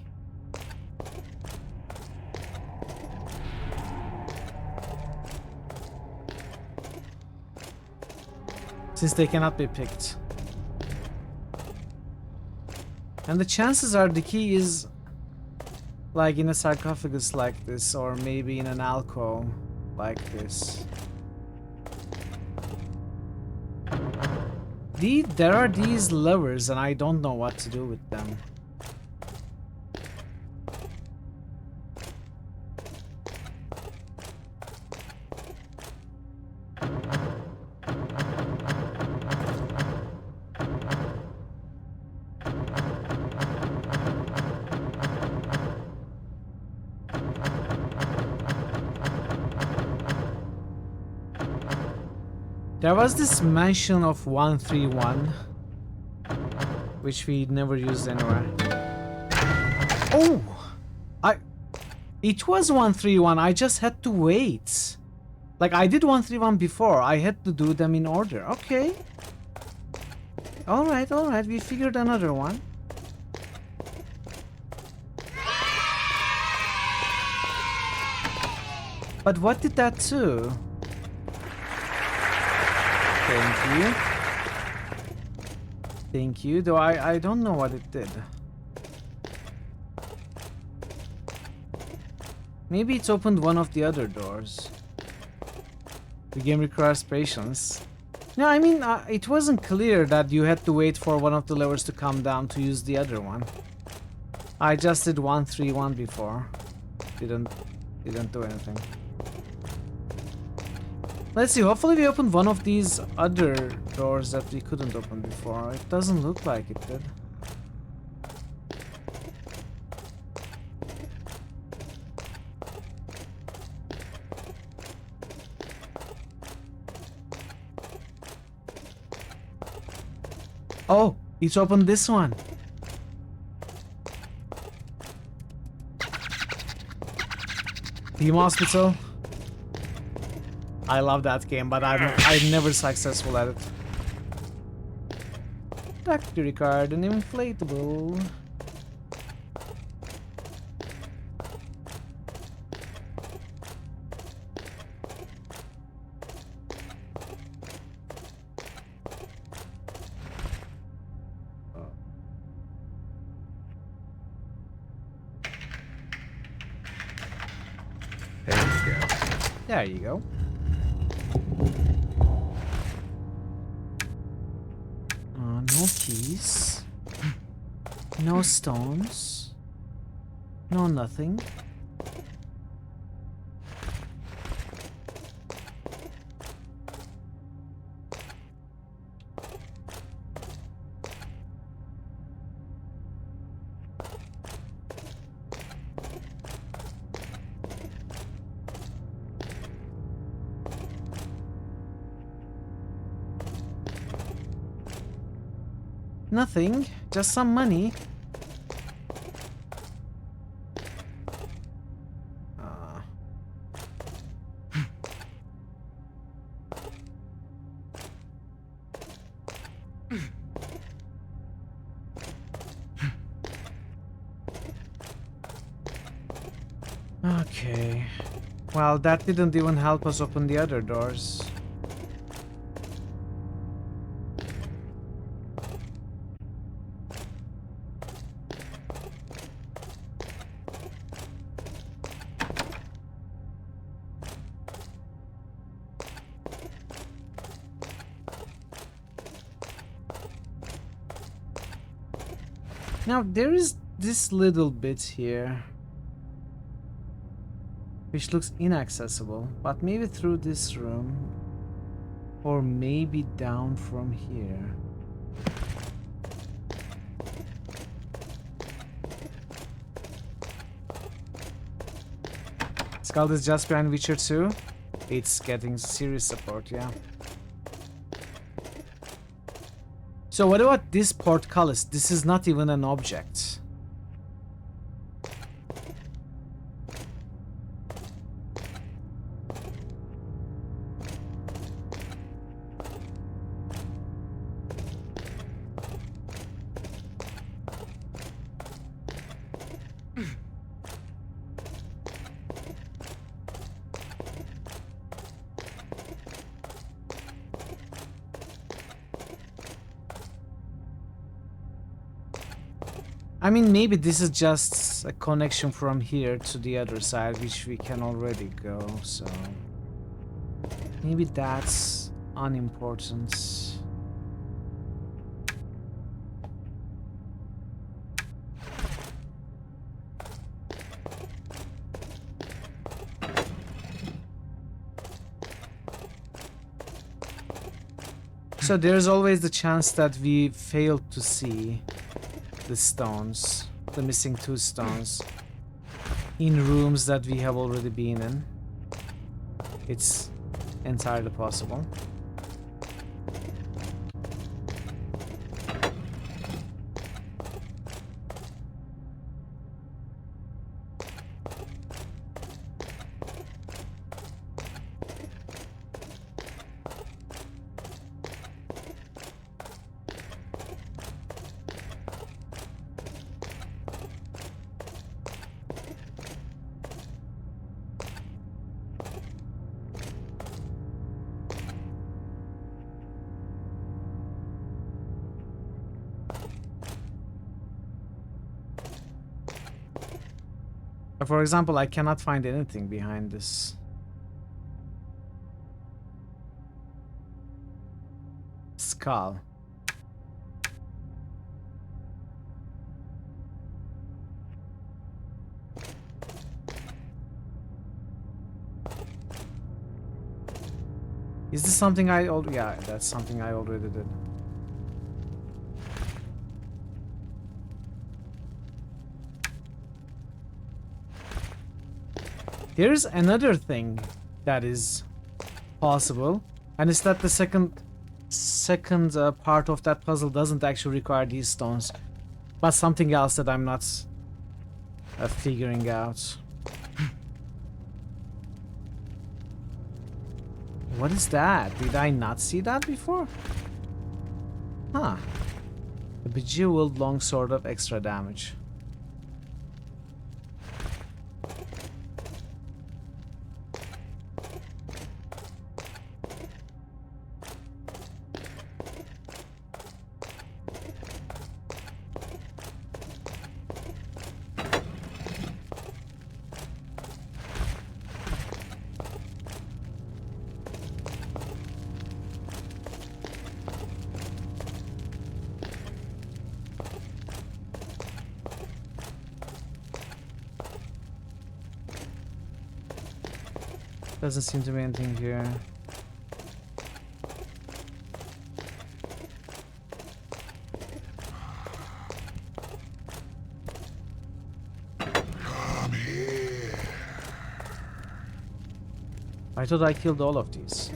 Since they cannot be picked. And the chances are the key is Like in a sarcophagus like this, or maybe in an alcove like this. There are these levers and I don't know what to do with them. There was this mention of 131, which we never used anywhere. Oh! It was 131, I just had to wait. Like, I did 131 before, I had to do them in order. Okay. Alright, we figured another one. But what did that do? Thank you, though I don't know what it did. Maybe it's opened one of the other doors. The game requires patience. No, I mean, it wasn't clear that you had to wait for one of the levers to come down to use the other one. I just did 131 before. Didn't do anything. Let's see, hopefully we opened one of these other doors that we couldn't open before. It doesn't look like it did. Oh, it's opened this one. Team Hospital. I love that game, but I'm never successful at it. Factory card, an inflatable. There you go. No keys. No stones. No nothing. Nothing, just some money. Okay. Well, that didn't even help us open the other doors. Now, there is this little bit here, which looks inaccessible, but maybe through this room, or maybe down from here. Skull is just behind Witcher 2. It's getting serious support, yeah. So what about this portcullis? This is not even an object. I mean, maybe this is just a connection from here to the other side, which we can already go, so... Maybe that's unimportant. So there's always the chance that we failed to see the stones, the missing 2 stones, in rooms that we have already been in. It's entirely possible. For example, I cannot find anything behind this. Skull. Is this something I already... Yeah, that's something I already did. There's another thing that is possible, and it's that the second part of that puzzle doesn't actually require these stones, but something else that I'm not figuring out. What is that? Did I not see that before? Huh. A bejeweled longsword of extra damage. Doesn't seem to be anything here. Come here. I thought I killed all of these.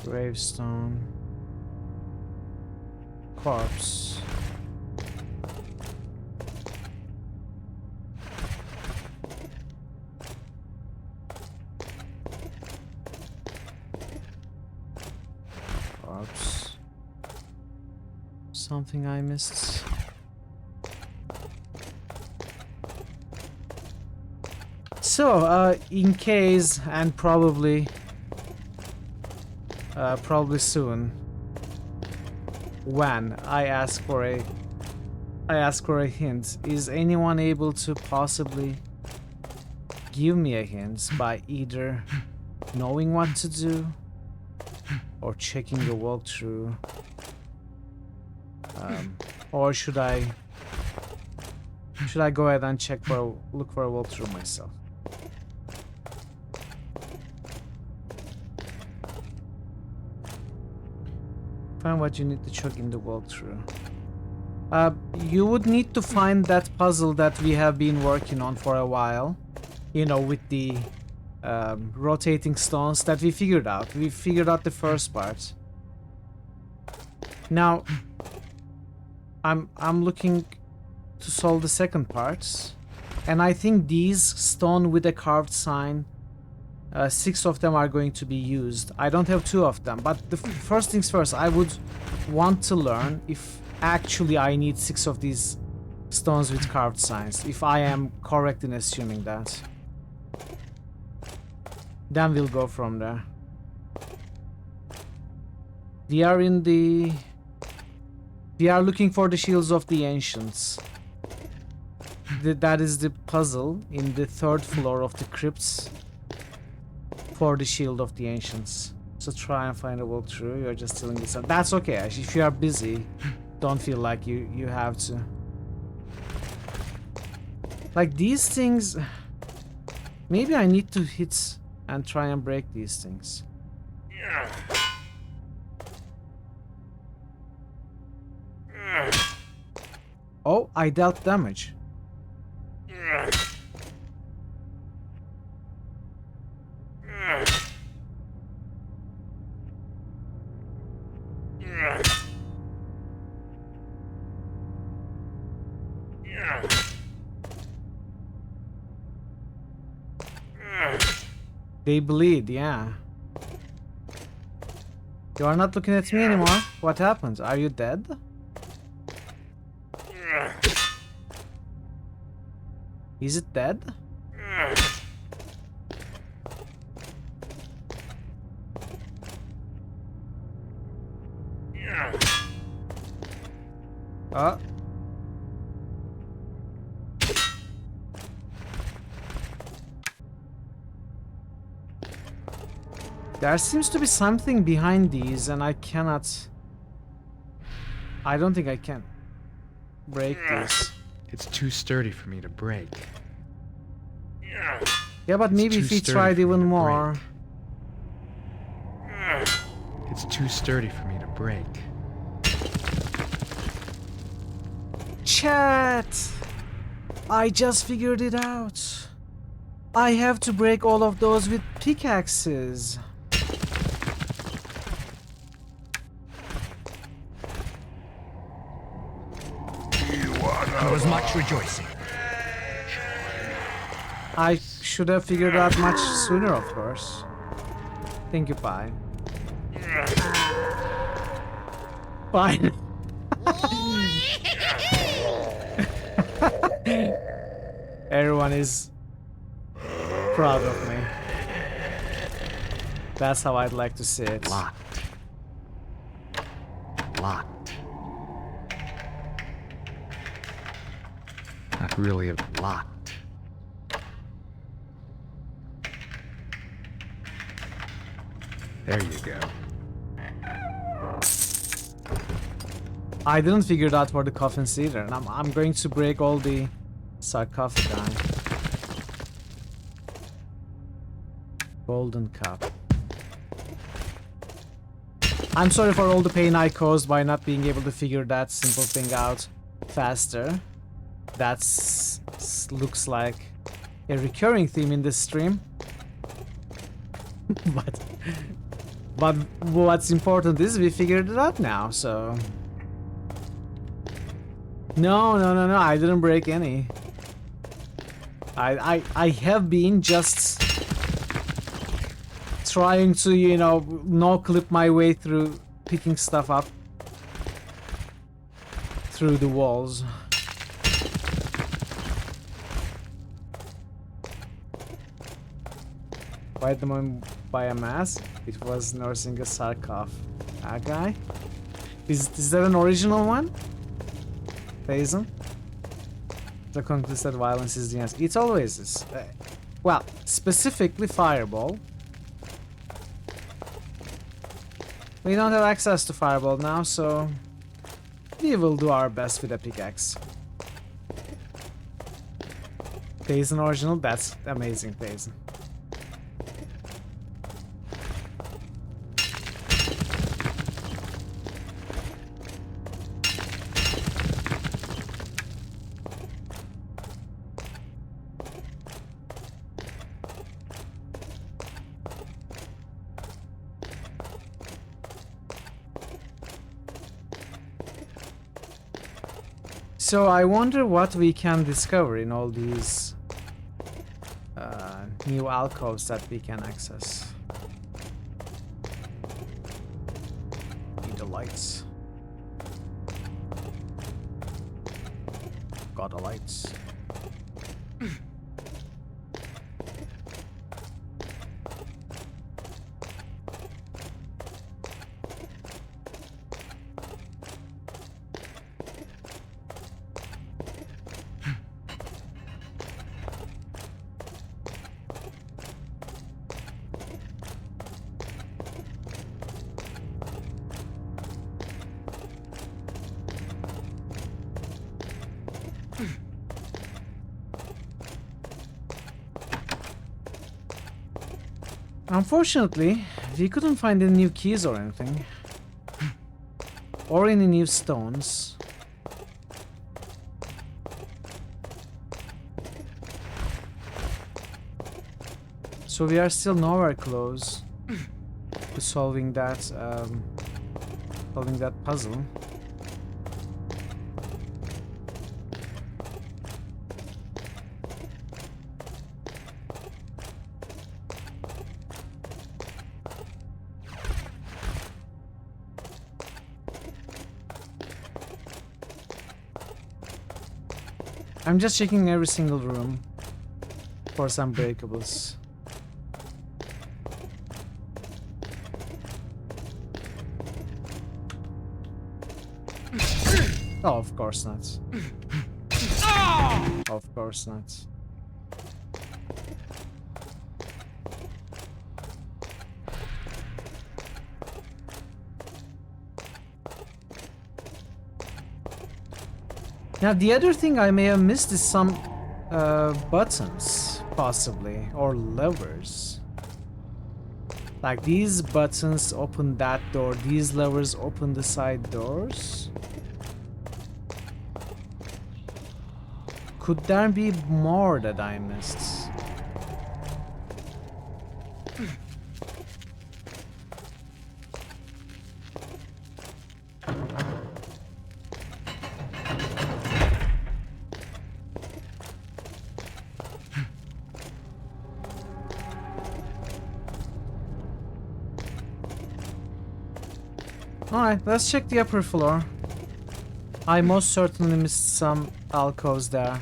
Gravestone. Corpse. Corpse. Something I missed. So, in case, and probably soon, when I ask for a hint, is anyone able to possibly give me a hint by either knowing what to do or checking the walkthrough, or should I go ahead and look for a walkthrough myself? Find what you need to check in the walkthrough. You would need to find that puzzle that we have been working on for a while. You know, with the rotating stones that we figured out. We figured out the first part. Now, I'm looking to solve the second part. And I think these stone with a carved sign, 6 of them are going to be used. I don't have 2 of them, but the first things first, I would want to learn if actually I need 6 of these stones with carved signs, if I am correct in assuming that. Then we'll go from there. We are looking for the shields of the ancients. That is the puzzle in the 3rd floor of the crypts for the shield of the ancients. So try and find a walkthrough. You're just telling me something. That's okay. If you are busy, don't feel like you have to. Like these things, maybe I need to hit and try and break these things. Oh, I dealt damage. They bleed, yeah. You are not looking at me anymore. What happened? Are you dead? Is it dead? There seems to be something behind these, and I cannot... I don't think I can break this. It's too sturdy for me to break. Yeah, but maybe if we tried even more... It's too sturdy for me to break. Chat! I just figured it out. I have to break all of those with pickaxes. There was much rejoicing. I should have figured out much sooner, of course. Thank you, Pine. Fine. Everyone is proud of me. That's how I'd like to see it. Locked. Locked. Not really a locked. There you go. I didn't figure it out for the coffins either, and I'm going to break all the sarcophagi. Golden cup. I'm sorry for all the pain I caused by not being able to figure that simple thing out faster. That looks like a recurring theme in this stream. but what's important is we figured it out now, so... No, I didn't break any. I have been just trying to, you know, no-clip my way through picking stuff up through the walls. Why the man by a mask? It was nursing a sarcophagi. Is that an original one? Thason? The concludes that violence is the answer. It always is. Well, specifically Fireball. We don't have access to Fireball now, so we will do our best with a pickaxe. Thason original? That's amazing, Thason. So I wonder what we can discover in all these new alcoves that we can access. Need the lights. Got the lights. Unfortunately, we couldn't find any new keys or anything. Or any new stones. So we are still nowhere close to solving that puzzle. I'm just checking every single room for some breakables. Oh, of course not. Of course not. Now, the other thing I may have missed is some buttons, possibly, or levers. Like these buttons open that door, these levers open the side doors. Could there be more that I missed? Alright, let's check the upper floor. I most certainly missed some alcoves there.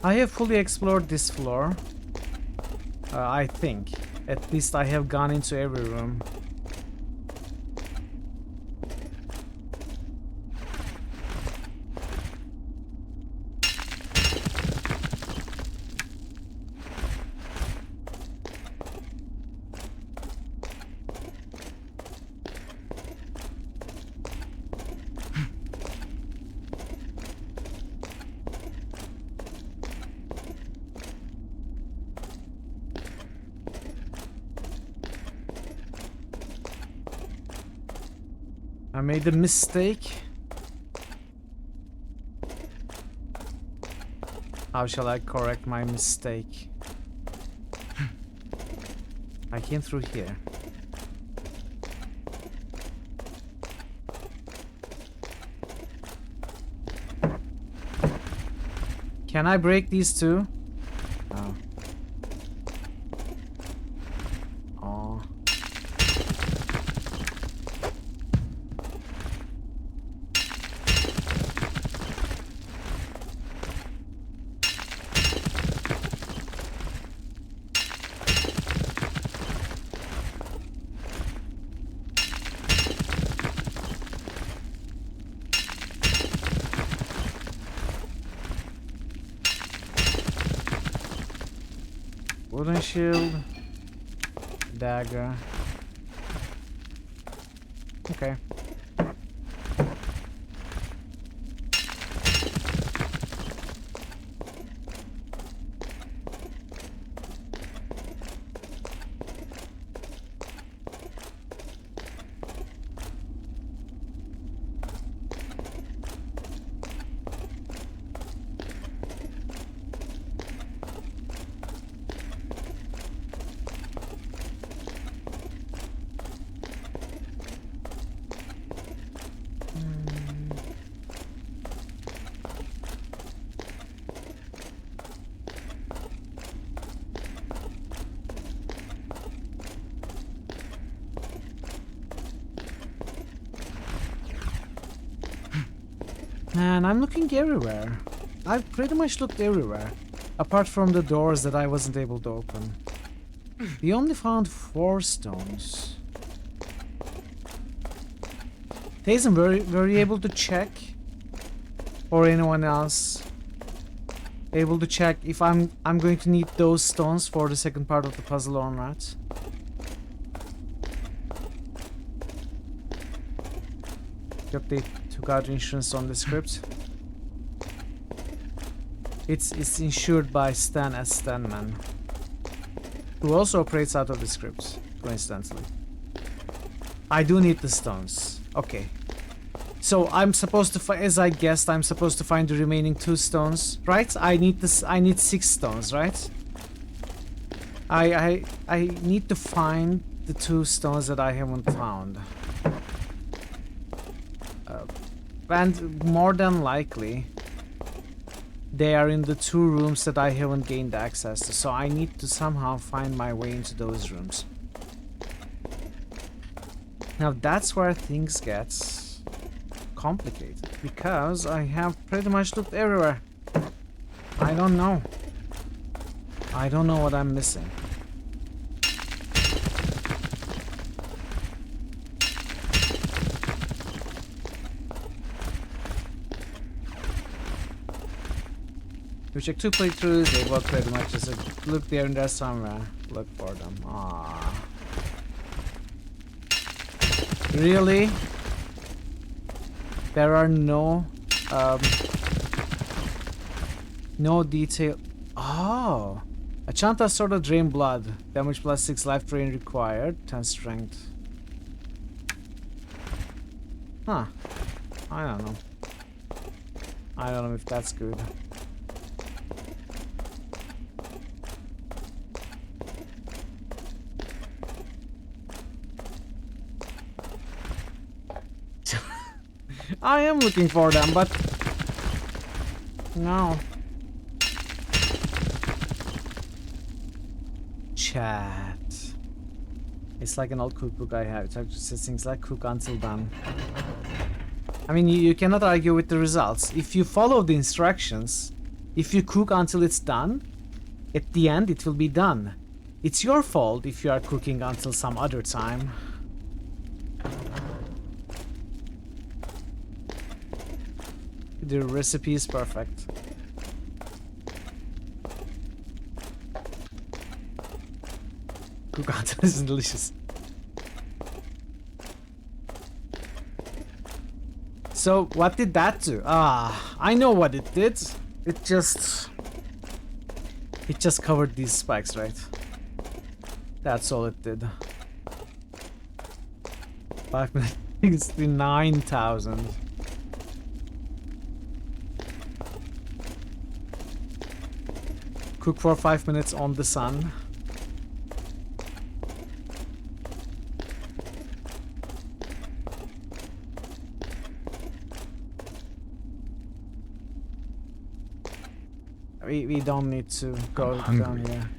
I have fully explored this floor. I think. At least I have gone into every room. I made a mistake. How shall I correct my mistake? I came through here. Can I break these two? Oh. Oh. Wooden shield, dagger. Okay. Man, I'm looking everywhere. I've pretty much looked everywhere. Apart from the doors that I wasn't able to open. We only found 4 stones. Taysom, were you able to check? Or anyone else able to check if I'm going to need those stones for the second part of the puzzle or not? Yep, they took out insurance on the script. It's insured by Stan as Stanman, who also operates out of the script, coincidentally. I do need the stones. Okay. So I'm supposed to find, as I guessed, I'm supposed to find the remaining 2 stones, right? I need 6 stones, right? I need to find the 2 stones that I haven't found. And more than likely, they are in the 2 rooms that I haven't gained access to, so I need to somehow find my way into those rooms. Now that's where things get complicated, because I have pretty much looked everywhere. I don't know. I don't know what I'm missing. We checked 2 playthroughs, they both pretty much just look there and there somewhere. Look for them. Aww. Really? There are no detail. Oh! Achanta sort of drain blood. Damage plus 6 life drain required. 10 strength. Huh. I don't know. I don't know if that's good. I am looking for them, but no. Chat. It's like an old cookbook I have. It actually says things like cook until done. I mean, you cannot argue with the results. If you follow the instructions, if you cook until it's done, at the end it will be done. It's your fault if you are cooking until some other time. The recipe is perfect. Cook until it's delicious. So what did that do? Ah, I know what it did. It just covered these spikes, right? That's all it did. 569,000. Cook for 5 minutes on the sun. We don't need to go down here.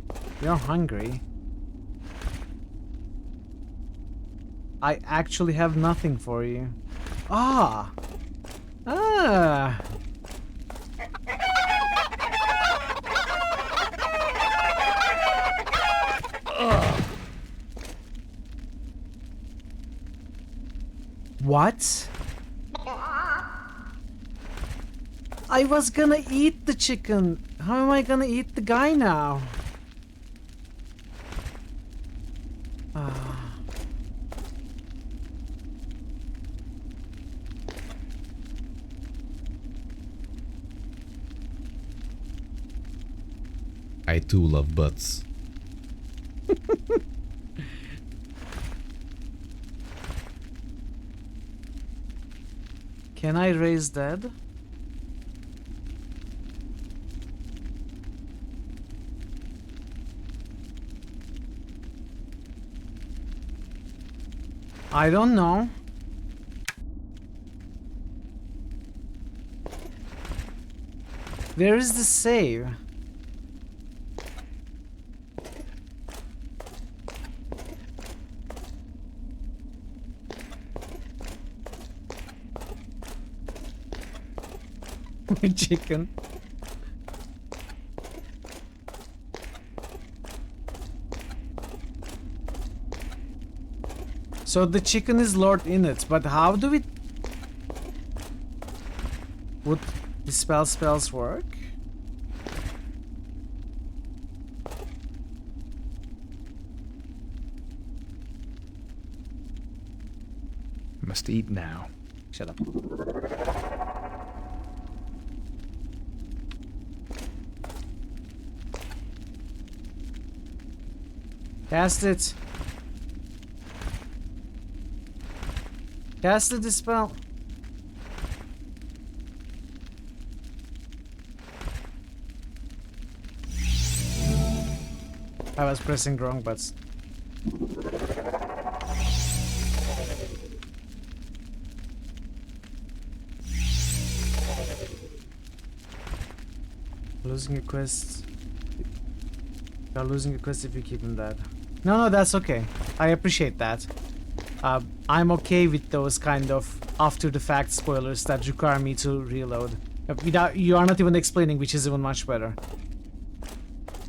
You're hungry. I actually have nothing for you. Ah! Ah! What? I was gonna eat the chicken. How am I gonna eat the guy now? I too love butts. Can I raise dead? I don't know. Where is the save? Chicken. So the chicken is Lord in it, but how do we... Would dispel spells work? Must eat now. Shut up. Cast it. Cast the dispel. I was pressing wrong buttons. Losing a quest. You're losing a quest if you keep him dead. No, that's okay. I appreciate that. I'm okay with those kind of after-the-fact spoilers that require me to reload. Without, you are not even explaining, which is even much better.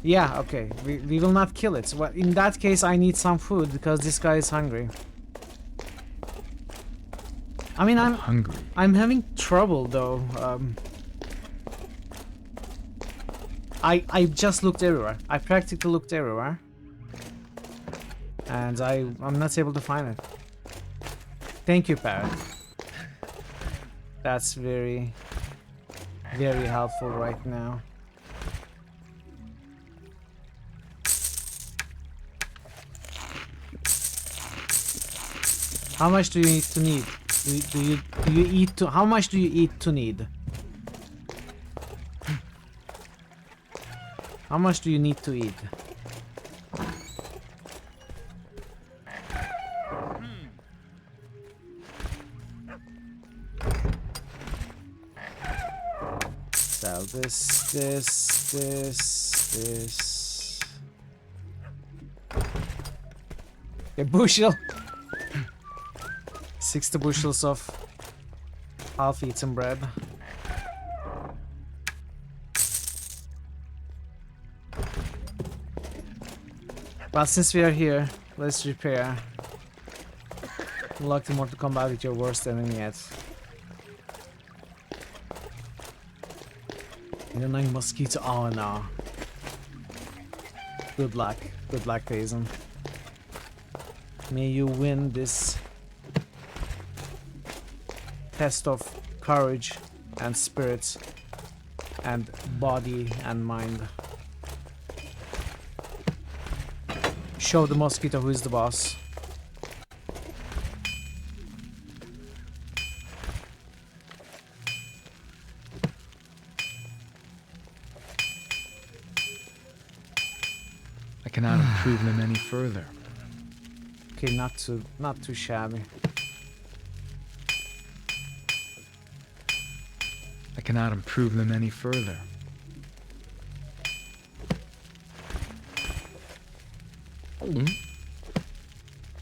Yeah, okay. We will not kill it. Well, in that case, I need some food because this guy is hungry. I mean, I'm hungry. I'm having trouble though. I just looked everywhere. I practically looked everywhere, and I'm not able to find it. Thank you, Parrot. That's very, very helpful right now. How much do you need to need? Do you eat to? How much do you eat to need? How much do you need to eat? Sell this. A bushel. 60 bushels of half-eaten bread. But since we are here, let's repair. Unlock the Mortal Kombat with your worst enemy yet. Annoying mosquito. Oh no. Good luck. Good luck, Payson. May you win this test of courage and spirit and body and mind. Show the mosquito who is the boss. I cannot improve them any further. Okay, not too shabby. I cannot improve them any further.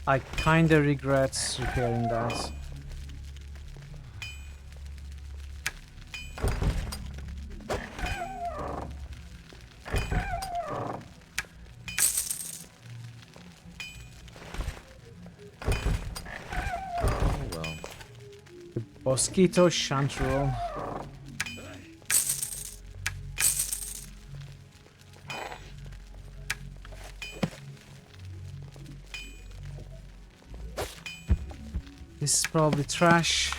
I kinda regret repairing that. Oh well. The mosquito shan't rule. This is probably trash.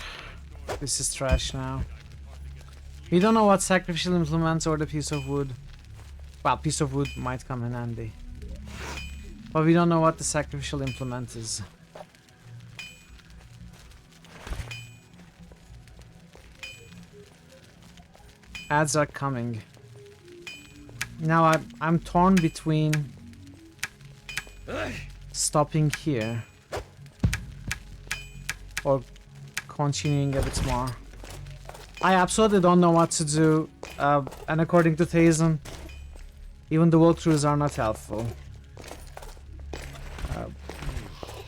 This is trash now. We don't know what sacrificial implements or the piece of wood. Well, piece of wood might come in handy. But we don't know what the sacrificial implement is. Ads are coming. Now I'm torn between stopping here or continuing a bit more. I absolutely don't know what to do, and according to Thazen, even the walkthroughs are not helpful.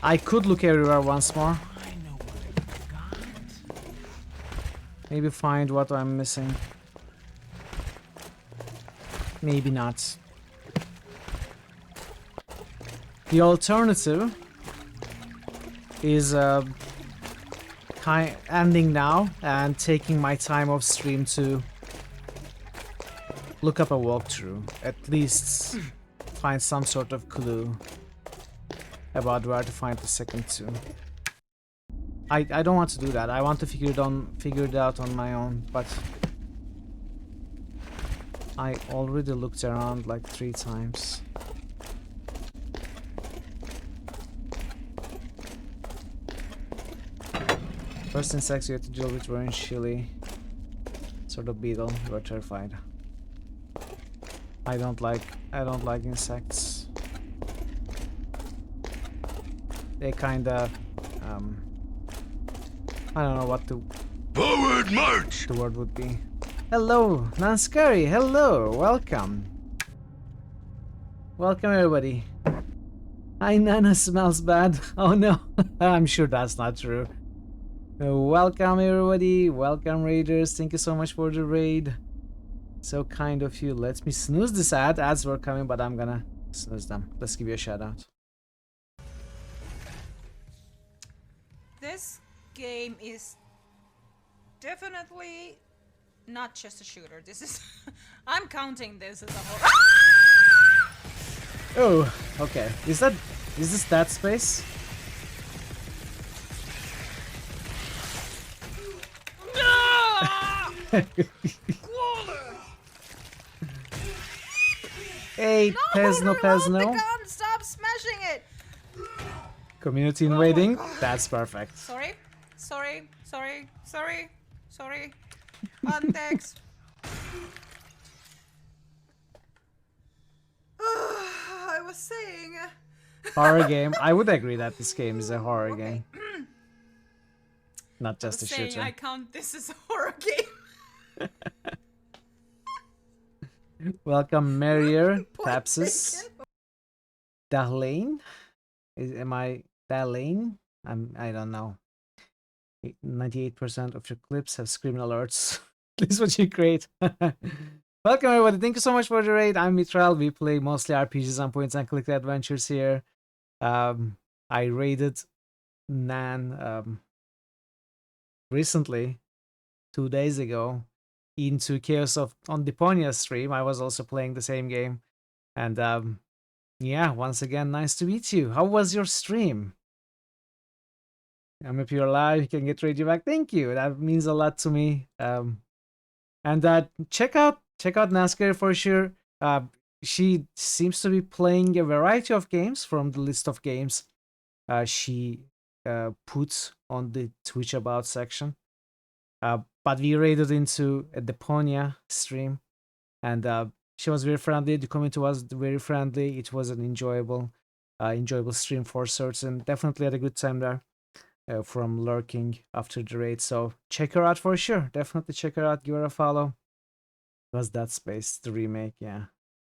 I could look everywhere once more. Maybe find what I'm missing. maybe not. The alternative is ending now and taking my time off stream to look up a walkthrough. At least find some sort of clue about where to find the second two. I don't want to do that. I want to figure it out on my own, but I already looked around like 3 times. First insects you had to deal with were in Chile. Sort of beetle. You were terrified. I don't like insects. They kinda I don't know what the forward march. The word would be. Hello, Nanscary. Hello, welcome. Welcome everybody. Hi, Nana smells bad. Oh no, I'm sure that's not true. Welcome everybody. Welcome raiders. Thank you so much for the raid. So kind of you. Let me snooze this ad. Ads were coming, but I'm gonna snooze them. Let's give you a shout out. This game is definitely not just a shooter. This is I'm counting this as a whole. Oh, okay. Is this Dead Space? Hey, no, Pesno. Stop smashing it. Community invading. That's perfect. Sorry. Context. I was saying. Horror game. I would agree that this game is a horror game. Not just a shooter. I count this as a horror game. Welcome, Merrier, Tapsis, Dahlane. Am I Dahlane? I don't know. 98% of your clips have screaming alerts. This is what you create. Welcome, everybody. Thank you so much for the raid. I'm Mitral. We play mostly RPGs and point and click adventures here. I raided Nan recently, 2 days ago, into Chaos on Deponia stream. I was also playing the same game. And yeah, once again, nice to meet you. How was your stream? If you're live, you can get radio back. Thank you. That means a lot to me. And check out NASCAR for sure. She seems to be playing a variety of games from the list of games she puts on the Twitch About section. But we raided into a Deponia stream, and she was very friendly. The community was very friendly. It was an enjoyable stream for certain. Definitely had a good time there from lurking after the raid. So check her out for sure. Definitely check her out. Give her a follow. It was Dead Space, the remake, yeah.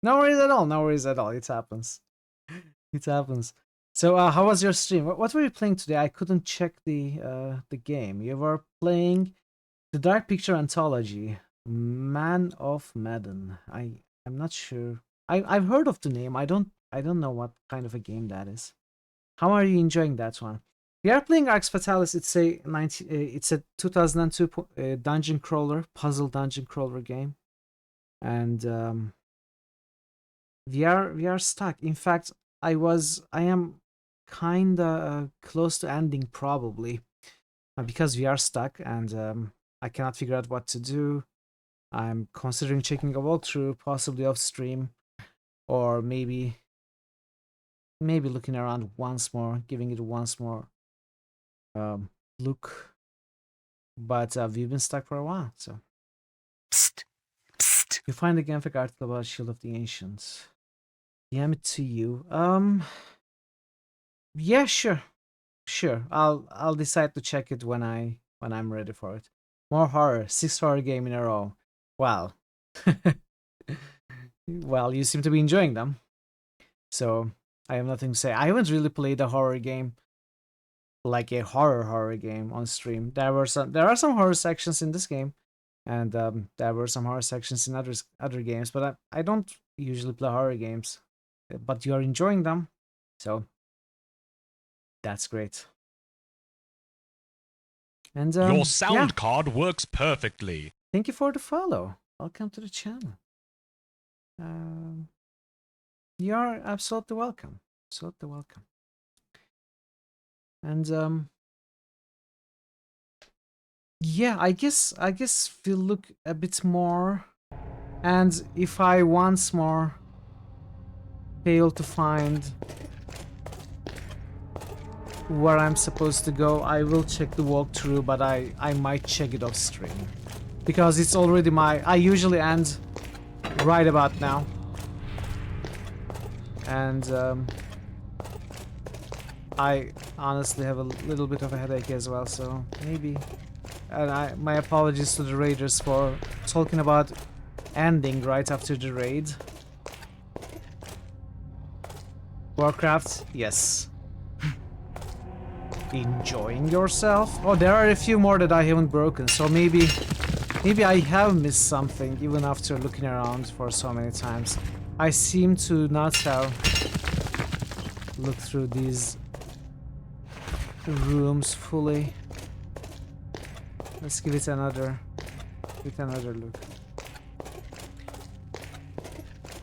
No worries at all. No worries at all. It happens. It happens. So how was your stream? What were you playing today? I couldn't check the game. You were playing the Dark Picture Anthology, Man of Medan. I'm not sure. I've heard of the name. I don't know what kind of a game that is. How are you enjoying that one? We are playing Arx Fatalis. It's a 2002 dungeon crawler, puzzle dungeon crawler game, and we are stuck. In fact, I am kinda close to ending probably because we are stuck, and I cannot figure out what to do. I'm considering checking a walkthrough, possibly off stream, or maybe looking around once more, giving it once more look. But we've been stuck for a while, so. Psst, psst. You find the Genfic article about Shield of the Ancients. DM it to you. Yeah, sure. I'll decide to check it when I'm ready for it. More horror, 6 horror game in a row. Wow. Well, you seem to be enjoying them. So I have nothing to say. I haven't really played a horror game, like a horror game on stream. There are some horror sections in this game, And there were some horror sections in other games, but I don't usually play horror games. But you're enjoying them, so that's great. And your sound card works perfectly. Thank you for the follow. Welcome to the channel. You're absolutely welcome. Absolutely welcome. And yeah, I guess we'll look a bit more, and if I once more fail to find where I'm supposed to go, I will check the walkthrough, but I might check it off stream, because it's already I usually end right about now, and I honestly have a little bit of a headache as well, so maybe. And my apologies to the raiders for talking about ending right after the raid. Warcraft, yes. Enjoying yourself? Oh, there are a few more that I haven't broken, so maybe I have missed something even after looking around for so many times. I seem to not have looked through these rooms fully. Let's give it another look.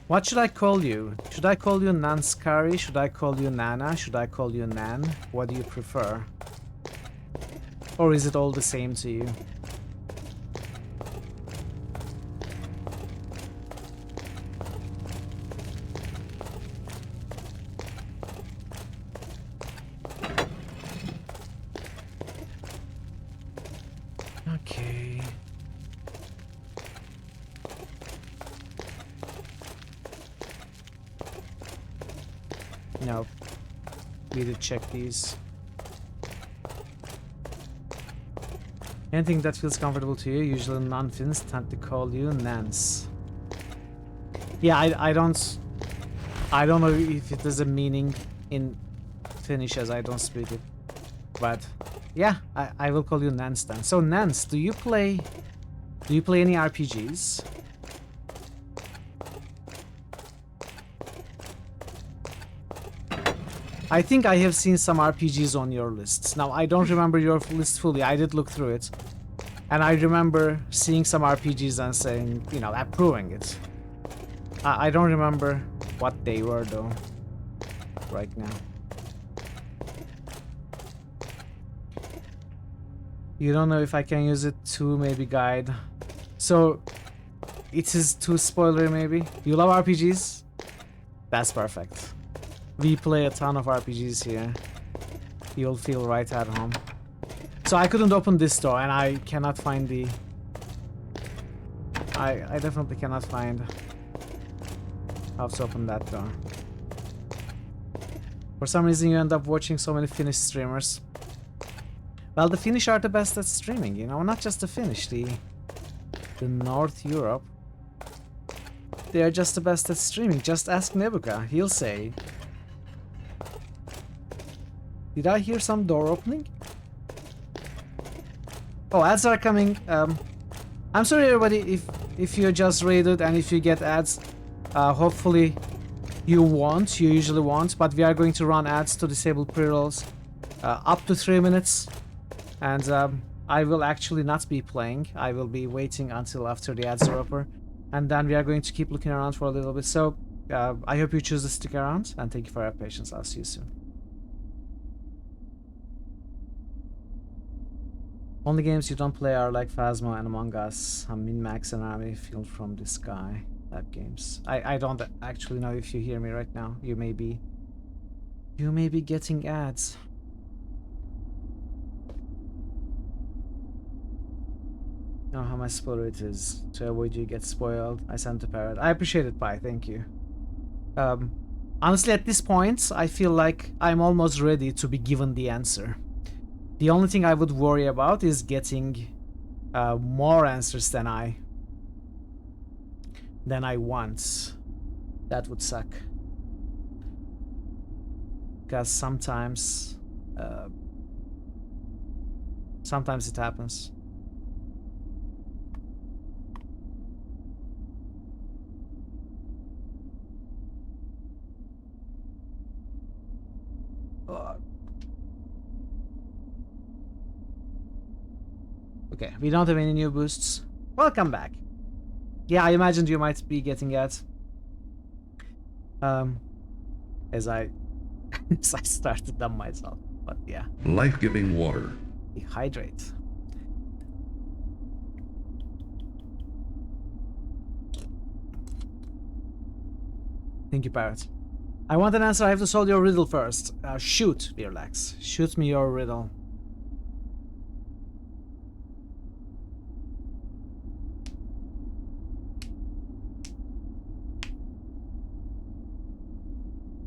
What should I call you? Should I call you Nanskari? Should I call you Nana? Should I call you Nan? What do you prefer? Or is it all the same to you? Okay. No. We did check these. Anything that feels comfortable to you, usually non-Finns tend to call you Nance. Yeah, I don't know if it has a meaning in Finnish, as I don't speak it. But yeah, I will call you Nance then. So Nance, do you play any RPGs? I think I have seen some RPGs on your lists. Now, I don't remember your list fully. I did look through it. And I remember seeing some RPGs and saying, you know, approving it. I don't remember what they were, though, right now. You don't know if I can use it to maybe guide. So, it is too spoilery, maybe? You love RPGs? That's perfect. We play a ton of RPGs here. You'll feel right at home. So I couldn't open this door, and I cannot find the... I definitely cannot find how to open that door. For some reason you end up watching so many Finnish streamers. Well, the Finnish are the best at streaming, you know, not just the Finnish, the North Europe. They are just the best at streaming. Just ask Nebuka, he'll say. Did I hear some door opening? Oh, ads are coming. I'm sorry everybody if you just raided and if you get ads. Hopefully you won't, you usually won't, but we are going to run ads to disable pre-rolls up to 3 minutes. And I will actually not be playing. I will be waiting until after the ads are over. And then we are going to keep looking around for a little bit. So I hope you choose to stick around, and thank you for your patience. I'll see you soon. Only games you don't play are like Phasmo and Among Us, Min-Max and Army filmed from the sky type games. I don't actually know if you hear me right now. You may be getting ads. Know how much spoiler it is. To avoid you get spoiled, I sent to Parrot. I appreciate it, Pi. Thank you. Honestly, at this point, I feel like I'm almost ready to be given the answer. The only thing I would worry about is getting more answers than I want. That would suck. Because sometimes it happens. Okay, we don't have any new boosts. Welcome back. Yeah, I imagined you might be getting at. As I as I started them myself, but yeah. Life-giving water. Dehydrate. Thank you, Parrot. I want an answer. I have to solve your riddle first. Shoot, Virlax. Shoot me your riddle.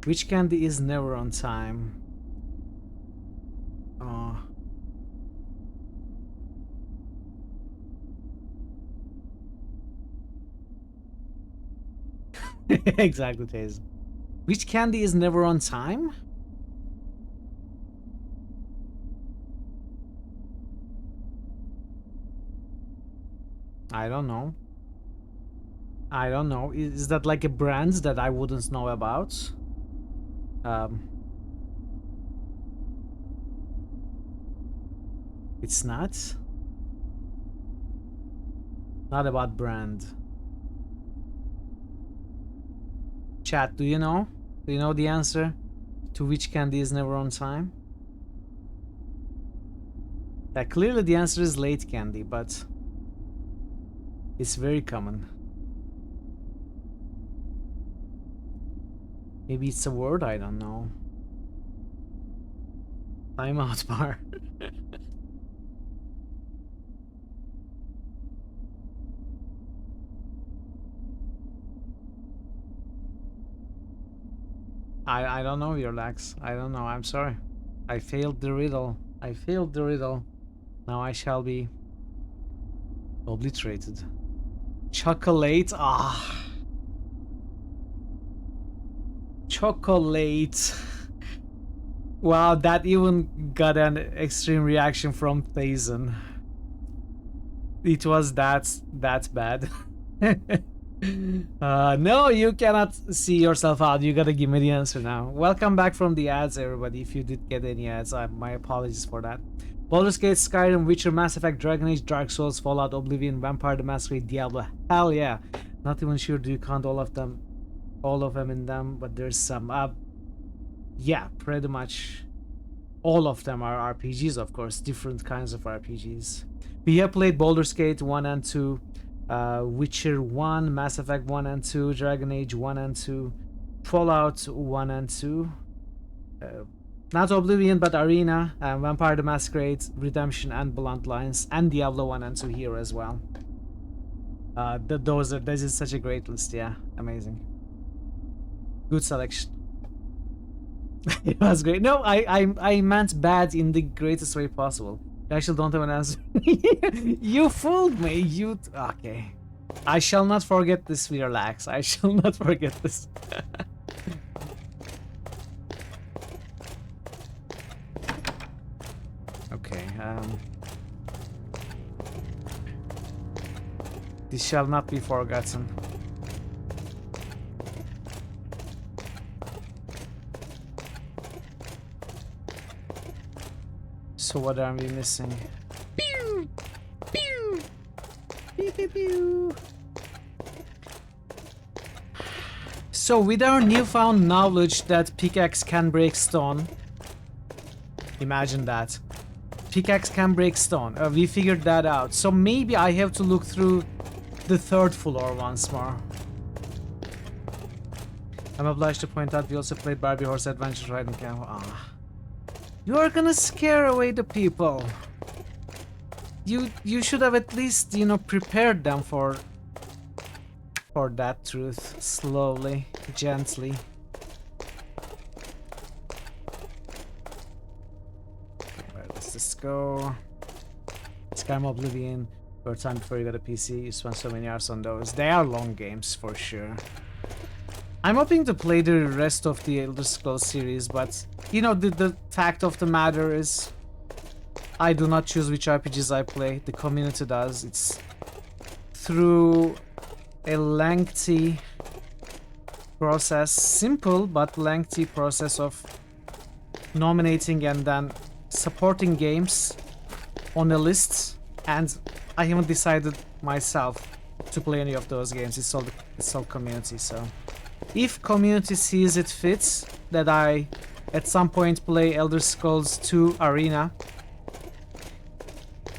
Which candy is never on time? Oh. Exactly, Taze. Which candy is never on time? I don't know. I don't know. Is that like a brand that I wouldn't know about? It's not about brand. Chat, do you know? Do you know the answer to which candy is never on time? Clearly the answer is late candy, but it's very common. Maybe it's a word, I don't know. Timeout bar. I don't know, Virlax. I don't know. I'm sorry. I failed the riddle. I failed the riddle. Now I shall be obliterated. Chocolate. Ah. Chocolate. Wow, that even got an extreme reaction from Thazen. It was that bad. No, you cannot see yourself out. You gotta give me the answer now. Welcome back from the ads, everybody. If you did get any ads, my apologies for that. Baldur's Gate, Skyrim, Witcher, Mass Effect, Dragon Age, Dark Souls, Fallout, Oblivion, Vampire the Masquerade, Diablo. Hell yeah. Not even sure do you count all of them in them, but there's some. Yeah, pretty much all of them are RPGs, of course, different kinds of RPGs. We have played Baldur's Gate 1 and 2, Witcher 1, Mass Effect 1 and 2, Dragon Age 1 and 2, Fallout 1 and 2, not Oblivion but Arena, Vampire the Masquerade, Redemption and Bloodlines, and Diablo 1 and 2 here as well. This is such a great list, yeah, amazing. Good selection. It was great. No, I meant bad in the greatest way possible. I actually don't have an answer. You fooled me. Okay. I shall not forget this, Virlax. I shall not forget this. Okay. This shall not be forgotten. So what are we missing? Pew! Pew! Pew, pew, pew. So with our newfound knowledge that pickaxe can break stone, imagine that. Pickaxe can break stone. We figured that out. So maybe I have to look through the third floor once more. I'm obliged to point out we also played Barbie Horse Adventure Riding Camp. You are gonna scare away the people. You should have at least, you know, prepared them for that truth. Slowly, gently. Where does this go? Skyrim, Oblivion. Your time before you got a PC. You spent so many hours on those. They are long games for sure. I'm hoping to play the rest of the Elder Scrolls series, but you know, the fact of the matter is I do not choose which RPGs I play. The community does. It's through a lengthy process, simple but lengthy process of nominating and then supporting games on a list And I haven't decided myself to play any of those games. It's all community, so if community sees it fits that I at some point play Elder Scrolls 2 Arena,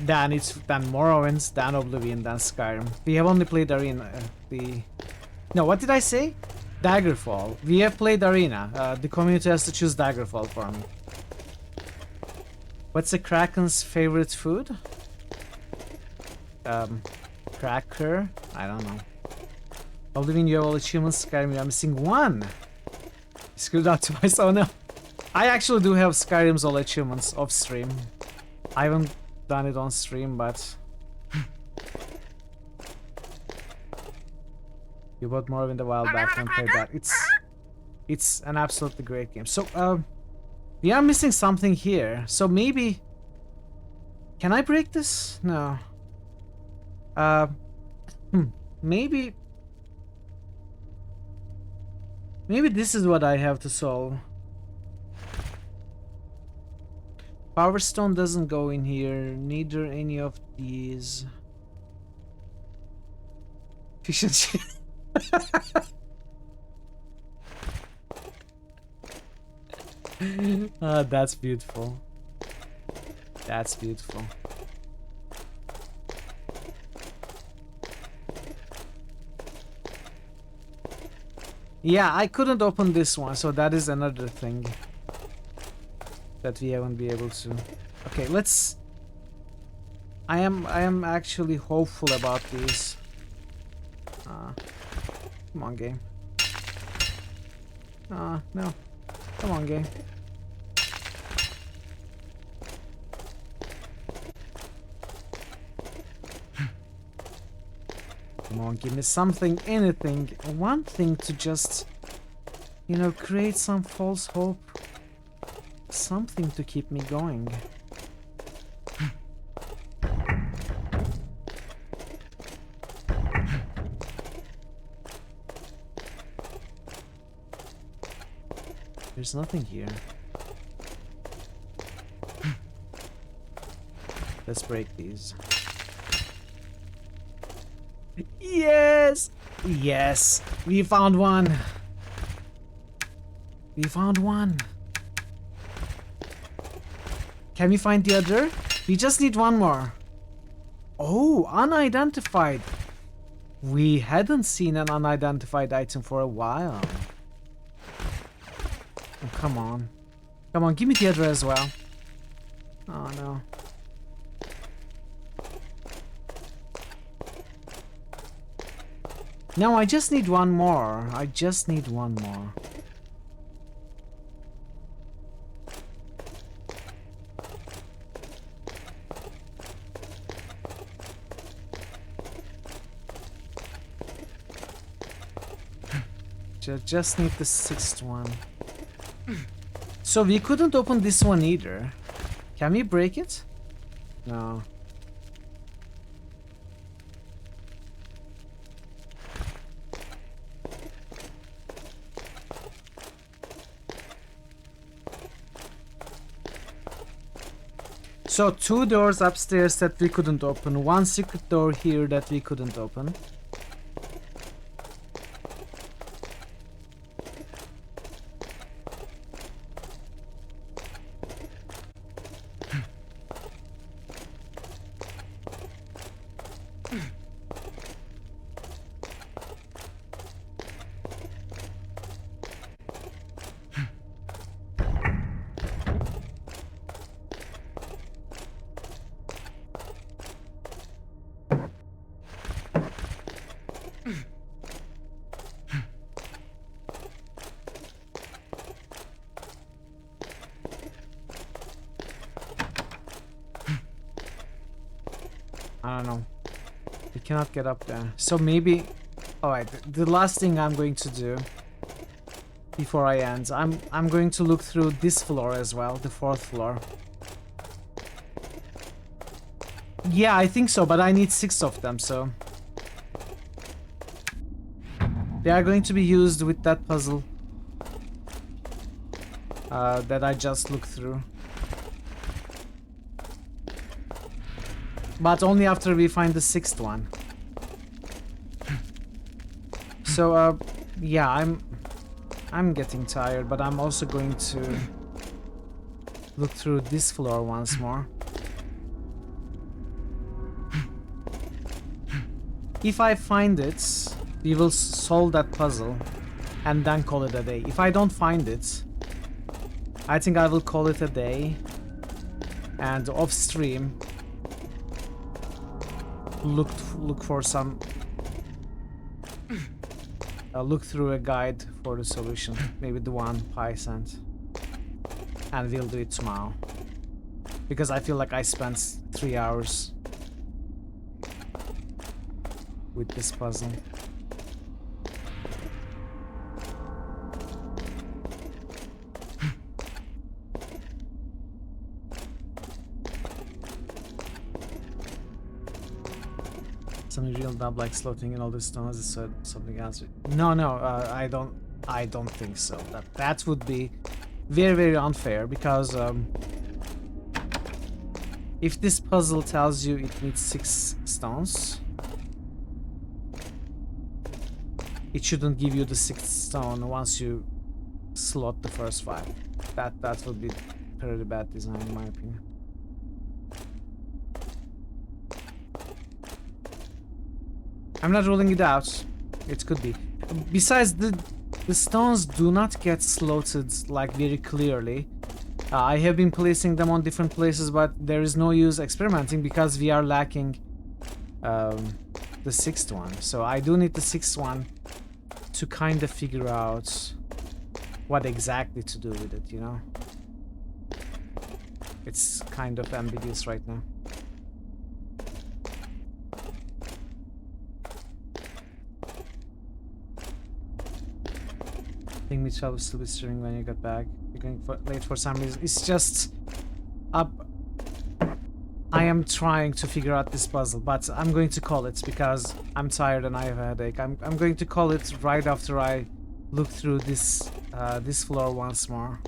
then it's then Morrowind, then Oblivion, then Skyrim. We have only played Arena. No, what did I say? Daggerfall. We have played Arena. The community has to choose Daggerfall for me. What's the Kraken's favorite food? Cracker? I don't know. Oblivion, you have all achievements. Skyrim, I'm missing one. Screwed out to myself. No. I actually do have Skyrim's all achievements off stream. I haven't done it on stream, but you bought Morrowind a while back and played that. It's an absolutely great game. So we are missing something here. So maybe can I break this? No. Maybe this is what I have to solve. Power Stone doesn't go in here, neither any of these. Efficiency. That's beautiful. That's beautiful. Yeah, I couldn't open this one, so that is another thing that we haven't been able to. Okay, let's. I am actually hopeful about these. Come on, game. No. Come on, game. Come on, give me something, anything, one thing to just, you know, create some false hope. Something to keep me going. There's nothing here. Let's break these. Yes! Yes! We found one! We found one! Can we find the other? We just need one more. Oh, unidentified! We hadn't seen an unidentified item for a while. Oh, come on. Come on, give me the other as well. Oh no. No, I just need one more. I just need one more. Just need the sixth one. So we couldn't open this one either. Can we break it? No. So 2 doors upstairs that we couldn't open, 1 secret door here that we couldn't open. I don't know. We cannot get up there. So maybe... Alright, the last thing I'm going to do before I end, I'm going to look through this floor as well, the 4th floor. Yeah, I think so, but I need 6 of them, so... They are going to be used with that puzzle that I just looked through. But only after we find the 6th one. So, yeah, I'm getting tired, but I'm also going to look through this floor once more. If I find it, we will solve that puzzle and then call it a day. If I don't find it, I think I will call it a day, and off stream look for some look through a guide for the solution, maybe the one Pi sent, and we'll do it tomorrow, because I feel like I spent 3 hours with this puzzle. Some real dub like slotting in all the stones is something else. No, I don't think so. That would be very, very unfair, because if this puzzle tells you it needs 6 stones, it shouldn't give you the 6th stone once you slot the first 5. That would be pretty bad design in my opinion. I'm not ruling it out. It could be. Besides, the stones do not get slotted like very clearly. I have been placing them on different places, but there is no use experimenting because we are lacking the 6th one. So I do need the 6th one to kind of figure out what exactly to do with it, you know? It's kind of ambiguous right now. I think Mitchell will still be streaming when you get back. You're going late for some reason. It's just I am trying to figure out this puzzle, but I'm going to call it because I'm tired and I have a headache. I'm going to call it right after I look through this this floor once more,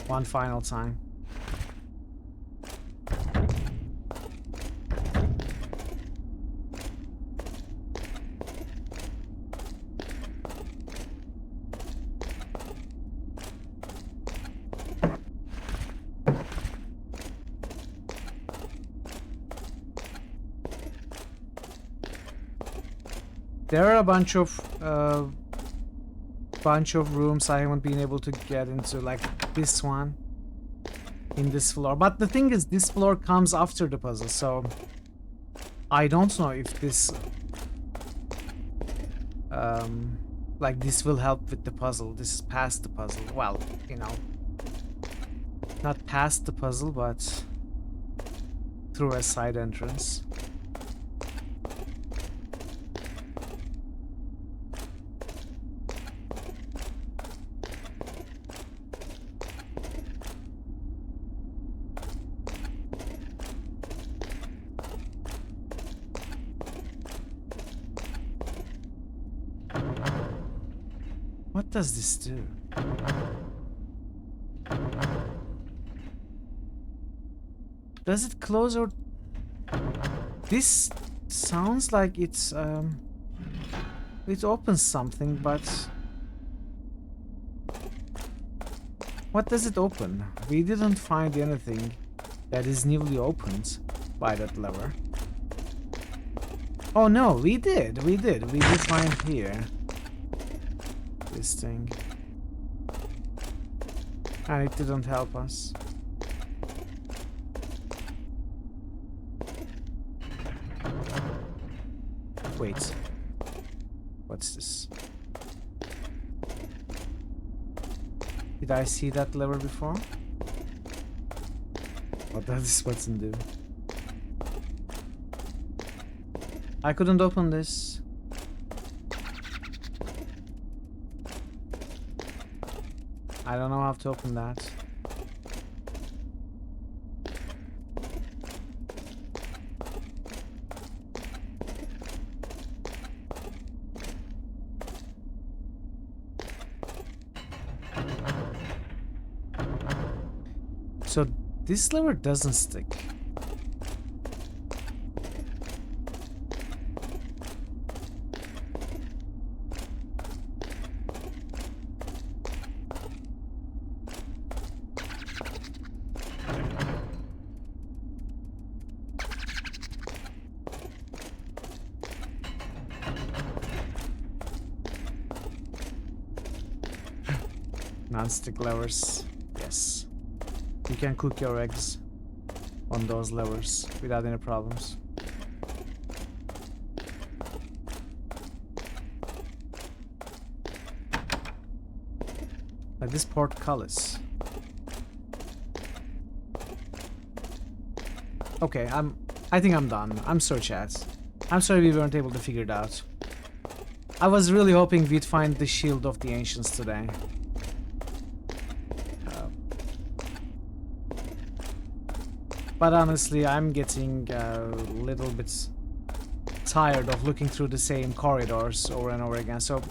one final time. There are a bunch of rooms I haven't been able to get into, like this one in this floor. But the thing is, this floor comes after the puzzle, so I don't know if this like this will help with the puzzle. This is past the puzzle. Well, you know, not past the puzzle, but through a side entrance. What does this do? Does it close or... This sounds like it's it opens something, but what does it open? We didn't find anything that is newly opened by that lever. Oh no, we did find here this thing, and it didn't help us. Wait, what's this? Did I see that lever before? What does this button do? I couldn't open this. I don't know how to open that. So this lever doesn't stick. Non-stick levers. Yes. You can cook your eggs on those levers without any problems. Like this portcullis. Okay, I think I'm done. I'm sorry, chat. I'm sorry we weren't able to figure it out. I was really hoping we'd find the Shield of the Ancients today. But honestly, I'm getting a little bit tired of looking through the same corridors over and over again, so...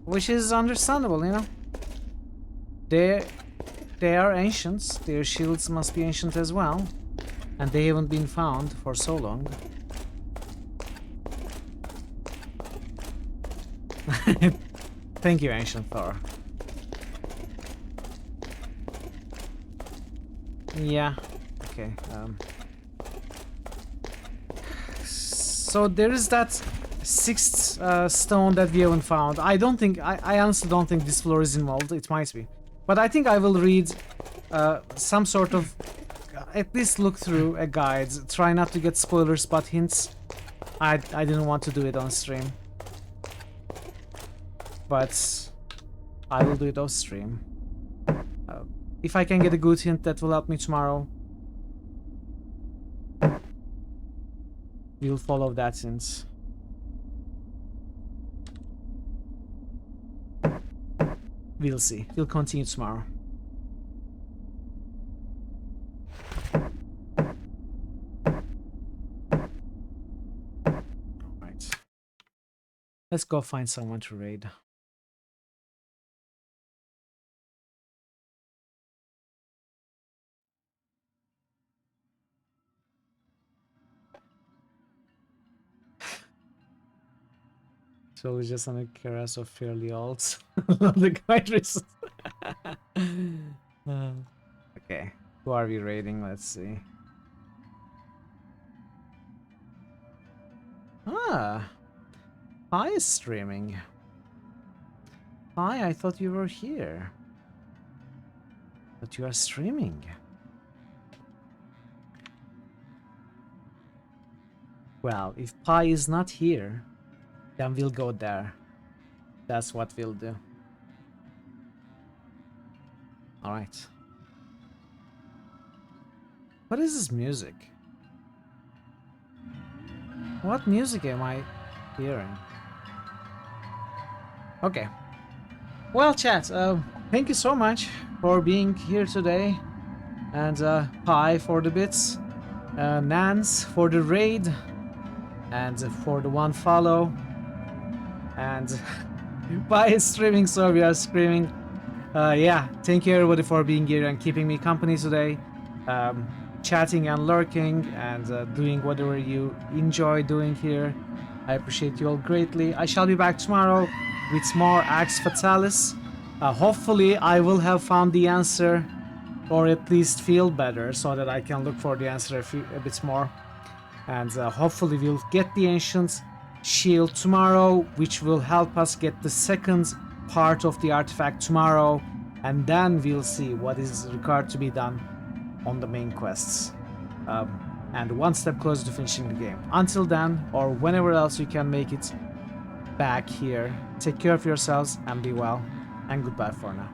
Which is understandable, you know? They are ancients, their shields must be ancient as well. And they haven't been found for so long. Thank you, Ancient Thor. Yeah, okay. So there is that sixth stone that we haven't found. I honestly don't think this floor is involved. It might be. But I think I will read some sort of... At least look through a guide. Try not to get spoilers, but hints. I didn't want to do it on stream. But I will do it off stream. If I can get a good hint that will help me tomorrow, we'll follow that hint. We'll see. We'll continue tomorrow. Alright. Let's go find someone to raid. So it's just on a Keras of fairly old. The guide reasons. Okay, who are we raiding? Let's see. Ah, Hi is streaming. Hi, I thought you were here. But you are streaming. Well, if Pi is not here, then we'll go there. That's what we'll do. Alright. What is this music? What music am I hearing? Okay. Well, chat, thank you so much for being here today. And Pi for the bits. Nance for the raid. And for the one follow. And Pi is streaming, so we are screaming. Yeah, thank you everybody for being here and keeping me company today. Chatting and lurking and doing whatever you enjoy doing here. I appreciate you all greatly. I shall be back tomorrow with more Arx Fatalis. Hopefully I will have found the answer, or at least feel better, so that I can look for the answer a bit more. And hopefully we'll get the Ancient Shield tomorrow, which will help us get the second part of the artifact tomorrow, and then we'll see what is required to be done on the main quests. And one step closer to finishing the game. Until then, or whenever else you can make it back here, take care of yourselves and be well, and goodbye for now.